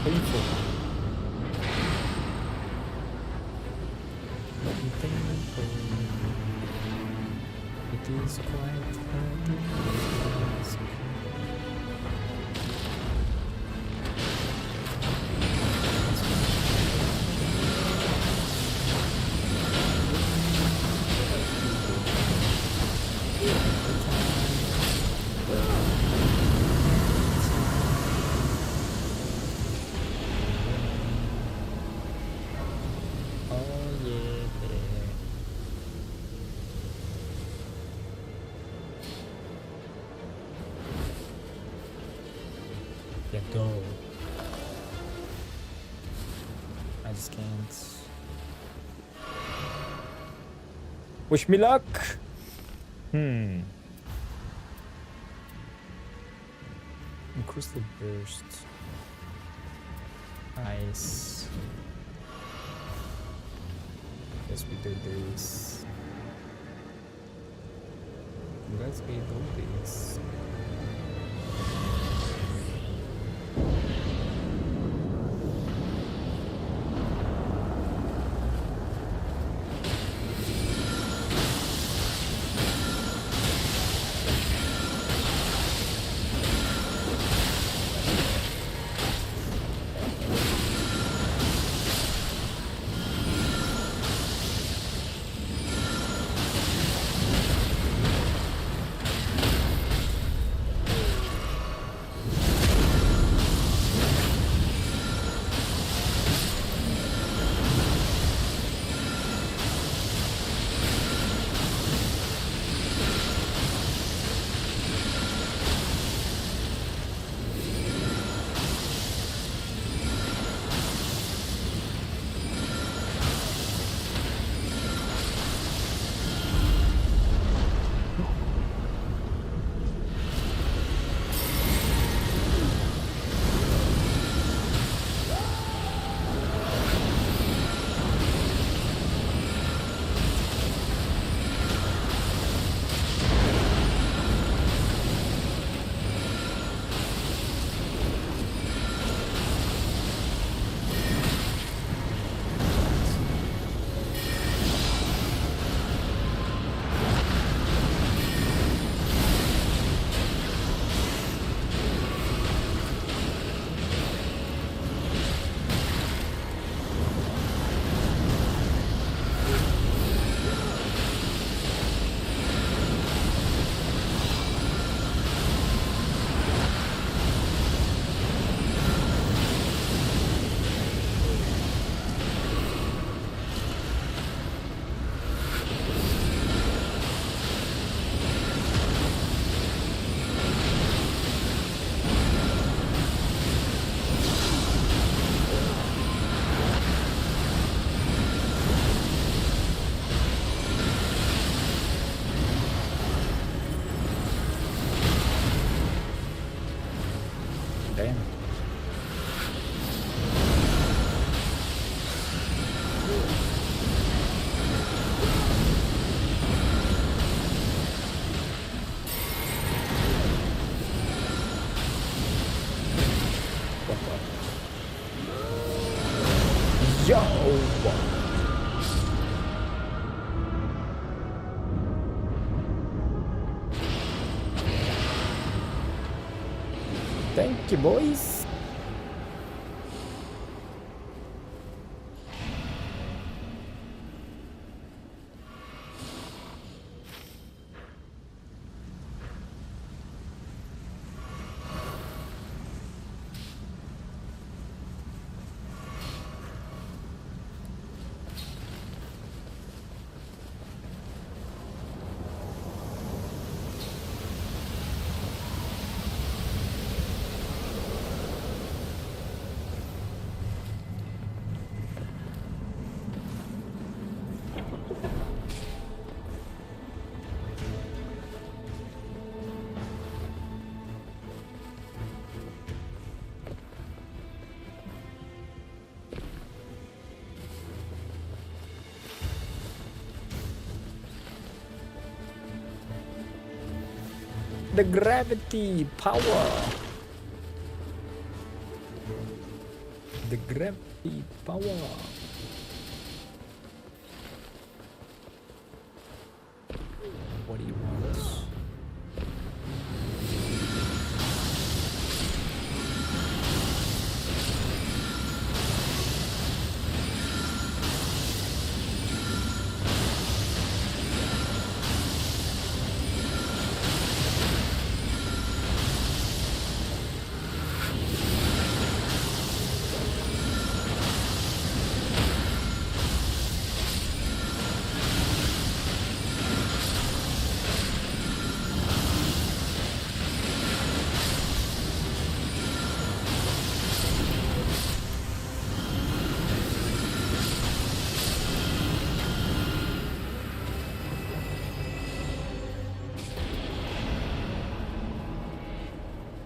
Painful. It is quite go. I just can't. Wish me luck. Crystal burst. Nice. Guess we do this. Let's do this. Thank you, boys. The gravity power. The gravity power. What do you want?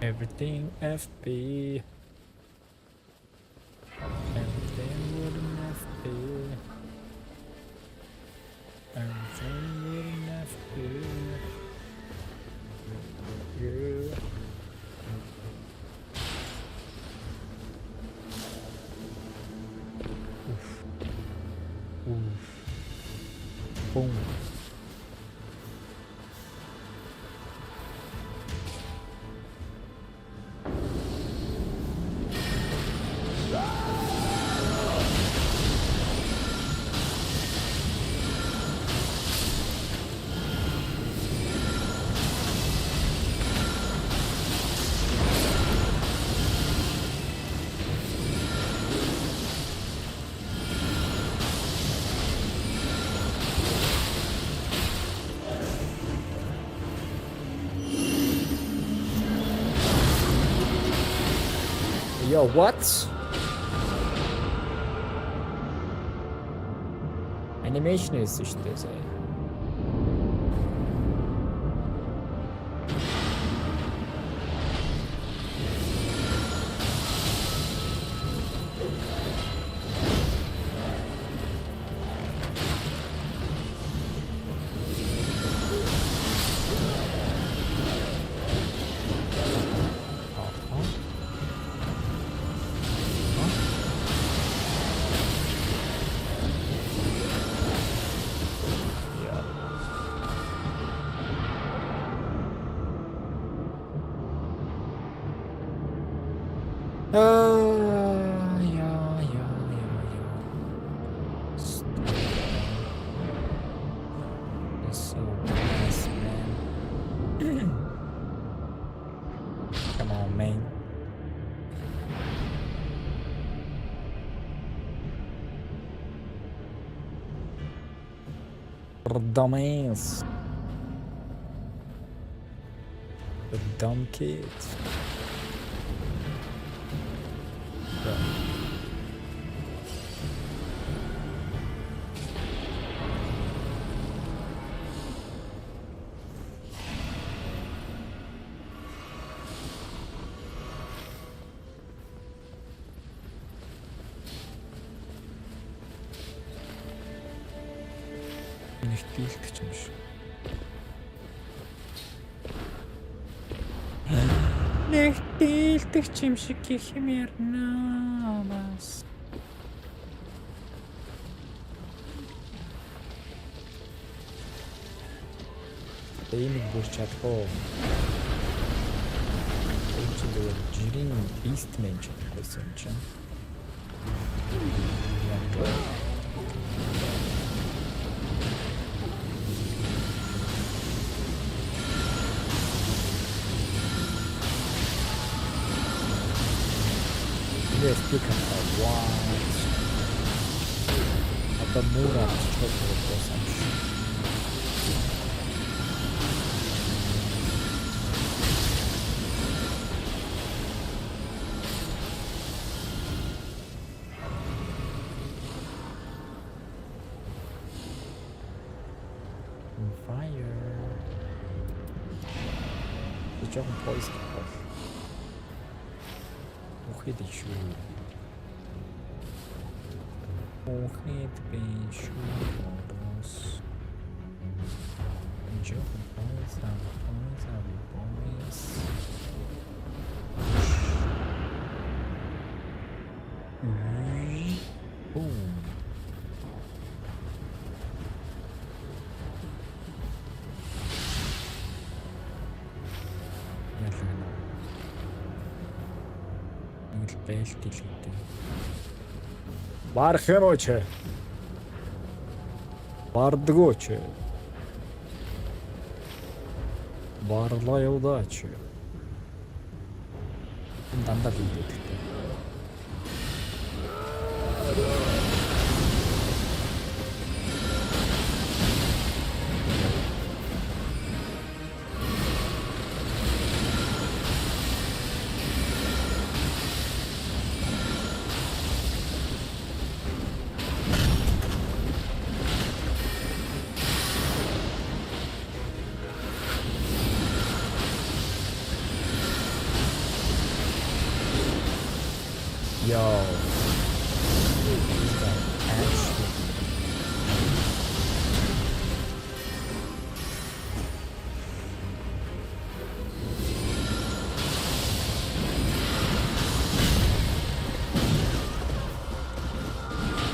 Everything FB. Everything wouldn't FB. Everything wouldn't FB. Yeah. Oof. Oof. Boom. Yo, what? Animation ist işte şey. It's so nice, man. Come on, man. Dumbass. The dumb kids. Yeah. Nicht diiltчихмш. Нэг дийлдэг юм шиг гэх юм ярина бас. Энийг бүрч чадахгүй. Энд чинь жирийн бистмен ч байсан юм чинь. Yes, you can have one. Одоо муур авчихсан байсан юм шиг. Fire. The жоохон poison бол. Ухид шүү. Ухид бин шүү. Жоохон poison. Boom. Бэлт илүүтэй. Барах юм уу ч? Бардгоо ч. Барлаа явдаа ч. Дандаа хийдэг. Yo.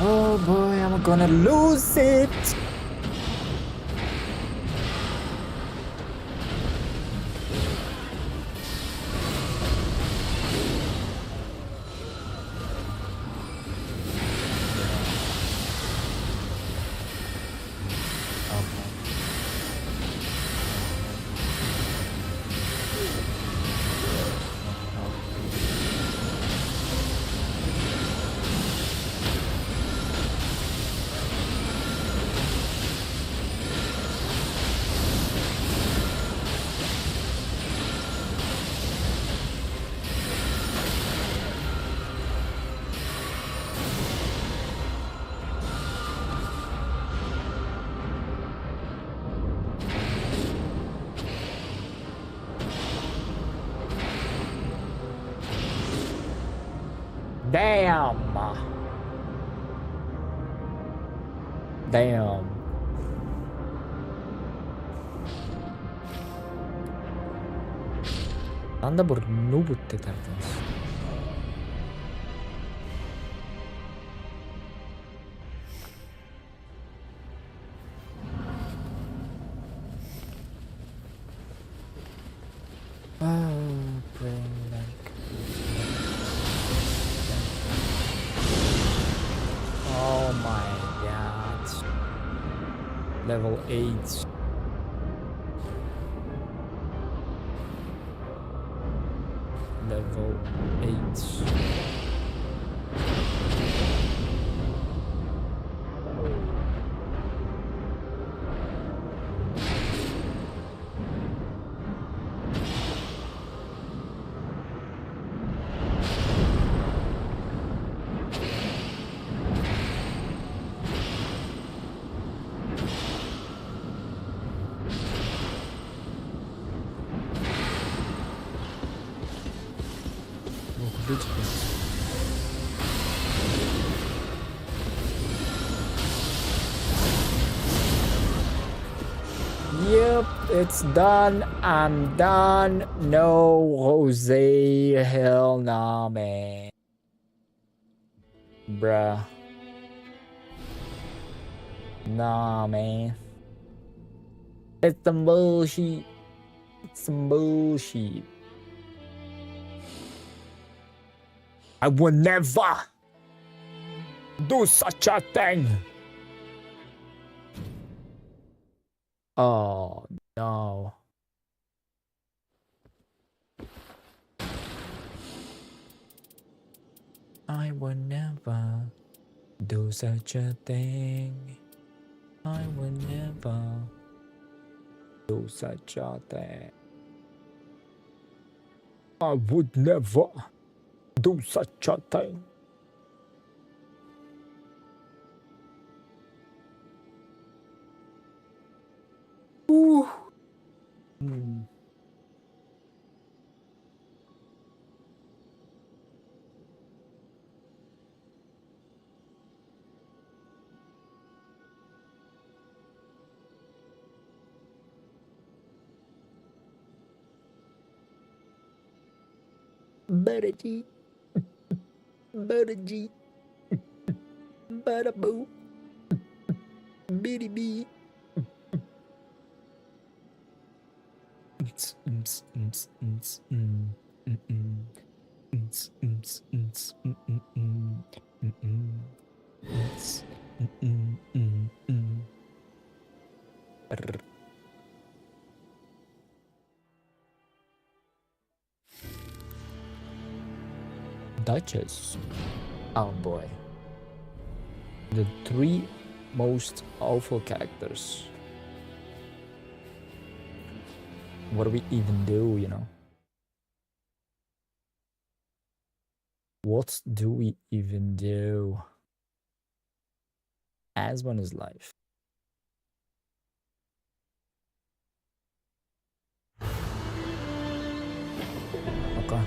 Oh boy, I'm gonna lose it. Damn. Анда бүр нүбүттэй таарсан. Oh my god. Level 8. Level 8. Yep, it's done. I'm done. No, Jose. Hell nah, man. Bruh. Nah, man. It's some bullshit. It's some bullshit. I will never do such a thing. Oh no. I will never do such a thing. I will never do such a thing. I would never do such a thing. Ooh. Baraji. Baraji. Baraboo. Bitty bee. Duchess. Oh boy. The three most awful characters. What do we even do, you know? What do we even do? As one is life. Okay.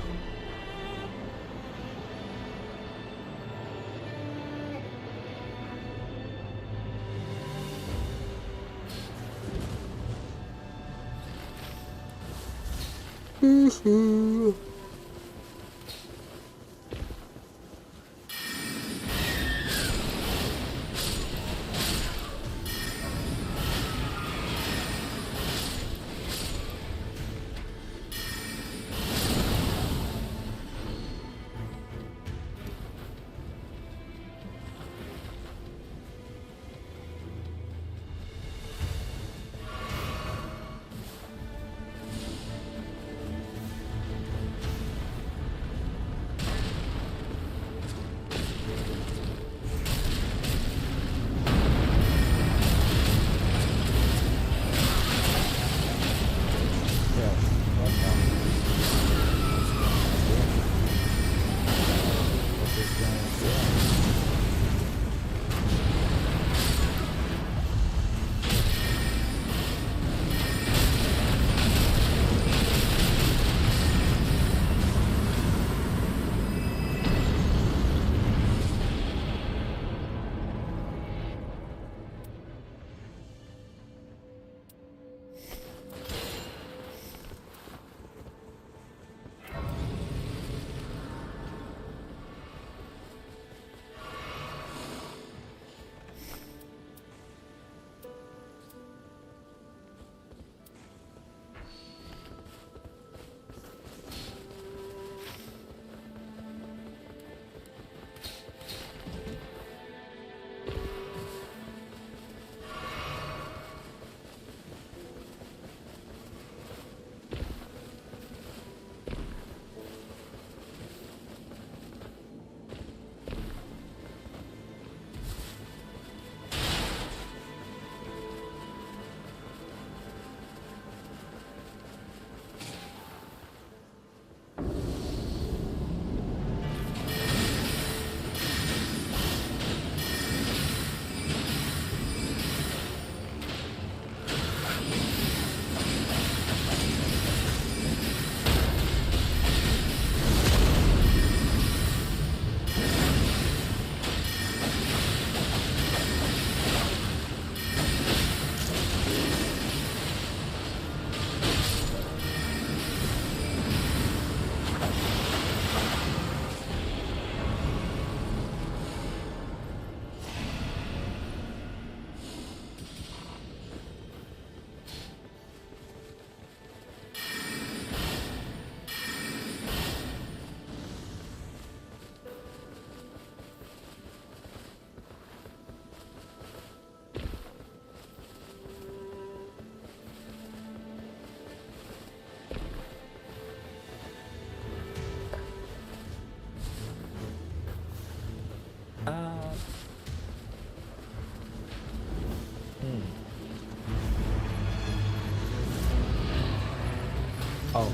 Oh.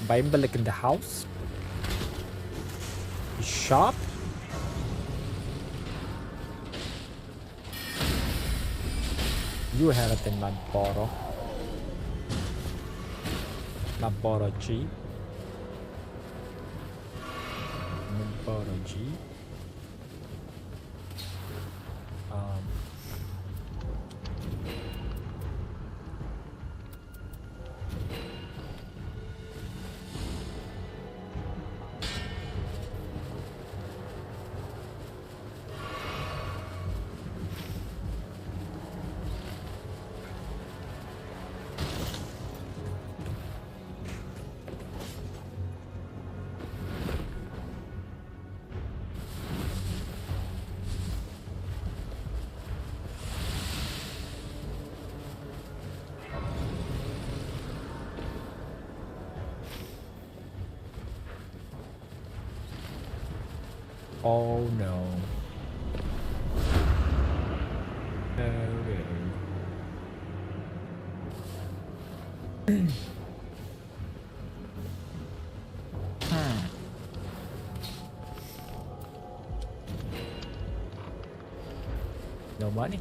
Bible in the house. Shop. You have it in Nagboro. Nagboro G. Nagboro G. Oh no. No money.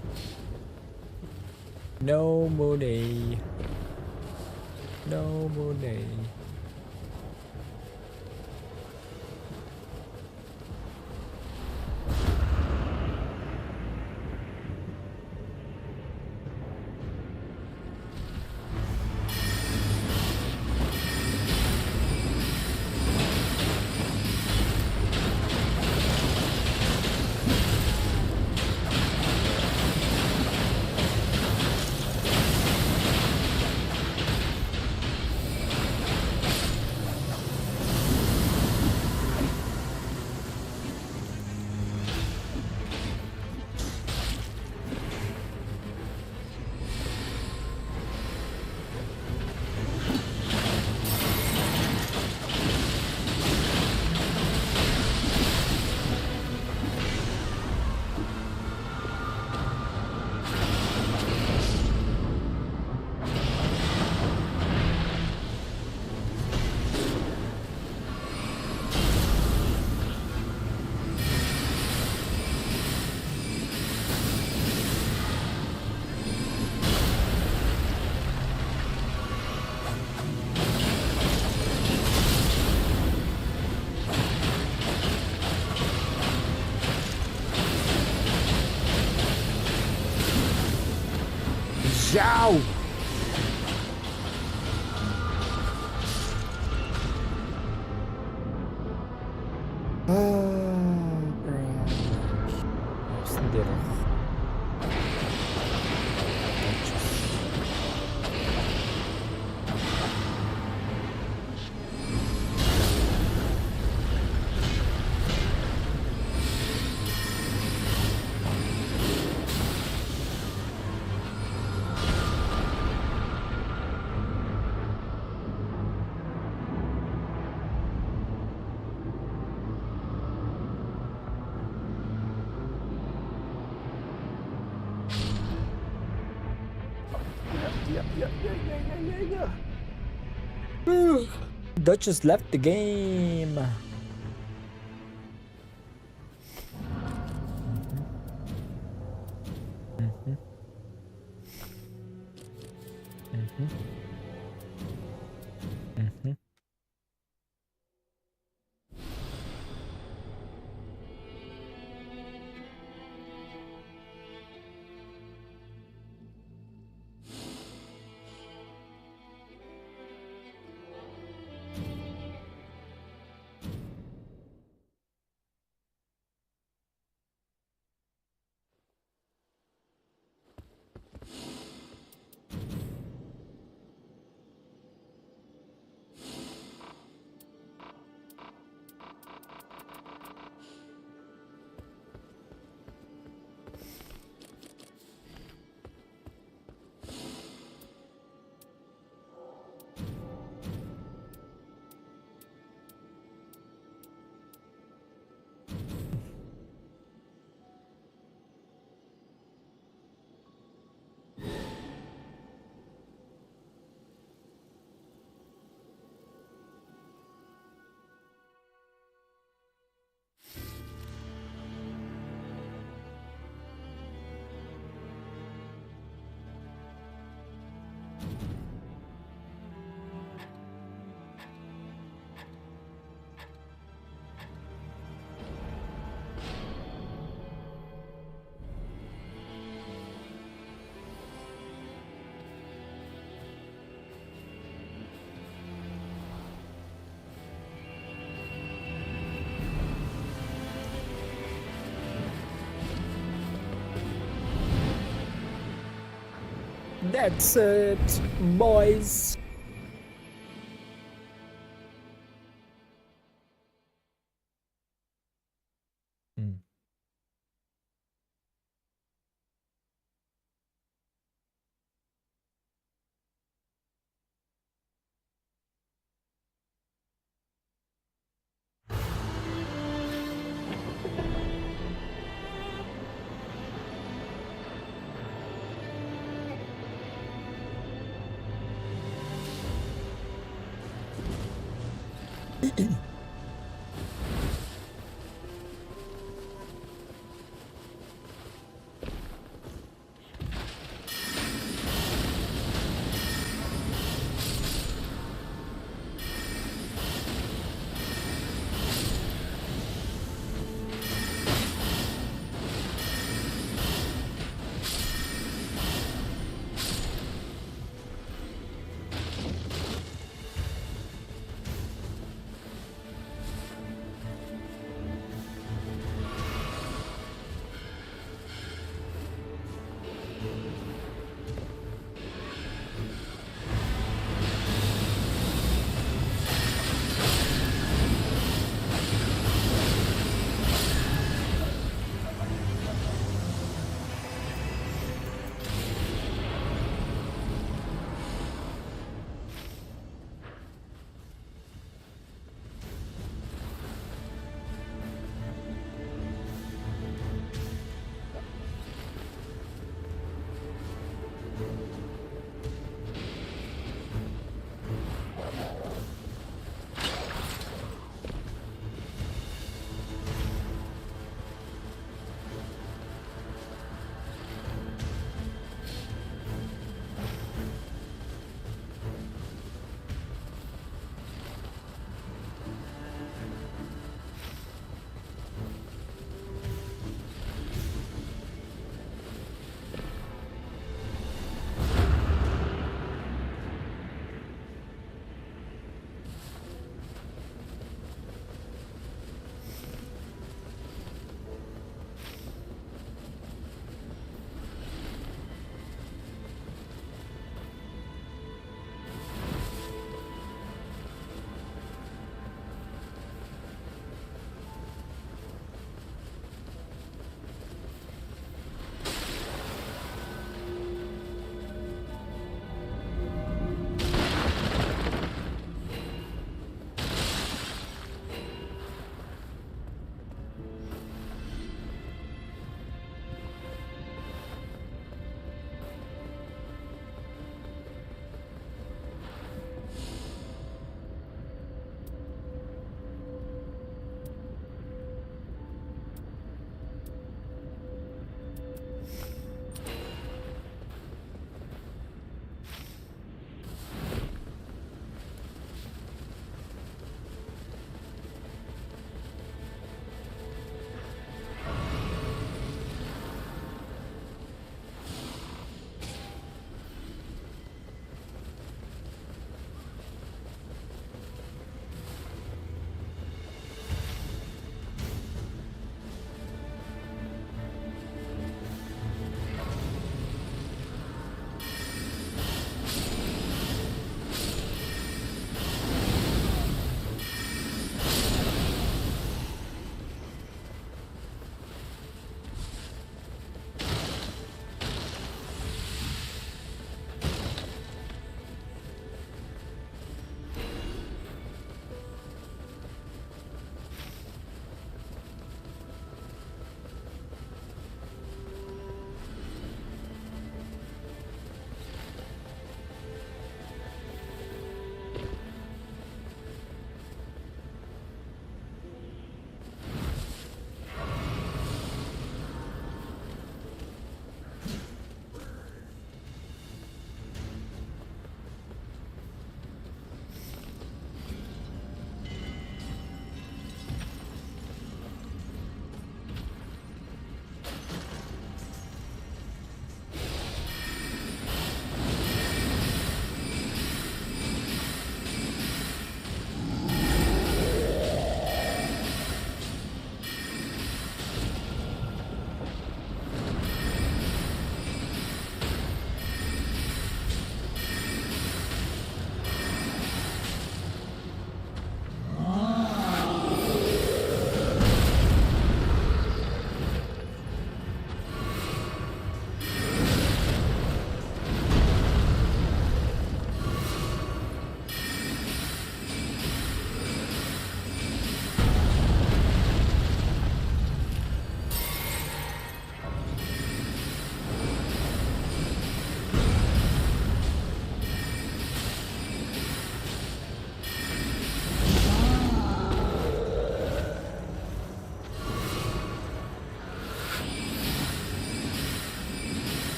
No money. No money. Ciao! Duchess left the game. Mhm. That's it, boys.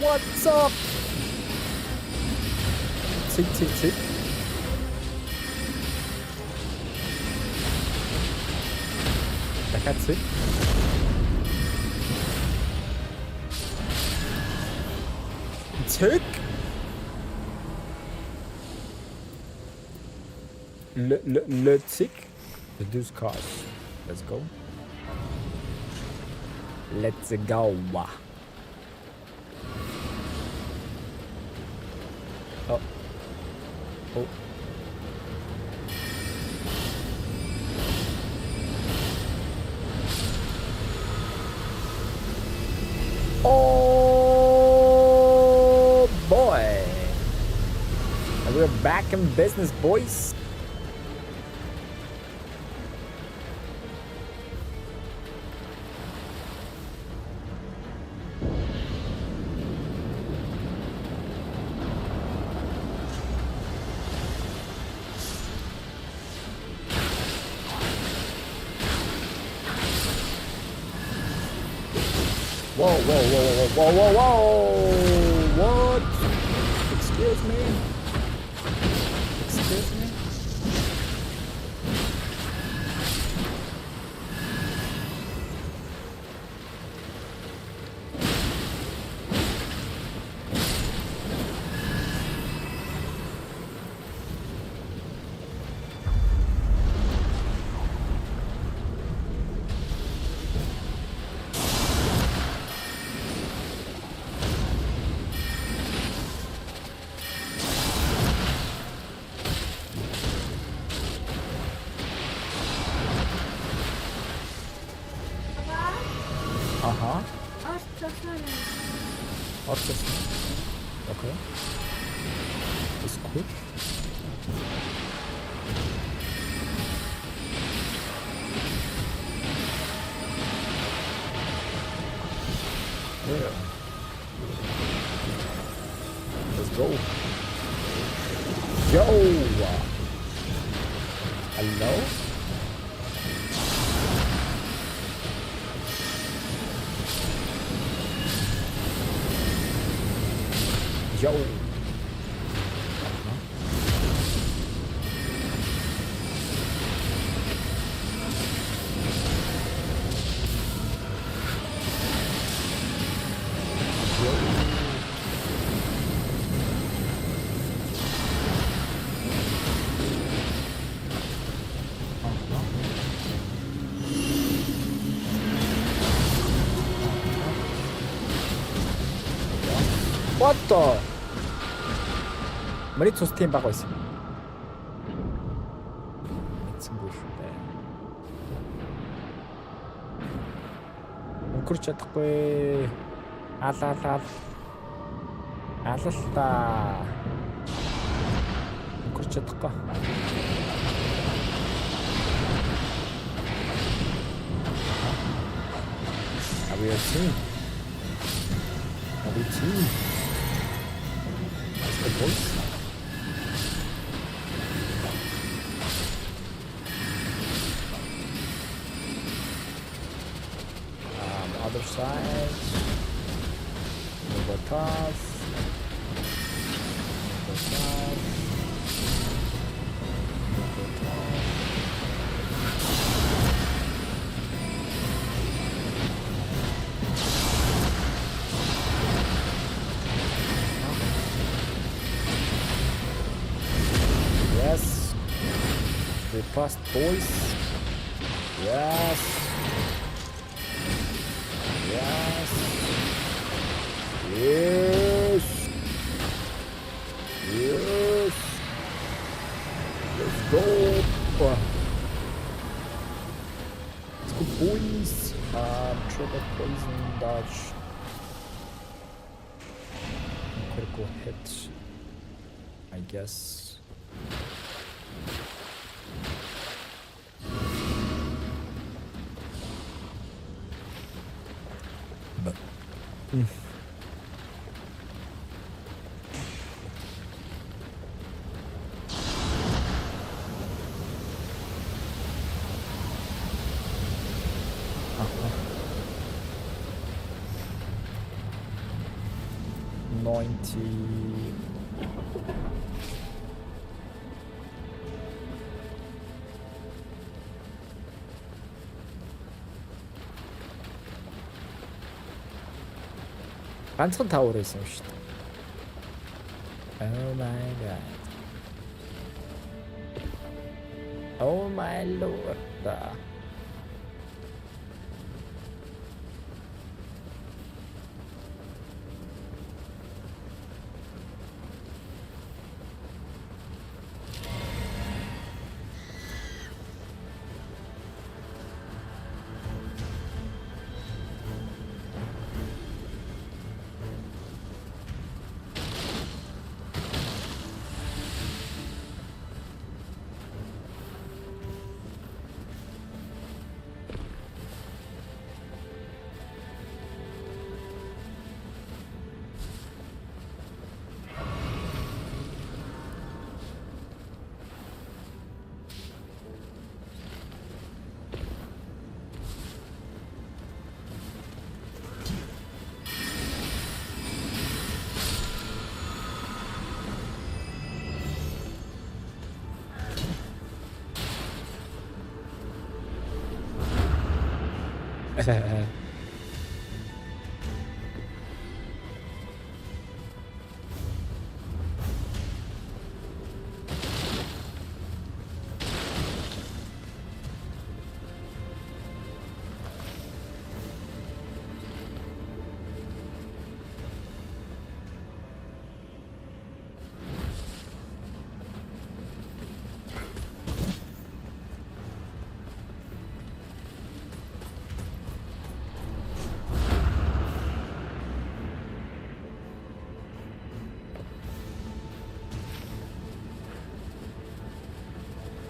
What's up? 칙칙칙. Такацы. 칙. Le tic. Reduce cost. Let's go. Let's go. Oh. Oh. Oh boy. And we're back in business, boys. Whoa, whoa, whoa, whoa, whoa, whoa, whoa! What? Excuse me? Excuse me? Uh-huh. Orchestra. Okay. Ist gut. Yeah. Let's go. Yo! Hello? Yo. What the? 머리 투스팀 받고 있어. өнгөрч чадахгүй. Алалаа. Алалаа. өнгөрч чадахгүй. Авиацийн. That's the voice. Other side. Over top. Over top. Over top. Yes. We passed, boys. Yes. Yes. Yes. Yes. Let's go. Let's go, boys. Trigger poison dodge. Critical hit. I guess. But. 90. ганцхан тавар байсан шүү дээ. Oh my god. Oh my lord.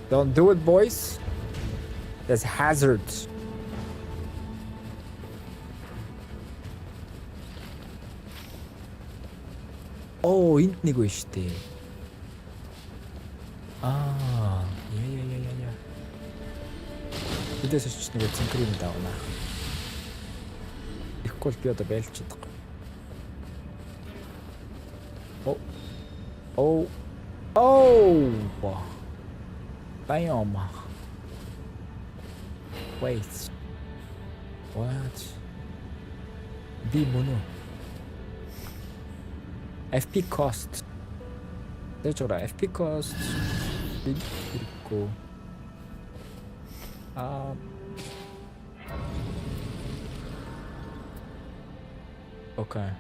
Don't do it, boys. There's hazards. Oh, энд нэг байна шүү дээ. Яа. Эндээс ч нэг цэнхрийн давна. Ихгүй л би одоо байлж чадахгүй. Oh. Bam. Wait. What? Be mono. FP cost. That's what FP cost. Go. Okay.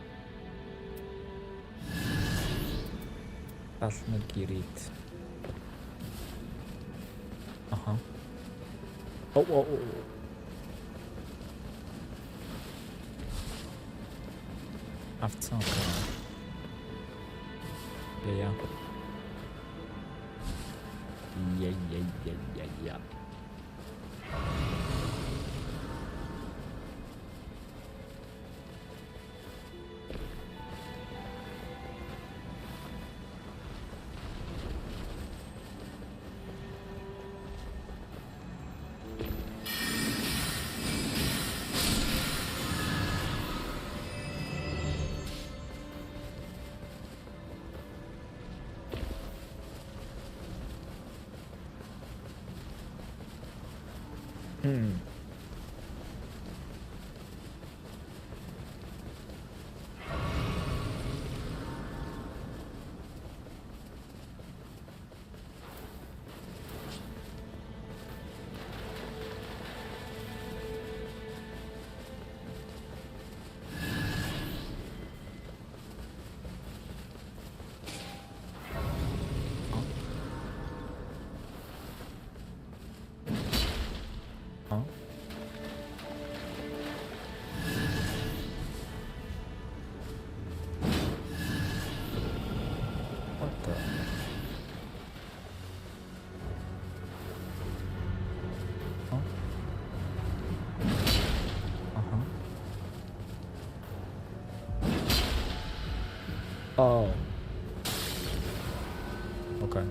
That's not great. Oh. After Yeah. Oh. Okay.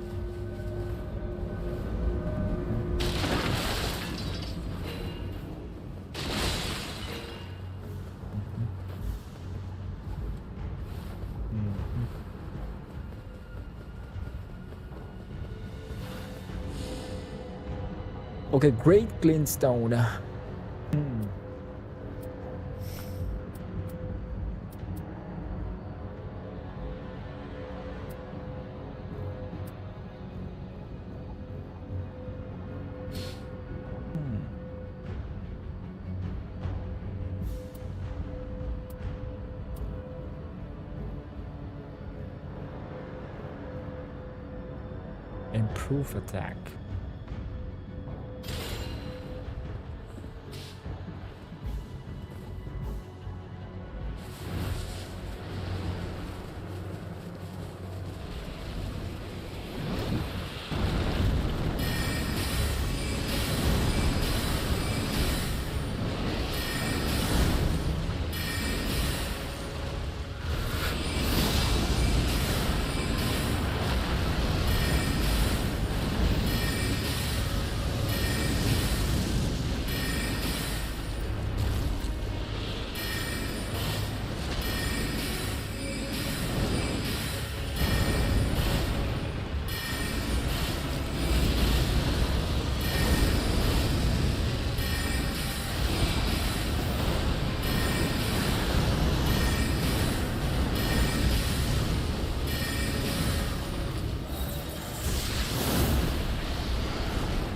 Okay, great glintstone. Improve attack.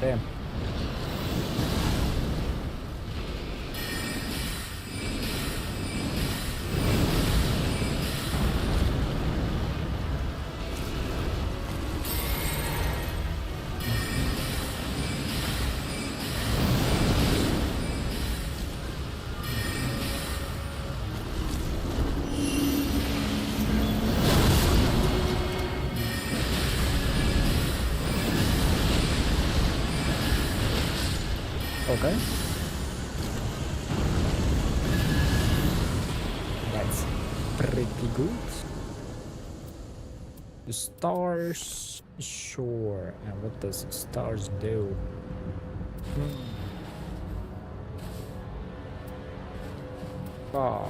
Damn. Okay. That's pretty good. The stars, sure. And what does stars do? Ah.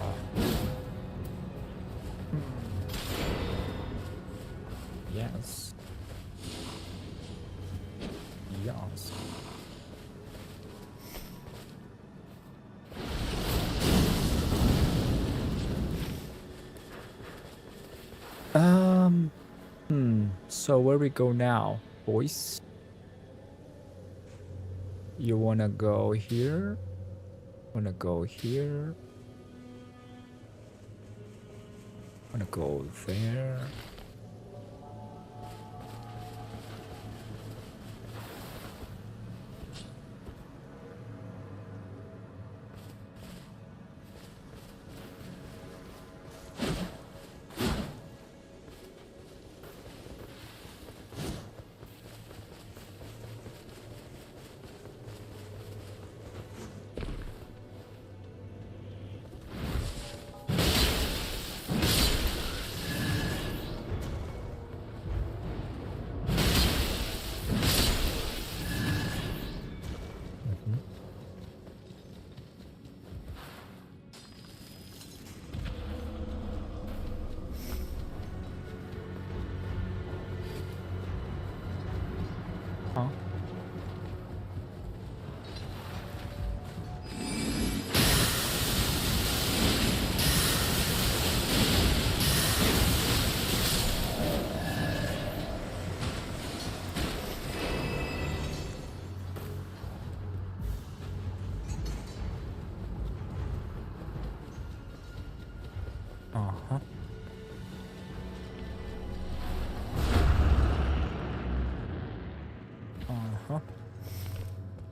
Yes. Yes. So where we go now, boys? You wanna go here? Wanna go here? Wanna go there?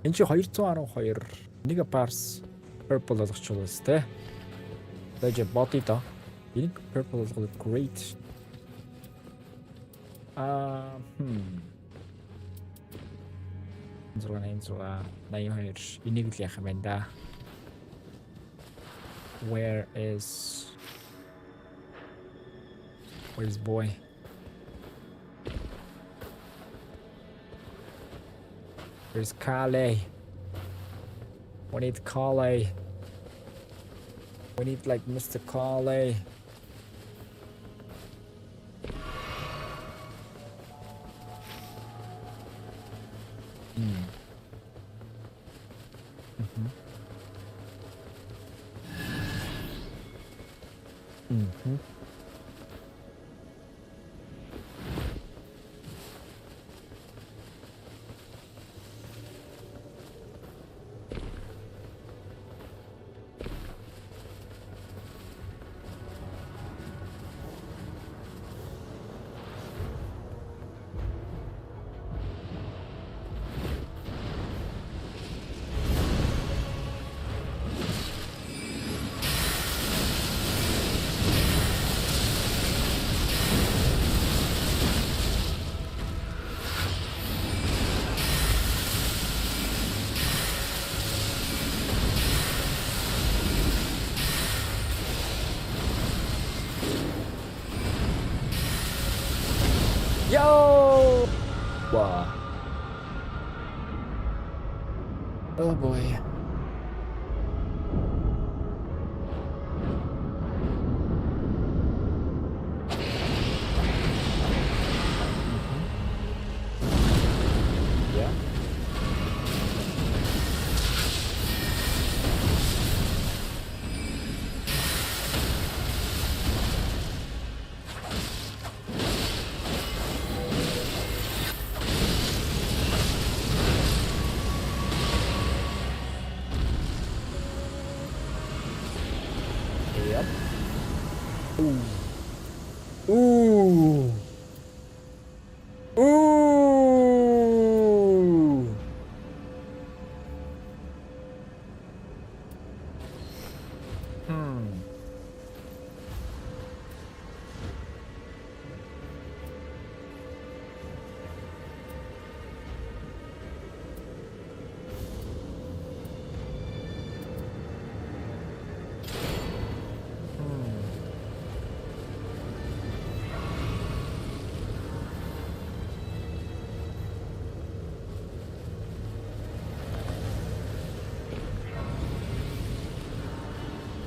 Энд чи 212 нэг bars purple болгочихвол тэ. Тэгэж body та. Энийг purple болгоод great. Зураг 82 энийг л яах юм байна да. Where's boy? Where's Kale? We need Kale. We need like Mr. Kale. Mhm. Yo! Wow. Oh boy. Yeah. Yep. Ooh. Ooh. Ooh. Hmm.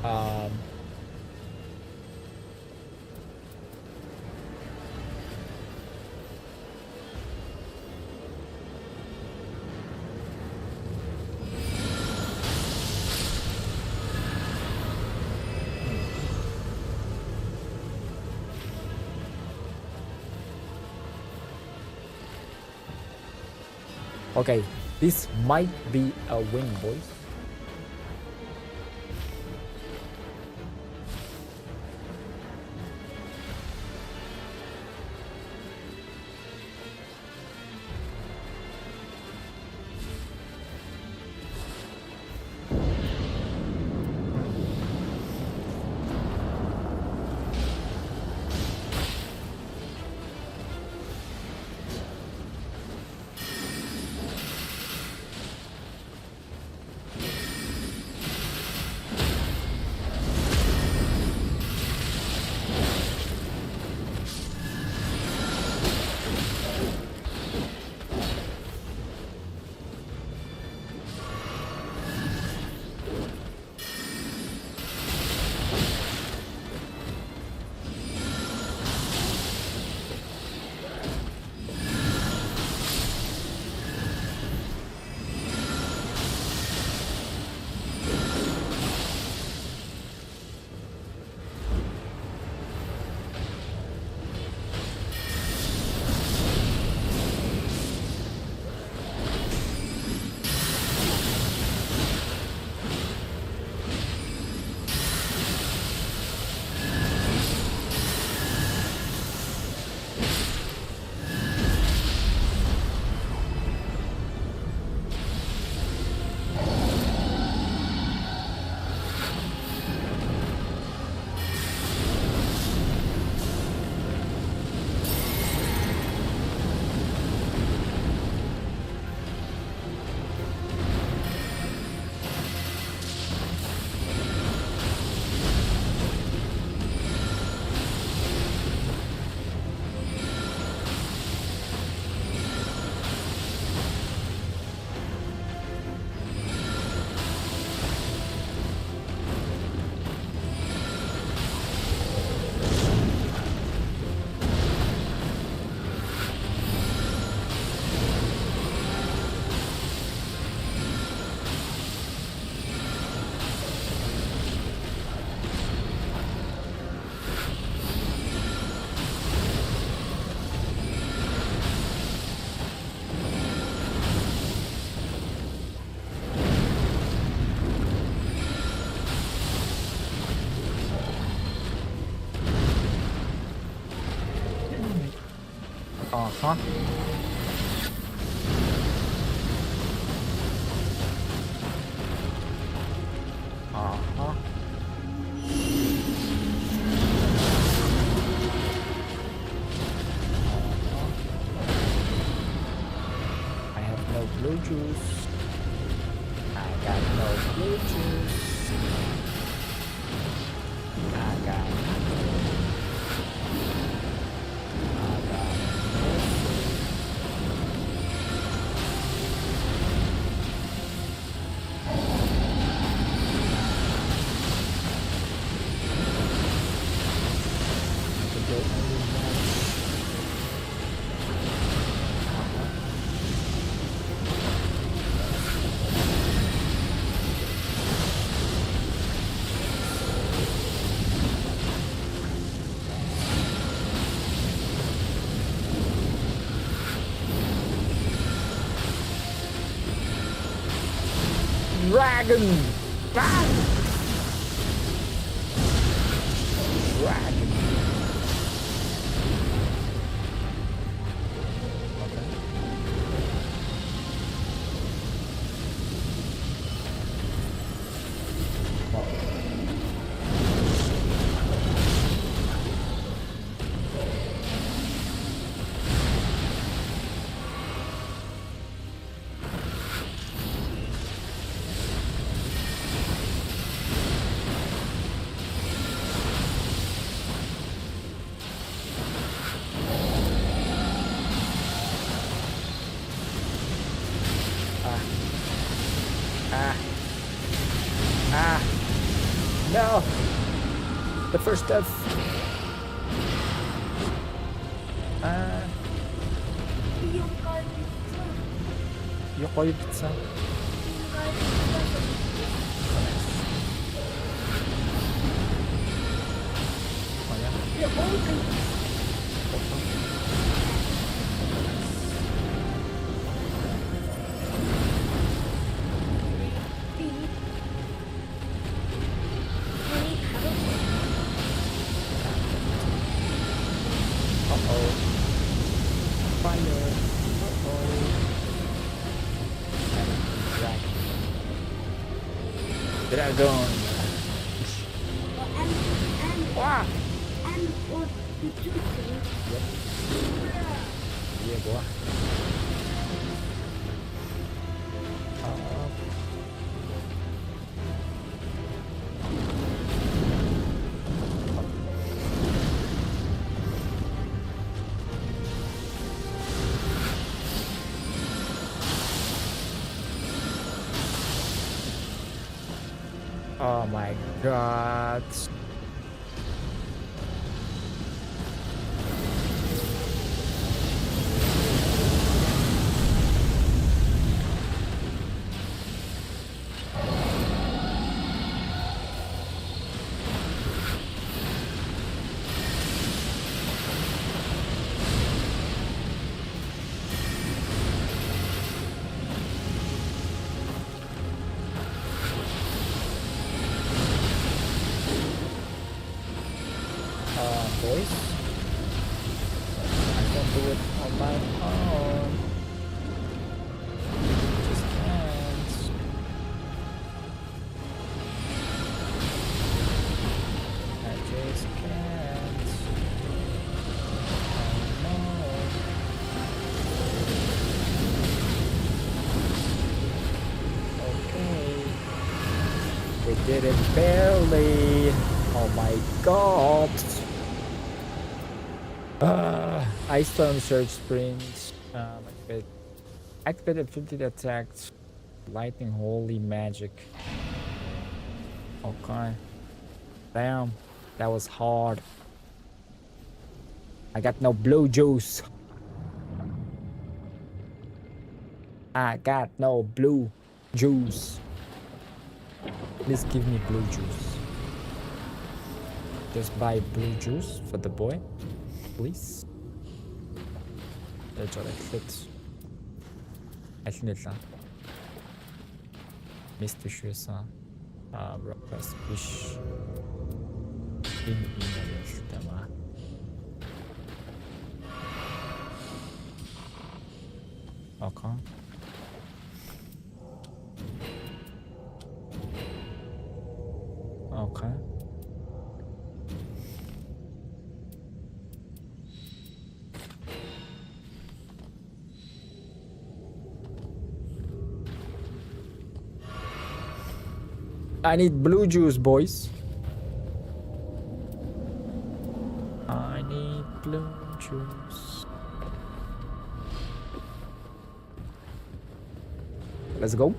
Um. Okay, this might be a win, boys. Uh-huh. Uh-huh. I have no blue juice. I got no blue juice. I got dragon! Dragon! Dragon! No! The first death. Yung koyu pizza. Dragon. Wow. Yep. Yeah, boy. Oh my god. Boys, I can do it on my own. Just can't. I just can't. Oh no. Okay. We did it barely. Oh my god. Ice Storm Surge Sprint. Activated 50 attacks. Lightning Holy Magic. Okay. Damn. That was hard. I got no blue juice. I got no blue juice. Please give me blue juice. Just buy blue juice for the boy. Please. Let's 알겠습니다. 미스터 슈에서 브로커스 부시 인이었을 때만 Okay. Okay. I need blue juice, boys. I need blue juice. Let's go.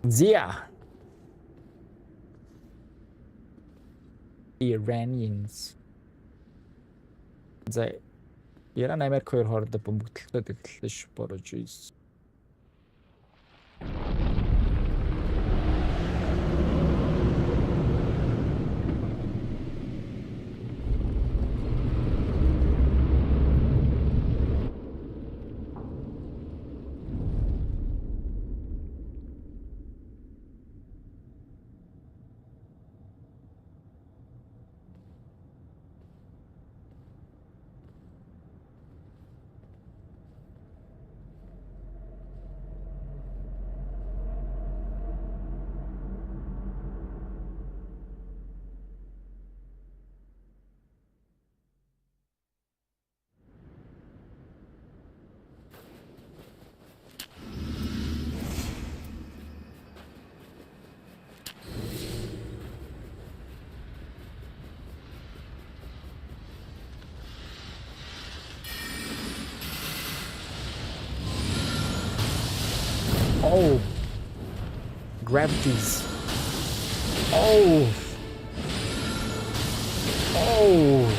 Zia. Iranians. За Иран Америк хоёр хоорондоо бөмбөгдөлтөд эхэллээ борож ийс. Oh, gravities. Oh, oh.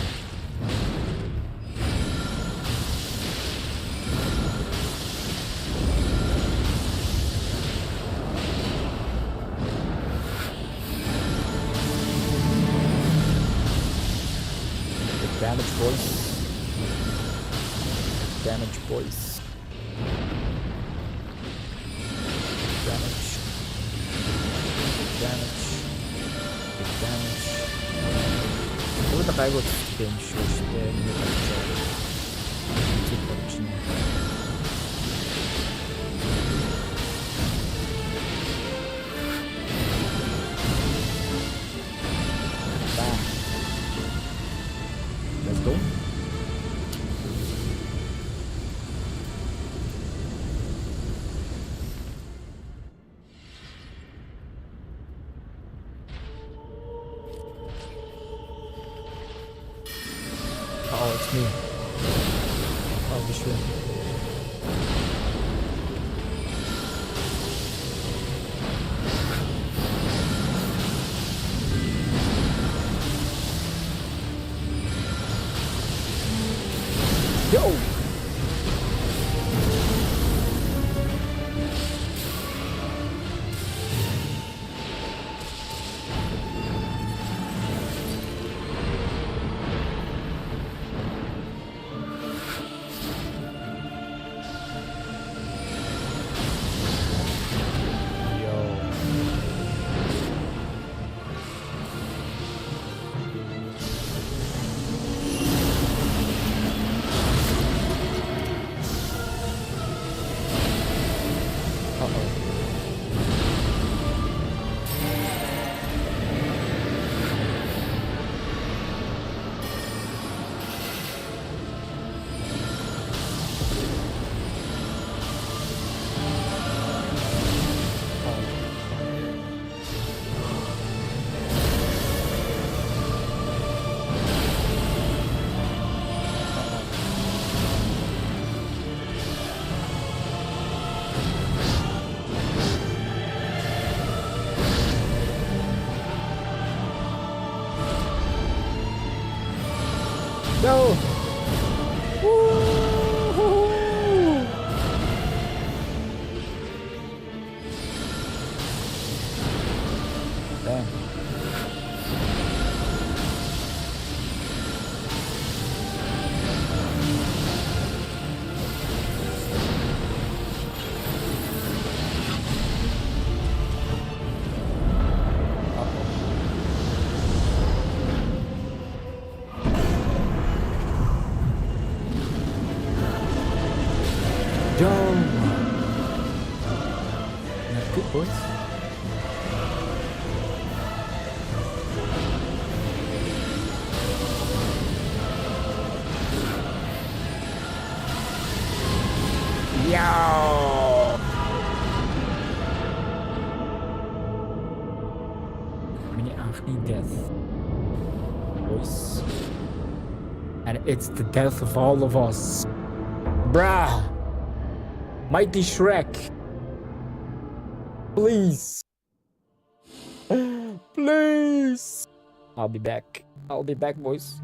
The damage, boys. Damage, boys. Burada kaybettik demiş işte. Ne yapacağız? Çok için. Let's go. Oh, it's me. Oh, for sure. Yo! No! Woo-hoo-hoo! Damn. Миний анхны death. Voice. And it's the death of all of us. Bruh! Mighty Shrek! Please! Please! I'll be back. I'll be back, boys.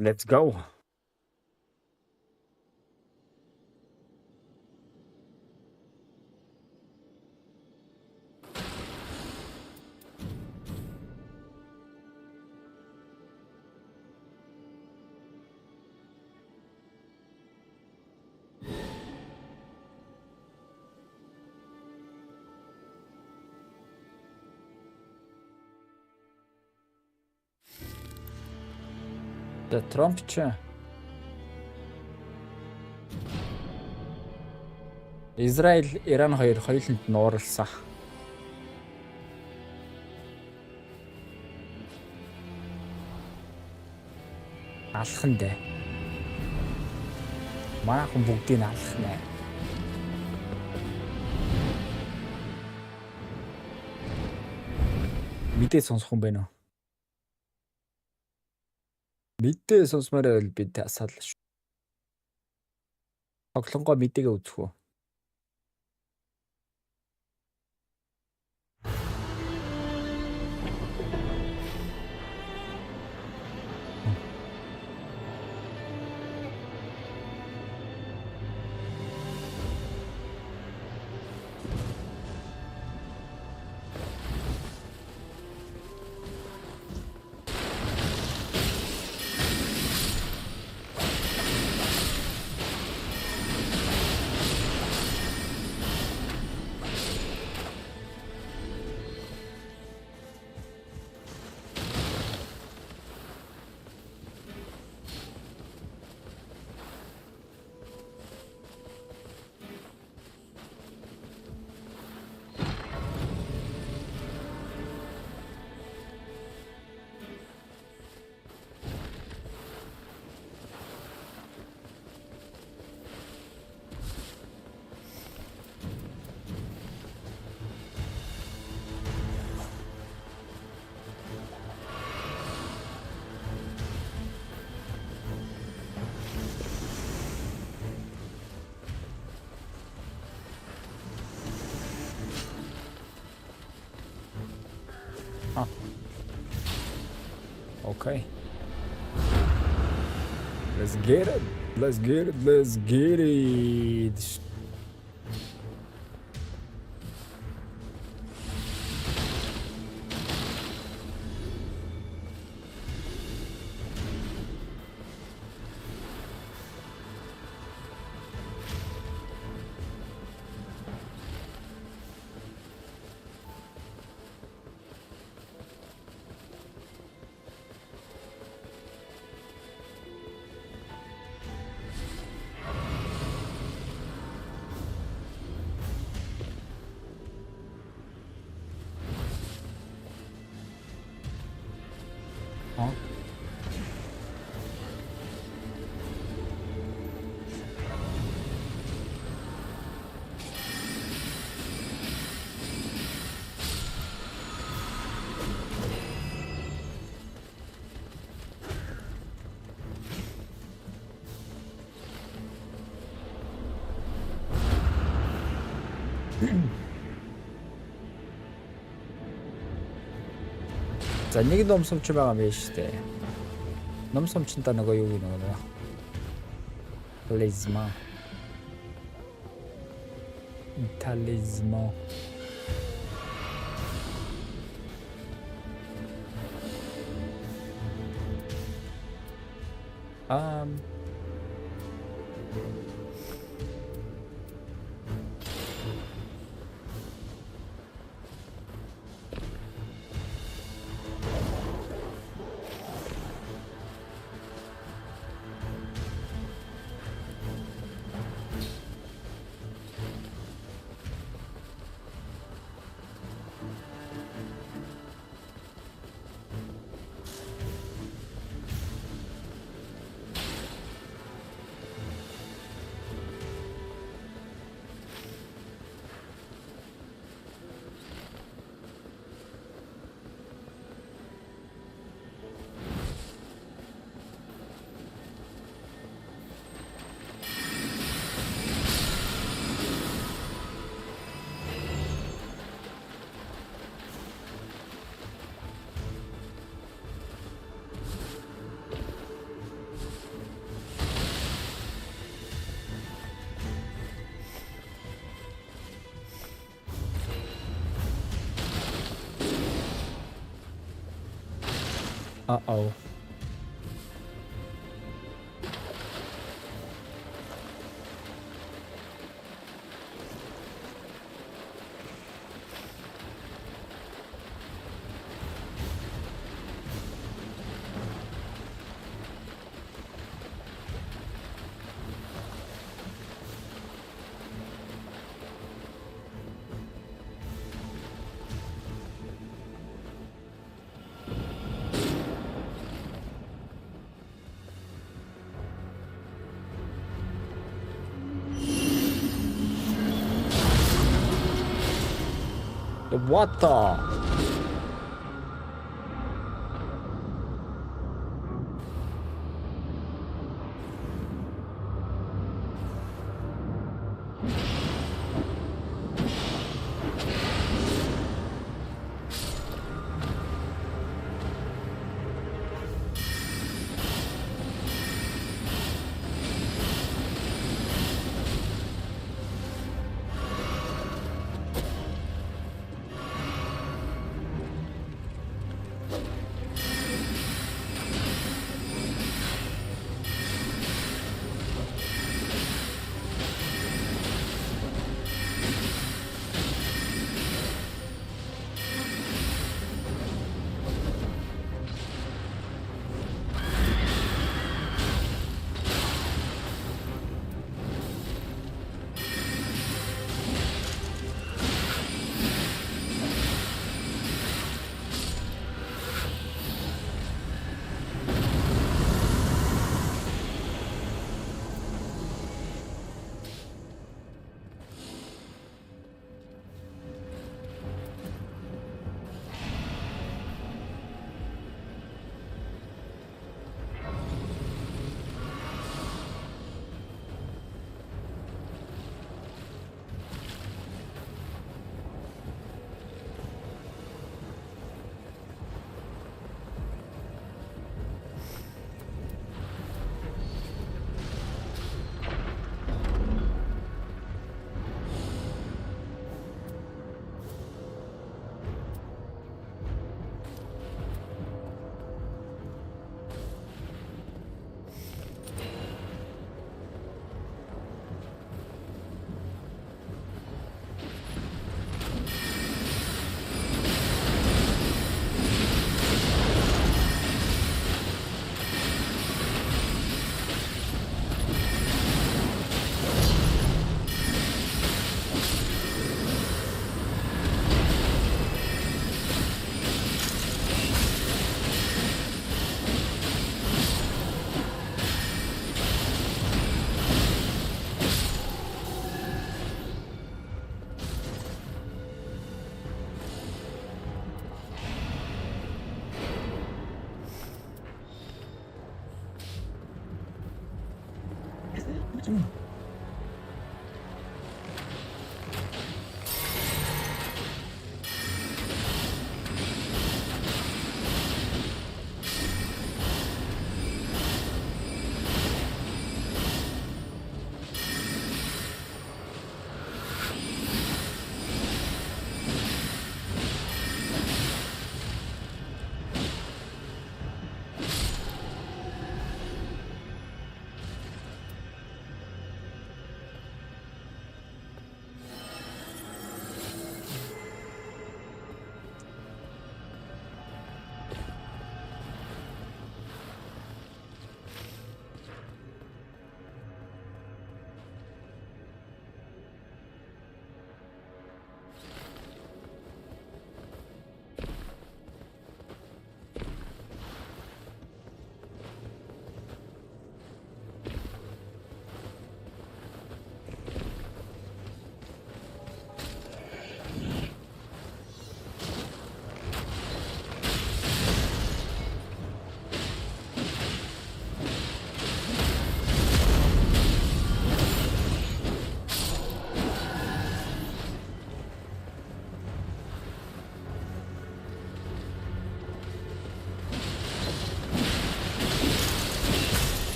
Let's go. The Trumpч. Израиль, Иран хоёр хоёуланд нууралсан. Алхан дээ. Манайхан бүгдийг алхнаа. Мэдээ сонсох юм байна уу? Мэдээ сонсмоор байвал би тасаалаа шүү. Тоглонгоо мэдээгээ үзэх үү? Okay. Let's get it. Let's get it. Let's get it. Huh? За нэг ном сумч байгаа юм биш үү? Ном сумчтай нөгөө юу гэнэ нөгөө. Тализман. Тализман. Uh-oh. What the?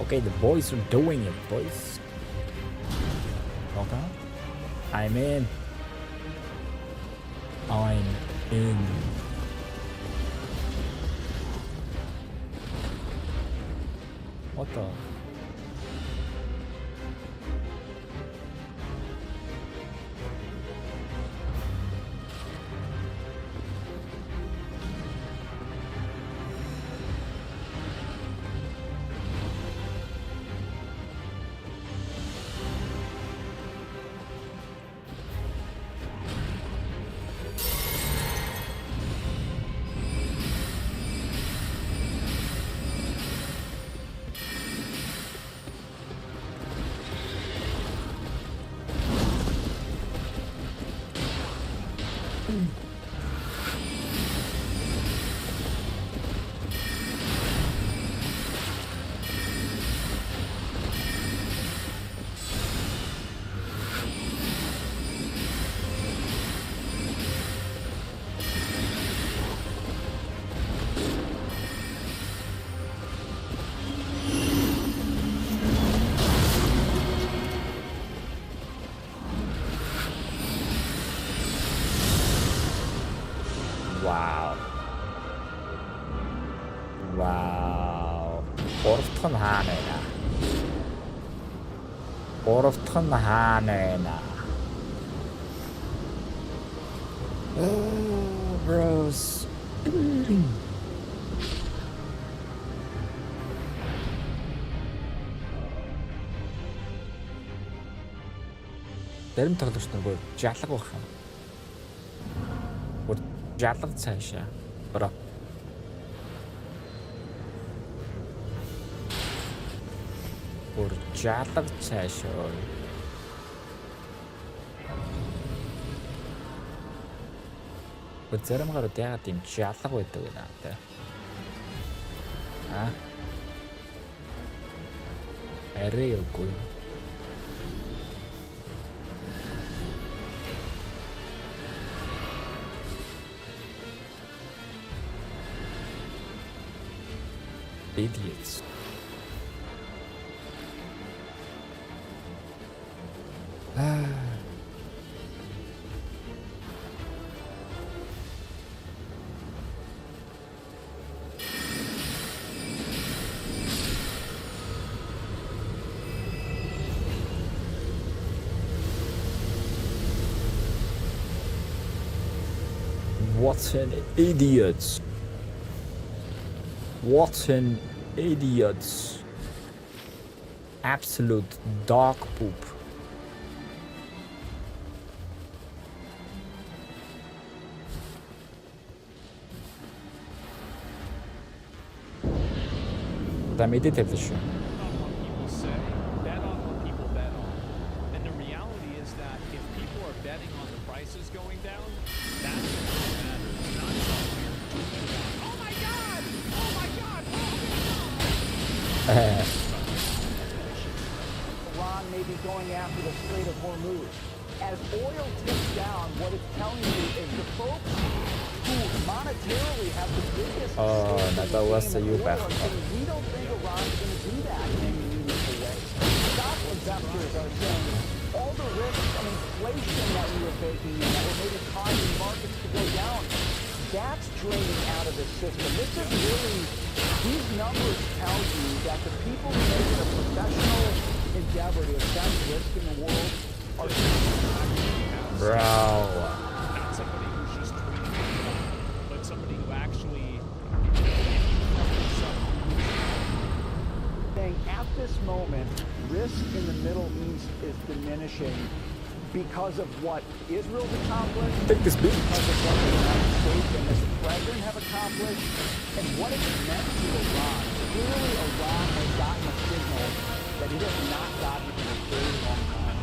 Okay, the boys are doing it, boys. Okay. I'm in. I'm in. What the? Wow. Wow. Гуравдах нь хаана байна? Гуравдах нь хаана байна? Oh, bros. Зарим тоглогч нөгөө жалга байх юм. Бүр жалга цаашаа. Бро. Бүр жалга цаашаа. Бүр зарим гарууд яагаад юм жалга байдаг вэ наа. Аа. Арай үгүй. Idiots. What an idiot. What an idiot. Absolute dog poop. Там иди ты еще. Iran may be going after the Strait of Hormuz. As oil ticks down, what it's telling you is the folks who monetarily have the biggest that was a you back. We don't think Iran's going to do that in any meaningful way. Stock investors are saying all the risks and inflation that we were baking in that were maybe causing markets to go down, that's draining out of the system. This is really, these numbers tell you that the people who make it a professional endeavor to assess risk in the world are Bro. Not somebody who's just tweeting, but somebody who actually saying at this moment, risk in the Middle East is diminishing because of what Israel's accomplished, Take this beat. because of what the United States and this president have accomplished, and what it's meant to Iran. Clearly, Iran has gotten a signal that it has not gotten in a very long time.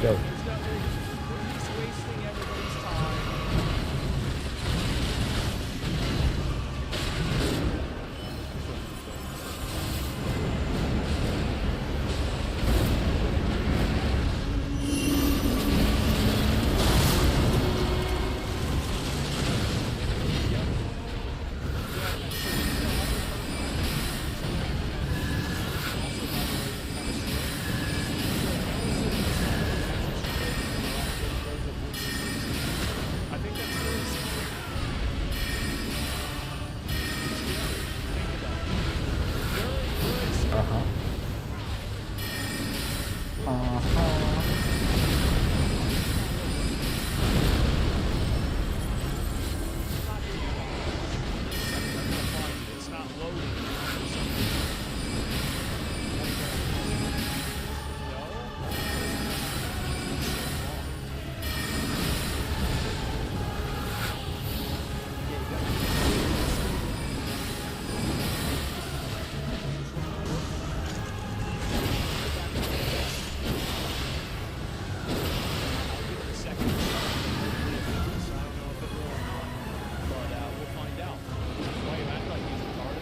Go. he's wasting everybody's time. I think that's really simple. Think about it. Very simple. Uh-huh. It's not loading.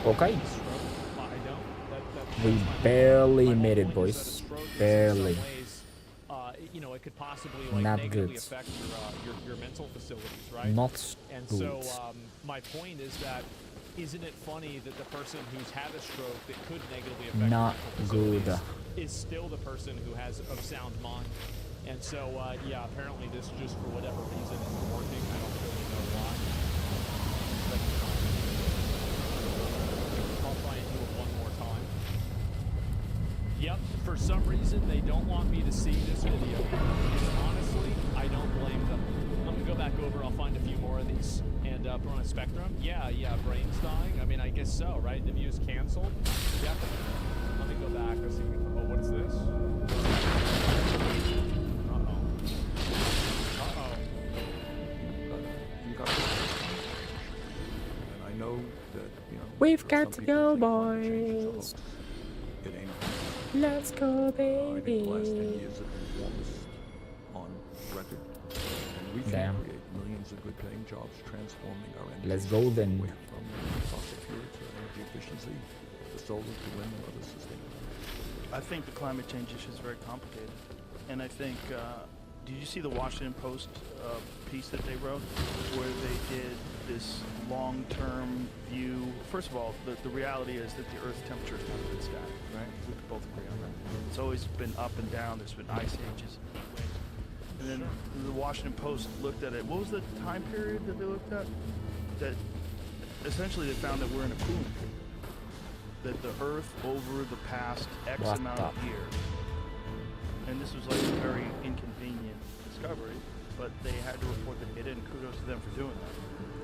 Okay. We barely made it, boys. Barely. You know, it could possibly Not negatively good. affect your mental facilities, right? Not And good. so my point is that isn't it funny that the person who's had a stroke that could negatively affect Not your mental good. facilities is still the person who has a sound mind. And so yeah, apparently this just for whatever reason isn't working. I don't really know why. But, I'll try and do it one more time. Yep, for some reason they don't want me to see this video. And honestly, I don't blame them. I'm gonna go back over, I'll find a few more of these and put on a spectrum. Yeah, brain's dying. I mean, I guess so, right? The view's canceled. Definitely. Let me go back. Let's see. Oh, what's this? And I know that, you know, We've for got some to people go, think climate change is boys. all- It ain't. Let's go, I think the last 10 baby. years have been the warmest on record. And we can Damn. create millions of good paying jobs transforming our energy Let's go system then. away from fossil fuels to energy efficiency, to solar, to wind, and other sustainable. I think the climate change issue is very complicated. And I think, did you see the Washington Post piece that they wrote where they did this long-term view? First of all, the reality is that the Earth's temperature has never been static, right? We could both agree on that. It's always been up and down. There's been ice ages. And then the Washington Post looked at it. What was the time period that they looked at? That essentially they found that we're in a cooling period. That the Earth over the past X What amount the- of years, and this was like a very inconvenient discovery, but they had to report that they did, and kudos to them for doing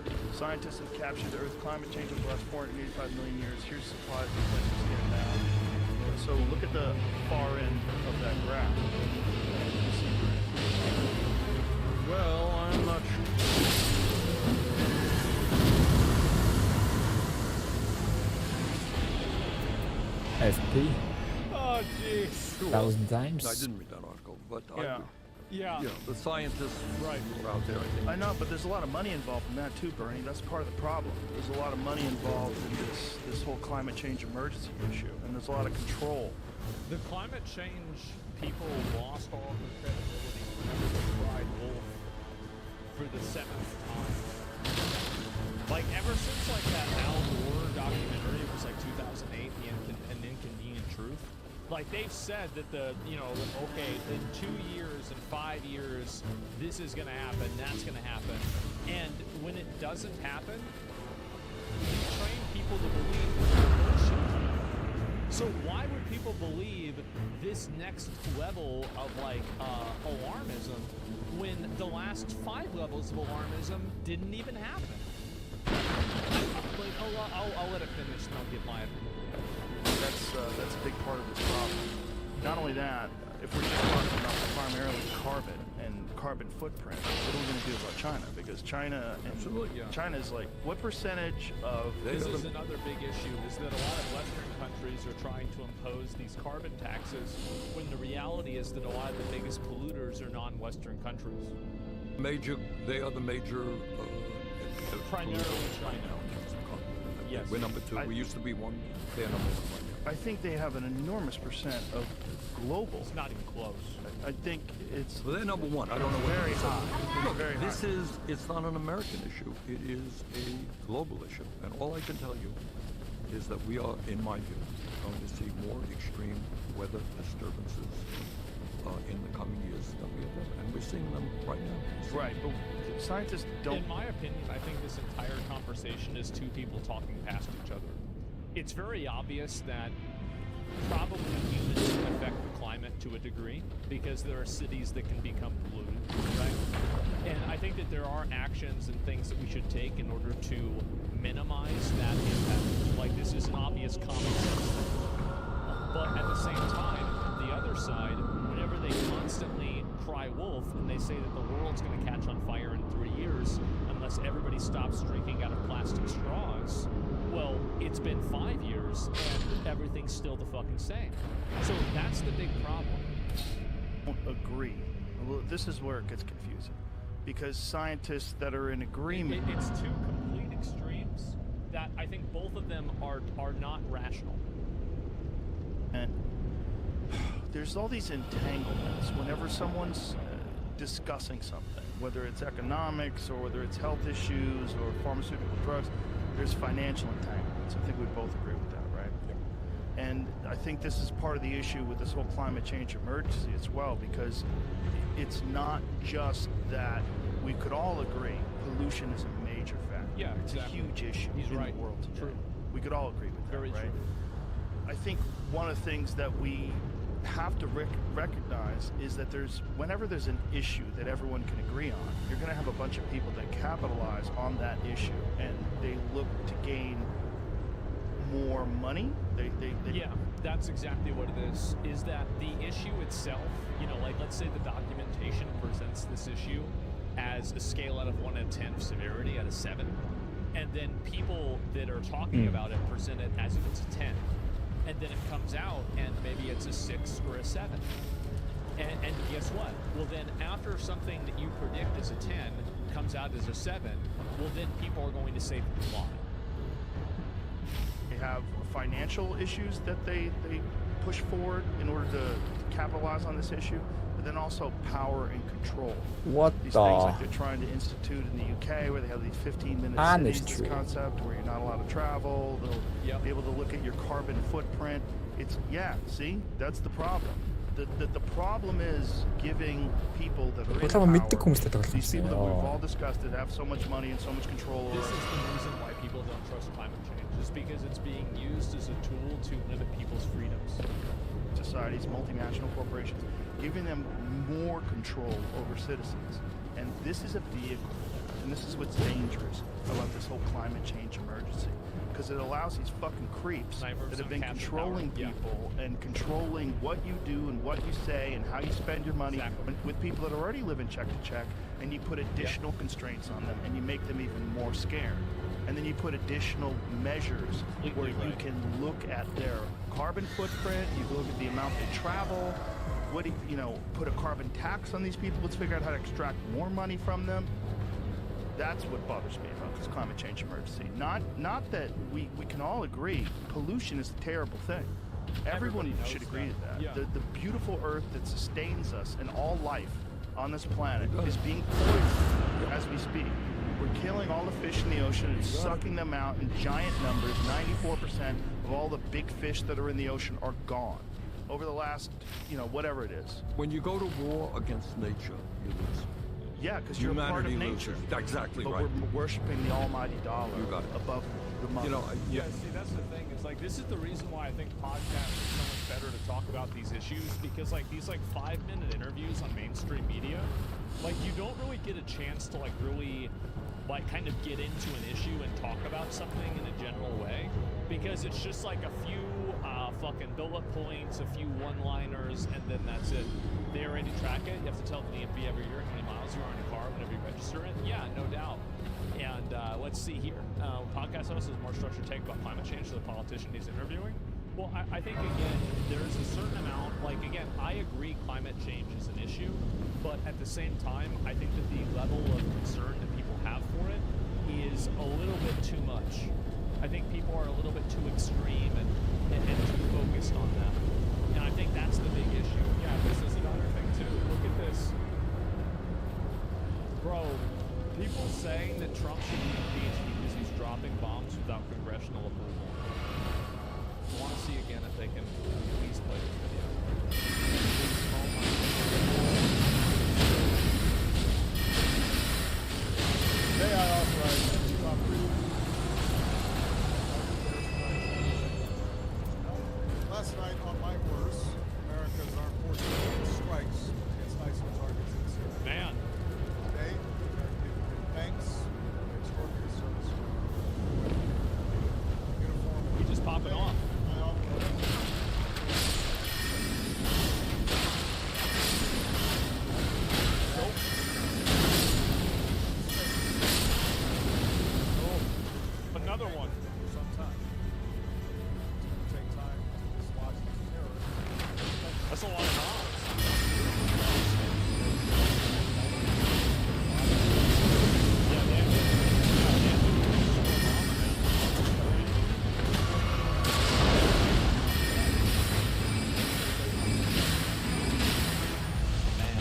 that. Scientists have captured the Earth's climate change over the last 485 million years. Here's supplies of places to get now. So look at the far end of that graph. Well, I'm not sure. AFP Oh, jeez. 1,000 times. I didn't read that article, but Yeah. Yeah. the scientists Right. who are out there, I think. I know, but there's a lot of money involved in that too, Bernie. That's part of the problem. There's a lot of money involved in this whole climate change emergency issue, and there's a lot of control. The climate change people lost all of their credibility whenever they cried wolf for the 7th time. Like, ever since, like, that Al Gore documentary, it was, like, 2008, An Inconvenient Truth. Like, they've said that okay, in 2 years and 5 years, this is going to happen, that's going to happen. And when it doesn't happen, you train people to believe bullshit. So why would people believe this next level of, like, alarmism when the last 5 levels of alarmism didn't even happen? I'll let it finish and I'll get my opinion. That's a big part of this problem. Not only that, if we're just talking about primarily carbon and carbon footprint, what are we going to do about China? Because China and Absolutely, yeah. China is like, what percentage of This is another big issue, is that a lot of Western countries are trying to impose these carbon taxes when the reality is that a lot of the biggest polluters are non-Western countries. They are the major. Primarily China. Yes. We're number 2. We used to be 1. They're number 1 right now. I think they have an enormous percent of global. It's not even close. I think it's Well, they're number 1. I don't know what very it is. high. Look, Very this high. it's not an American issue. It is a global issue. And all I can tell you is that we are, in my view, going to see more extreme weather disturbances in the coming years than we have ever. And we're seeing them right now. Right, but scientists don't. In my opinion, I think this entire conversation is two people talking past each other. It's very obvious that probably humans can affect the climate to a degree because there are cities that can become polluted, right? And I think that there are actions and things that we should take in order to minimize that impact. Like, this is an obvious common sense thing. But at the same time, the other side, whenever they constantly cry wolf and they say that the world's going to catch on fire in 3 years unless everybody stops drinking out of plastic straws, well, it's been 5 years and everything's still the fucking same. So that's the big problem. Don't agree. Well, this is where it gets confusing, because scientists that are in agreement. It's two complete extremes that I think both of them are not rational. And there's all these entanglements whenever someone's discussing something, whether it's economics or whether it's health issues or pharmaceutical drugs. There's financial entanglements. I think we both agree with that, right? Yep. And I think this is part of the issue with this whole climate change emergency as well, because it's not just that we could all agree pollution is a major factor. Yeah, it's exactly. a huge issue He's in right. the world today. True. We could all agree with that, Very right? true. I think one of the things that we have to recognize is that whenever there's an issue that everyone can agree on, you're going to have a bunch of people that capitalize on that issue, and they look to gain more money. Yeah, that's exactly what it is. Is that the issue itself, like, let's say the documentation presents this issue as a scale out of 1 to 10 of severity at a 7, and then people that are talking about it present it as if it's a 10. And then it comes out and maybe it's a 6 or a 7. And guess what? Well, then after something that you predict is a 10 comes out as a 7, well, then people are going to say that you lied. They have financial issues that they push forward in order to capitalize on this issue, but then also power and control. What These the? things like they're trying to institute in the UK, where they have these 15-minute Honest cities, truth. this concept where you're not allowed to travel. They'll be able to look at your carbon footprint. See, that's the problem. The problem is giving people that are in Тоглоом мэддэг power, хүмүүстэй тоглох these people that we've юмсан. all discussed that have so much money and so much control over This is the reason why people don't trust climate change, just because it's being used as a tool to limit people's freedoms. societies, multinational corporations, giving them more control over citizens. And this is a vehicle, and this is what's dangerous about this whole climate change emergency, because it allows these fucking creeps that have been controlling people and controlling what you do and what you say and how you spend your money with people that already live in check to check, and you put additional constraints on them and you make them even more scared. and then you put additional measures where you can look at their carbon footprint, you can look at the amount they travel, what do you know, put a carbon tax on these people, let's figure out how to extract more money from them. That's what bothers me about this climate change emergency. Not that we can all agree pollution is a terrible thing. Everyone should agree to that. Yeah. The beautiful earth that sustains us and all life on this planet is being poisoned as we speak. We're killing all the fish in the ocean and sucking them out in giant numbers. 94% of all the big fish that are in the ocean are gone over the last, you know, whatever it is. When you go to war against nature, you lose. Yeah, because you're a part of Humanity nature. loses. Exactly But right. we're worshiping the almighty dollar You got it. above the mother. You know, Yeah, see, that's the thing. It's like, this is the reason why I think podcasts are so much better to talk about these issues, because like these like 5-minute interviews on mainstream media, like you don't really get a chance to like really like kind of get into an issue and talk about something in a general way, because it's just like a few fucking bullet points, a few one-liners, and then that's it. They already track it. You have to tell the DMV every year how many miles you are in a car whenever you register it. Yeah, no doubt. And let's see here. Podcast host is more structured take about climate change to the politician he's interviewing. Well, I think, again, there's a certain amount, like, again, I agree climate change is an issue, but at the same time, I think that the level of concern that people have for it is a little bit too much. I think people are a little bit too extreme and too focused on that. And I think that's the big issue. Yeah, this is another thing, too. Look at this. Bro, people saying that Trump should be impeached because he's dropping bombs without congressional approval. I want to see again if they can please play this video. Oh my God. May I authorize you to approve? Last night on my course, America's armed forces strikes against ISIL targets in Syria. Man, Today, we are giving thanks for the extraordinary service. Uniform. he just popping off. I authorize. Oh, another one. For some time. It's going to take time to dislodge these terrorists. That's a lot of bombs. Yeah, they have Man,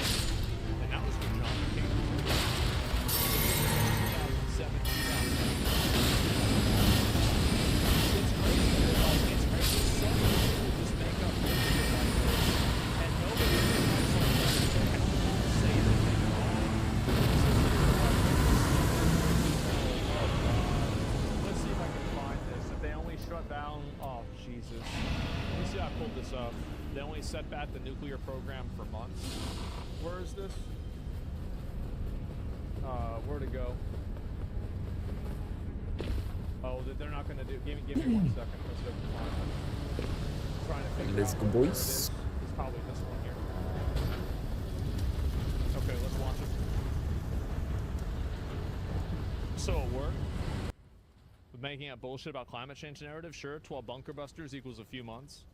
and that was when John came to 2007, 2008. It's crazy. It's crazy. So many people just make up video like this, and nobody really writes on it. They don't say anything at all. Let's see if I can find this. If they only shut down, oh Jesus. Let me see how I pulled this up. They only set back the nuclear program for months. Where is this? Where'd it go? Oh, they're not gonna do. Give me 1 second. Let's go find it. Trying to figure Let's out go, where it boys. is. It's probably this one here. Okay, let's watch it. So it worked. With making up bullshit about climate change narrative, sure. 12 bunker busters equals a few months.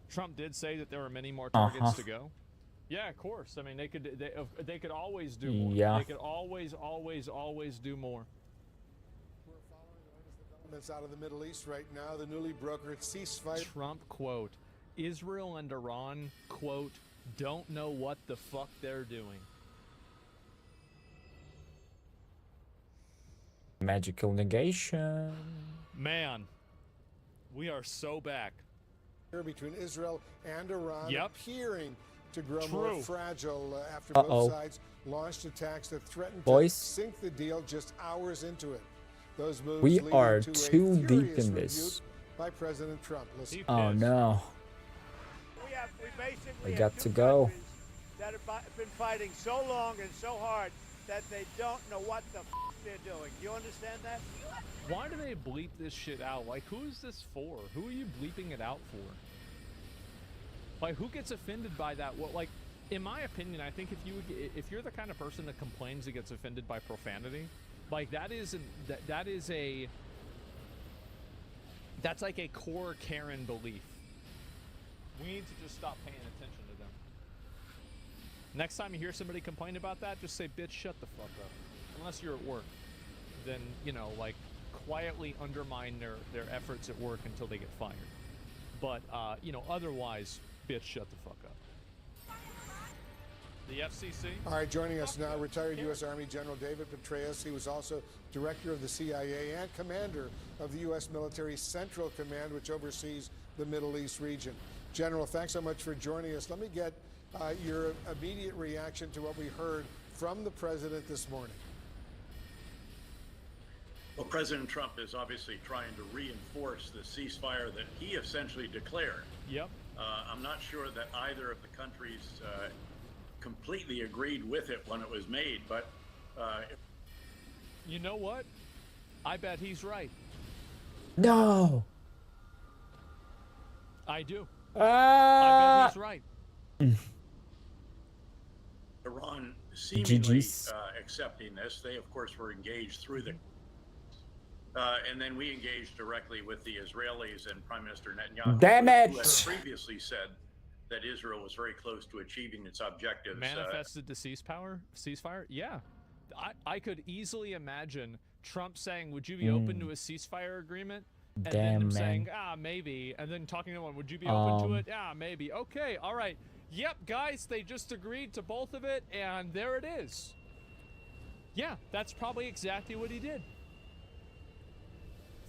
Trump did say that there were many more targets to go. Yeah, of course. I mean, they could always do more. Yeah. They could always do more. We're following the latest developments out of the Middle East right now. The newly brokered ceasefire. Trump quote, Israel and Iran quote, don't know what the fuck they're doing. Magical negation. Man, we are so back. Between Israel and Iran Yep. appearing to grow True. more fragile after Uh-oh. both sides launched attacks that threatened Boys. to sink the deal just hours into it. Those moves We leading are to a too deep furious in this. rebuke by President Trump. Listen. He Oh pissed. no. We basically We have got two to go. countries that have been fighting so long and so hard that they don't know what the they're doing. Do you understand that? Why do they bleep this shit out? Like, who is this for? Who are you bleeping it out for? Like, who gets offended by that? Well, like, in my opinion, I think if you're the kind of person that complains and gets offended by profanity, like that is a That's like a core Karen belief. We need to just stop paying attention to them. Next time you hear somebody complain about that, just say, bitch, shut the fuck up. Unless you're at work. Then, you know, like, quietly undermine their efforts at work until they get fired. But, you know, otherwise, bitch, shut the fuck up. The FCC. All right, joining us now, retired U.S. Army General David Petraeus. He was also director of the CIA and commander of the U.S. Military Central Command, which oversees the Middle East region. General, thanks so much for joining us. Let me get your immediate reaction to what we heard from the president this morning. Well, President Trump is obviously trying to reinforce the ceasefire that he essentially declared. Yep. I'm not sure that either of the countries completely agreed with it when it was made, but you know what? I bet he's right. No. I do. I bet he's right. Iran seemingly GGs. accepting this. They, of course, were engaged through the and then we engaged directly with the Israelis and Prime Minister Netanyahu, Damn it. who had previously said that Israel was very close to achieving its objectives. Manifested the ceasefire? Yeah. I could easily imagine Trump saying, would you be open to a ceasefire agreement? And then Damn, them man. saying, maybe. And then talking to one, would you be open to it? Maybe. Okay, all right. Yep, guys, they just agreed to both of it, and there it is. Yeah, that's probably exactly what he did.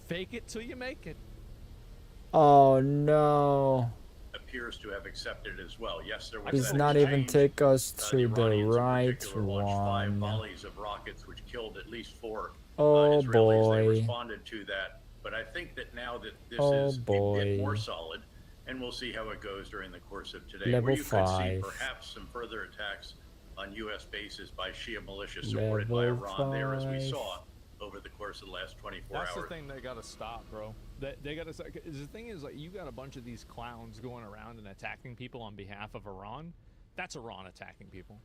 Fake it till you make it. Oh no. appears to have accepted as well. Yes, there was Does that not even exchange. take us to the Iranians in right particular launched 5 one. volleys of rockets, which killed at least 4 Oh Israelis. They boy. responded to that. But I think that now that this Oh is a boy. bit more solid, and we'll see how it goes during the course of today, Level where you could see 5. perhaps some further attacks on U.S. bases by Shia militia supported by Level Iran there, as we 5. saw over the course of the last 24 That's hours. the thing they gotta stop, bro. They gotta stop. The thing is, like, you got a bunch of these clowns going around and attacking people on behalf of Iran. That's Iran attacking people.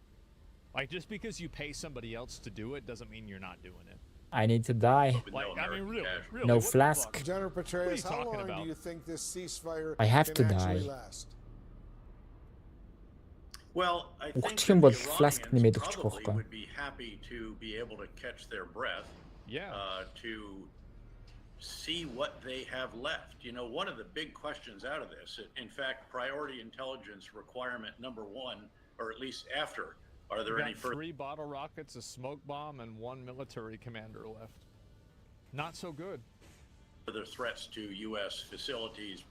Like, just because you pay somebody else to do it doesn't mean you're not doing it. I need to die. With Like, no I mean, American really, casualties. really. No what the flask. fuck? General What are Petraeus, you how talking long about? do you think this ceasefire I have can to actually die. last? Well, I think Угтчих that юм the бол фласк Iranians нэмээд өгчих probably واахгүй. would be happy to be able to catch their breath, Yeah. to see what they have left. You know, one of the big questions out of this, in fact, priority intelligence requirement number 1, or at least after, are there We any got further 3 bottle rockets, a smoke bomb, and 1 military commander left. Not so good. threats to U.S. facilities,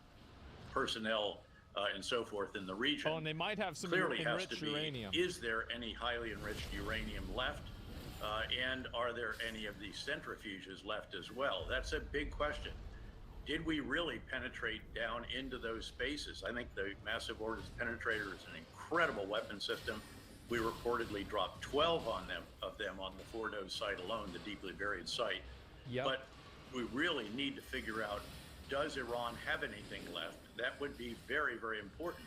personnel, and so forth in the region? Oh, and they might have some Clearly has enriched to be, uranium. is there any highly enriched uranium left? And are there any of these centrifuges left as well? That's a big question. Did we really penetrate down into those spaces? I think the Massive Ordnance Penetrator is an incredible weapon system. We reportedly dropped 12 of them on the Fordo site alone, the deeply buried site. Yep. But we really need to figure out, does Iran have anything left? That would be very, very important,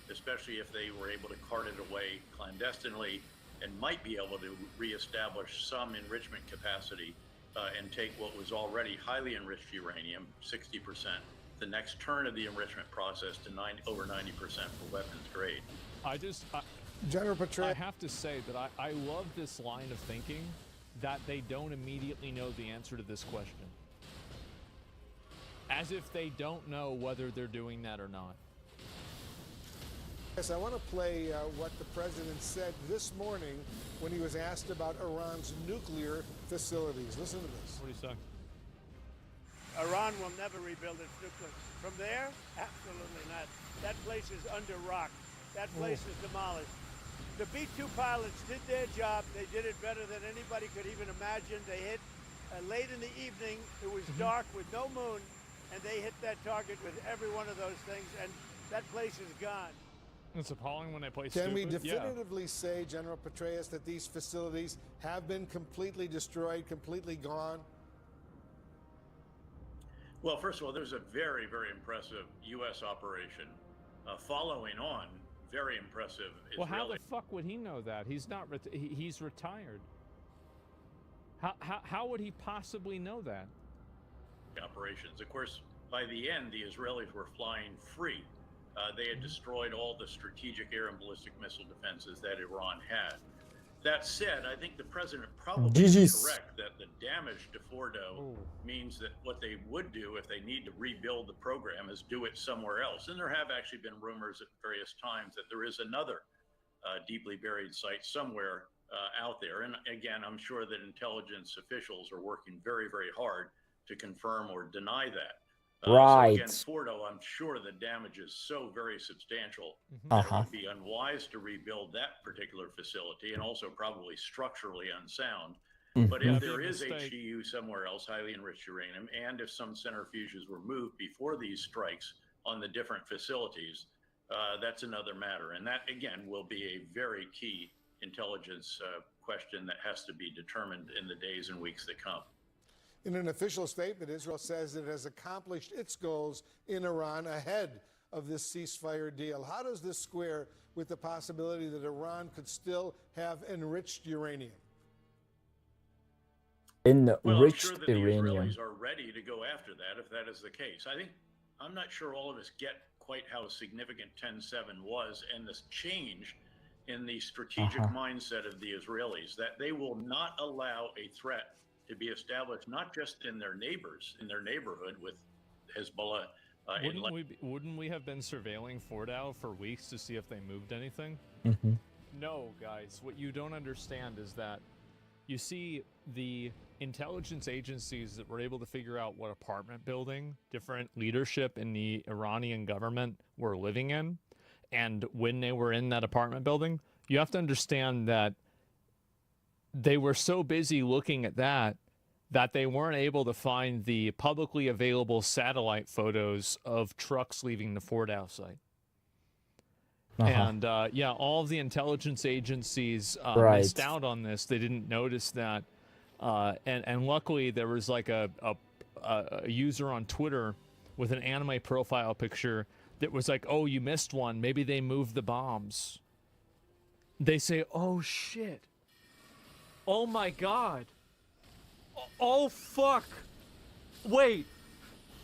especially if they were able to cart it away clandestinely and might be able to reestablish some enrichment capacity and take what was already highly enriched uranium, 60%, the next turn of the enrichment process to over 90% for weapons grade. General I Petraeus, have to say that I love this line of thinking that they don't immediately know the answer to this question. As if they don't know whether they're doing that or not. I want to play what the president said this morning when he was asked about Iran's nuclear facilities. Listen to this. What do you say? Iran will never rebuild its nuclear. From there, absolutely not. That place is under rock. That place is demolished. The B-2 pilots did their job. They did it better than anybody could even imagine. They hit late in the evening. It was dark with no moon, and they hit that target with every one of those things, and that place is gone. It's appalling when they play Can we stupid. Yeah. definitively say, General Petraeus, that these facilities have been completely destroyed, completely gone? Well, first of all, there's a very, very impressive U.S. operation following on very impressive Well, how Israeli the fuck would he know that? He's not. He's retired. How would he possibly know that? operations. Of course, by the end, the Israelis were flying free. They had destroyed all the strategic air and ballistic missile defenses that Iran had. That said, I think the president probably is correct that the damage to Fordo means that what they would do if they need to rebuild the program is do it somewhere else. And there have actually been rumors at various times that there is another deeply buried site somewhere out there. And again, I'm sure that intelligence officials are working very, very hard to confirm or deny that. Right. So again, Fordo, I'm sure the damage is so very substantial that it would be unwise to rebuild that particular facility, and also probably structurally unsound. But if there is HEU somewhere else, highly enriched uranium, and if some centrifuges were moved before these strikes on the different facilities, that's another matter. And that, again, will be a very key intelligence question that has to be determined in the days and weeks that come. In an official statement, Israel says it has accomplished its goals in Iran ahead of this ceasefire deal. How does this square with the possibility that Iran could still have enriched uranium? Enriched well, I'm sure that uranium. The Israelis are ready to go after that if that is the case. I'm not sure all of us get quite how significant 10-7 was and this change in the strategic mindset of the Israelis, that they will not allow a threat to be established, not just in their neighbors, in their neighborhood with Hezbollah. Wouldn't we have been surveilling Fordow for weeks to see if they moved anything? No, guys. What you don't understand is that you see the intelligence agencies that were able to figure out what apartment building different leadership in the Iranian government were living in, and when they were in that apartment building, you have to understand that they were so busy looking at that they weren't able to find the publicly available satellite photos of trucks leaving the Fordow site. And yeah, all of the intelligence agencies missed out on this. They didn't notice that. And luckily there was like a user on Twitter with an anime profile picture that was like, oh, you missed one. Maybe they moved the bombs. They say, oh, shit. Oh my god. Oh fuck. Wait,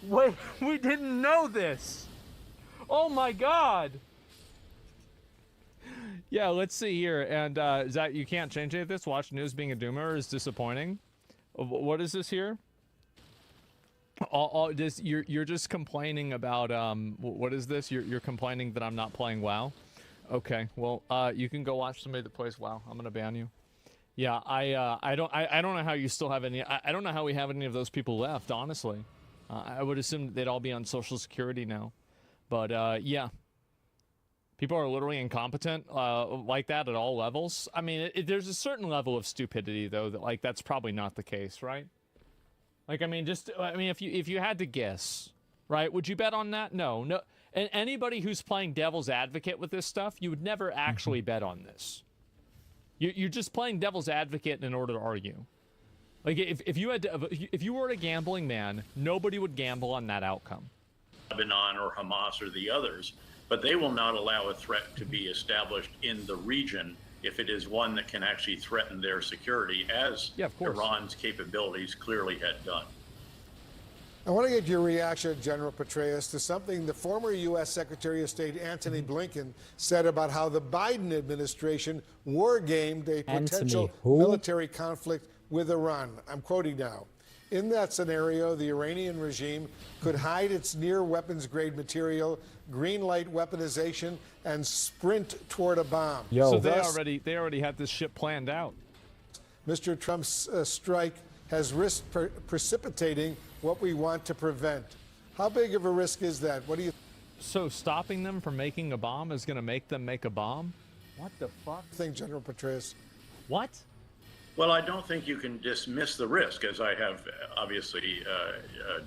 we didn't know this. Oh my god. Yeah, let's see here. And is that, you can't change any of this? Watch news being a doomer is disappointing. What is this here? You're just complaining about what is this? You're complaining that I'm not playing WoW. Okay, well you can go watch somebody that plays WoW. I'm gonna ban you. Yeah, I don't know how you still have any. I don't know how we have any of those people left. Honestly, I would assume they'd all be on Social Security now. But yeah, people are literally incompetent like that at all levels. I mean, there's a certain level of stupidity though that like that's probably not the case, right? Like I mean, if you had to guess, right? Would you bet on that? No. And anybody who's playing devil's advocate with this stuff, you would never actually bet on this. You're just playing devil's advocate in order to argue. Like if you were a gambling man, nobody would gamble on that outcome. Lebanon or Hamas or the others, but they will not allow a threat to be established in the region if it is one that can actually threaten their security, as Iran's capabilities clearly had done. I want to get your reaction, General Petraeus, to something the former U.S. Secretary of State Antony Blinken said about how the Biden administration war-gamed a potential military conflict with Iran. I'm quoting now. In that scenario, the Iranian regime could hide its near-weapons-grade material, green-light weaponization, and sprint toward a bomb. So they already had this shit planned out. Mr. Trump's strike has risked precipitating what we want to prevent. How big of a risk is that? What do you? So stopping them from making a bomb is going to make them make a bomb? What the fuck? Think, General Petraeus. What? Well, I don't think you can dismiss the risk, as I have obviously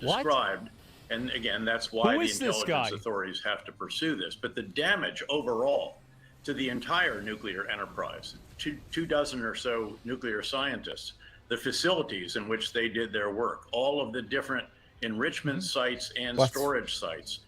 described. What? And again, that's why the intelligence authorities have to pursue this. But the damage overall to the entire nuclear enterprise, two dozen or so nuclear scientists, the facilities in which they did their work, all of the different enrichment sites and storage sites.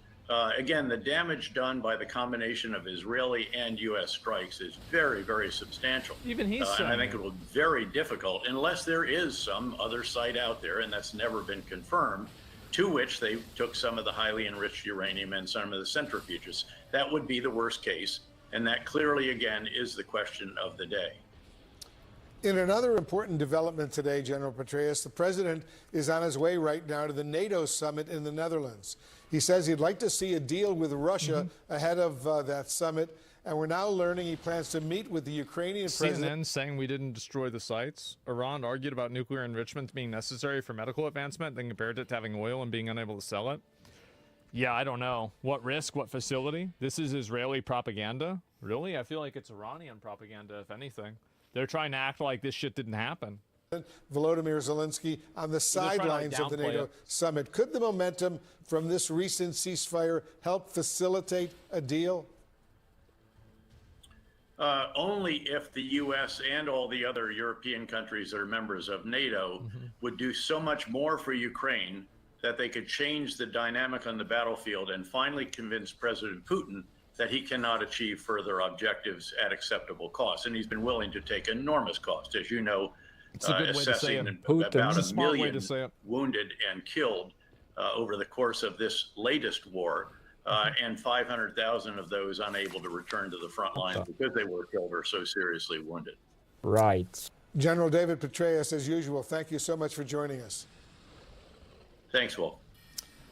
Again, the damage done by the combination of Israeli and U.S. strikes is very, very substantial. Even he's saying and I think it will be very difficult, unless there is some other site out there, and that's never been confirmed, to which they took some of the highly enriched uranium and some of the centrifuges. That would be the worst case. And that clearly, again, is the question of the day. In another important development today, General Petraeus, the president is on his way right now to the NATO summit in the Netherlands. He says he'd like to see a deal with Russia ahead of that summit. And we're now learning he plans to meet with the Ukrainian president. CNN saying we didn't destroy the sites. Iran argued about nuclear enrichment being necessary for medical advancement, then compared it to having oil and being unable to sell it. Yeah, I don't know. What risk? What facility? This is Israeli propaganda? Really? I feel like it's Iranian propaganda, if anything. They're trying to act like this shit didn't happen. Volodymyr Zelensky on the sidelines of the NATO summit. Could the momentum from this recent ceasefire help facilitate a deal? Only if the U.S. and all the other European countries that are members of NATO would do so much more for Ukraine that they could change the dynamic on the battlefield and finally convince President Putin that he cannot achieve further objectives at acceptable cost. And he's been willing to take enormous cost, as you know, assessing about a million wounded and killed over the course of this latest war. And 500,000 of those unable to return to the front line because they were killed or so seriously wounded. Right. General David Petraeus, as usual, thank you so much for joining us. Thanks, Wolf.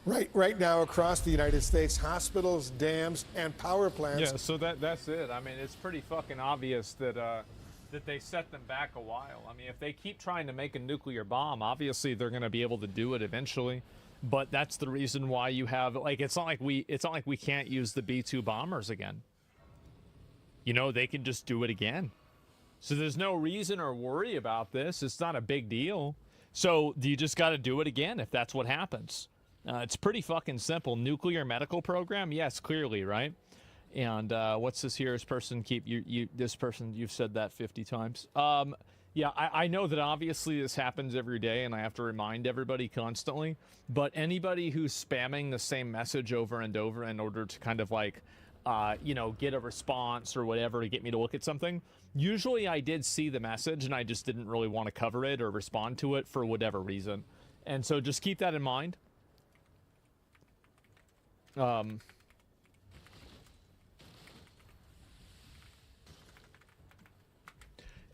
Right now across the United States, hospitals, dams, and power plants. Yeah, so that's it. I mean, it's pretty fucking obvious that that they set them back a while. I mean, if they keep trying to make a nuclear bomb, obviously they're going to be able to do it eventually. But that's the reason why you have, like, it's not like we can't use the B-2 bombers again. You know, they can just do it again. So there's no reason or worry about this. It's not a big deal. So you just got to do it again if that's what happens. It's pretty fucking simple. Nuclear medical program? Yes, clearly, right? And what's this here? This person you've said that 50 times. Yeah, I know that obviously this happens every day and I have to remind everybody constantly, but anybody who's spamming the same message over and over in order to kind of like, you know, get a response or whatever to get me to look at something, usually I did see the message and I just didn't really want to cover it or respond to it for whatever reason. And so just keep that in mind.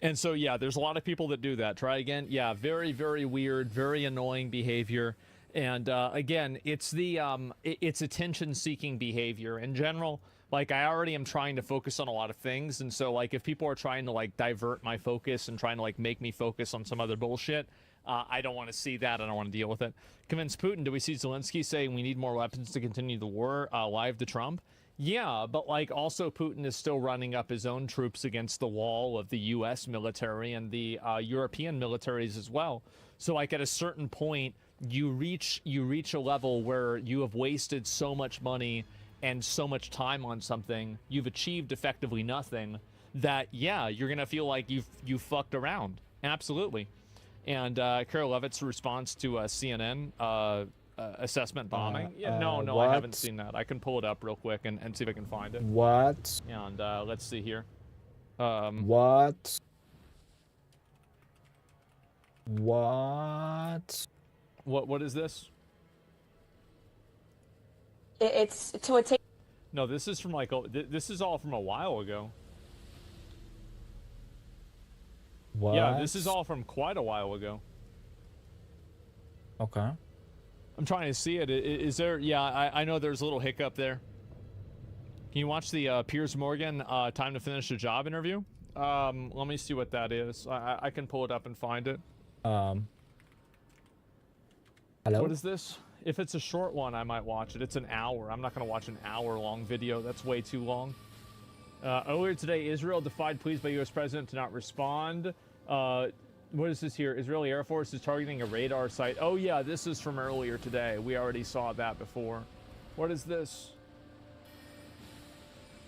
And so, yeah, there's a lot of people that do that. Try again. Yeah, very, very weird, very annoying behavior. And again, it's the it's attention-seeking behavior in general. Like, I already am trying to focus on a lot of things, and so like if people are trying to like divert my focus and trying to like make me focus on some other bullshit, I don't want to see that. I don't want to deal with it. Convince Putin. Do we see Zelensky saying we need more weapons to continue the war live to Trump? Yeah, but like also Putin is still running up his own troops against the wall of the U.S. military and the European militaries as well. So like at a certain point, you reach a level where you have wasted so much money and so much time on something, you've achieved effectively nothing, that yeah, you're gonna feel like you fucked around. Absolutely. And Carol Levitt's response to CNN assessment bombing. Yeah, no, I haven't seen that. I can pull it up real quick and see if I can find it. What? And let's see here. What? What is this? It's to a take. No, this is from like this is all from a while ago. What? Yeah, this is all from quite a while ago. Okay. I'm trying to see it. Is there? Yeah, I know there's a little hiccup there. Can you watch the Piers Morgan time to finish the job interview? Let me see what that is. I can pull it up and find it. Hello? What is this? If it's a short one, I might watch it. It's an hour. I'm not going to watch an hour-long video. That's way too long. Earlier today, Israel defied pleas by U.S. President to not respond. What is this here? Israeli Air Force is targeting a radar site. Oh, yeah, this is from earlier today. We already saw that before. What is this?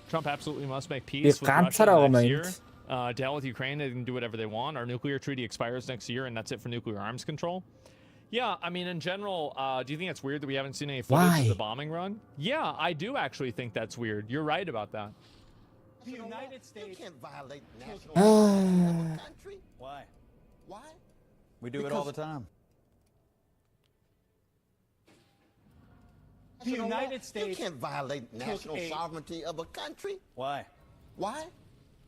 Trump absolutely must make peace with Russia next year. To hell with Ukraine, they can do whatever they want. Our nuclear treaty expires next year, and that's it for nuclear arms control. Yeah, I mean, in general, do you think it's weird that we haven't seen any footage of the bombing run? Yeah, I do actually think that's weird. You're right about that. The United States can't violate national country. Why? We do it all the time. international law. United States You can't violate national sovereignty of a country. Why? Why?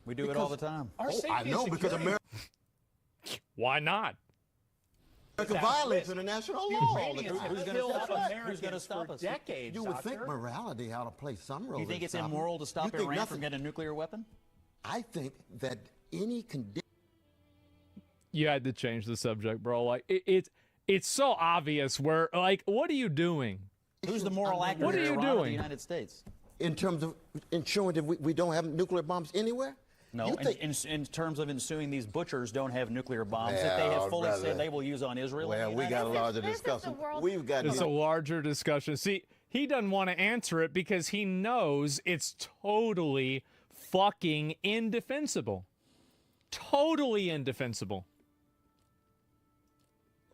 We do it all the time. Oh, I know, because America Why not? violates international law. Who's going to stop us? Decades, You would think morality ought to play some role. You think in it's stopping. immoral to stop You think Iran nothing- from getting a nuclear weapon? I think that any condition. You had to change the subject, bro. Like it's so obvious. Where like, what are you doing? Who's the moral actor? What are here, you Iran or the doing? United States. In terms of ensuring that we don't have nuclear bombs anywhere? No, You think- in terms of ensuing these butchers don't have nuclear bombs that they Well, have fully brother. said they will use on Israel. and Well, the we United got a States. larger discussion. We've got It's a larger discussion. See, he doesn't want to answer it because he knows it's totally fucking indefensible. Totally indefensible.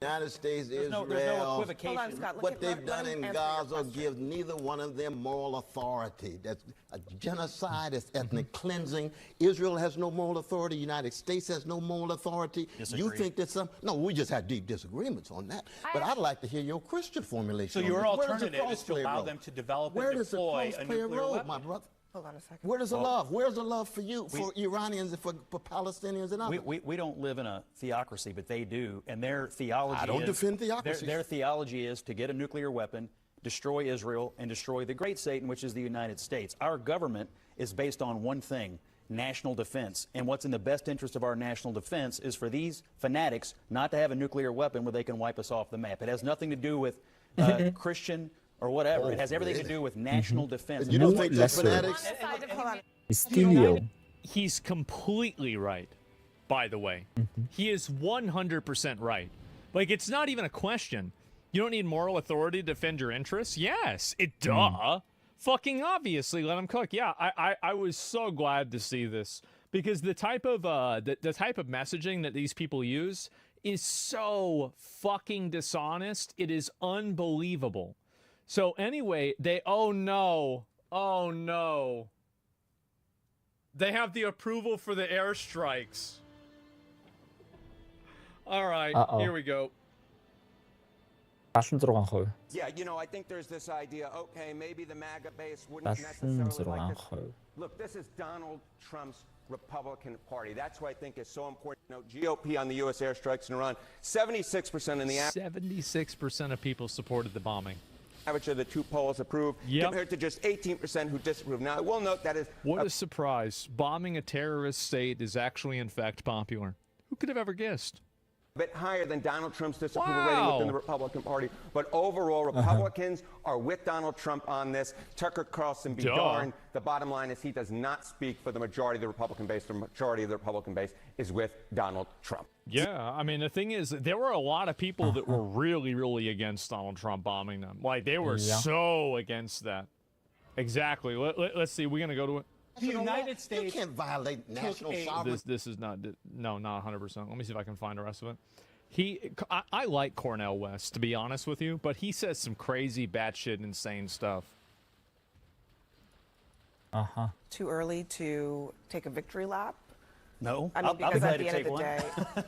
United States, There's no Israel, equivocation. Hold on, Scott. what they've done let in him answer your Gaza question. gives neither one of them moral authority. That's a genocide, it's ethnic cleansing. Israel has no moral authority. United States has no moral authority. Disagree. You think that some? No, we just had deep disagreements on that. But I'd like to hear your Christian formulation. So on your this. Where does the alternative cross is to play a allow role? them to develop Where and does the deploy cross a play a nuclear role, weapon? my brother? Hold on a second. Where does the love? Where's the love for you, for Iranians, and for Palestinians and others? We don't live in a theocracy, but they do, and their theology. I don't is, defend theocracies. Their theology is to get a nuclear weapon, destroy Israel, and destroy the great Satan, which is the United States. Our government is based on one thing: national defense. And what's in the best interest of our national defense is for these fanatics not to have a nuclear weapon where they can wipe us off the map. It has nothing to do with Christian or whatever. It has everything to do with national defense. You don't think they're Lesser. fanatics? Hold on. Still, He's completely right, by the way. He is 100% right. Like, it's not even a question. You don't need moral authority to defend your interests? Yes. Duh. Fucking obviously, let him cook. Yeah, I was so glad to see this. Because the type of the type of messaging that these people use is so fucking dishonest. It is unbelievable. So anyway, oh no. They have the approval for the airstrikes. All right, here we go. 76%. Yeah, you know, I think there's this idea, okay, maybe the MAGA base wouldn't necessarily like this. 76%. Look, this is Donald Trump's Republican Party. That's why I think it's so important. You know, GOP on the U.S. airstrikes in Iran, 76% in the 76% of people supported the bombing. average of the two polls approved, compared to just 18% who disapprove. Now, I will note that is... What a surprise. Bombing a terrorist state is actually, in fact, popular. Who could have ever guessed? A bit higher than Donald Trump's disapproval rating within the Republican Party. But overall, Republicans are with Donald Trump on this. Tucker Carlson be darned. The bottom line is he does not speak for the majority of the Republican base. The majority of the Republican base is with Donald Trump. Yeah, I mean, the thing is, there were a lot of people that were really, really against Donald Trump bombing them. Like, they were so against that. Exactly. Let's see. We're going to go to it. The United States. You can't violate national sovereignty. This is not, no, not 100%. Let me see if I can find the rest of it. I like Cornel West, to be honest with you, but he says some crazy, batshit, insane stuff. Too early to take a victory lap? No, I mean, because at the end of the day,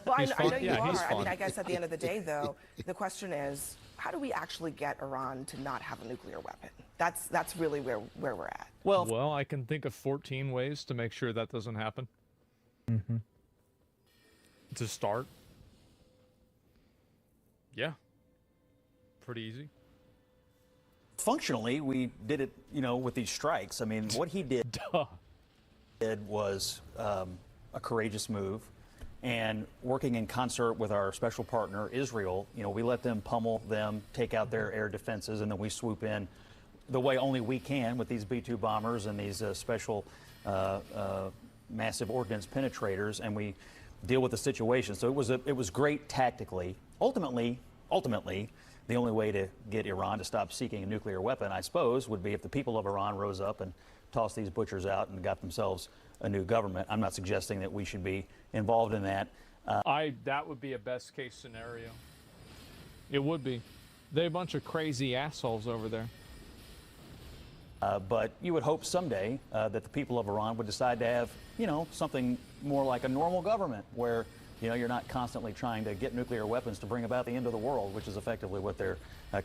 well, I know you Yeah, are. he's I mean, fun. I guess at the end of the day, though, the question is, how do we actually get Iran to not have a nuclear weapon? That's really where we're at. Well, I can think of 14 ways to make sure that doesn't happen. To start. Yeah. Pretty easy. Functionally, we did it, you know, with these strikes. I mean, what he did was a courageous move. And working in concert with our special partner, Israel, you know, we let them pummel them, take out their air defenses, and then we swoop in the way only we can with these B-2 bombers and these special massive ordnance penetrators, and we deal with the situation. So it was great tactically. Ultimately, the only way to get Iran to stop seeking a nuclear weapon, I suppose, would be if the people of Iran rose up and tossed these butchers out and got themselves a new government. I'm not suggesting that we should be involved in that. That would be a best case scenario. It would be. They're a bunch of crazy assholes over there. But you would hope someday that the people of Iran would decide to have, you know, something more like a normal government where You know, you're not constantly trying to get nuclear weapons to bring about the end of the world, which is effectively what they're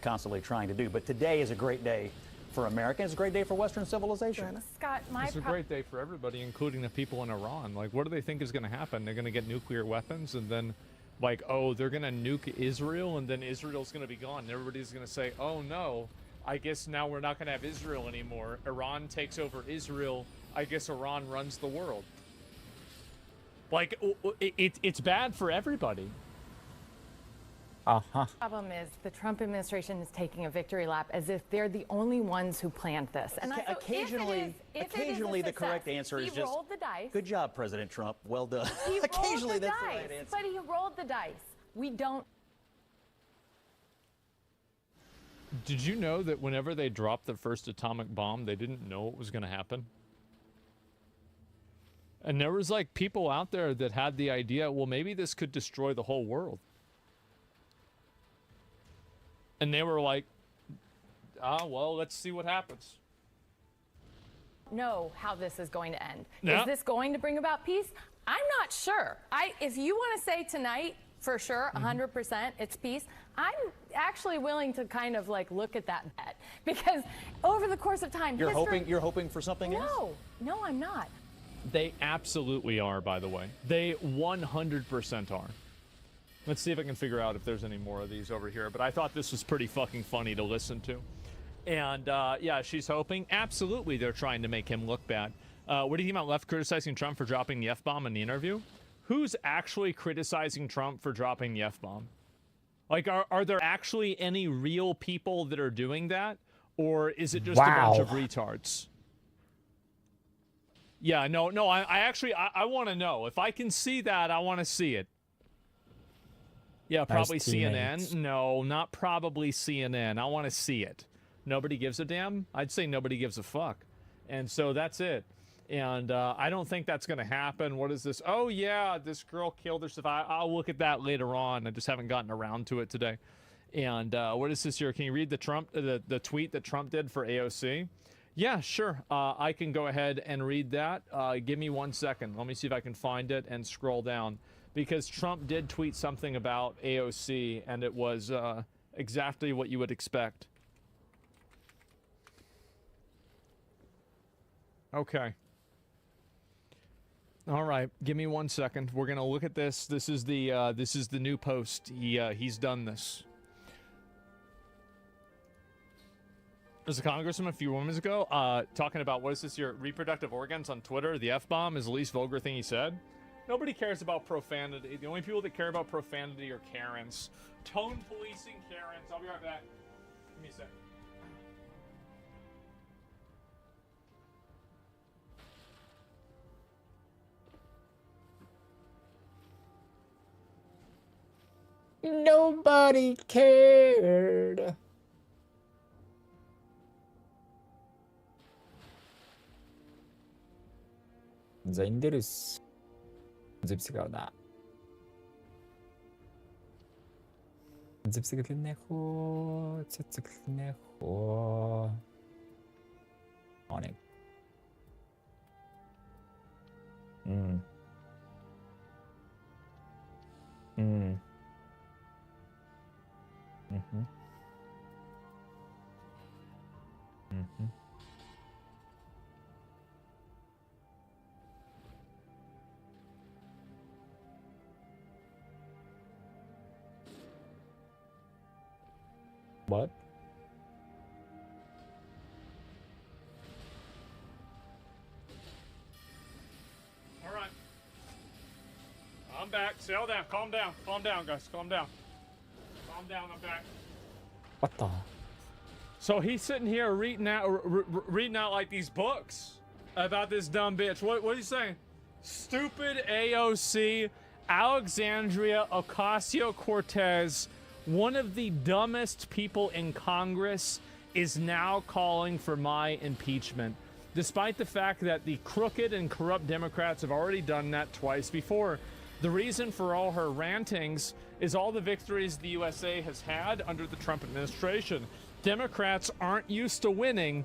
constantly trying to do. But today is a great day for America. It's a great day for Western civilization. Scott, It's a great day for everybody, including the people in Iran. Like, what do they think is going to happen? They're going to get nuclear weapons, and then, like, oh, they're going to nuke Israel, and then Israel's going to be gone. And everybody's going to say, oh, no, I guess now we're not going to have Israel anymore. Iran takes over Israel. I guess Iran runs the world. Like, it's bad for everybody. problem is the Trump administration is taking a victory lap as if they're the only ones who planned this. And occasionally the correct answer is just, he rolled the dice. Good job, President Trump. Well done. He Occasionally rolled the that's dice, the right answer. but he rolled the dice. We don't. Did you know that whenever they dropped the first atomic bomb, they didn't know what was going to happen? And there was like people out there that had the idea, well, maybe this could destroy the whole world. And they were like, well, let's see what happens. Know how this is going to end. Yeah. Is this going to bring about peace? I'm not sure. If you want to say tonight, for sure, 100%, it's peace, I'm actually willing to kind of like look at that bet. Because over the course of time, You're hoping for something else? No, I'm not. They absolutely are, by the way. They 100% are. Let's see if I can figure out if there's any more of these over here. But I thought this was pretty fucking funny to listen to. And, yeah, she's hoping. Absolutely, they're trying to make him look bad. What do you think about left criticizing Trump for dropping the F-bomb in the interview? Who's actually criticizing Trump for dropping the F-bomb? Like, are there actually any real people that are doing that? Or is it just a bunch of retards? Yeah, no, I actually want to know. If I can see that, I want to see it. Yeah, probably CNN. No, not probably CNN. I want to see it. Nobody gives a damn? I'd say nobody gives a fuck. And so that's it. And I don't think that's going to happen. What is this? Oh, yeah, this girl killed herself. I'll look at that later on. I just haven't gotten around to it today. And what is this here? Can you read the tweet that Trump did for AOC? Yeah, sure. I can go ahead and read that. Give me 1 second. Let me see if I can find it and scroll down. Because Trump did tweet something about AOC, and it was exactly what you would expect. Okay. All right. Give me 1 second. We're gonna look at this. This is the new post. He's done this. There's a congressman a few moments ago talking about, what is this, your reproductive organs on Twitter? The F-bomb is the least vulgar thing he said. Nobody cares about profanity. The only people that care about profanity are Karens. Tone policing Karens. I'll be right back. Give me a sec. Nobody cared. 자, 인데르스 집스가나 집스가네호 집스가네호 아니 What? All right. I'm back. Settle down. Calm down. Calm down, guys. Calm down. Calm down. I'm back. What the? So he's sitting here reading out like these books about this dumb bitch. What are you saying? Stupid AOC, Alexandria Ocasio-Cortez, one of the dumbest people in Congress, is now calling for my impeachment, despite the fact that the crooked and corrupt Democrats have already done that twice before. The reason for all her rantings is all the victories the USA has had under the Trump administration. Democrats aren't used to winning,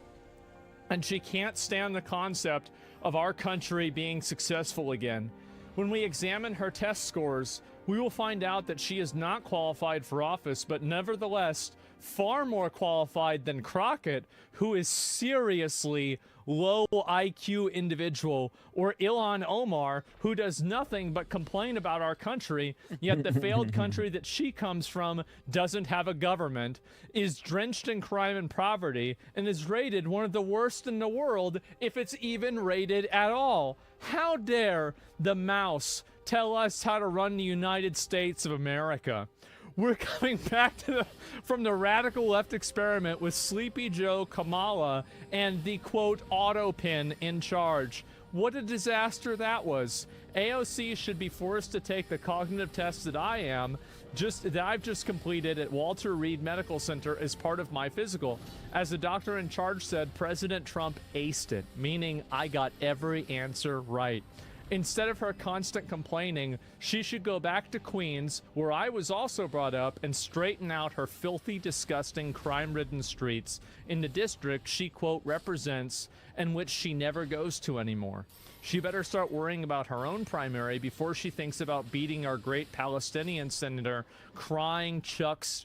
and she can't stand the concept of our country being successful again. When we examine her test scores, we will find out that she is not qualified for office, but nevertheless far more qualified than Crockett, who is seriously low IQ individual, or Ilhan Omar, who does nothing but complain about our country, yet the failed country that she comes from doesn't have a government, is drenched in crime and poverty, and is rated one of the worst in the world, if it's even rated at all. How dare the mouse tell us how to run the United States of America? We're coming back to from the radical left experiment with Sleepy Joe Kamala and the, quote, auto pin in charge. What a disaster that was. AOC should be forced to take the cognitive test that I've just completed at Walter Reed Medical Center as part of my physical. As the doctor in charge said, President Trump aced it, meaning I got every answer right. Instead of her constant complaining, she should go back to Queens, where I was also brought up, and straighten out her filthy, disgusting, crime-ridden streets in the district she, quote, represents and which she never goes to anymore. She better start worrying about her own primary before she thinks about beating our great Palestinian senator, crying Chuck's...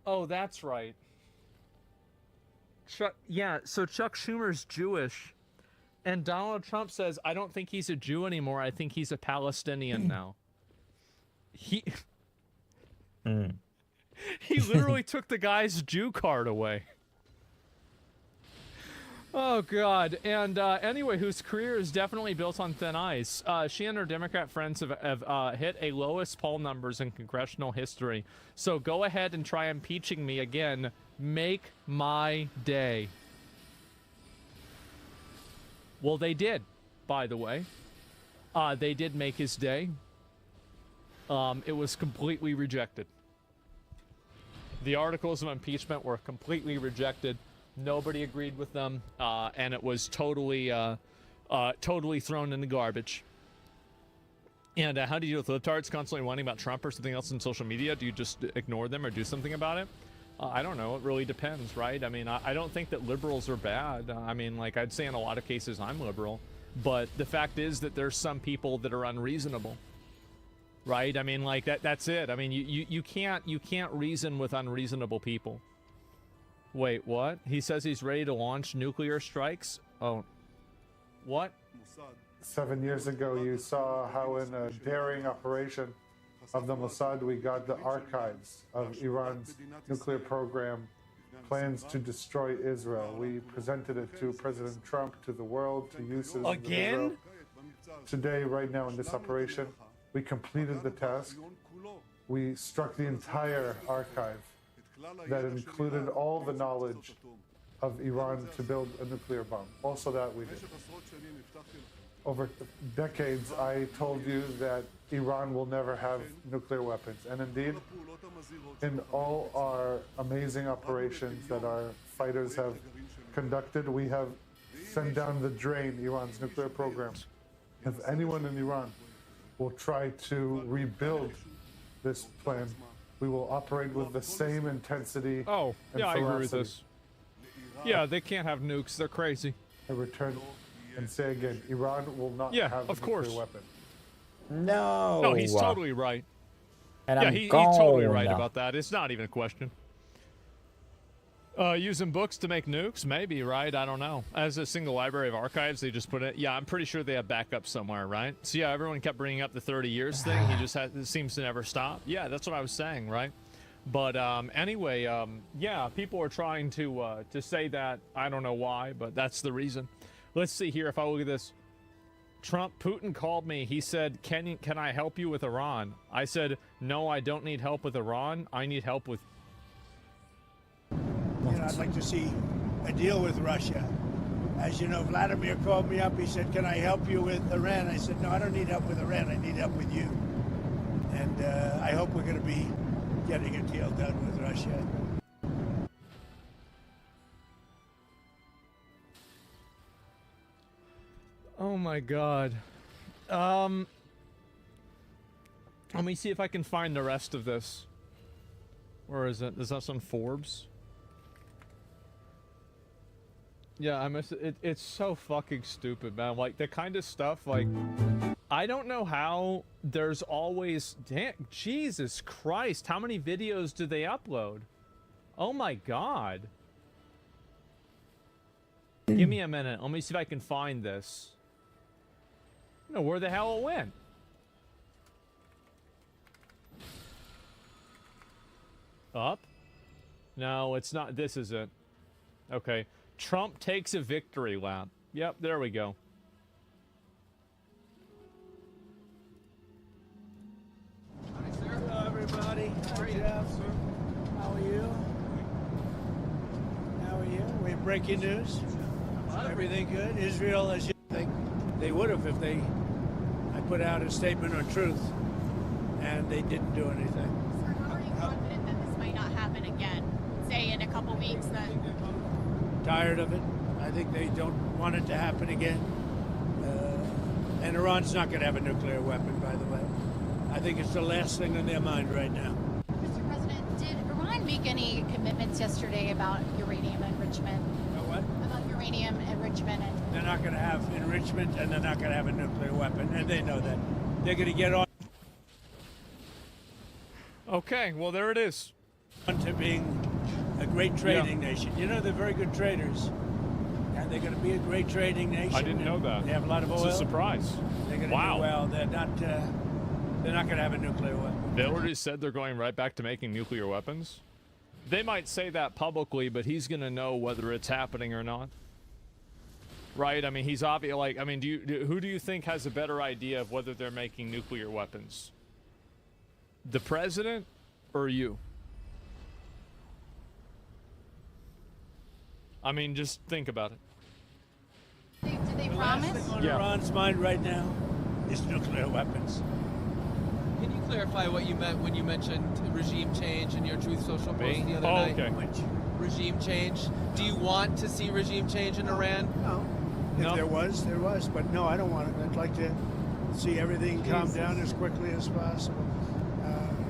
Oh, that's right. So Chuck Schumer's Jewish. And Donald Trump says, I don't think he's a Jew anymore. I think he's a Palestinian now. He literally took the guy's Jew card away. Oh, God. And anyway, whose career is definitely built on thin ice. She and her Democrat friends have hit a lowest poll numbers in congressional history. So go ahead and try impeaching me again. Make my day. Well, they did, by the way. They did make his day. It was completely rejected. The articles of impeachment were completely rejected. Nobody agreed with them, and it was totally thrown in the garbage. And how do you deal with libtards constantly whining about Trump or something else on social media? Do you just ignore them or do something about it? I don't know. It really depends, right? I mean, I don't think that liberals are bad. I mean, like, I'd say in a lot of cases I'm liberal. But the fact is that there's some people that are unreasonable, right? I mean, like, that's it. I mean, you can't reason with unreasonable people. Wait, what? He says he's ready to launch nuclear strikes? Oh. What? 7 years ago, you saw how in a daring operation of the Mossad, we got the archives of Iran's nuclear program, plans to destroy Israel. We presented it to President Trump, to the world, to use it again. Today, right now in this operation, we completed the task. We struck the entire archive that included all the knowledge of Iran to build a nuclear bomb. Also that we did. Over decades, I told you that Iran will never have nuclear weapons. And indeed, in all our amazing operations that our fighters have conducted, we have sent down the drain Iran's nuclear program. If anyone in Iran will try to rebuild this plan, we will operate with the same intensity. Oh, and yeah, I agree with ferocity. this. Yeah, they can't have nukes. They're crazy. I return and say again, Iran will not have a nuclear weapon. No. No, he's totally right. And yeah, he's totally right about that. It's not even a question. Using books to make nukes? Maybe, right? I don't know. As a single library of archives, they just put it... Yeah, I'm pretty sure they have backup somewhere, right? So yeah, everyone kept bringing up the 30 years thing. He just it seems to never stop. Yeah, that's what I was saying, right? But anyway, yeah, people are trying to say that. I don't know why, but that's the reason. Let's see here if I look at this. Putin called me. He said, can I help you with Iran? I said, no, I don't need help with Iran. I need help with... You know, I'd like to see a deal with Russia. As you know, Vladimir called me up. He said, can I help you with Iran? I said, no, I don't need help with Iran. I need help with you. And I hope we're going to be getting a deal done with Russia. Oh my god. Let me see if I can find the rest of this. Where is it? Is that on Forbes? Yeah, I miss it. It's so fucking stupid, man. Like, the kind of stuff, like... I don't know how there's always... Damn, Jesus Christ, how many videos do they upload? Oh my God. Give me a minute. Let me see if I can find this. I don't know where the hell it went. Up? No, it's not. This is it. Okay. Trump takes a victory lap. Yep, there we go. Hello, everybody. How are you? How are you? How are you? We have breaking news. Everything good? Israel, as you think they would have if I put out a statement on truth, and they didn't do anything. Sir, how are you confident that this might not happen again? Say in a couple weeks that... Tired of it. I think they don't want it to happen again. And Iran's not going to have a nuclear weapon, by the way. I think it's the last thing on their mind right now. Mr. President, did Iran make any commitments yesterday about uranium enrichment? About what? About uranium enrichment. They're not going to have enrichment, and they're not going to have a nuclear weapon, and they know that. They're going to get on. Okay, well, there it is. To being a great trading nation. You know, they're very good traders. And they're going to be a great trading nation. I didn't know that. They have a lot of oil. It's a surprise. They're going to do well. They're not going to have a nuclear weapon. They already said they're going right back to making nuclear weapons. They might say that publicly, but he's going to know whether it's happening or not. Right? I mean, he's obviously like, I mean, who do you think has a better idea of whether they're making nuclear weapons? The president or you? I mean, just think about it. Did they promise? The last thing on Iran's mind right now is nuclear weapons. Can you clarify what you meant when you mentioned regime change in your Truth Social post the other night? Okay. Regime change. Do you want to see regime change in Iran? No. If there was, there was. But no, I don't want it. I'd like to see everything calm down as quickly as possible.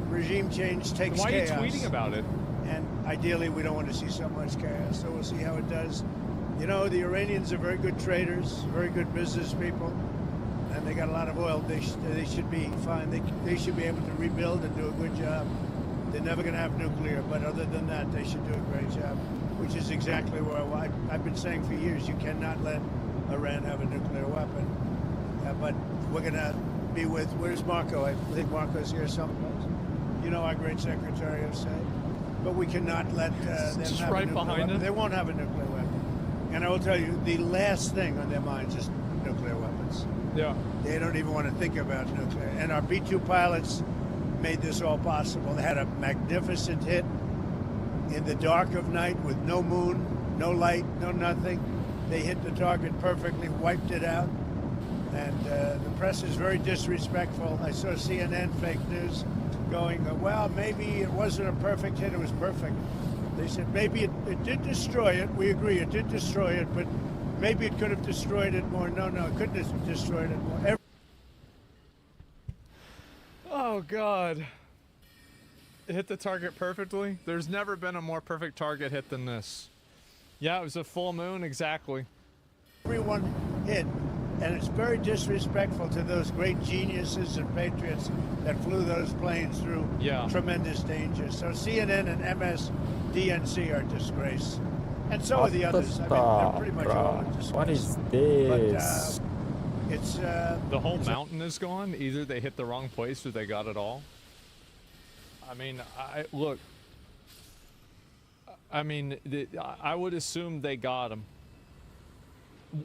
Regime change takes chaos. Why are you tweeting about it? And ideally, we don't want to see so much chaos. So we'll see how it does. You know, the Iranians are very good traders, very good business people, and they got a lot of oil. They should be fine. They should be able to rebuild and do a good job. They're never going to have nuclear, but other than that, they should do a great job, which is exactly where I've been saying for years, you cannot let Iran have a nuclear weapon. But we're going to be with, where's Marco? I think Marco's here someplace. You know, our great Secretary of State. But we cannot let them have a nuclear weapon. They won't have a nuclear weapon. And I will tell you, the last thing on their minds is nuclear weapons. Yeah. They don't even want to think about nuclear. And our B-2 pilots made this all possible. They had a magnificent hit in the dark of night with no moon, no light, no nothing. They hit the target perfectly, wiped it out. And the press is very disrespectful. I saw CNN fake news going, well, maybe it wasn't a perfect hit, it was perfect. They said maybe it did destroy it. We agree, it did destroy it, but maybe it could have destroyed it more. No, it couldn't have destroyed it more. Oh, God. It hit the target perfectly? There's never been a more perfect target hit than this. Yeah, it was a full moon, exactly. Everyone hit. And it's very disrespectful to those great geniuses and patriots that flew those planes through tremendous danger. So CNN and MSDNC are a disgrace. And so are the others. I mean, they're pretty much all a disgrace. What is this? But it's... the whole mountain is gone? Either they hit the wrong place or they got it all? I mean, look. I mean, I would assume they got them.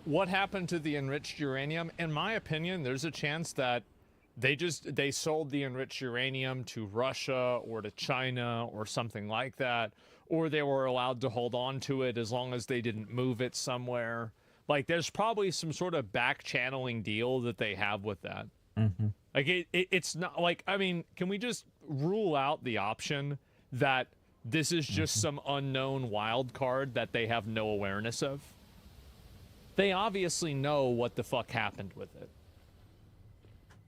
What happened to the enriched uranium? In my opinion, there's a chance that they sold the enriched uranium to Russia or to China or something like that, or they were allowed to hold on to it as long as they didn't move it somewhere. Like, there's probably some sort of back channeling deal that they have with that. Mm-hmm. Like, it's not like, I mean, can we just rule out the option that this is just some unknown wild card that they have no awareness of? They obviously know what the fuck happened with it.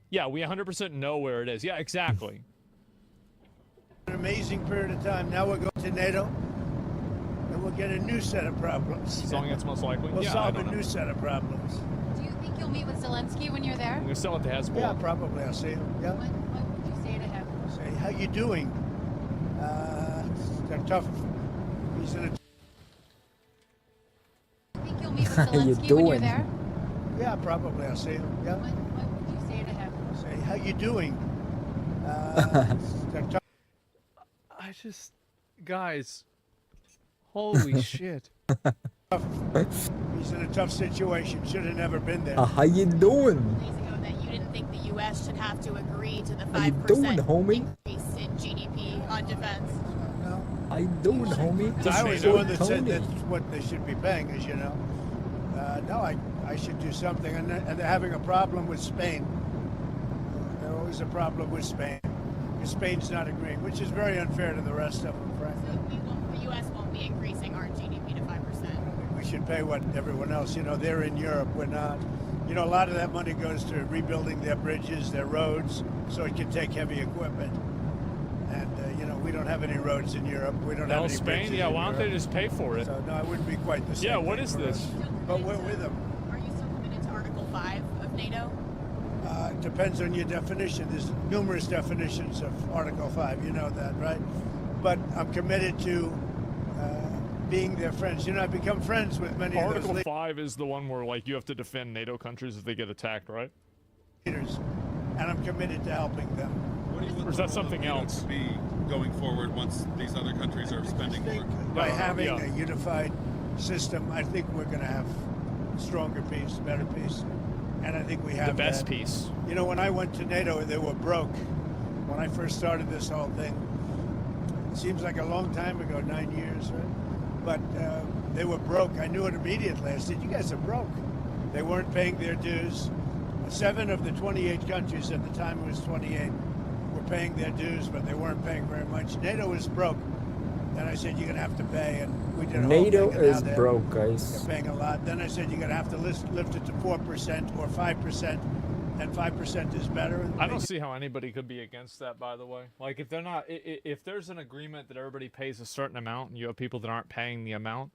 Yeah, we 100% know where it is. Yeah, exactly. An amazing period of time. Now we're going to NATO, and we'll get a new set of problems. As long as it's most likely. We'll solve a new set of problems. Do you think Think you'll meet with Zelensky when you're there? I'm gonna sell it to Hezbollah. Yeah, probably. I'll see him. Yeah. What would you say to him? Say, how you doing? They're tough. He's in a. Think you'll meet with How you Zelensky when you're doing? there? Yeah, probably. I'll see him. Yeah. What would you say to him? Say, how you doing? They're tough. I just, guys, holy shit. He's in a tough situation. Should have never been there. How you doing? Days ago that you didn't think the U.S. should have to agree to the How you doing, 5% homie? increase in GDP on defense. How you doing, homie? I was So the one that said Tony. that's what they should be paying, as you know. No, I should do something. And they're having a problem with Spain. There's always a problem with Spain. Because Spain's not agreeing, which is very unfair to the rest of them, frankly. So the U.S. won't be increasing our GDP to 5%. We should pay what everyone else, you know, they're in Europe, we're not. You know, a lot of that money goes to rebuilding their bridges, their roads, so it can take heavy equipment. And, you know, we don't have any roads in Europe. We don't have any Spain, bridges yeah, in why don't they Europe. just pay for it? So, no, it wouldn't be quite the same. Yeah, what thing is for this? us. But we're with them. Are you still committed to Article 5 of NATO? Depends on your definition. There's numerous definitions of Article 5. You know that, right? But I'm committed to being their friends. You know, I've become friends with many Article of those 5 is the one where, like, you have to defend NATO countries if they get attacked, right? leaders, and I'm committed to helping them. Or is that something else? To be going forward once these other countries are spending more. By having a unified system, I think we're going to have stronger peace, better peace, and I think we have The best that. peace. You know, when I went to NATO, they were broke. When I first started this whole thing, it seems like a long time ago, 9 years, right? But they were broke. I knew it immediately. I said, you guys are broke. They weren't paying their dues. 7 of the 28 countries, at the time it was 28, were paying their dues, but they weren't paying very much. NATO is broke. Then I said, you're going to have to pay, and we did a whole NATO thing, and now is they're- broke, guys. They're paying a lot. Then I said, you're going to have to lift it to 4% or 5%, and 5% is better. And I don't see how anybody could be against that, by the way. Like, if they're not, if there's an agreement that everybody pays a certain amount and you have people that aren't paying the amount,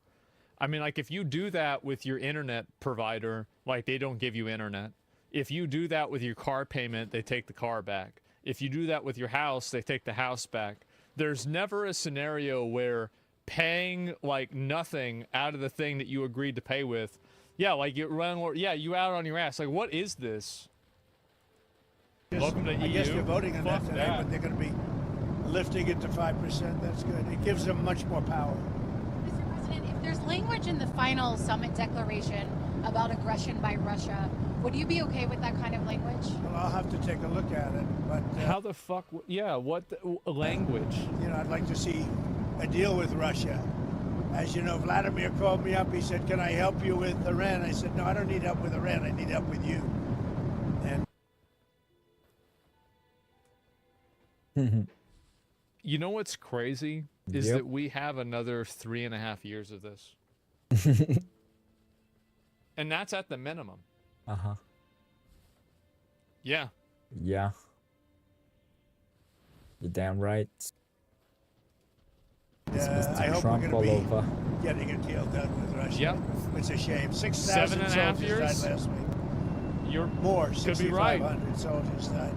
I mean, like, if you do that with your internet provider, like, they don't give you internet. If you do that with your car payment, they take the car back. If you do that with your house, they take the house back. There's never a scenario where paying, like, nothing out of the thing that you agreed to pay with, yeah, like, you out on your ass. Like, what is this? Welcome to I EU. guess they're voting on that Fuck today, that. but they're going to be lifting it to 5%. That's good. It gives them much more power. Mr. President, if there's language in the final summit declaration about aggression by Russia, would you be okay with that kind of language? Well, I'll have to take a look at it. But How the fuck? Yeah, what language? You know, I'd like to see a deal with Russia. As you know, Vladimir called me up. He said, "Can I help you with Iran?" I said, "No, I don't need help with Iran. I need help with you." And You know what's crazy is Yep. that we have another 3.5 years of this, and that's at the minimum. Uh-huh. Yeah. Yeah. You're damn right. It's Mr. I hope Trump we're all going to be over. getting a deal done with Russia. Yep. It's a shame. 6,000 7.5 soldiers years? died last week. You're More. could be right. 6,500 soldiers died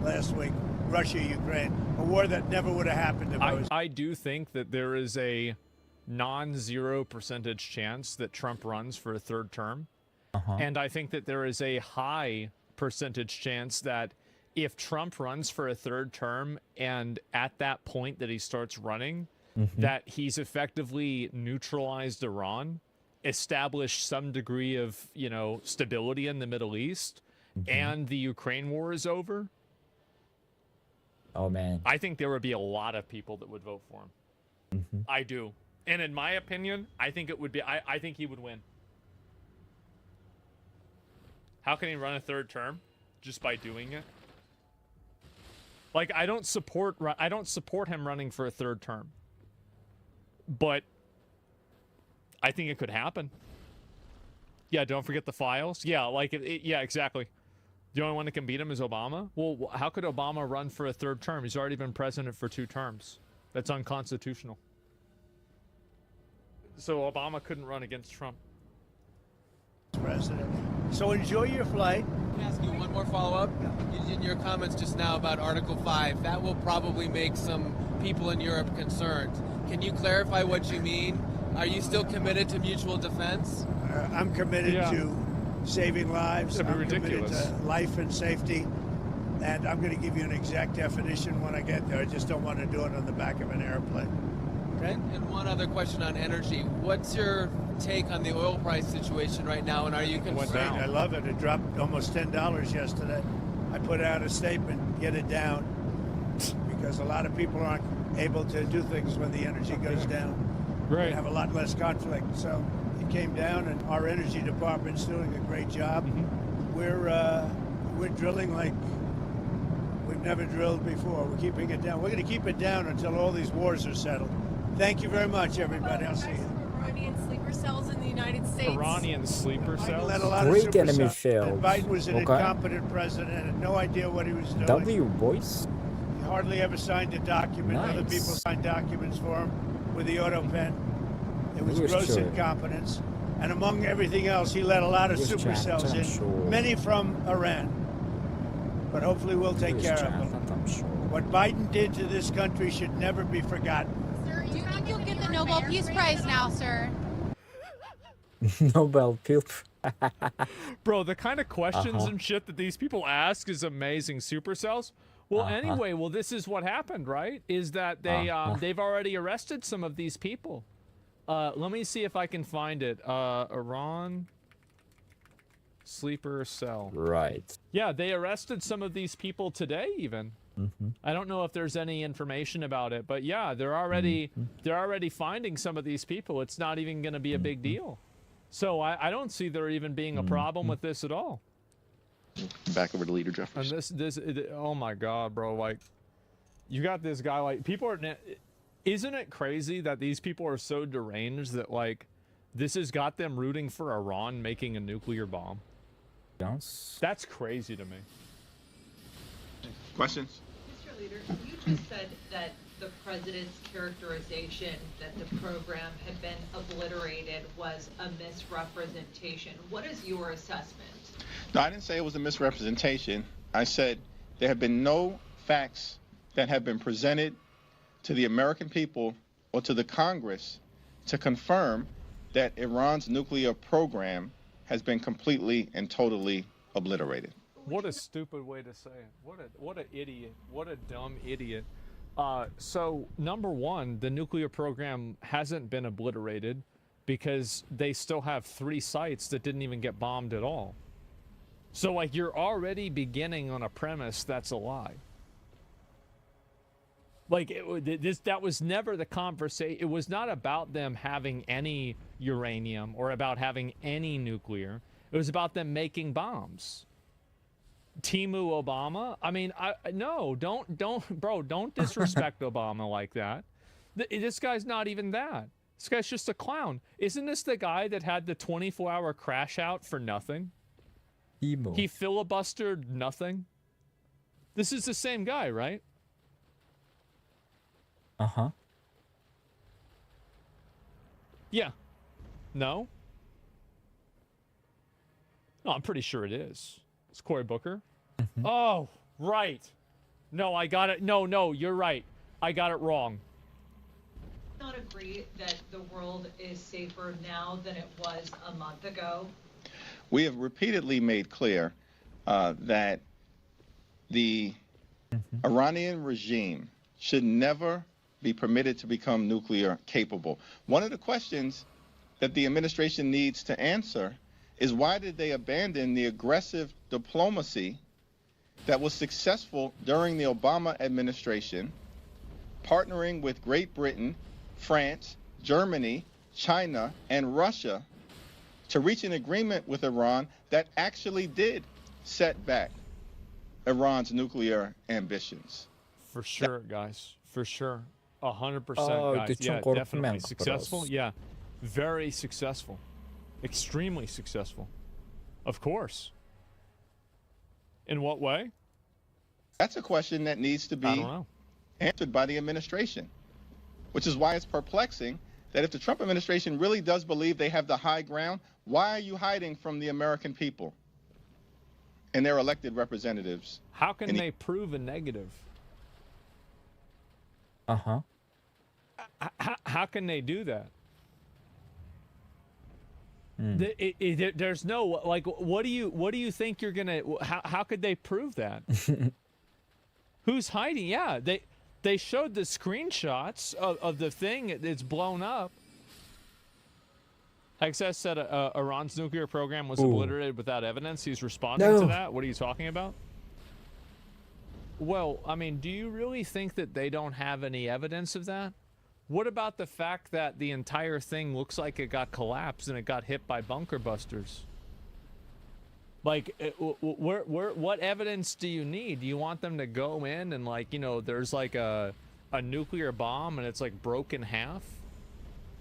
last week. Russia, Ukraine. A war that never would have happened if I was... I do think that there is a non-zero percentage chance that Trump runs for a third term. And I think that there is a high percentage chance that if Trump runs for a third term and at that point that he starts running, that he's effectively neutralized Iran, established some degree of, you know, stability in the Middle East, and the Ukraine war is over. Oh, man. I think there would be a lot of people that would vote for him. I do. And in my opinion, I think it would be, I think he would win. How can he run a third term? Just by doing it? Like, I don't support him running for a third term. But I think it could happen. Yeah, don't forget the files. Yeah, like, yeah, exactly. The only one that can beat him is Obama? Well, how could Obama run for a third term? He's already been president for 2 terms. That's unconstitutional. So Obama couldn't run against Trump. president. So enjoy your flight. Can I ask you one more follow-up? In your comments just now about Article 5, that will probably make some people in Europe concerned. Can you clarify what you mean? Are you still committed to mutual defense? I'm committed to saving lives. That'd be I'm ridiculous. committed to life and safety. And I'm going to give you an exact definition when I get there. I just don't want to do it on the back of an airplane. Okay. And one other question on energy. What's your take on the oil price situation right now, and are you concerned? I love it. It dropped almost $10 yesterday. I put out a statement, get it down, because a lot of people aren't able to do things when the energy goes down. Right. We have a lot less conflict. So it came down, and our energy department's doing a great job. We're drilling like we've never drilled before. We're keeping it down. We're going to keep it down until all these wars are settled. Thank you very much, everybody. I'll see you. Iranian sleeper cells in the United States. Iranian sleeper cells? Let a lot of Great super enemy cells. field. And Biden was an Okay. incompetent president and had no idea what he was doing. W voice. He hardly ever signed a document. Other Nice. people signed documents for him with the auto pen. It was Yes, gross sure. incompetence. And among everything else, he let a lot of Yes, super Jack, cells in, I'm sure. many from Iran. But hopefully we'll take Yes, care Jack, of them. I'm sure. What Biden did to this country should never be forgotten. Sir, do you think you'll get the Nobel Peace Prize now, sir? Nobel Peace. Bro, the kind of questions and shit that these people ask is amazing. Supercells? Well, anyway, this is what happened, right? Is that they they've already arrested some of these people. Let me see if I can find it. Iran sleeper cell. Right. Yeah, they arrested some of these people today even. I don't know if there's any information about it, but yeah, they're already finding some of these people. It's not even going to be a big deal. So I don't see there even being a problem with this at all. Back over to Leader Jeffers. And oh my God, bro! Like, you got this guy. Like, people are. Isn't it crazy that these people are so deranged that like, this has got them rooting for Iran making a nuclear bomb? Yes. That's crazy to me. Questions? Mr. Leader, you just said that the president's characterization that the program had been obliterated was a misrepresentation. What is your assessment? No, I didn't say it was a misrepresentation. I said there have been no facts that have been presented to the American people or to the Congress to confirm that Iran's nuclear program has been completely and totally obliterated. What a stupid way to say it. What an idiot. What a dumb idiot. So number one, the nuclear program hasn't been obliterated because they still have 3 sites that didn't even get bombed at all. So like, you're already beginning on a premise that's a lie. Like, that was never the conversation. It was not about them having any uranium or about having any nuclear. It was about them making bombs. Timu Obama? I mean, no, don't disrespect Obama like that. This guy's not even that. This guy's just a clown. Isn't this the guy that had the 24-hour crash out for nothing? Emo. He filibustered nothing. This is the same guy, right? Yeah. No? No, I'm pretty sure it is. It's Cory Booker. Oh, right. No, I got it. No, you're right. I got it wrong. Not agree that the world is safer now than it was a month ago? We have repeatedly made clear that the Iranian regime should never be permitted to become nuclear capable. One of the questions that the administration needs to answer is, why did they abandon the aggressive diplomacy that was successful during the Obama administration, partnering with Great Britain, France, Germany, China, and Russia to reach an agreement with Iran that actually did set back Iran's nuclear ambitions? For sure, guys. For sure. 100%, guys. det Yeah, går definitely. med Successful? oss. Yeah. Very successful. Extremely successful. Of course. In what way? That's a question that needs to I don't be know. answered by the administration, which is why it's perplexing that if the Trump administration really does believe they have the high ground, why are you hiding from the American people? and their elected representatives. How can they prove a negative? Uh-huh. How can they do that? There's no, like, what do you think you're gonna, how could they prove that? Who's hiding? Yeah, they showed the screenshots of the thing that's blown up. XS said Iran's nuclear program was obliterated without evidence. He's responding to that. What are you talking about? Well, I mean, do you really think that they don't have any evidence of that? What about the fact that the entire thing looks like it got collapsed and it got hit by bunker busters? Like, what evidence do you need? Do you want them to go in and, like, you know, there's like a nuclear bomb and it's like broke in half?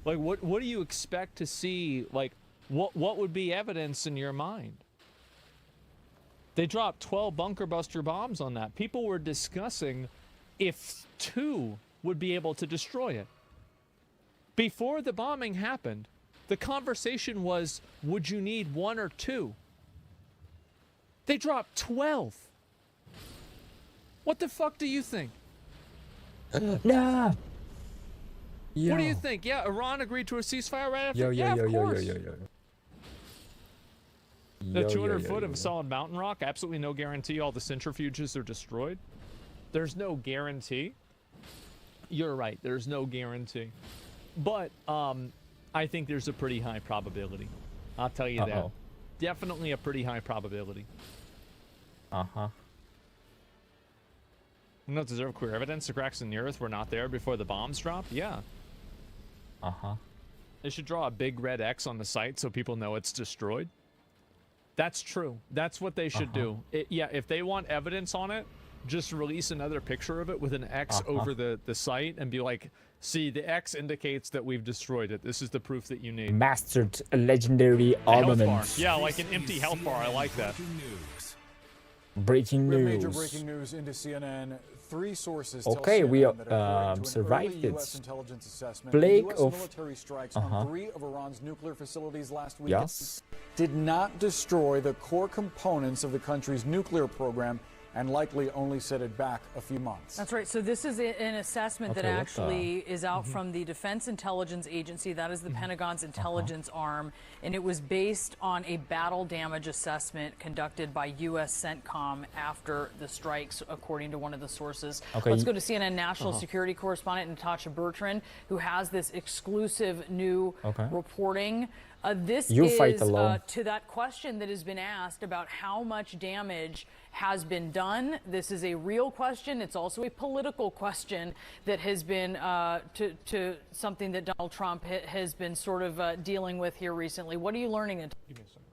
Like, what do you expect to see? Like, what would be evidence in your mind? They dropped 12 bunker buster bombs on that. People were discussing if 2 would be able to destroy it. Before the bombing happened, the conversation was, would you need 1 or 2? They dropped 12. What the fuck do you think? Nah. What do you think? Yeah, Iran agreed to a ceasefire right after? Of course. The 200 foot of solid mountain rock, absolutely no guarantee all the centrifuges are destroyed. There's no guarantee. You're right, there's no guarantee. But I think there's a pretty high probability. I'll tell you that. Definitely a pretty high probability. No deserve clear evidence. The cracks in the earth were not there before the bombs dropped? Yeah. They should draw a big red X on the site so people know it's destroyed. That's true. That's what they should do. Yeah, if they want evidence on it, just release another picture of it with an X over the site and be like, see, the X indicates that we've destroyed it. This is the proof that you need. Mastered legendary armament. Yeah, like an empty health bar. I like that. Breaking news. Major breaking news into CNN. 3 sources Okay, we survived it. Intelligence assessment, Plague US of military strikes on 3 of Iran's nuclear facilities last week Yes. did not destroy the core components of the country's nuclear program and likely only set it back a few months. That's right. So this is an assessment that Okay, what actually is out from the Defense Intelligence Agency. That is the Pentagon's intelligence arm. And it was based on a battle damage assessment conducted by U.S. CENTCOM after the strikes, according to one of the sources. Okay, Let's go to CNN national security correspondent Natasha Bertrand, who has this exclusive new reporting. This is to that question that has been asked about how much damage has been done. This is a real question. It's also a political question that has been to something that Donald Trump has been sort of dealing with here recently. What are you learning? Give me a second.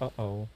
Uh-oh.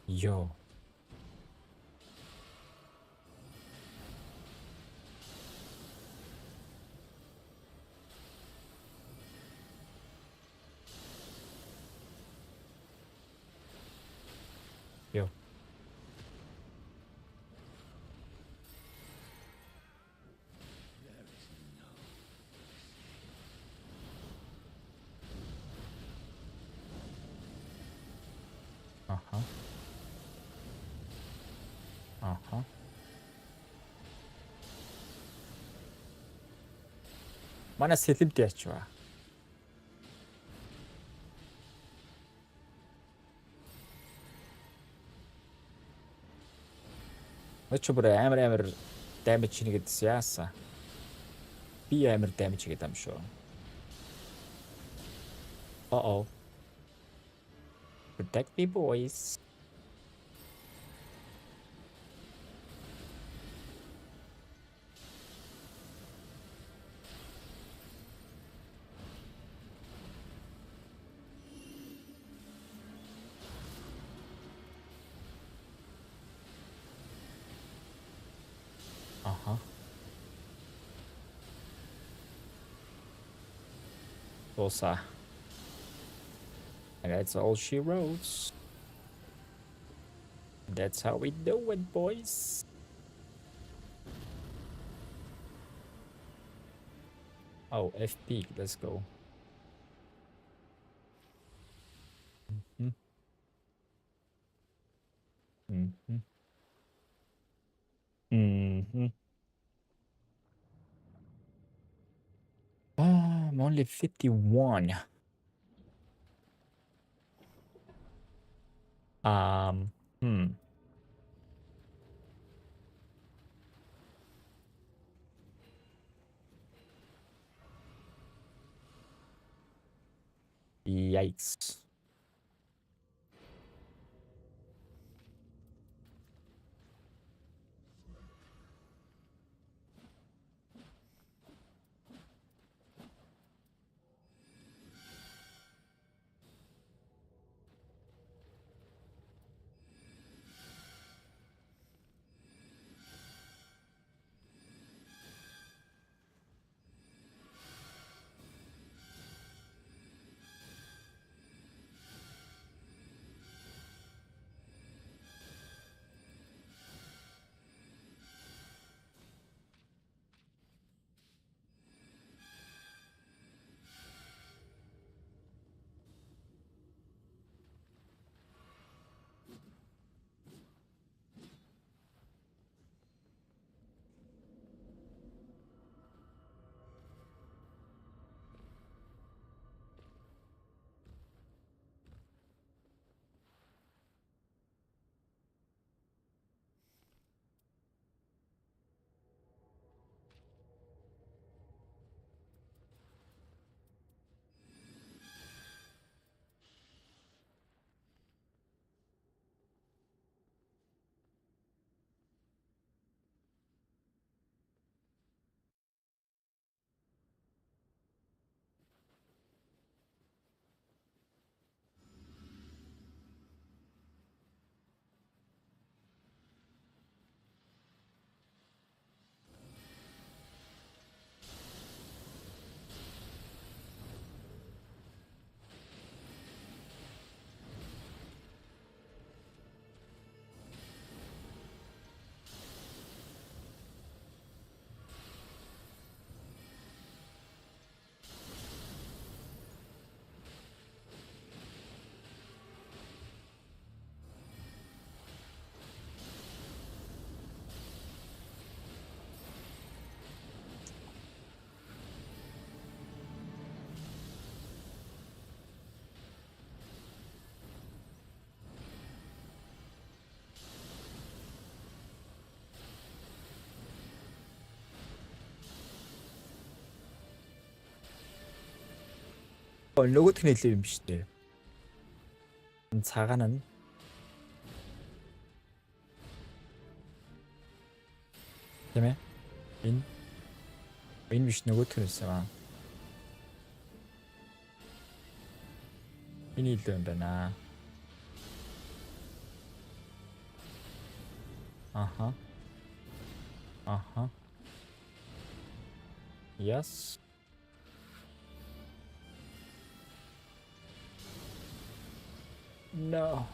Yo. 아하. 아하. Манай сэлэмд яач вэ? Өчигдөр бүр амар damage хийгээд яасан. Би амар damage хийгээд юм шүү. Uh-oh. Protect me, boys. Uh-huh. Tulsa. And that's all she wrote. That's how we do it, boys. Oh, FP, let's go. Mm-hmm. Mm-hmm. Mm-hmm. I'm only 51. Hmm. Yikes. Нөгөөх нь хэлээ юм биш үү? Цагаан нь тийм ээ. Энэ биш нөгөөх нь байсан. Энэ илүү юм байна. Аха. Аха. Yes. No.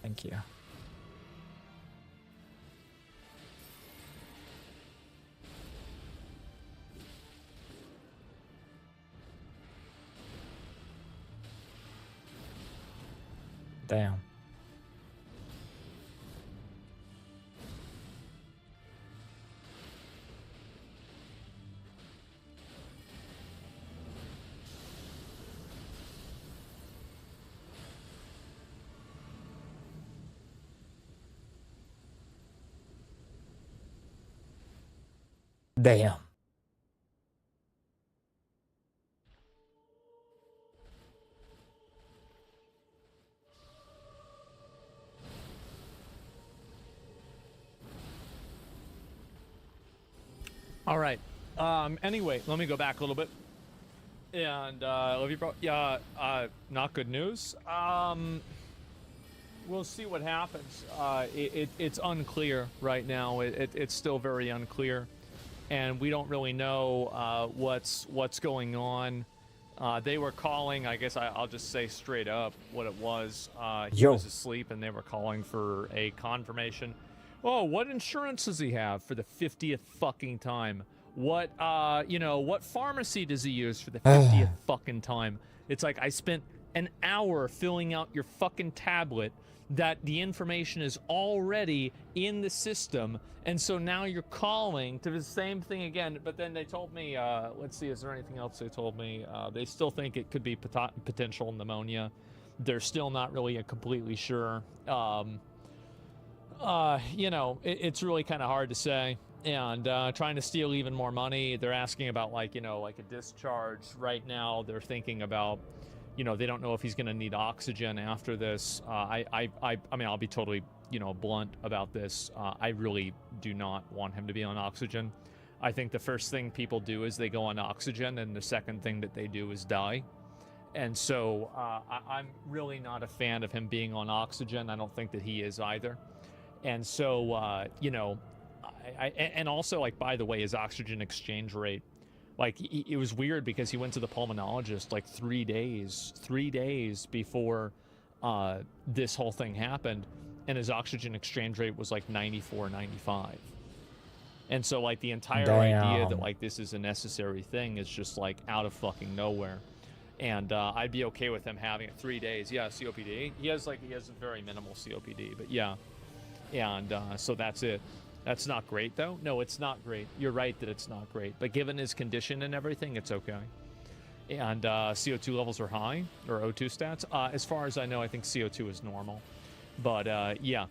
Thank you. Damn. Damn. All right. Anyway, let me go back a little bit. And love you, bro. Yeah. Not good news. We'll see what happens. It's unclear right now. It's still very unclear, and we don't really know what's going on. They were calling. I guess I'll just say straight up what it was. He was asleep, and they were calling for a confirmation. Oh, what insurance does he have for the 50th fucking time? What what pharmacy does he use for the 50th fucking time? It's like I spent an hour filling out your fucking tablet that the information is already in the system, and so now you're calling to the same thing again. But then they told me, let's see, is there anything else they told me? They still think it could be potential pneumonia. They're still not really completely sure. It's really kind of hard to say. And trying to steal even more money. They're asking about like a discharge right now. They're thinking about, they don't know if he's going to need oxygen after this. I mean, I'll be totally, blunt about this. I really do not want him to be on oxygen. I think the first thing people do is they go on oxygen, and the second thing that they do is die. And so I'm really not a fan of him being on oxygen. I don't think that he is either. And so, and also, like, by the way, his oxygen exchange rate, like, it was weird because he went to the pulmonologist like 3 days before this whole thing happened, and his oxygen exchange rate was like 94, 95. And so, like, the entire idea that, like, this is a necessary thing is just, like, out of fucking nowhere. And I'd be okay with him having it 3 days. Yeah, COPD. He has a very minimal COPD, but yeah. And so that's it. That's not great, though. No, it's not great. You're right that it's not great. But given his condition and everything, it's okay. And CO2 levels are high, or O2 stats. As far as I know, I think CO2 is normal. But yeah,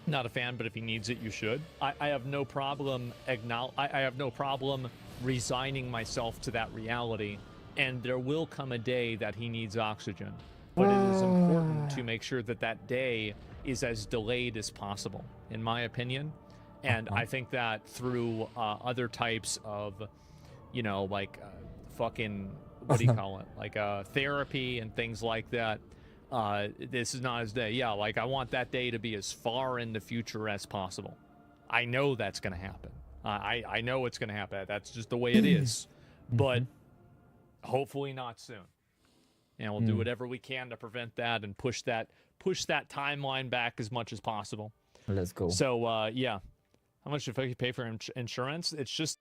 not a fan. But if he needs it, you should. I have no problem I have no problem resigning myself to that reality. And there will come a day that he needs oxygen. But it is important to make sure that that day is as delayed as possible, in my opinion. And I think that through other types of, fucking, what do you call it? Like therapy and things like that. This is not his day. Yeah, like, I want that day to be as far in the future as possible. I know that's going to happen. I know it's going to happen. That's just the way it is. But hopefully not soon. And we'll do whatever we can to prevent that and push that timeline back as much as possible. Let's go. So, yeah. How much do you pay for insurance? It's just...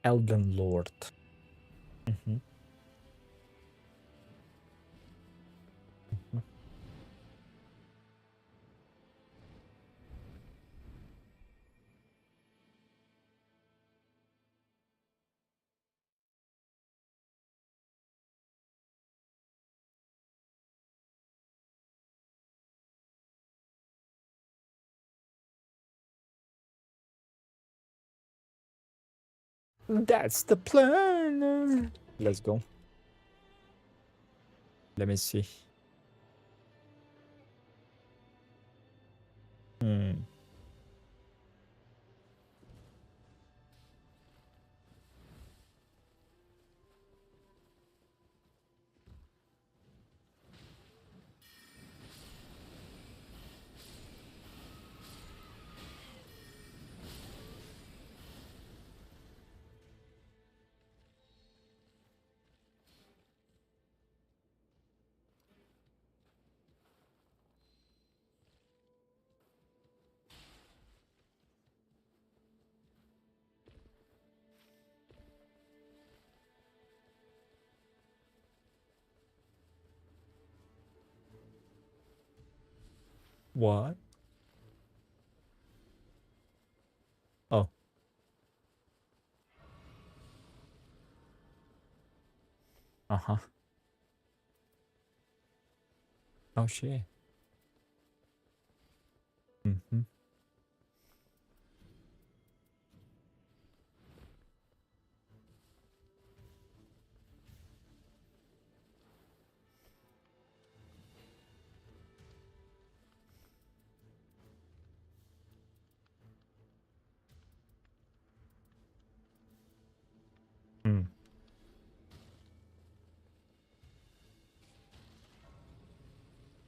Elden Lord. That's the plan. Let's go. Let me see. What? Oh. Uh-huh. Oh shit. Mm-hmm.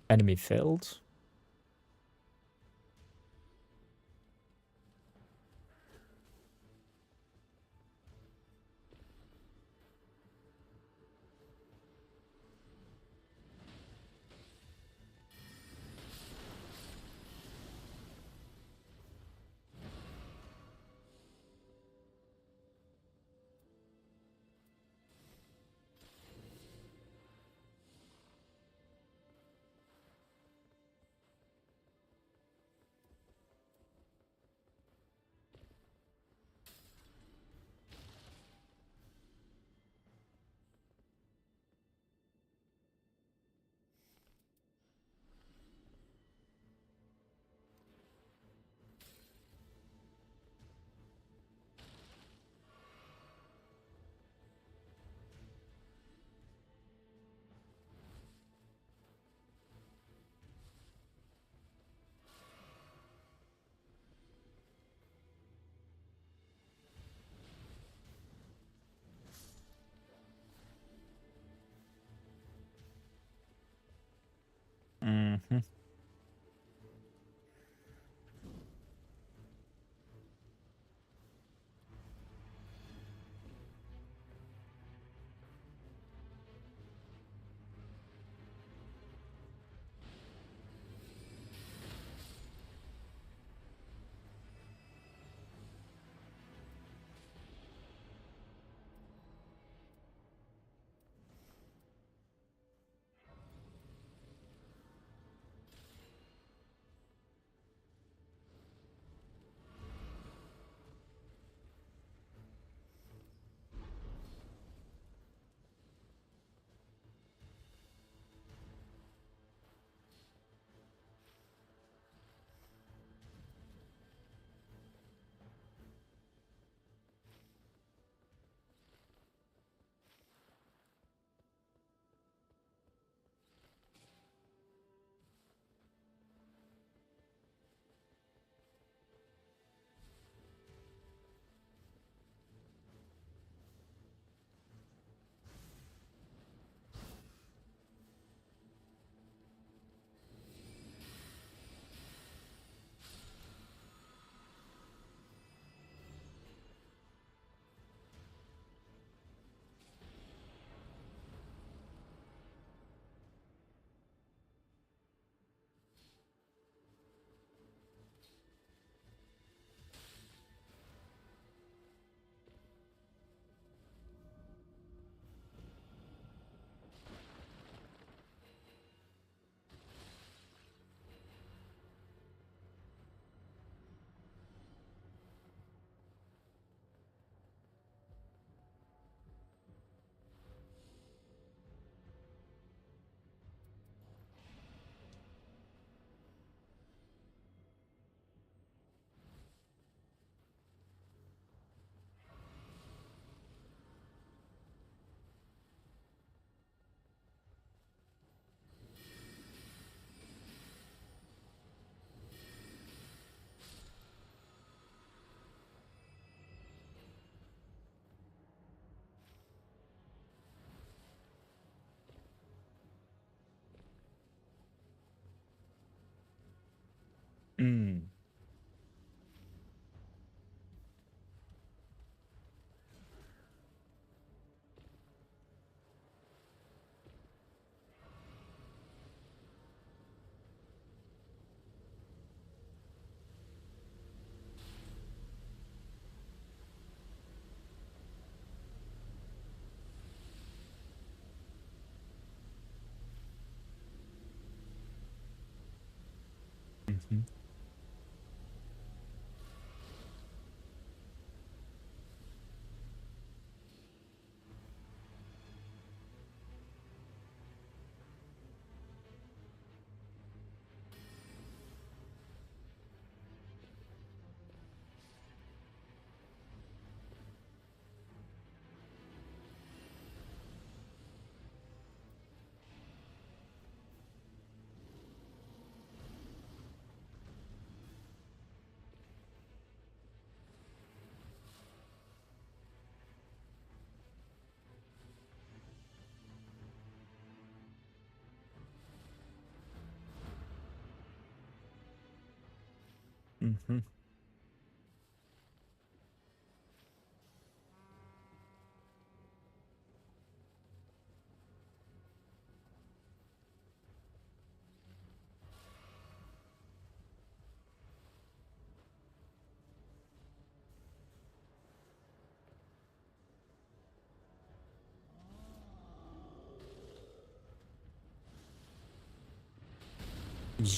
Enemy failed. Mm. Mhm. Mhm.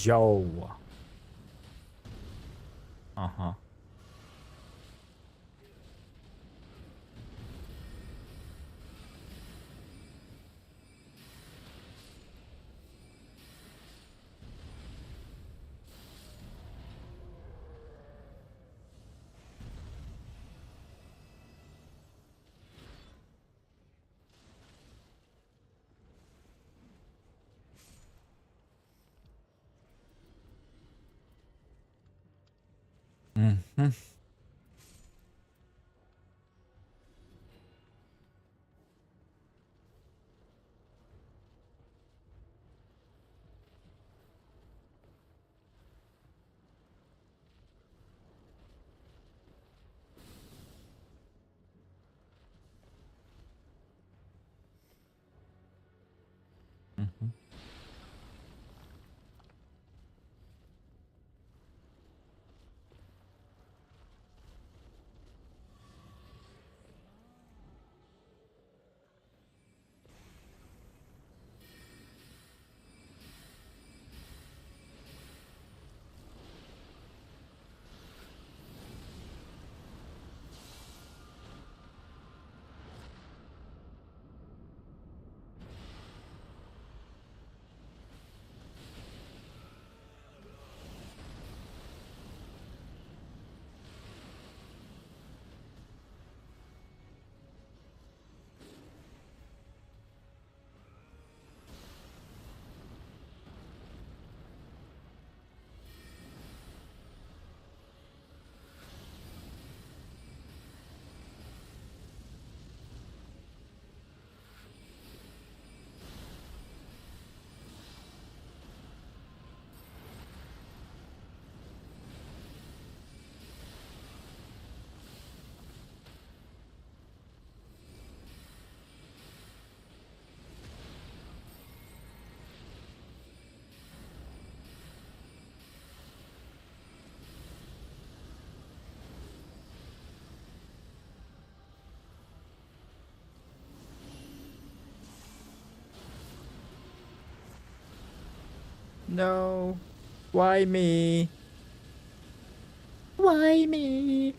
Yo. Uh-huh. Mhm. Mhm. No. Why me? Why me?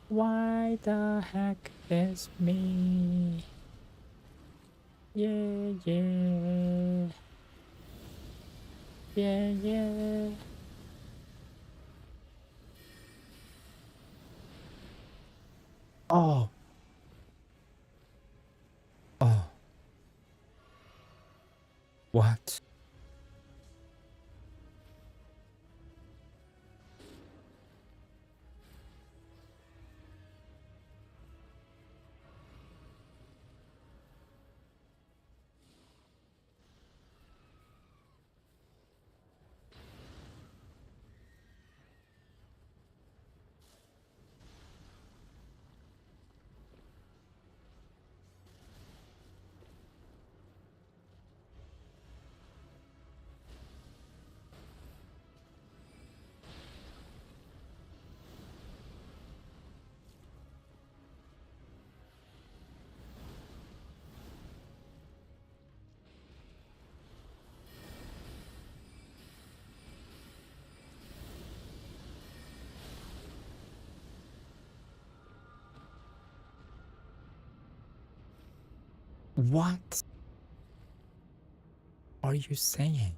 Why the heck is me? Yeah, yeah. Yeah, yeah. Oh. Oh. What? What are you saying?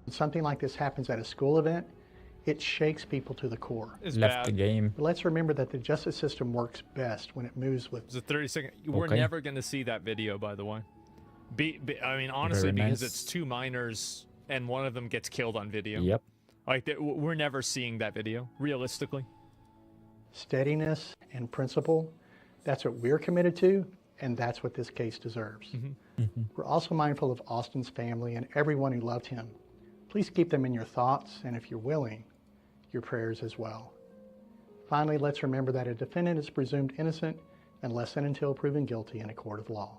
Something like this happens at a school event, it shakes people to the core. It's Left bad. the game. But let's remember that the justice system works best when it moves with. It's a 30-second. We're Okay. never going to see that video, by the way. I mean, honestly, Very because nice. it's two minors and one of them gets killed on video. Yep. Like, we're never seeing that video, realistically. Steadiness and principle, that's what we're committed to, and that's what this case deserves. We're also mindful of Austin's family and everyone who loved him. Please keep them in your thoughts, and if you're willing, your prayers as well. Finally, let's remember that a defendant is presumed innocent unless and until proven guilty in a court of law.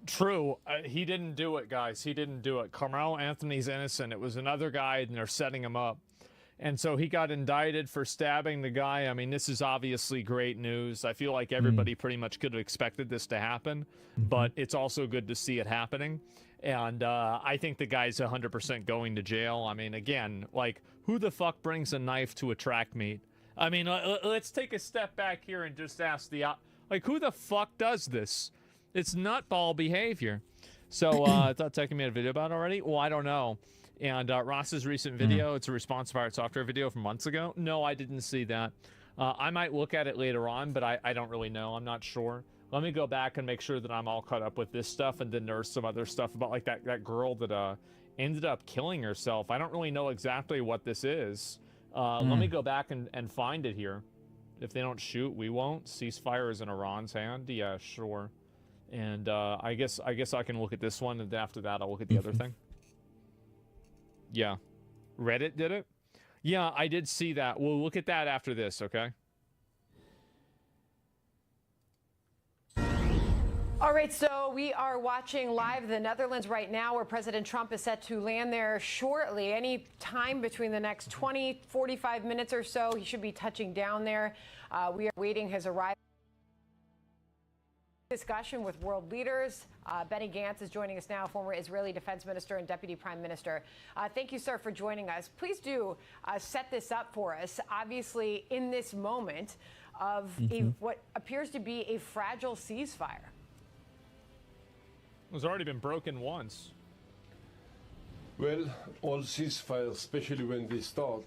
True. He didn't do it, guys. He didn't do it. Carmelo Anthony's innocent. It was another guy, and they're setting him up. And so he got indicted for stabbing the guy. I mean, this is obviously great news. I feel like everybody pretty much could have expected this to happen, but it's also good to see it happening. And I think the guy's 100% going to jail. I mean, again, like, who the fuck brings a knife to a track meet? I mean, let's take a step back here and just ask like, who the fuck does this? It's nutball behavior. So I thought Tekken made a video about it already. Well, I don't know. And Ross's recent video, it's a response pirate software video from months ago. No, I didn't see that. I might look at it later on, but I don't really know. I'm not sure. Let me go back and make sure that I'm all caught up with this stuff, and then there's some other stuff about like that girl that ended up killing herself. I don't really know exactly what this is. Let me go back and find it here. If they don't shoot, we won't. Ceasefire is in Iran's hand. Yeah, sure. And I guess I can look at this one, and after that I'll look at the other thing. Yeah. Reddit did it? Yeah, I did see that. We'll look at that after this, okay? All right, so we are watching live the Netherlands right now, where President Trump is set to land there shortly. Any time between the next 20, 45 minutes or so, he should be touching down there. We are waiting his arrival. Discussion with world leaders. Benny Gantz is joining us now, former Israeli defense minister and deputy prime minister. Thank you, sir, for joining us. Please do set this up for us. Obviously, in this moment of what appears to be a fragile ceasefire. It's already been broken once. Well, all ceasefires, especially when they start,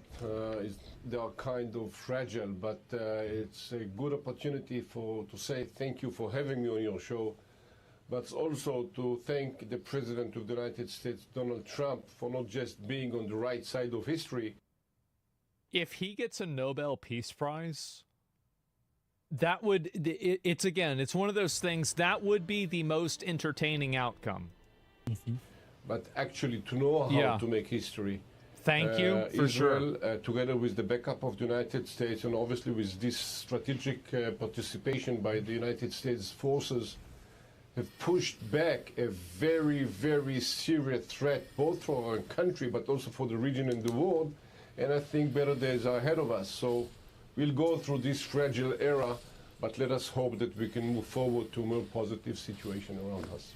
they are kind of fragile, but it's a good opportunity to say thank you for having me on your show, but also to thank the President of the United States, Donald Trump, for not just being on the right side of history. If he gets a Nobel Peace Prize, that would, it's one of those things, that would be the most entertaining outcome. But actually to know how to make history. Thank you, for Israel, together with the backup of the United States and obviously with this strategic participation by the United States forces, have pushed back a very, very serious threat, both for our country but also for the region and the world. And I think better days are ahead of us. So we'll go through this fragile era, but let us hope that we can move forward to a more positive situation around us.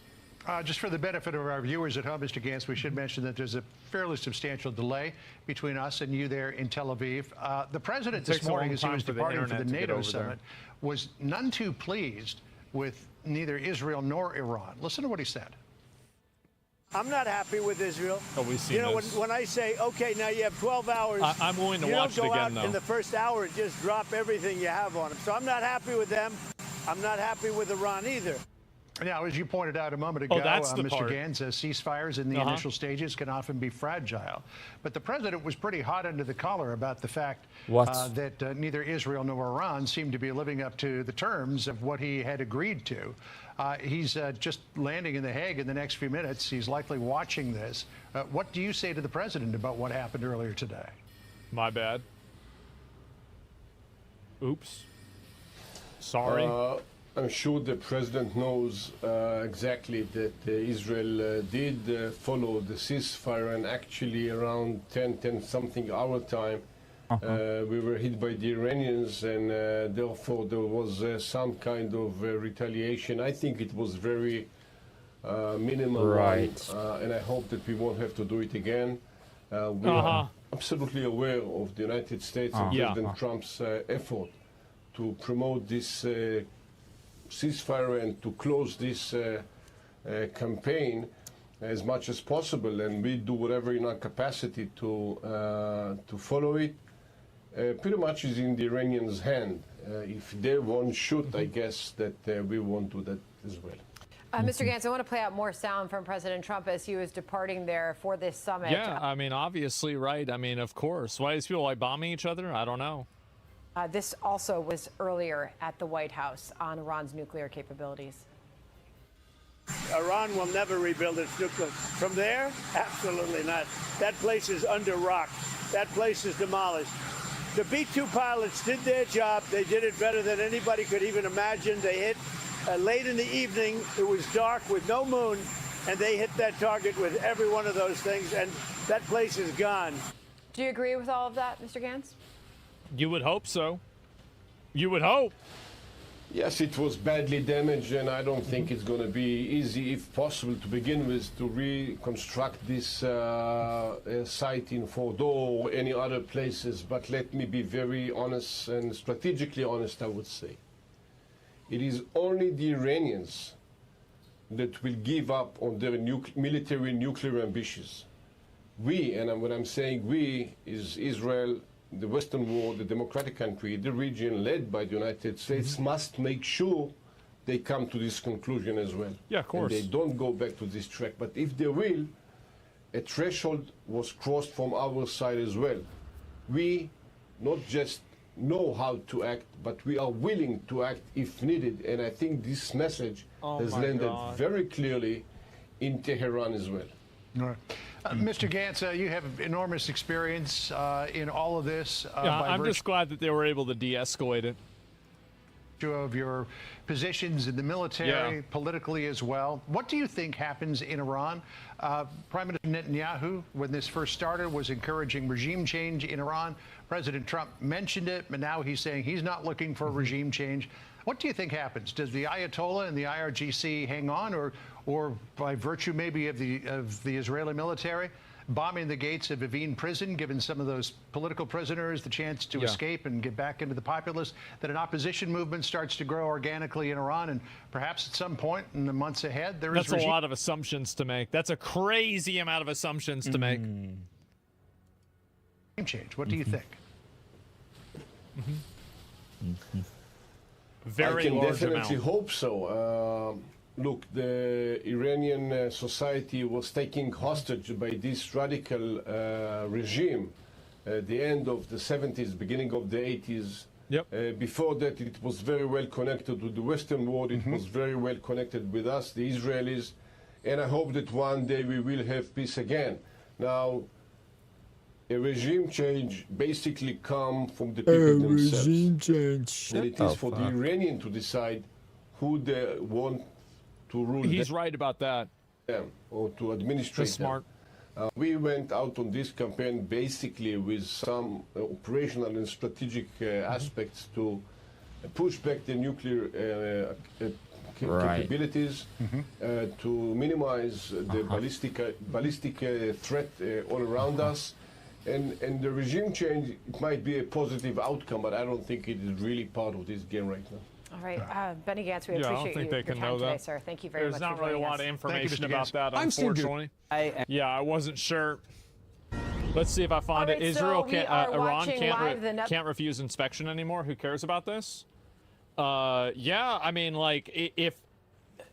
Just for the benefit of our viewers at home, Mr. Gantz, we should mention that there's a fairly substantial delay between us and you there in Tel Aviv. The president this morning, as he was departing for the NATO summit, was none too pleased with neither Israel nor Iran. Listen to what he said. I'm not happy with Israel. Oh, we've seen this. When I say, okay, now you have 12 hours. I'm willing to watch it again, though. You don't go out though. in the first hour and just drop everything you have on them. So I'm not happy with them. I'm not happy with Iran either. Now, as you pointed out a moment ago, that's the Mr. part. Gantz, ceasefires in the initial stages can often be fragile. But the president was pretty hot under the collar about the fact that neither Israel nor Iran seemed to be living up to the terms of what he had agreed to. He's just landing in The Hague in the next few minutes. He's likely watching this. What do you say to the president about what happened earlier today? My bad. Oops. Sorry. I'm sure the president knows exactly that Israel did follow the ceasefire, and actually around 10 something hour time, we were hit by the Iranians, and therefore there was some kind of retaliation. I think it was very minimal, Right. And I hope that we won't have to do it again. We are absolutely aware of the United States and President Trump's effort to promote this ceasefire and to close this campaign as much as possible, and we do whatever in our capacity to follow it. Pretty much is in the Iranians' hand. If they won't shoot, I guess that we won't do that as well. Mr. Gantz, I want to play out more sound from President Trump as he was departing there for this summit. Yeah, I mean, obviously, right? I mean, of course. Why is people like bombing each other? I don't know. This also was earlier at the White House on Iran's nuclear capabilities. Iran will never rebuild its nuclear. From there? Absolutely not. That place is under rock. That place is demolished. The B-2 pilots did their job. They did it better than anybody could even imagine. They hit late in the evening. It was dark with no moon, and they hit that target with every one of those things, and that place is gone. Do you agree with all of that, Mr. Gantz? You would hope so. You would hope. Yes, it was badly damaged, and I don't think it's going to be easy, if possible, to begin with, to reconstruct this site in Fordo or any other places. But let me be very honest and strategically honest, I would say. It is only the Iranians that will give up on their military nuclear ambitions. We, and when I'm saying we, is Israel, the Western world, the democratic country, the region led by the United States, must make sure they come to this conclusion as well. Yeah, of course. And they don't go back to this track. But if they will, a threshold was crossed from our side as well. We not just know how to act, but we are willing to act if needed. And I think this message has landed very clearly in Tehran as well. All right. Mr. Gantz, you have enormous experience in all of this. Yeah, I'm just glad that they were able to de-escalate it. Of your positions in the military, politically as well. What do you think happens in Iran? Prime Minister Netanyahu, when this first started, was encouraging regime change in Iran. President Trump mentioned it, but now he's saying he's not looking for regime change. What do you think happens? Does the Ayatollah and the IRGC hang on, or by virtue maybe of the Israeli military, bombing the gates of Evin prison, giving some of those political prisoners the chance to escape and get back into the populace, that an opposition movement starts to grow organically in Iran, and perhaps at some point in the months ahead there is That's a lot of assumptions to make. That's a crazy amount of assumptions to make. Change. What do you think? Very I can large definitely amount. hope so. Look, the Iranian society was taken hostage by this radical regime at the end of the 70s, beginning of the 80s. Before that, it was very well connected with the Western world. It was very well connected with us, the Israelis. And I hope that one day we will have peace again. Now, a regime change basically comes from the people themselves. Regime change. And it is for the Iranian to decide who they want to rule. He's right about that. Them, or to administrate That's smart. We went out on this campaign basically with some operational and strategic aspects to push back the nuclear capabilities, to minimize the ballistic threat all around us. And the regime change, it might be a positive outcome, but I don't think it is really part of this game right now. All right, Benny Gantz, we I don't appreciate think your they can time know today, that. sir. Thank you very much There's for not really a joining lot us. of information about that, I'm still good. unfortunately. Yeah, I wasn't sure. Let's see if I find All right, it. so Israel we can't, are Iran watching live the can't refuse inspection anymore. Who cares about this? Yeah, I mean, like, if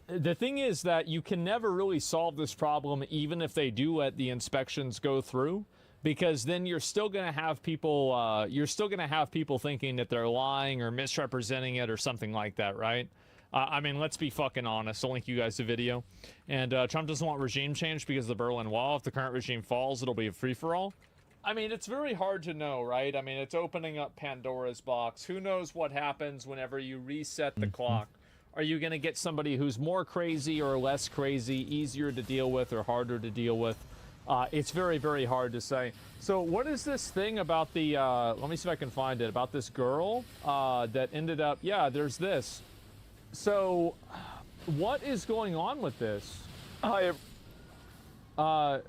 the thing is that you can never really solve this problem, even if they do let the inspections go through, because then you're still going to have people. You're still going to have people thinking that they're lying or misrepresenting it or something like that, right? I mean, let's be fucking honest. I'll link you guys the video. And Trump doesn't want regime change because of the Berlin Wall. If the current regime falls, it'll be a free-for-all. I mean, it's very hard to know, right? I mean, it's opening up Pandora's box. Who knows what happens whenever you reset the clock? Are you going to get somebody who's more crazy or less crazy, easier to deal with or harder to deal with? It's very, very hard to say. So what is this thing about the, let me see if I can find it, about this girl that ended up, yeah, there's this. So what is going on with this? I kind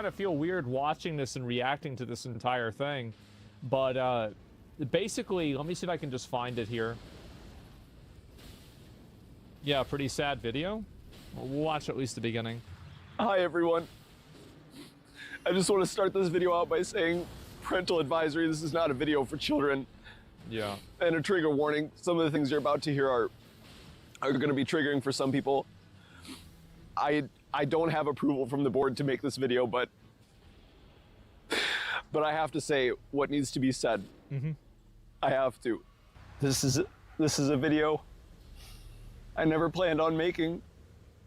of feel weird watching this and reacting to this entire thing. But basically, let me see if I can just find it here. Yeah, pretty sad video. We'll watch at least the beginning. Hi, everyone. I just want to start this video out by saying parental advisory. This is not a video for children. Yeah. And a trigger warning. Some of the things you're about to hear are going to be triggering for some people. I don't have approval from the board to make this video, but I have to say what needs to be said. Mm-hmm. I have to. This is a video I never planned on making,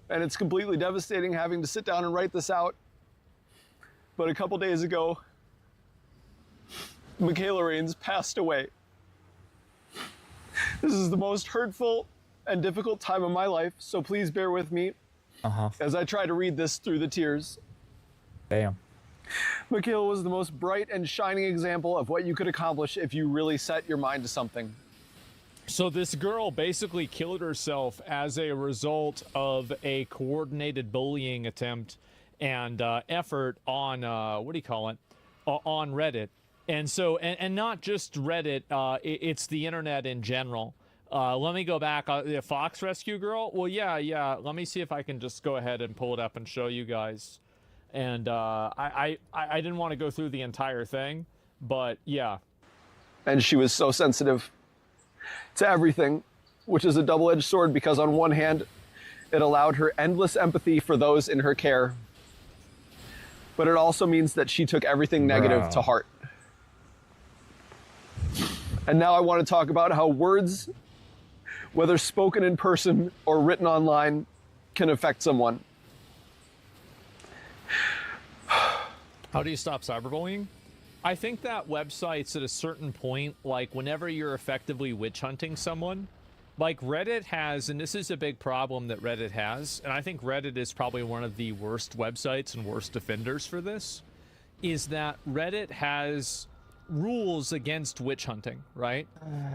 and it's completely devastating having to sit down and write this out. But a couple days ago, Michaela Raines passed away. This is the most hurtful and difficult time of my life, so please bear with me as I try to read this through the tears. Damn. Michaela was the most bright and shining example of what you could accomplish if you really set your mind to something. So this girl basically killed herself as a result of a coordinated bullying attempt and effort on, what do you call it, on Reddit. And so, and not just Reddit, it's the internet in general. Let me go back. The Fox Rescue Girl? Well, yeah. Let me see if I can just go ahead and pull it up and show you guys. And I didn't want to go through the entire thing, but yeah. And she was so sensitive to everything, which is a double-edged sword because on one hand, it allowed her endless empathy for those in her care, but it also means that she took everything negative to heart. And now I want to talk about how words, whether spoken in person or written online, can affect someone. How do you stop cyberbullying? I think that websites at a certain point, like whenever you're effectively witch hunting someone, like Reddit has, and this is a big problem that Reddit has, and I think Reddit is probably one of the worst websites and worst offenders for this, is that Reddit has rules against witch hunting, right?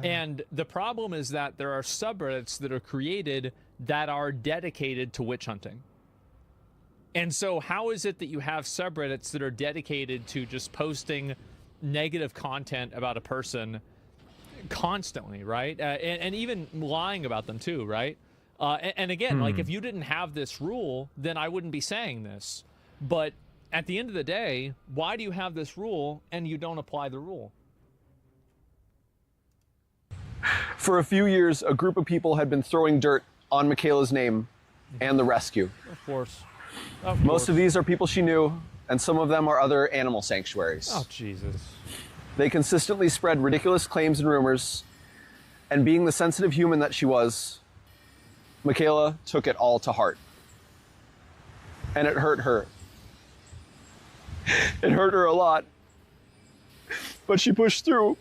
And the problem is that there are subreddits that are created that are dedicated to witch hunting. And so how is it that you have subreddits that are dedicated to just posting negative content about a person constantly, right? And even lying about them too, right? And again, like if you didn't have this rule, then I wouldn't be saying this. But at the end of the day, why do you have this rule and you don't apply the rule? For a few years, a group of people had been throwing dirt on Michaela's name and the rescue. Of course. Most of these are people she knew, and some of them are other animal sanctuaries. Oh, Jesus. They consistently spread ridiculous claims and rumors, and being the sensitive human that she was, Michaela took it all to heart. And it hurt her. It hurt her a lot. But she pushed through.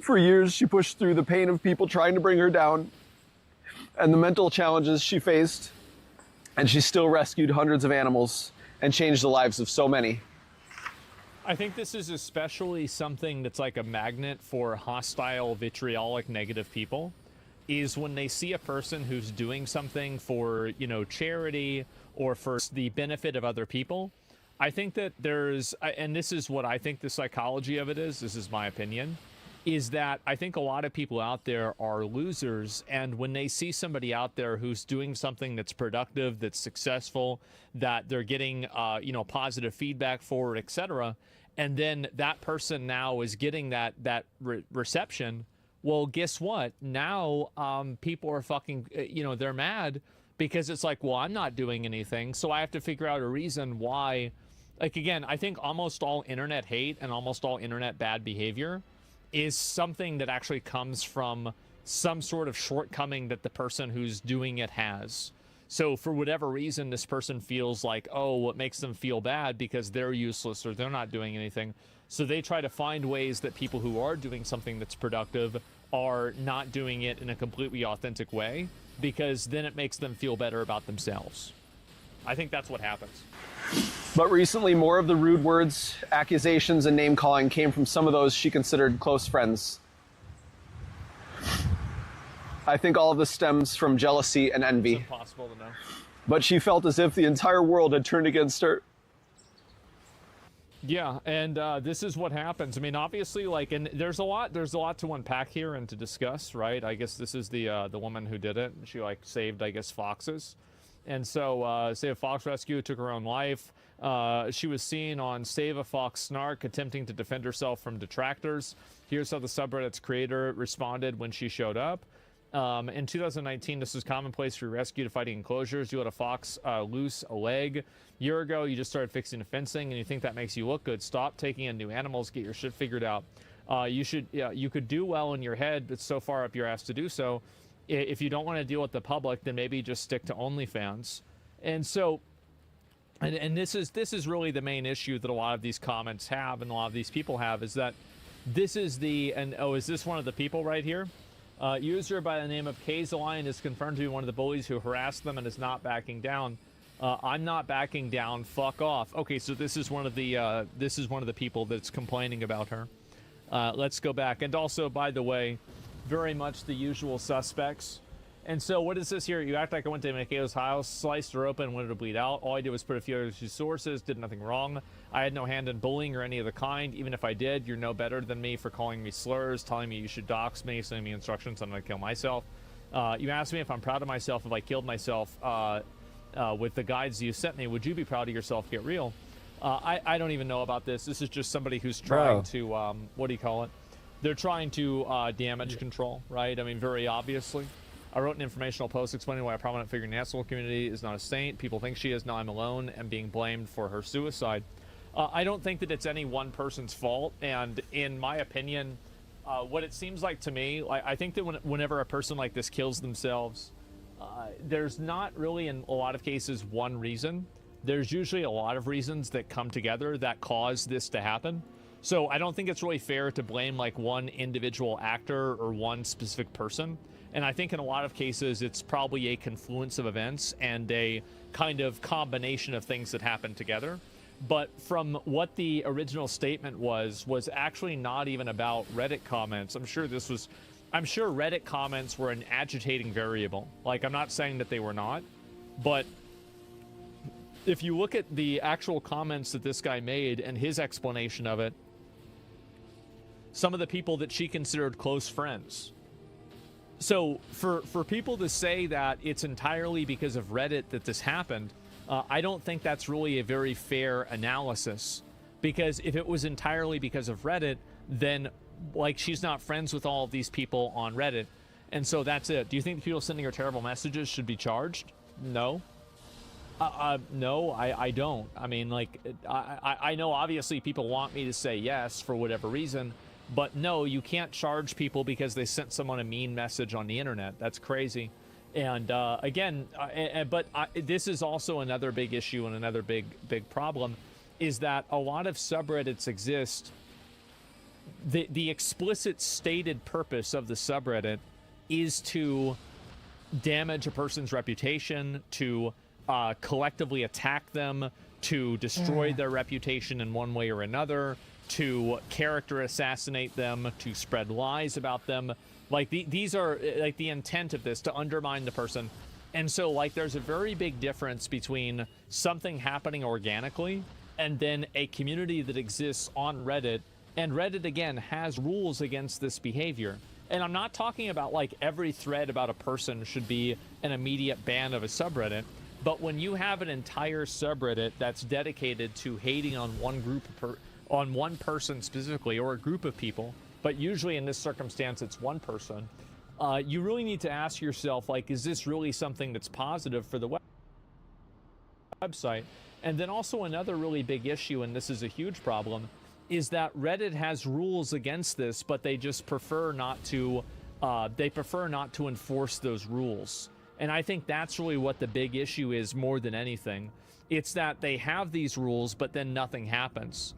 For years, she pushed through the pain of people trying to bring her down, and the mental challenges she faced. And she still rescued hundreds of animals and changed the lives of so many. I think this is especially something that's like a magnet for hostile, vitriolic, negative people, is when they see a person who's doing something for, you know, charity or for the benefit of other people. I think that there's, and this is what I think the psychology of it is, this is my opinion, is that I think a lot of people out there are losers, and when they see somebody out there who's doing something that's productive, that's successful, that they're getting, you know, positive feedback for, etc., and then that person now is getting that reception, well, guess what? Now people are fucking, you know, they're mad because it's like, well, I'm not doing anything, so I have to figure out a reason why. Like, again, I think almost all internet hate and almost all internet bad behavior is something that actually comes from some sort of shortcoming that the person who's doing it has. So for whatever reason, this person feels like, oh, what makes them feel bad because they're useless or they're not doing anything. So they try to find ways that people who are doing something that's productive are not doing it in a completely authentic way, because then it makes them feel better about themselves. I think that's what happens. But recently, more of the rude words, accusations, and name-calling came from some of those she considered close friends. I think all of this stems from jealousy and envy. It's impossible to know. But she felt as if the entire world had turned against her. Yeah, and this is what happens. I mean, obviously, like, and there's a lot to unpack here and to discuss, right? I guess this is the woman who did it. She like saved, I guess, foxes, and so Save a Fox Rescue took her own life. She was seen on Save a Fox Snark attempting to defend herself from detractors. Here's how the subreddit's creator responded when she showed up. In 2019, this is commonplace for rescue to fighting enclosures. You let a fox loose a leg. A year ago, you just started fixing the fencing, and you think that makes you look good. Stop taking in new animals. Get your shit figured out. You could do well in your head, but so far up your ass to do so. If you don't want to deal with the public, then maybe just stick to OnlyFans. And so, and this is really the main issue that a lot of these comments have, and a lot of these people have, is that this is the, and oh, is this one of the people right here? User by the name of Kazalion is confirmed to be one of the bullies who harassed them and is not backing down. I'm not backing down. Fuck off. Okay, so this is one of the people that's complaining about her. Let's go back. And also, by the way, very much the usual suspects. And so what is this here? You act like I went to Michaela's house, sliced her open, wanted to bleed out. All I did was put a few other sources, did nothing wrong. I had no hand in bullying or any of the kind. Even if I did, you're no better than me for calling me slurs, telling me you should dox me, sending me instructions on how to kill myself. You asked me if I'm proud of myself if I killed myself with the guides you sent me. Would you be proud of yourself? Get real. I don't even know about this. This is just somebody who's trying to, what do you call it? They're trying to damage control, right? I mean, very obviously. I wrote an informational post explaining why a prominent figure in the national community is not a saint. People think she is. Now I'm alone and being blamed for her suicide. I don't think that it's any one person's fault. And in my opinion, what it seems like to me, I think that whenever a person like this kills themselves, there's not really, in a lot of cases, one reason. There's usually a lot of reasons that come together that cause this to happen. So I don't think it's really fair to blame like one individual actor or one specific person. And I think in a lot of cases, it's probably a confluence of events and a kind of combination of things that happen together. But from what the original statement was actually not even about Reddit comments. I'm sure Reddit comments were an agitating variable. Like, I'm not saying that they were not, but if you look at the actual comments that this guy made and his explanation of it, some of the people that she considered close friends. So for people to say that it's entirely because of Reddit that this happened, I don't think that's really a very fair analysis, because if it was entirely because of Reddit, then like she's not friends with all of these people on Reddit, and so that's it. Do you think the people sending her terrible messages should be charged? No. No, I don't. I mean, like, I know obviously people want me to say yes for whatever reason, but no, you can't charge people because they sent someone a mean message on the internet. That's crazy. And again, this is also another big issue and another big problem, is that a lot of subreddits exist. The explicit stated purpose of the subreddit is to damage a person's reputation, to collectively attack them, to destroy their reputation in one way or another, to character assassinate them, to spread lies about them. Like, these are like the intent of this, to undermine the person. And so like there's a very big difference between something happening organically and then a community that exists on Reddit. And Reddit, again, has rules against this behavior. And I'm not talking about like every thread about a person should be an immediate ban of a subreddit. But when you have an entire subreddit that's dedicated to hating on one group on one person specifically, or a group of people, but usually in this circumstance it's one person, you really need to ask yourself, like, is this really something that's positive for the website? And then also another really big issue, and this is a huge problem, is that Reddit has rules against this, but they just prefer not to enforce those rules. And I think that's really what the big issue is more than anything. It's that they have these rules, but then nothing happens.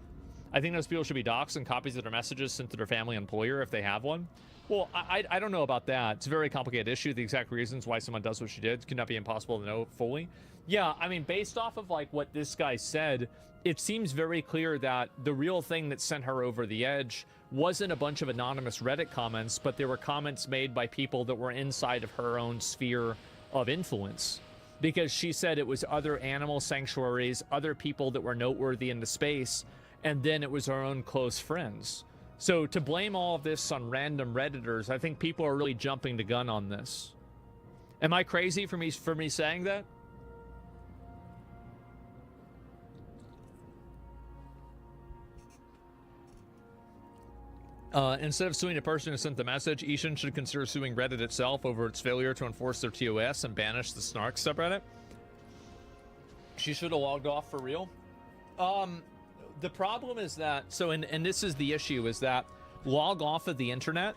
I think those people should be doxxed and copies of their messages sent to their family employer if they have one. Well, I don't know about that. It's a very complicated issue. The exact reasons why someone does what she did could not be impossible to know fully. Yeah, I mean, based off of like what this guy said, it seems very clear that the real thing that sent her over the edge wasn't a bunch of anonymous Reddit comments, but there were comments made by people that were inside of her own sphere of influence. Because she said it was other animal sanctuaries, other people that were noteworthy in the space, and then it was her own close friends. So to blame all of this on random Redditors, I think people are really jumping the gun on this. Am I crazy for me saying that? Instead of suing the person who sent the message, Ishan should consider suing Reddit itself over its failure to enforce their TOS and banish the Snark subreddit. She should have logged off for real. The problem is that, and this is the issue, is that log off of the internet.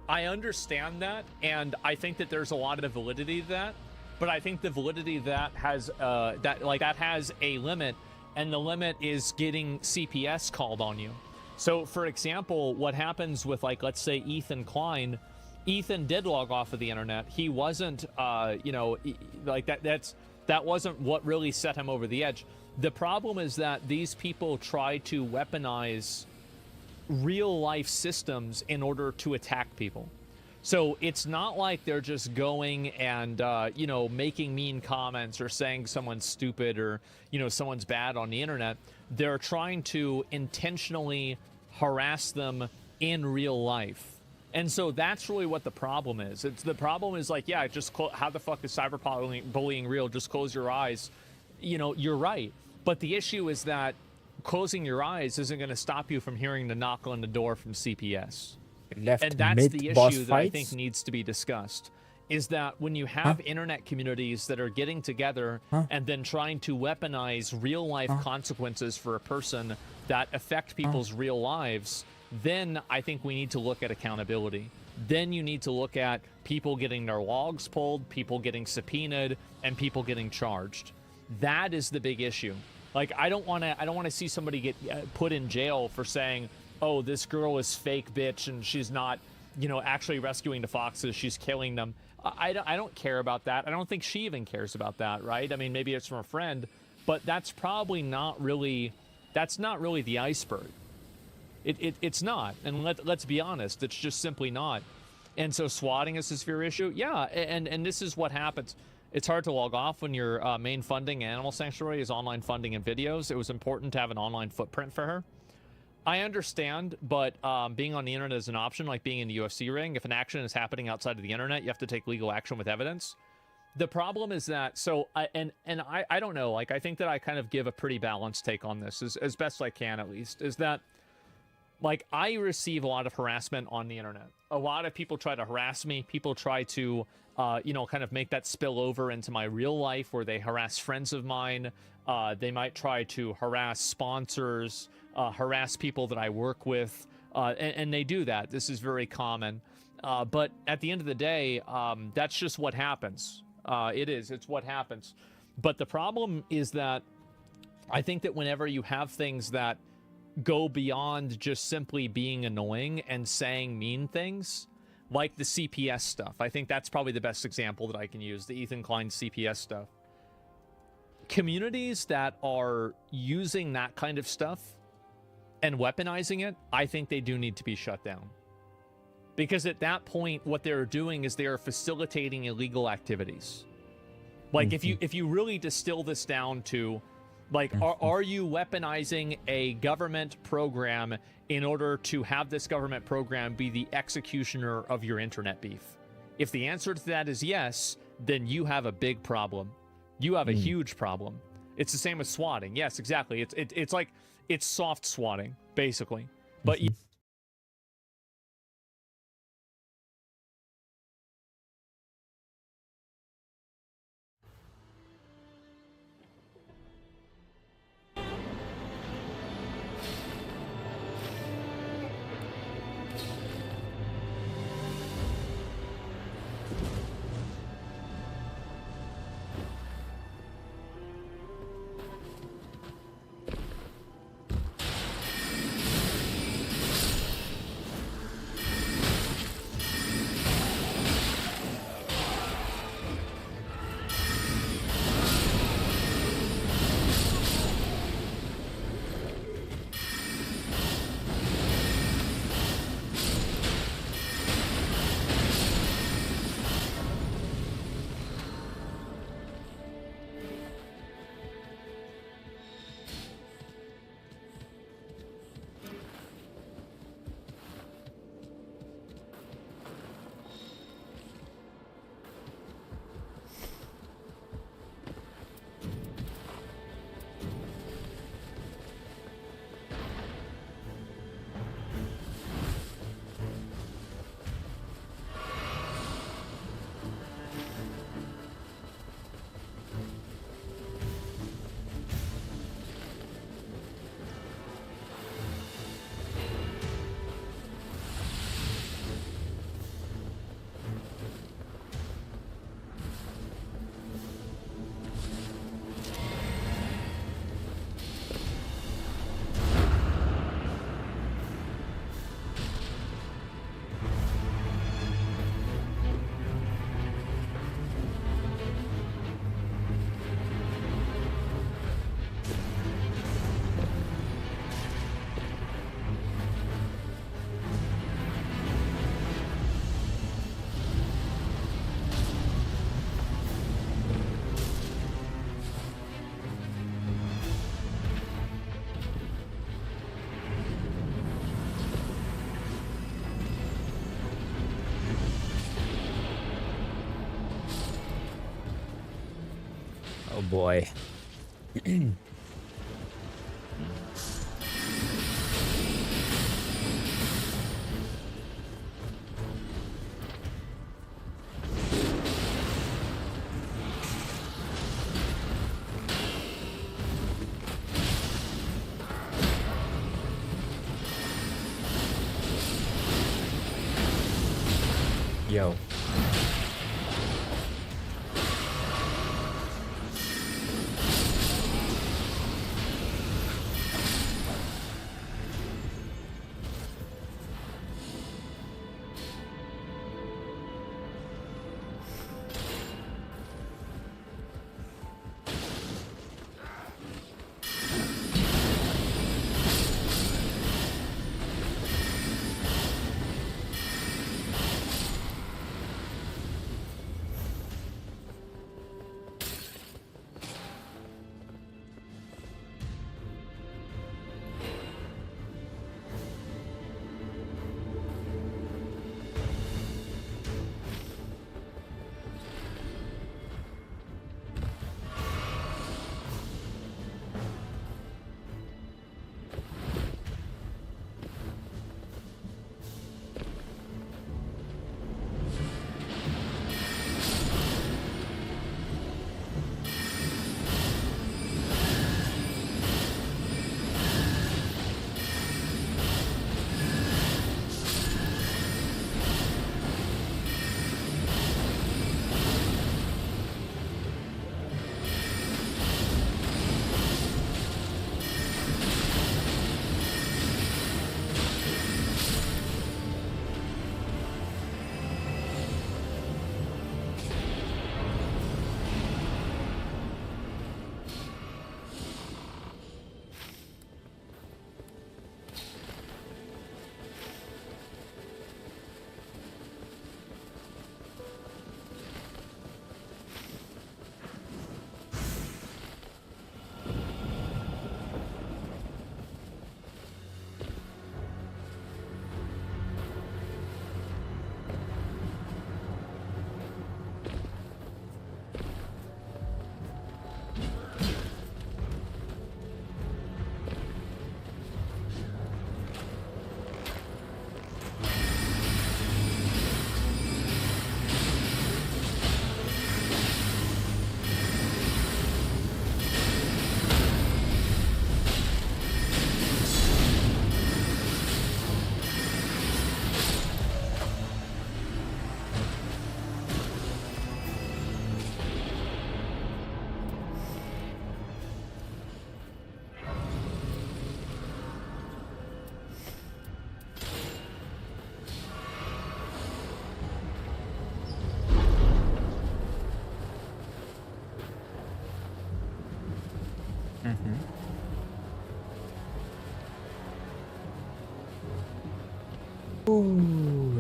I understand that, and I think that there's a lot of validity to that, but I think the validity that has that has a limit, and the limit is getting CPS called on you. So, for example, what happens with, like, let's say Ethan Klein, Ethan did log off of the internet. He wasn't, you know, like that wasn't what really set him over the edge. The problem is that these people try to weaponize real life systems in order to attack people. So it's not like they're just going and, you know, making mean comments or saying someone's stupid or, you know, someone's bad on the internet. They're trying to intentionally harass them in real life. And so that's really what the problem is. The problem is like, yeah, just how the fuck is cyberbullying real? Just close your eyes. You know, you're right. But the issue is that closing your eyes isn't going to stop you from hearing the knock on the door from CPS. And that's the issue that I think needs to be discussed. Is that when you have internet communities that are getting together and then trying to weaponize real life consequences for a person that affect people's real lives, then I think we need to look at accountability. Then you need to look at people getting their logs pulled, people getting subpoenaed, and people getting charged. That is the big issue. Like, I don't want to see somebody get put in jail for saying, oh, this girl is fake bitch and she's not, you know, actually rescuing the foxes, she's killing them. I don't care about that. I don't think she even cares about that, right? I mean, maybe it's from a friend, but that's probably not really, that's not really the iceberg. It's not. And let's be honest, it's just simply not. And so swatting is a severe issue. Yeah, and this is what happens. It's hard to log off when your main funding animal sanctuary is online funding and videos. It was important to have an online footprint for her. I understand, but being on the internet is an option, like being in the UFC ring. If an action is happening outside of the internet, you have to take legal action with evidence. The problem is that, so, I don't know, like, I think that I kind of give a pretty balanced take on this, as best I can at least, is that, like, I receive a lot of harassment on the internet. A lot of people try to harass me. People try to, you know, kind of make that spill over into my real life where they harass friends of mine. They might try to harass sponsors, harass people that I work with, and they do that. This is very common. But at the end of the day, that's just what happens. It's what happens. But the problem is that I think that whenever you have things that go beyond just simply being annoying and saying mean things, like the CPS stuff, I think that's probably the best example that I can use, the Ethan Klein CPS stuff. Communities that are using that kind of stuff and weaponizing it, I think they do need to be shut down. Because at that point, what they're doing is they are facilitating illegal activities. Like, if you really distill this down to, like, are you weaponizing a government program in order to have this government program be the executioner of your internet beef? If the answer to that is yes, then you have a big problem. You have a huge problem. It's the same as swatting. Yes, exactly. It's like, it's soft swatting, basically. But Oh boy. Yo.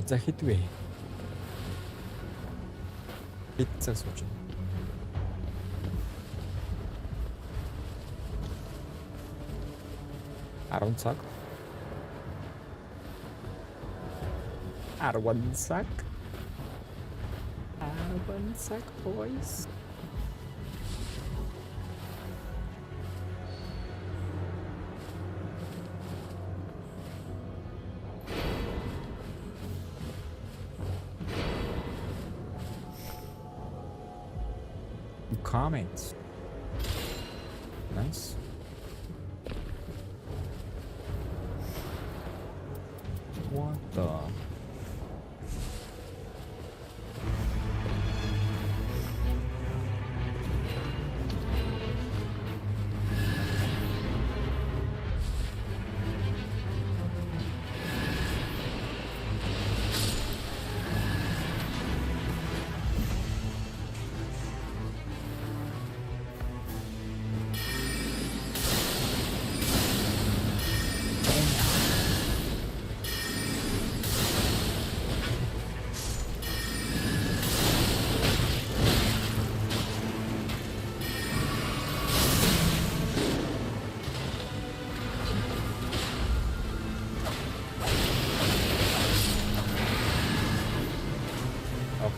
За хэд вэ? Хэд цаг сууж байна? Арван цаг. Арван цаг, boys. Comments. Nice. What the?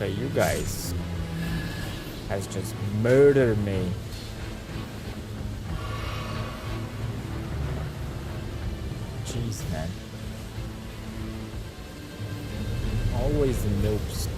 Okay, you guys just murdered me. Jeez, man. Always the noobs.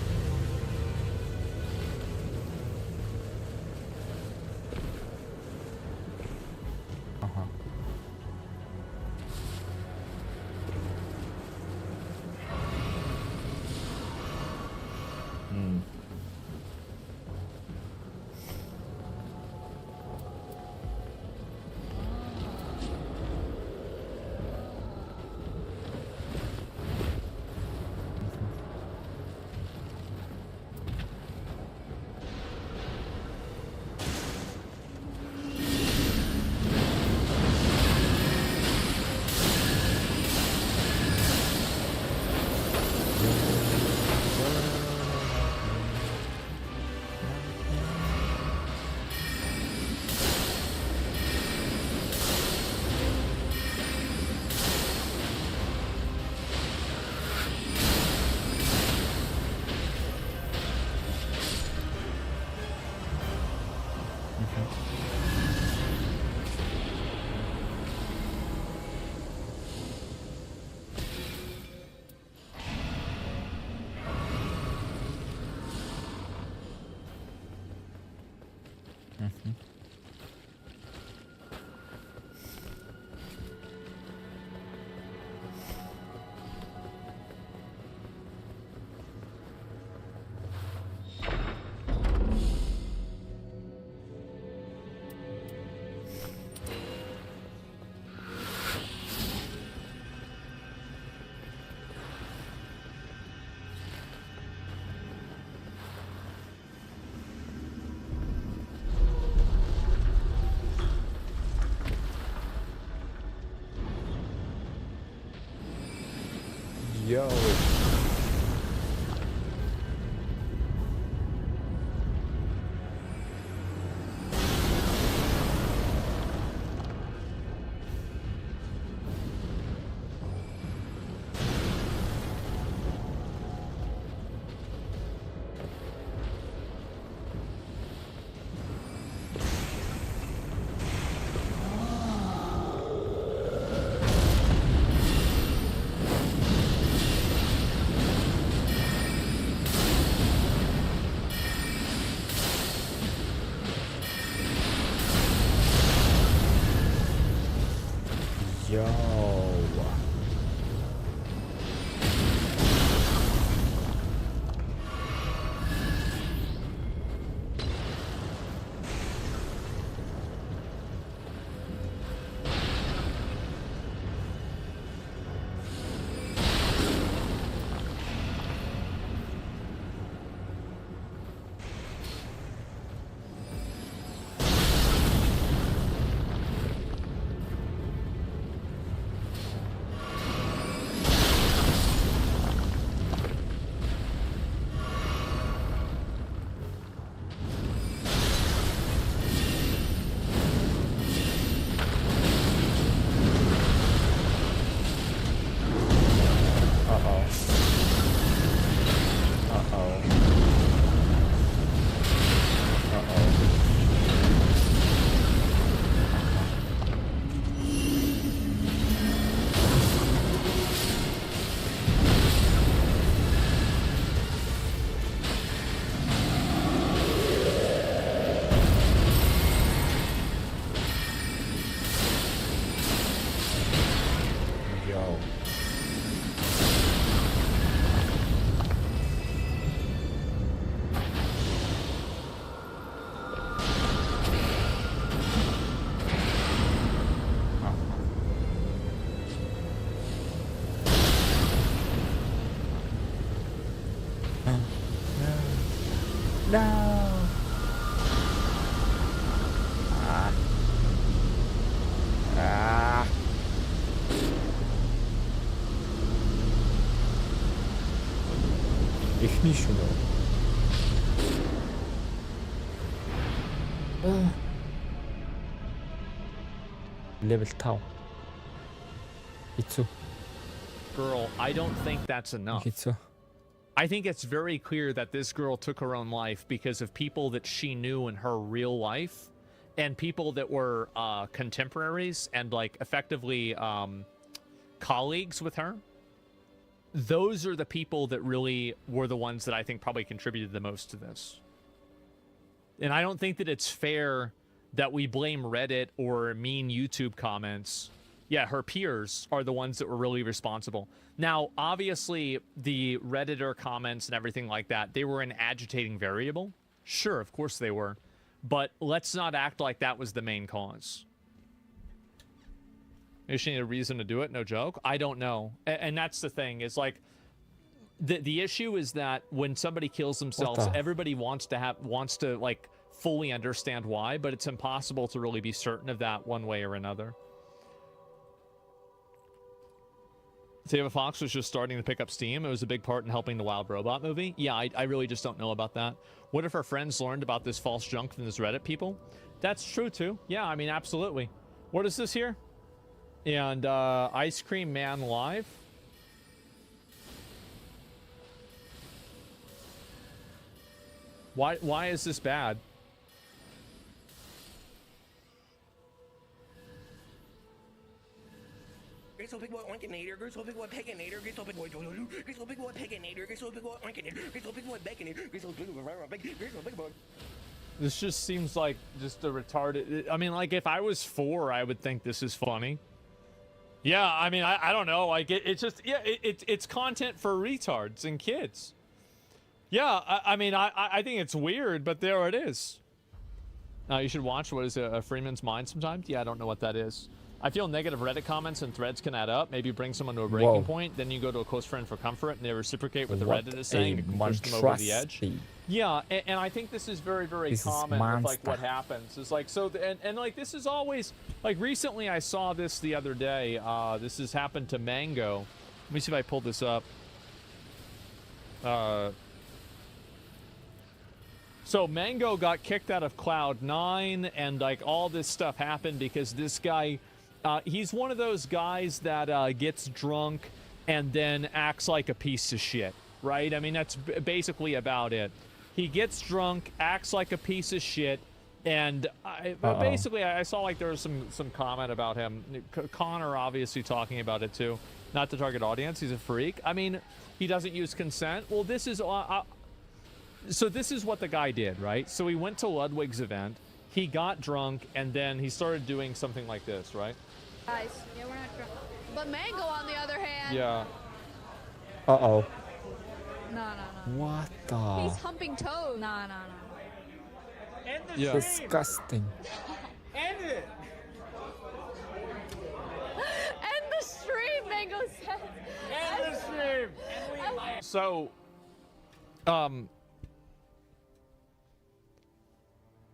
Yo. No. Эхний шөнө. Level 5. Хэцүү. Girl, I don't think that's enough. Хэцүү. I think it's very clear that this girl took her own life because of people that she knew in her real life and people that were contemporaries and like effectively colleagues with her, those are the people that really were the ones that I think probably contributed the most to this. And I don't think that it's fair that we blame Reddit or mean YouTube comments. Yeah, her peers are the ones that were really responsible. Now, obviously, the Redditor comments and everything like that, they were an agitating variable. Sure, of course they were. But let's not act like that was the main cause. Maybe she needed a reason to do it, no joke. I don't know. And that's the thing, is like, the issue is that when somebody kills themselves, everybody wants to like fully understand why, but it's impossible to really be certain of that one way or another. Tava Fox was just starting to pick up steam. It was a big part in helping the Wild Robot movie. Yeah, I really just don't know about that. What if our friends learned about this false junk from this Reddit people? That's true too. Yeah, I mean, absolutely. What is this here? And Ice Cream Man Live? Why is this bad? So big boy oinkinator, get so big boy peginator, get so big boy get so big boy peginator, get so big boy oinkinator, get so big boy bacon, get so big boy. This just seems like just a retarded. I mean, like if I was 4, I would think this is funny. Yeah, I mean, I don't know. Like it's just it's content for retards and kids. Yeah, I mean, I think it's weird, but there it is. You should watch what is a Freeman's Mind sometimes. Yeah, I don't know what that is. I feel negative Reddit comments and threads can add up. Maybe bring someone to a breaking point. Then you go to a close friend for comfort and they reciprocate what the Reddit is saying to push them over the edge. Yeah, and I think this is very, very common with like what happens. It's like, so, and like this is always, like recently I saw this the other day. This has happened to Mango. Let me see if I pull this up. So Mango got kicked out of Cloud9 and like all this stuff happened because this guy, he's one of those guys that gets drunk and then acts like a piece of shit, right? I mean, that's basically about it. He gets drunk, acts like a piece of shit, and basically I saw like there was some comment about him. Connor obviously talking about it too. Not the target audience, he's a freak. I mean, he doesn't use consent. Well, this is... so this is what the guy did, right? So he went to Ludwig's event, he got drunk, and then he started doing something like this, right? Guys, yeah, we're not drunk. But Mango, on the other hand... Yeah. Uh-oh. No. What the... He's humping toes. No. Yeah. Disgusting. End it! End the stream, Mango says. End the stream! So,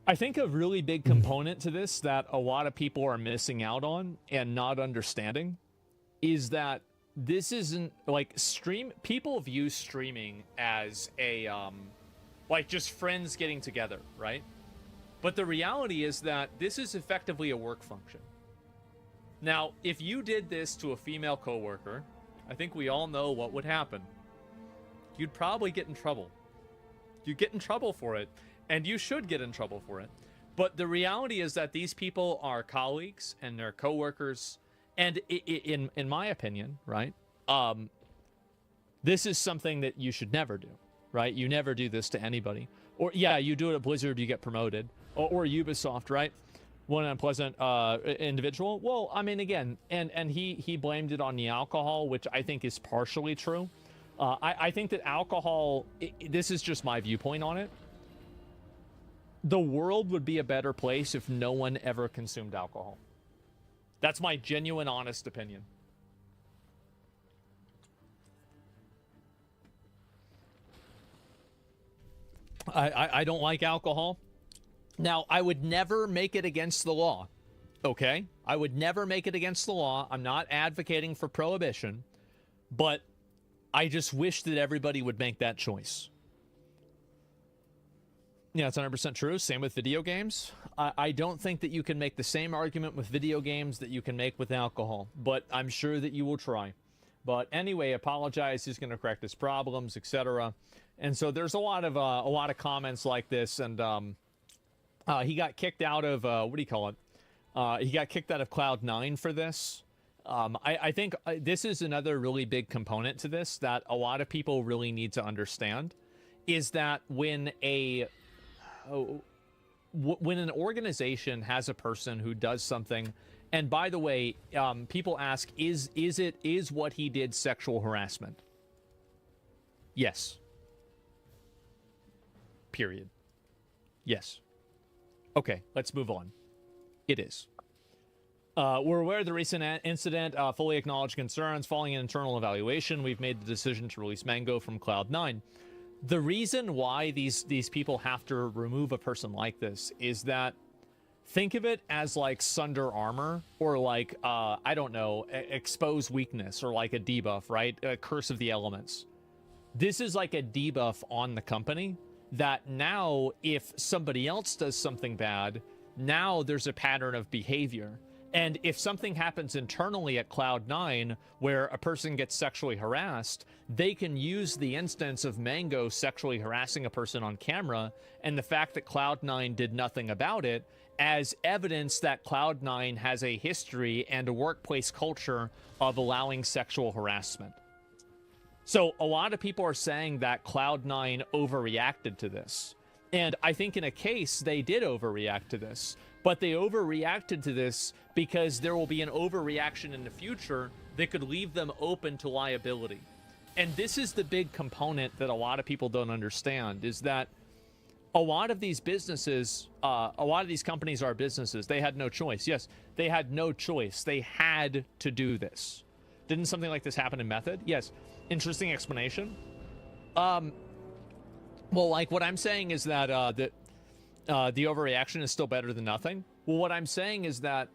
I think a really big component to this that a lot of people are missing out on and not understanding is that this isn't like people view streaming as a like just friends getting together, right? But the reality is that this is effectively a work function. Now, if you did this to a female coworker, I think we all know what would happen. You'd probably get in trouble. You get in trouble for it, and you should get in trouble for it. But the reality is that these people are colleagues and they're coworkers, and in my opinion, right? This is something that you should never do, right? You never do this to anybody. Or yeah, you do it at Blizzard, you get promoted, or Ubisoft, right? One unpleasant individual. Well, I mean, again, and he blamed it on the alcohol, which I think is partially true. I think that alcohol, this is just my viewpoint on it. The world would be a better place if no one ever consumed alcohol. That's my genuine, honest opinion. I don't like alcohol. Now, I would never make it against the law, okay? I would never make it against the law. I'm not advocating for prohibition, but I just wish that everybody would make that choice. Yeah, it's 100% true. Same with video games. I don't think that you can make the same argument with video games that you can make with alcohol, but I'm sure that you will try. But anyway, apologize. He's going to correct his problems, etc. And so there's a lot of comments like this, and he got kicked out of what do you call it? He got kicked out of Cloud9 for this. I think this is another really big component to this that a lot of people really need to understand, is that when when an organization has a person who does something, and by the way, people ask, is what he did sexual harassment? Yes. Period. Yes. Okay, let's move on. It is. We're aware of the recent incident, fully acknowledge concerns. Following an internal evaluation, we've made the decision to release Mango from Cloud9. The reason why these people have to remove a person like this is that, think of it as like Sunder Armor, or like, I don't know, expose weakness, or like a debuff, right? A curse of the elements. This is like a debuff on the company that now if somebody else does something bad, now there's a pattern of behavior. And if something happens internally at Cloud9 where a person gets sexually harassed, they can use the instance of Mango sexually harassing a person on camera and the fact that Cloud9 did nothing about it as evidence that Cloud9 has a history and a workplace culture of allowing sexual harassment. So a lot of people are saying that Cloud9 overreacted to this. And I think in a case, they did overreact to this. But they overreacted to this because there will be an overreaction in the future that could leave them open to liability. And this is the big component that a lot of people don't understand, is that a lot of these businesses, a lot of these companies are businesses. They had no choice. Yes, they had no choice. They had to do this. Didn't something like this happen in Method? Yes. Interesting explanation. Well, like what I'm saying is that the overreaction is still better than nothing. Well, what I'm saying is that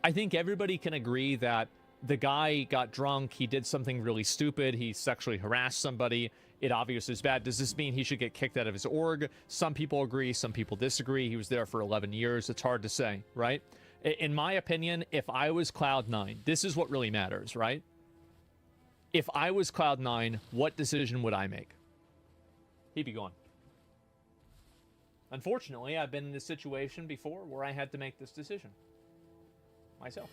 I think everybody can agree that the guy got drunk, he did something really stupid, he sexually harassed somebody, it obviously is bad. Does this mean he should get kicked out of his org? Some people agree, some people disagree. He was there for 11 years. It's hard to say, right? In my opinion, if I was Cloud9, this is what really matters, right? If I was Cloud9, what decision would I make? He'd be gone. Unfortunately, I've been in this situation before where I had to make this decision myself.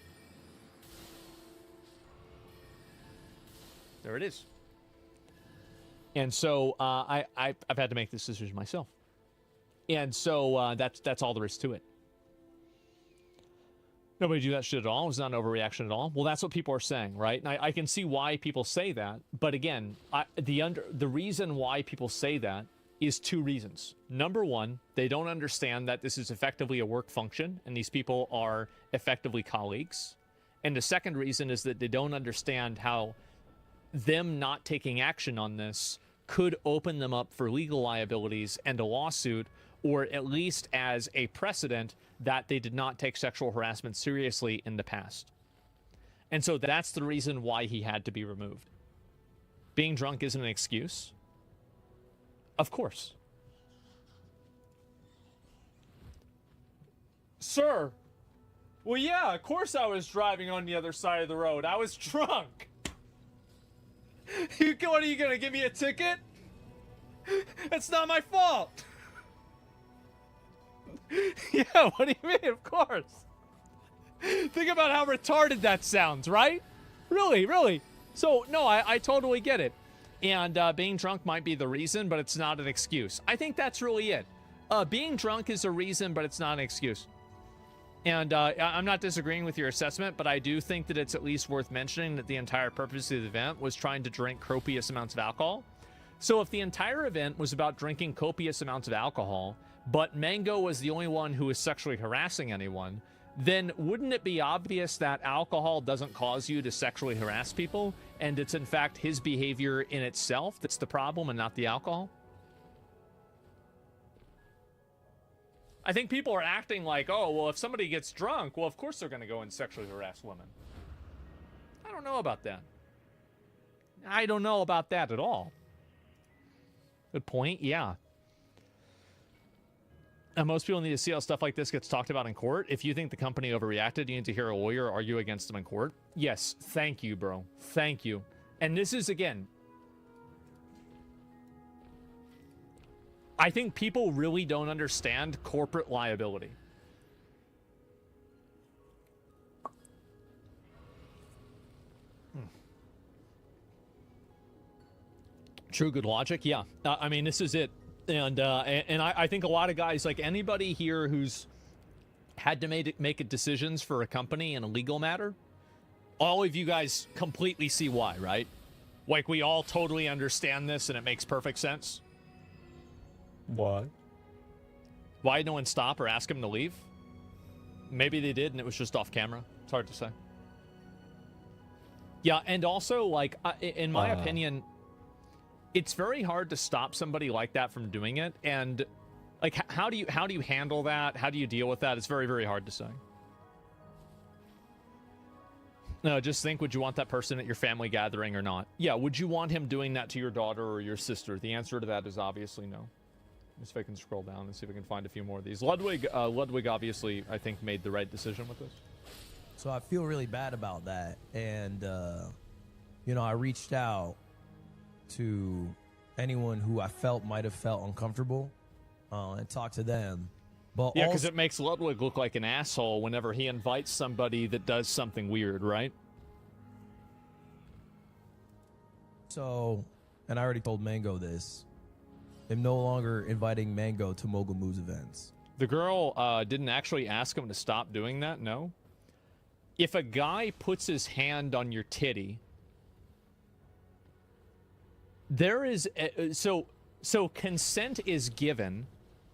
There it is. And so I've had to make this decision myself. And so that's all there is to it. Nobody do that shit at all. It was not an overreaction at all. Well, that's what people are saying, right? And I can see why people say that. But again, the reason why people say that is two reasons. Number one, they don't understand that this is effectively a work function and these people are effectively colleagues. And the second reason is that they don't understand how them not taking action on this could open them up for legal liabilities and a lawsuit, or at least as a precedent that they did not take sexual harassment seriously in the past. And so that's the reason why he had to be removed. Being drunk isn't an excuse. Of course. Sir, well, yeah, of course I was driving on the other side of the road. I was drunk. What, are you gonna give me a ticket? It's not my fault. Yeah, what do you mean? Of course. Think about how retarded that sounds, right? Really, really. So, no, I totally get it. And being drunk might be the reason, but it's not an excuse. I think that's really it. Being drunk is a reason, but it's not an excuse. And I'm not disagreeing with your assessment, but I do think that it's at least worth mentioning that the entire purpose of the event was trying to drink copious amounts of alcohol. So if the entire event was about drinking copious amounts of alcohol, but Mango was the only one who was sexually harassing anyone, then wouldn't it be obvious that alcohol doesn't cause you to sexually harass people, and it's in fact his behavior in itself that's the problem and not the alcohol? I think people are acting like, oh, well, if somebody gets drunk, well, of course they're going to go and sexually harass women. I don't know about that. I don't know about that at all. Good point, yeah. And most people need to see how stuff like this gets talked about in court. If you think the company overreacted, you need to hear a lawyer argue against them in court. Yes, thank you, bro. Thank you. And this is, again, I think people really don't understand corporate liability. True good logic. Yeah. I mean, this is it. And I think a lot of guys, like anybody here who's had to make decisions for a company in a legal matter, all of you guys completely see why, right? Like we all totally understand this and it makes perfect sense. What? Why did no one stop or ask him to leave? Maybe they did and it was just off camera. It's hard to say. Yeah, and also, like, in my opinion, it's very hard to stop somebody like that from doing it. And, like, how do you handle that? How do you deal with that? It's very, very hard to say. No, just think, would you want that person at your family gathering or not? Yeah, would you want him doing that to your daughter or your sister? The answer to that is obviously no. Let's see if I can scroll down and see if I can find a few more of these. Ludwig obviously, I think, made the right decision with this. So I feel really bad about that. And, you know, I reached out to anyone who I felt might have felt uncomfortable and talked to them. But yeah, because it makes Ludwig look like an asshole whenever he invites somebody that does something weird, right? So, and I already told Mango this, I'm no longer inviting Mango to Mogul Moves events. The girl didn't actually ask him to stop doing that, no? If a guy puts his hand on your titty, there is... So consent is given,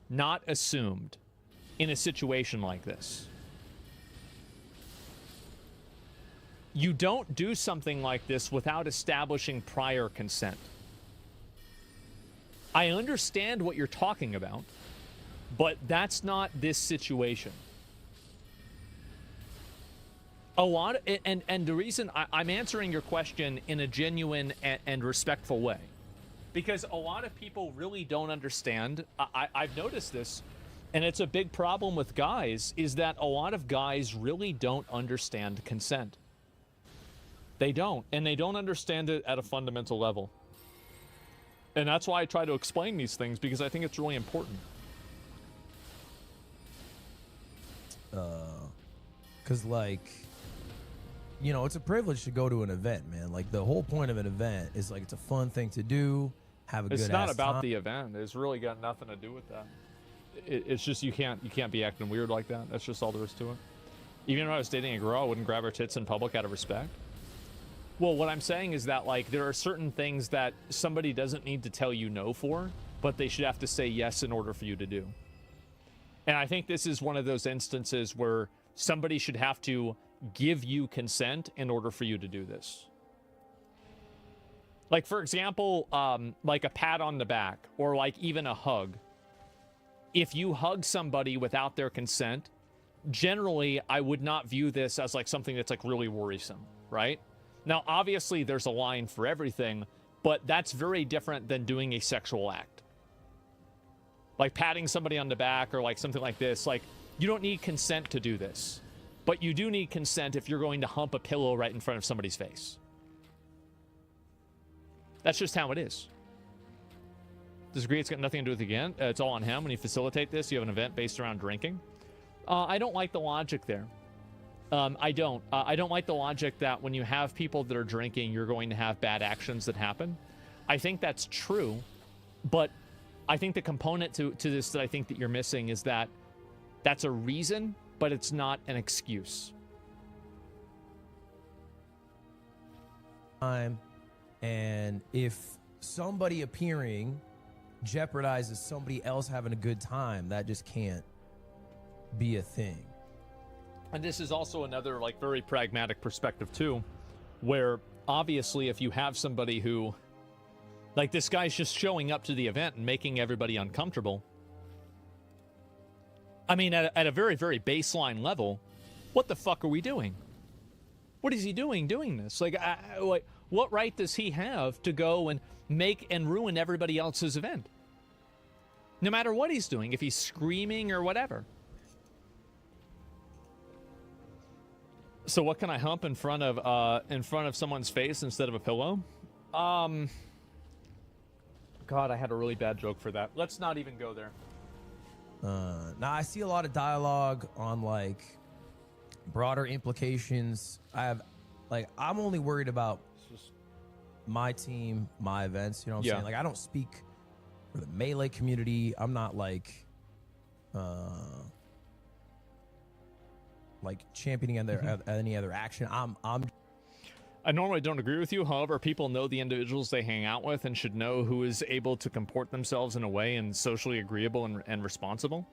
not assumed, in a situation like this. You don't do something like this without establishing prior consent. I understand what you're talking about, but that's not this situation. A lot of, and the reason I'm answering your question in a genuine and respectful way, because a lot of people really don't understand. I've noticed this, and it's a big problem with guys, is that a lot of guys really don't understand consent. They don't, and they don't understand it at a fundamental level. And that's why I try to explain these things, because I think it's really important. Because, like, you know, it's a privilege to go to an event, man. Like, the whole point of an event is, like, it's a fun thing to do, have a good ass time. It's not about the event. It's really got nothing to do with that. It's just you can't be acting weird like that. That's just all there is to it. Even if I was dating a girl, I wouldn't grab her tits in public out of respect. Well, what I'm saying is that, like, there are certain things that somebody doesn't need to tell you no for, but they should have to say yes in order for you to do. And I think this is one of those instances where somebody should have to give you consent in order for you to do this. Like, for example, like a pat on the back or like even a hug. If you hug somebody without their consent, generally I would not view this as like something that's like really worrisome, right? Now, obviously there's a line for everything, but that's very different than doing a sexual act. Like patting somebody on the back or like something like this. Like, you don't need consent to do this, but you do need consent if you're going to hump a pillow right in front of somebody's face. That's just how it is. Disagree, it's got nothing to do with again. It's all on him. When you facilitate this, you have an event based around drinking. I don't like the logic there. I don't like the logic that when you have people that are drinking, you're going to have bad actions that happen. I think that's true, but I think the component to this that I think that you're missing is that that's a reason, but it's not an excuse. And if somebody appearing jeopardizes somebody else having a good time, that just can't be a thing. And this is also another like very pragmatic perspective too, where obviously if you have somebody who, like, this guy's just showing up to the event and making everybody uncomfortable. I mean, at a very, very baseline level, what the fuck are we doing? What is he doing this? Like, what right does he have to go and make and ruin everybody else's event? No matter what he's doing, if he's screaming or whatever. So what can I hump in front of someone's face instead of a pillow? God, I had a really bad joke for that. Let's not even go there. Now I see a lot of dialogue on like broader implications. I'm only worried about my team, my events. You know what I'm saying? Like, I don't speak for the melee community. I'm not like championing any other action. I normally don't agree with you. However, people know the individuals they hang out with and should know who is able to comport themselves in a way and socially agreeable and responsible.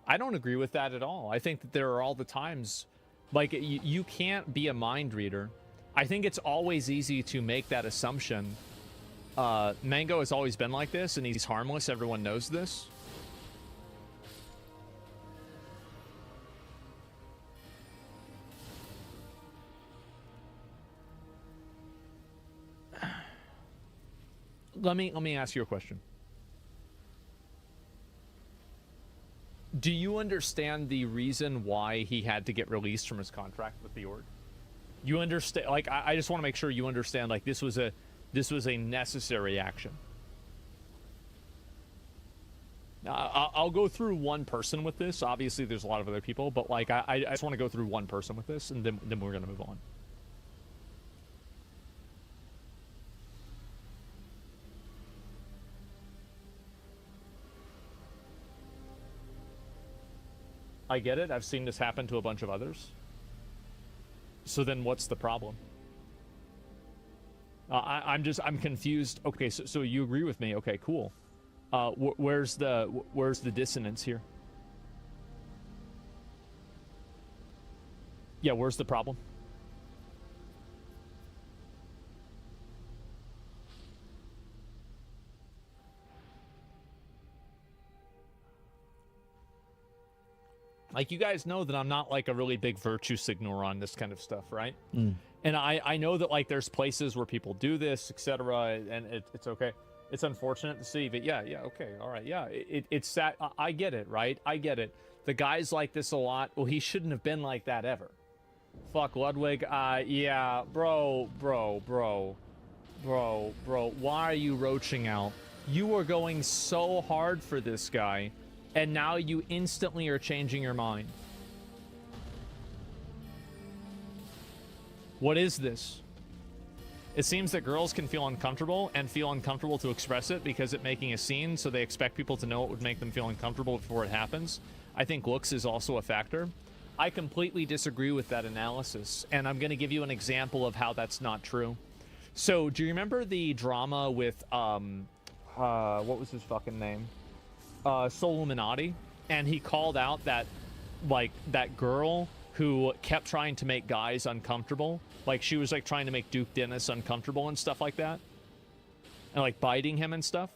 I don't agree with that at all. I think that there are all the times, like, you can't be a mind reader. I think it's always easy to make that assumption. Mango has always been like this, and he's harmless. Everyone knows this. Let me ask you a question. Do you understand the reason why he had to get released from his contract with the org? You understand? Like, I just want to make sure you understand. Like, this was a necessary action. I'll go through one person with this. Obviously, there's a lot of other people, but like, I just want to go through one person with this, and then we're gonna move on. I get it. I've seen this happen to a bunch of others. So then what's the problem? I'm confused. Okay, so you agree with me. Okay, cool. Where's the dissonance here? Yeah, where's the problem? Like, you guys know that I'm not like a really big virtue signaler on this kind of stuff, right? And I know that like there's places where people do this, etc., and it's okay. It's unfortunate to see, but yeah, okay, all right, yeah. It's sad. I get it, right? I get it. The guy's like this a lot. Well, he shouldn't have been like that ever. Fuck Ludwig. Yeah, bro. Why are you roaching out? You were going so hard for this guy, and now you instantly are changing your mind. What is this? It seems that girls can feel uncomfortable and feel uncomfortable to express it because it's making a scene, so they expect people to know it would make them feel uncomfortable before it happens. I think looks is also a factor. I completely disagree with that analysis, and I'm going to give you an example of how that's not true. So, do you remember the drama with, what was his fucking name? Soluminati, and he called out that, like, that girl who kept trying to make guys uncomfortable. Like, she was, like, trying to make Duke Dennis uncomfortable and stuff like that. And, like, biting him and stuff.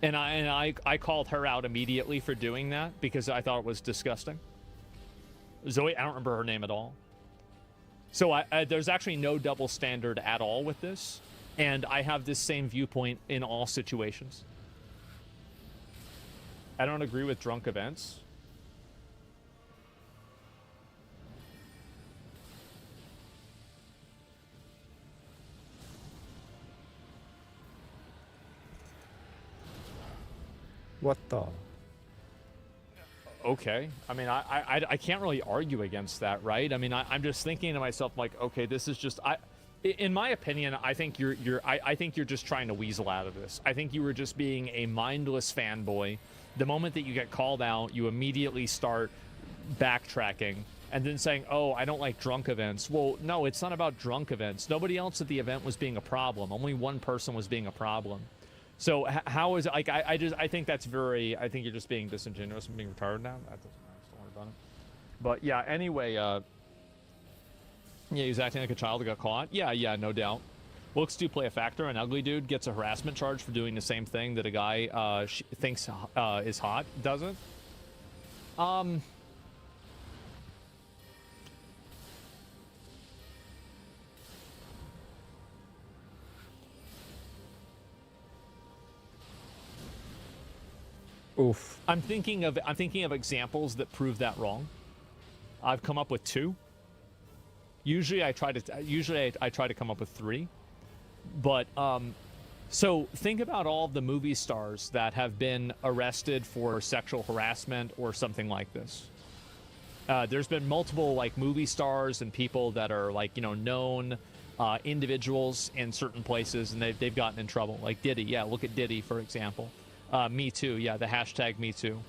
And I called her out immediately for doing that because I thought it was disgusting. Zoe, I don't remember her name at all. So there's actually no double standard at all with this. And I have this same viewpoint in all situations. I don't agree with drunk events. What the? Okay. I mean, I can't really argue against that, right? I mean, I'm just thinking to myself, like, okay, this is just, in my opinion, I think you're just trying to weasel out of this. I think you were just being a mindless fanboy. The moment that you get called out, you immediately start backtracking and then saying, oh, I don't like drunk events. Well, no, it's not about drunk events. Nobody else at the event was being a problem. Only one person was being a problem. So how is it, like, I think that's very, I think you're just being disingenuous and being retarded now. That doesn't matter, don't worry about it. But yeah, anyway, yeah, he was acting like a child who got caught. Yeah, no doubt. Looks do play a factor. An ugly dude gets a harassment charge for doing the same thing that a guy thinks is hot doesn't. Oof. I'm thinking of examples that prove that wrong. I've come up with 2. Usually I try to come up with 3. But so think about all the movie stars that have been arrested for sexual harassment or something like this. There's been multiple like movie stars and people that are like, you know, known individuals in certain places, and they've gotten in trouble. Like Diddy, yeah, look at Diddy, for example. Me Too, yeah, the hashtag Me Too.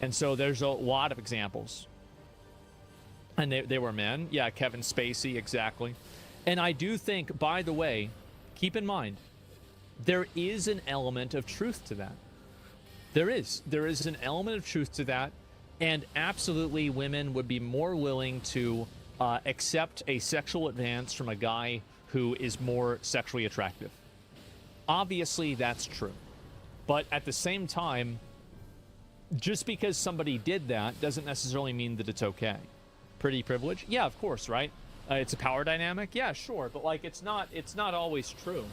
And so there's a lot of examples. And they were men. Yeah, Kevin Spacey, exactly. And I do think, by the way, keep in mind, there is an element of truth to that. There is an element of truth to that, and absolutely women would be more willing to accept a sexual advance from a guy who is more sexually attractive. Obviously, that's true. But at the same time, just because somebody did that doesn't necessarily mean that it's okay. Pretty privilege? Yeah, of course, right? It's a power dynamic? Yeah, sure. But, like, it's not always true.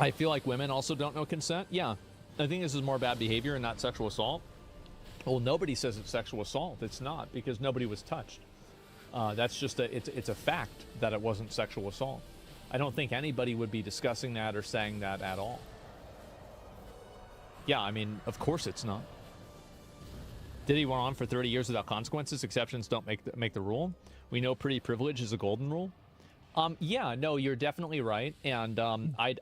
I feel like women also don't know consent. Yeah. I think this is more bad behavior and not sexual assault. Well, nobody says it's sexual assault. It's not, because nobody was touched. That's just it's a fact that it wasn't sexual assault. I don't think anybody would be discussing that or saying that at all. Yeah, I mean, of course it's not. Diddy went on for 30 years without consequences. Exceptions don't make the rule. We know pretty privilege is a golden rule. Yeah, no, you're definitely right. And I'd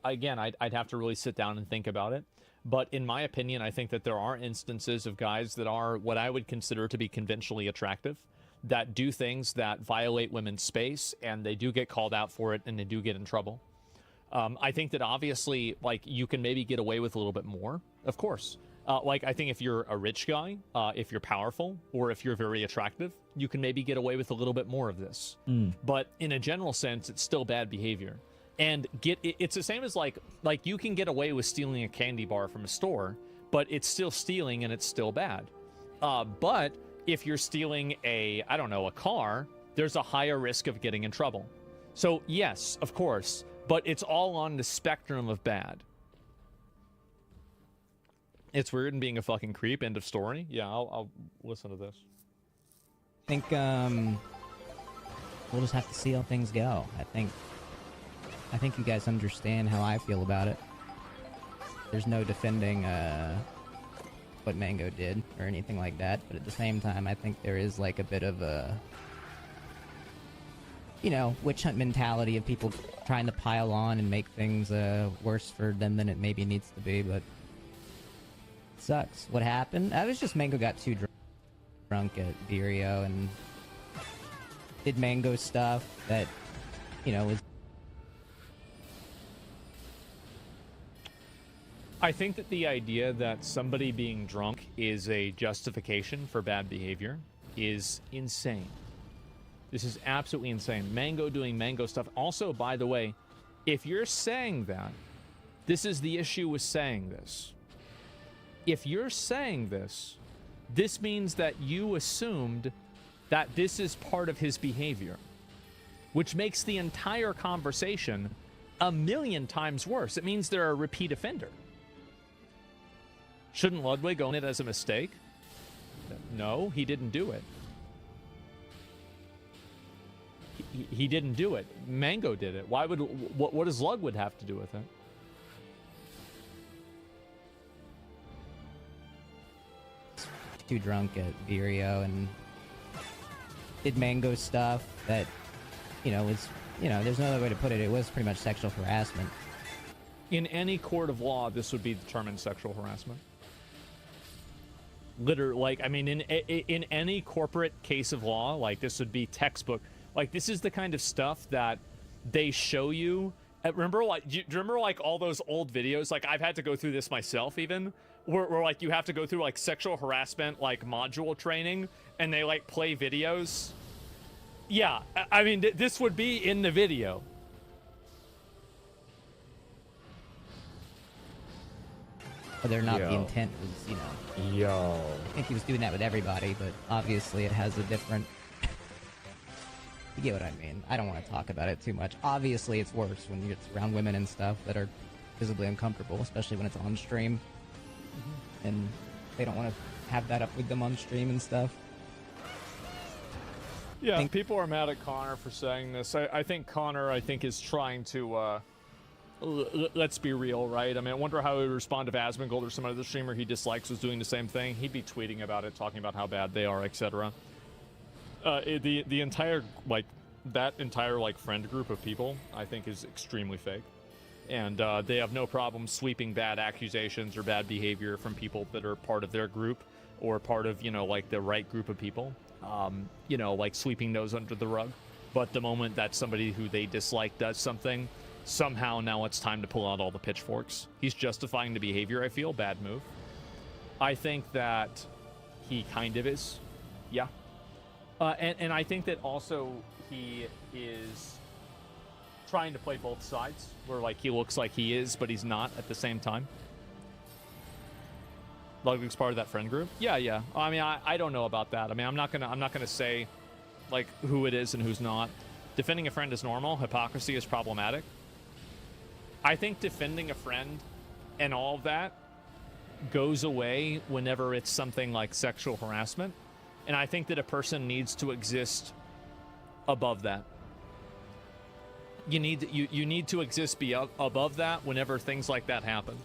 have to really sit down and think about it. But in my opinion, I think that there are instances of guys that are what I would consider to be conventionally attractive, that do things that violate women's space, and they do get called out for it, and they do get in trouble. I think that obviously, like, you can maybe get away with a little bit more, of course. Like, I think if you're a rich guy, if you're powerful, or if you're very attractive, you can maybe get away with a little bit more of this. But in a general sense, it's still bad behavior. And it's the same as like you can get away with stealing a candy bar from a store, but it's still stealing and it's still bad. But if you're stealing a car, there's a higher risk of getting in trouble. So yes, of course, but it's all on the spectrum of bad. It's weird and being a fucking creep. End of story. Yeah, I'll listen to this. I think we'll just have to see how things go. I think you guys understand how I feel about it. There's no defending what Mango did or anything like that, but at the same time, I think there is like a bit of a, witch hunt mentality of people trying to pile on and make things worse for them than it maybe needs to be, but it sucks. What happened? I was just Mango got too drunk at Vireo and did Mango stuff that, was... I think that the idea that somebody being drunk is a justification for bad behavior is insane. This is absolutely insane. Mango doing Mango stuff. Also, by the way, if you're saying that, this is the issue with saying this. If you're saying this, this means that you assumed that this is part of his behavior, which makes the entire conversation a million times worse. It means they're a repeat offender. Shouldn't Ludwig own it as a mistake? No, he didn't do it. He didn't do it. Mango did it. Why would... What does Ludwig have to do with it? Too drunk at Vireo and did Mango stuff that, was... there's no other way to put it. It was pretty much sexual harassment. In any court of law, this would be determined sexual harassment. Literally, in any corporate case of law, like, this would be textbook. Like, this is the kind of stuff that they show you. Remember, do you remember, like, all those old videos? Like, I've had to go through this myself, even, where like, you have to go through, like, sexual harassment, like, module training, and they, like, play videos. Yeah, this would be in the video. Whether or not the intent was, I think he was doing that with everybody, but obviously it has a different... You get what I mean. I don't want to talk about it too much. Obviously it's worse when it's around women and stuff that are visibly uncomfortable, especially when it's on stream. And they don't want to have that up with them on stream and stuff. Yeah, people are mad at Connor for saying this. I think Connor, is trying to... let's be real, right? I wonder how he would respond if Asmongold or some other streamer he dislikes was doing the same thing. He'd be tweeting about it, talking about how bad they are, etc. The entire that entire friend group of people, I think, is extremely fake, and they have no problem sweeping bad accusations or bad behavior from people that are part of their group or part of the right group of people. Sweeping those under the rug. But the moment that somebody who they dislike does something, somehow now it's time to pull out all the pitchforks. He's justifying the behavior, I feel. Bad move. I think that he kind of is. Yeah. And I think that also he is trying to play both sides, where he looks like he is, but he's not at the same time. Ludwig's part of that friend group. Yeah. I mean, I don't know about that. I mean, I'm not gonna say who it is and who's not. Defending a friend is normal. Hypocrisy is problematic. I think defending a friend and all of that goes away whenever it's something like sexual harassment. And I think that a person needs to exist above that. You need to exist above that whenever things like that happen.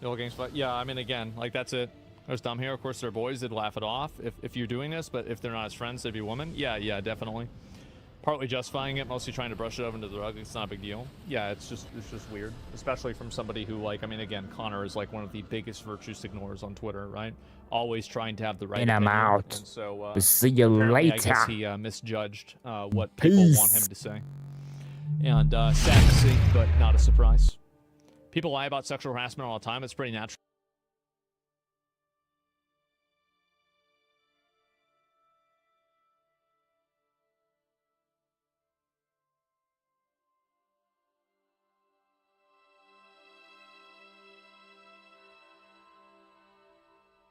No games, but yeah, I mean, again, that's it. There's dumb here. Of course, they're boys. They'd laugh it off if you're doing this, but if they're not his friends, they'd be women. Yeah, definitely. Partly justifying it, mostly trying to brush it over into the rug. It's not a big deal. Yeah, it's just weird, especially from somebody who I mean, again, Connor is one of the biggest virtue signalers on Twitter, right? Always trying to have the right. And I'm out. And so, see you later. I guess he misjudged what people want him to say, and sad to see, but not a surprise. People lie about sexual harassment all the time. It's pretty natural.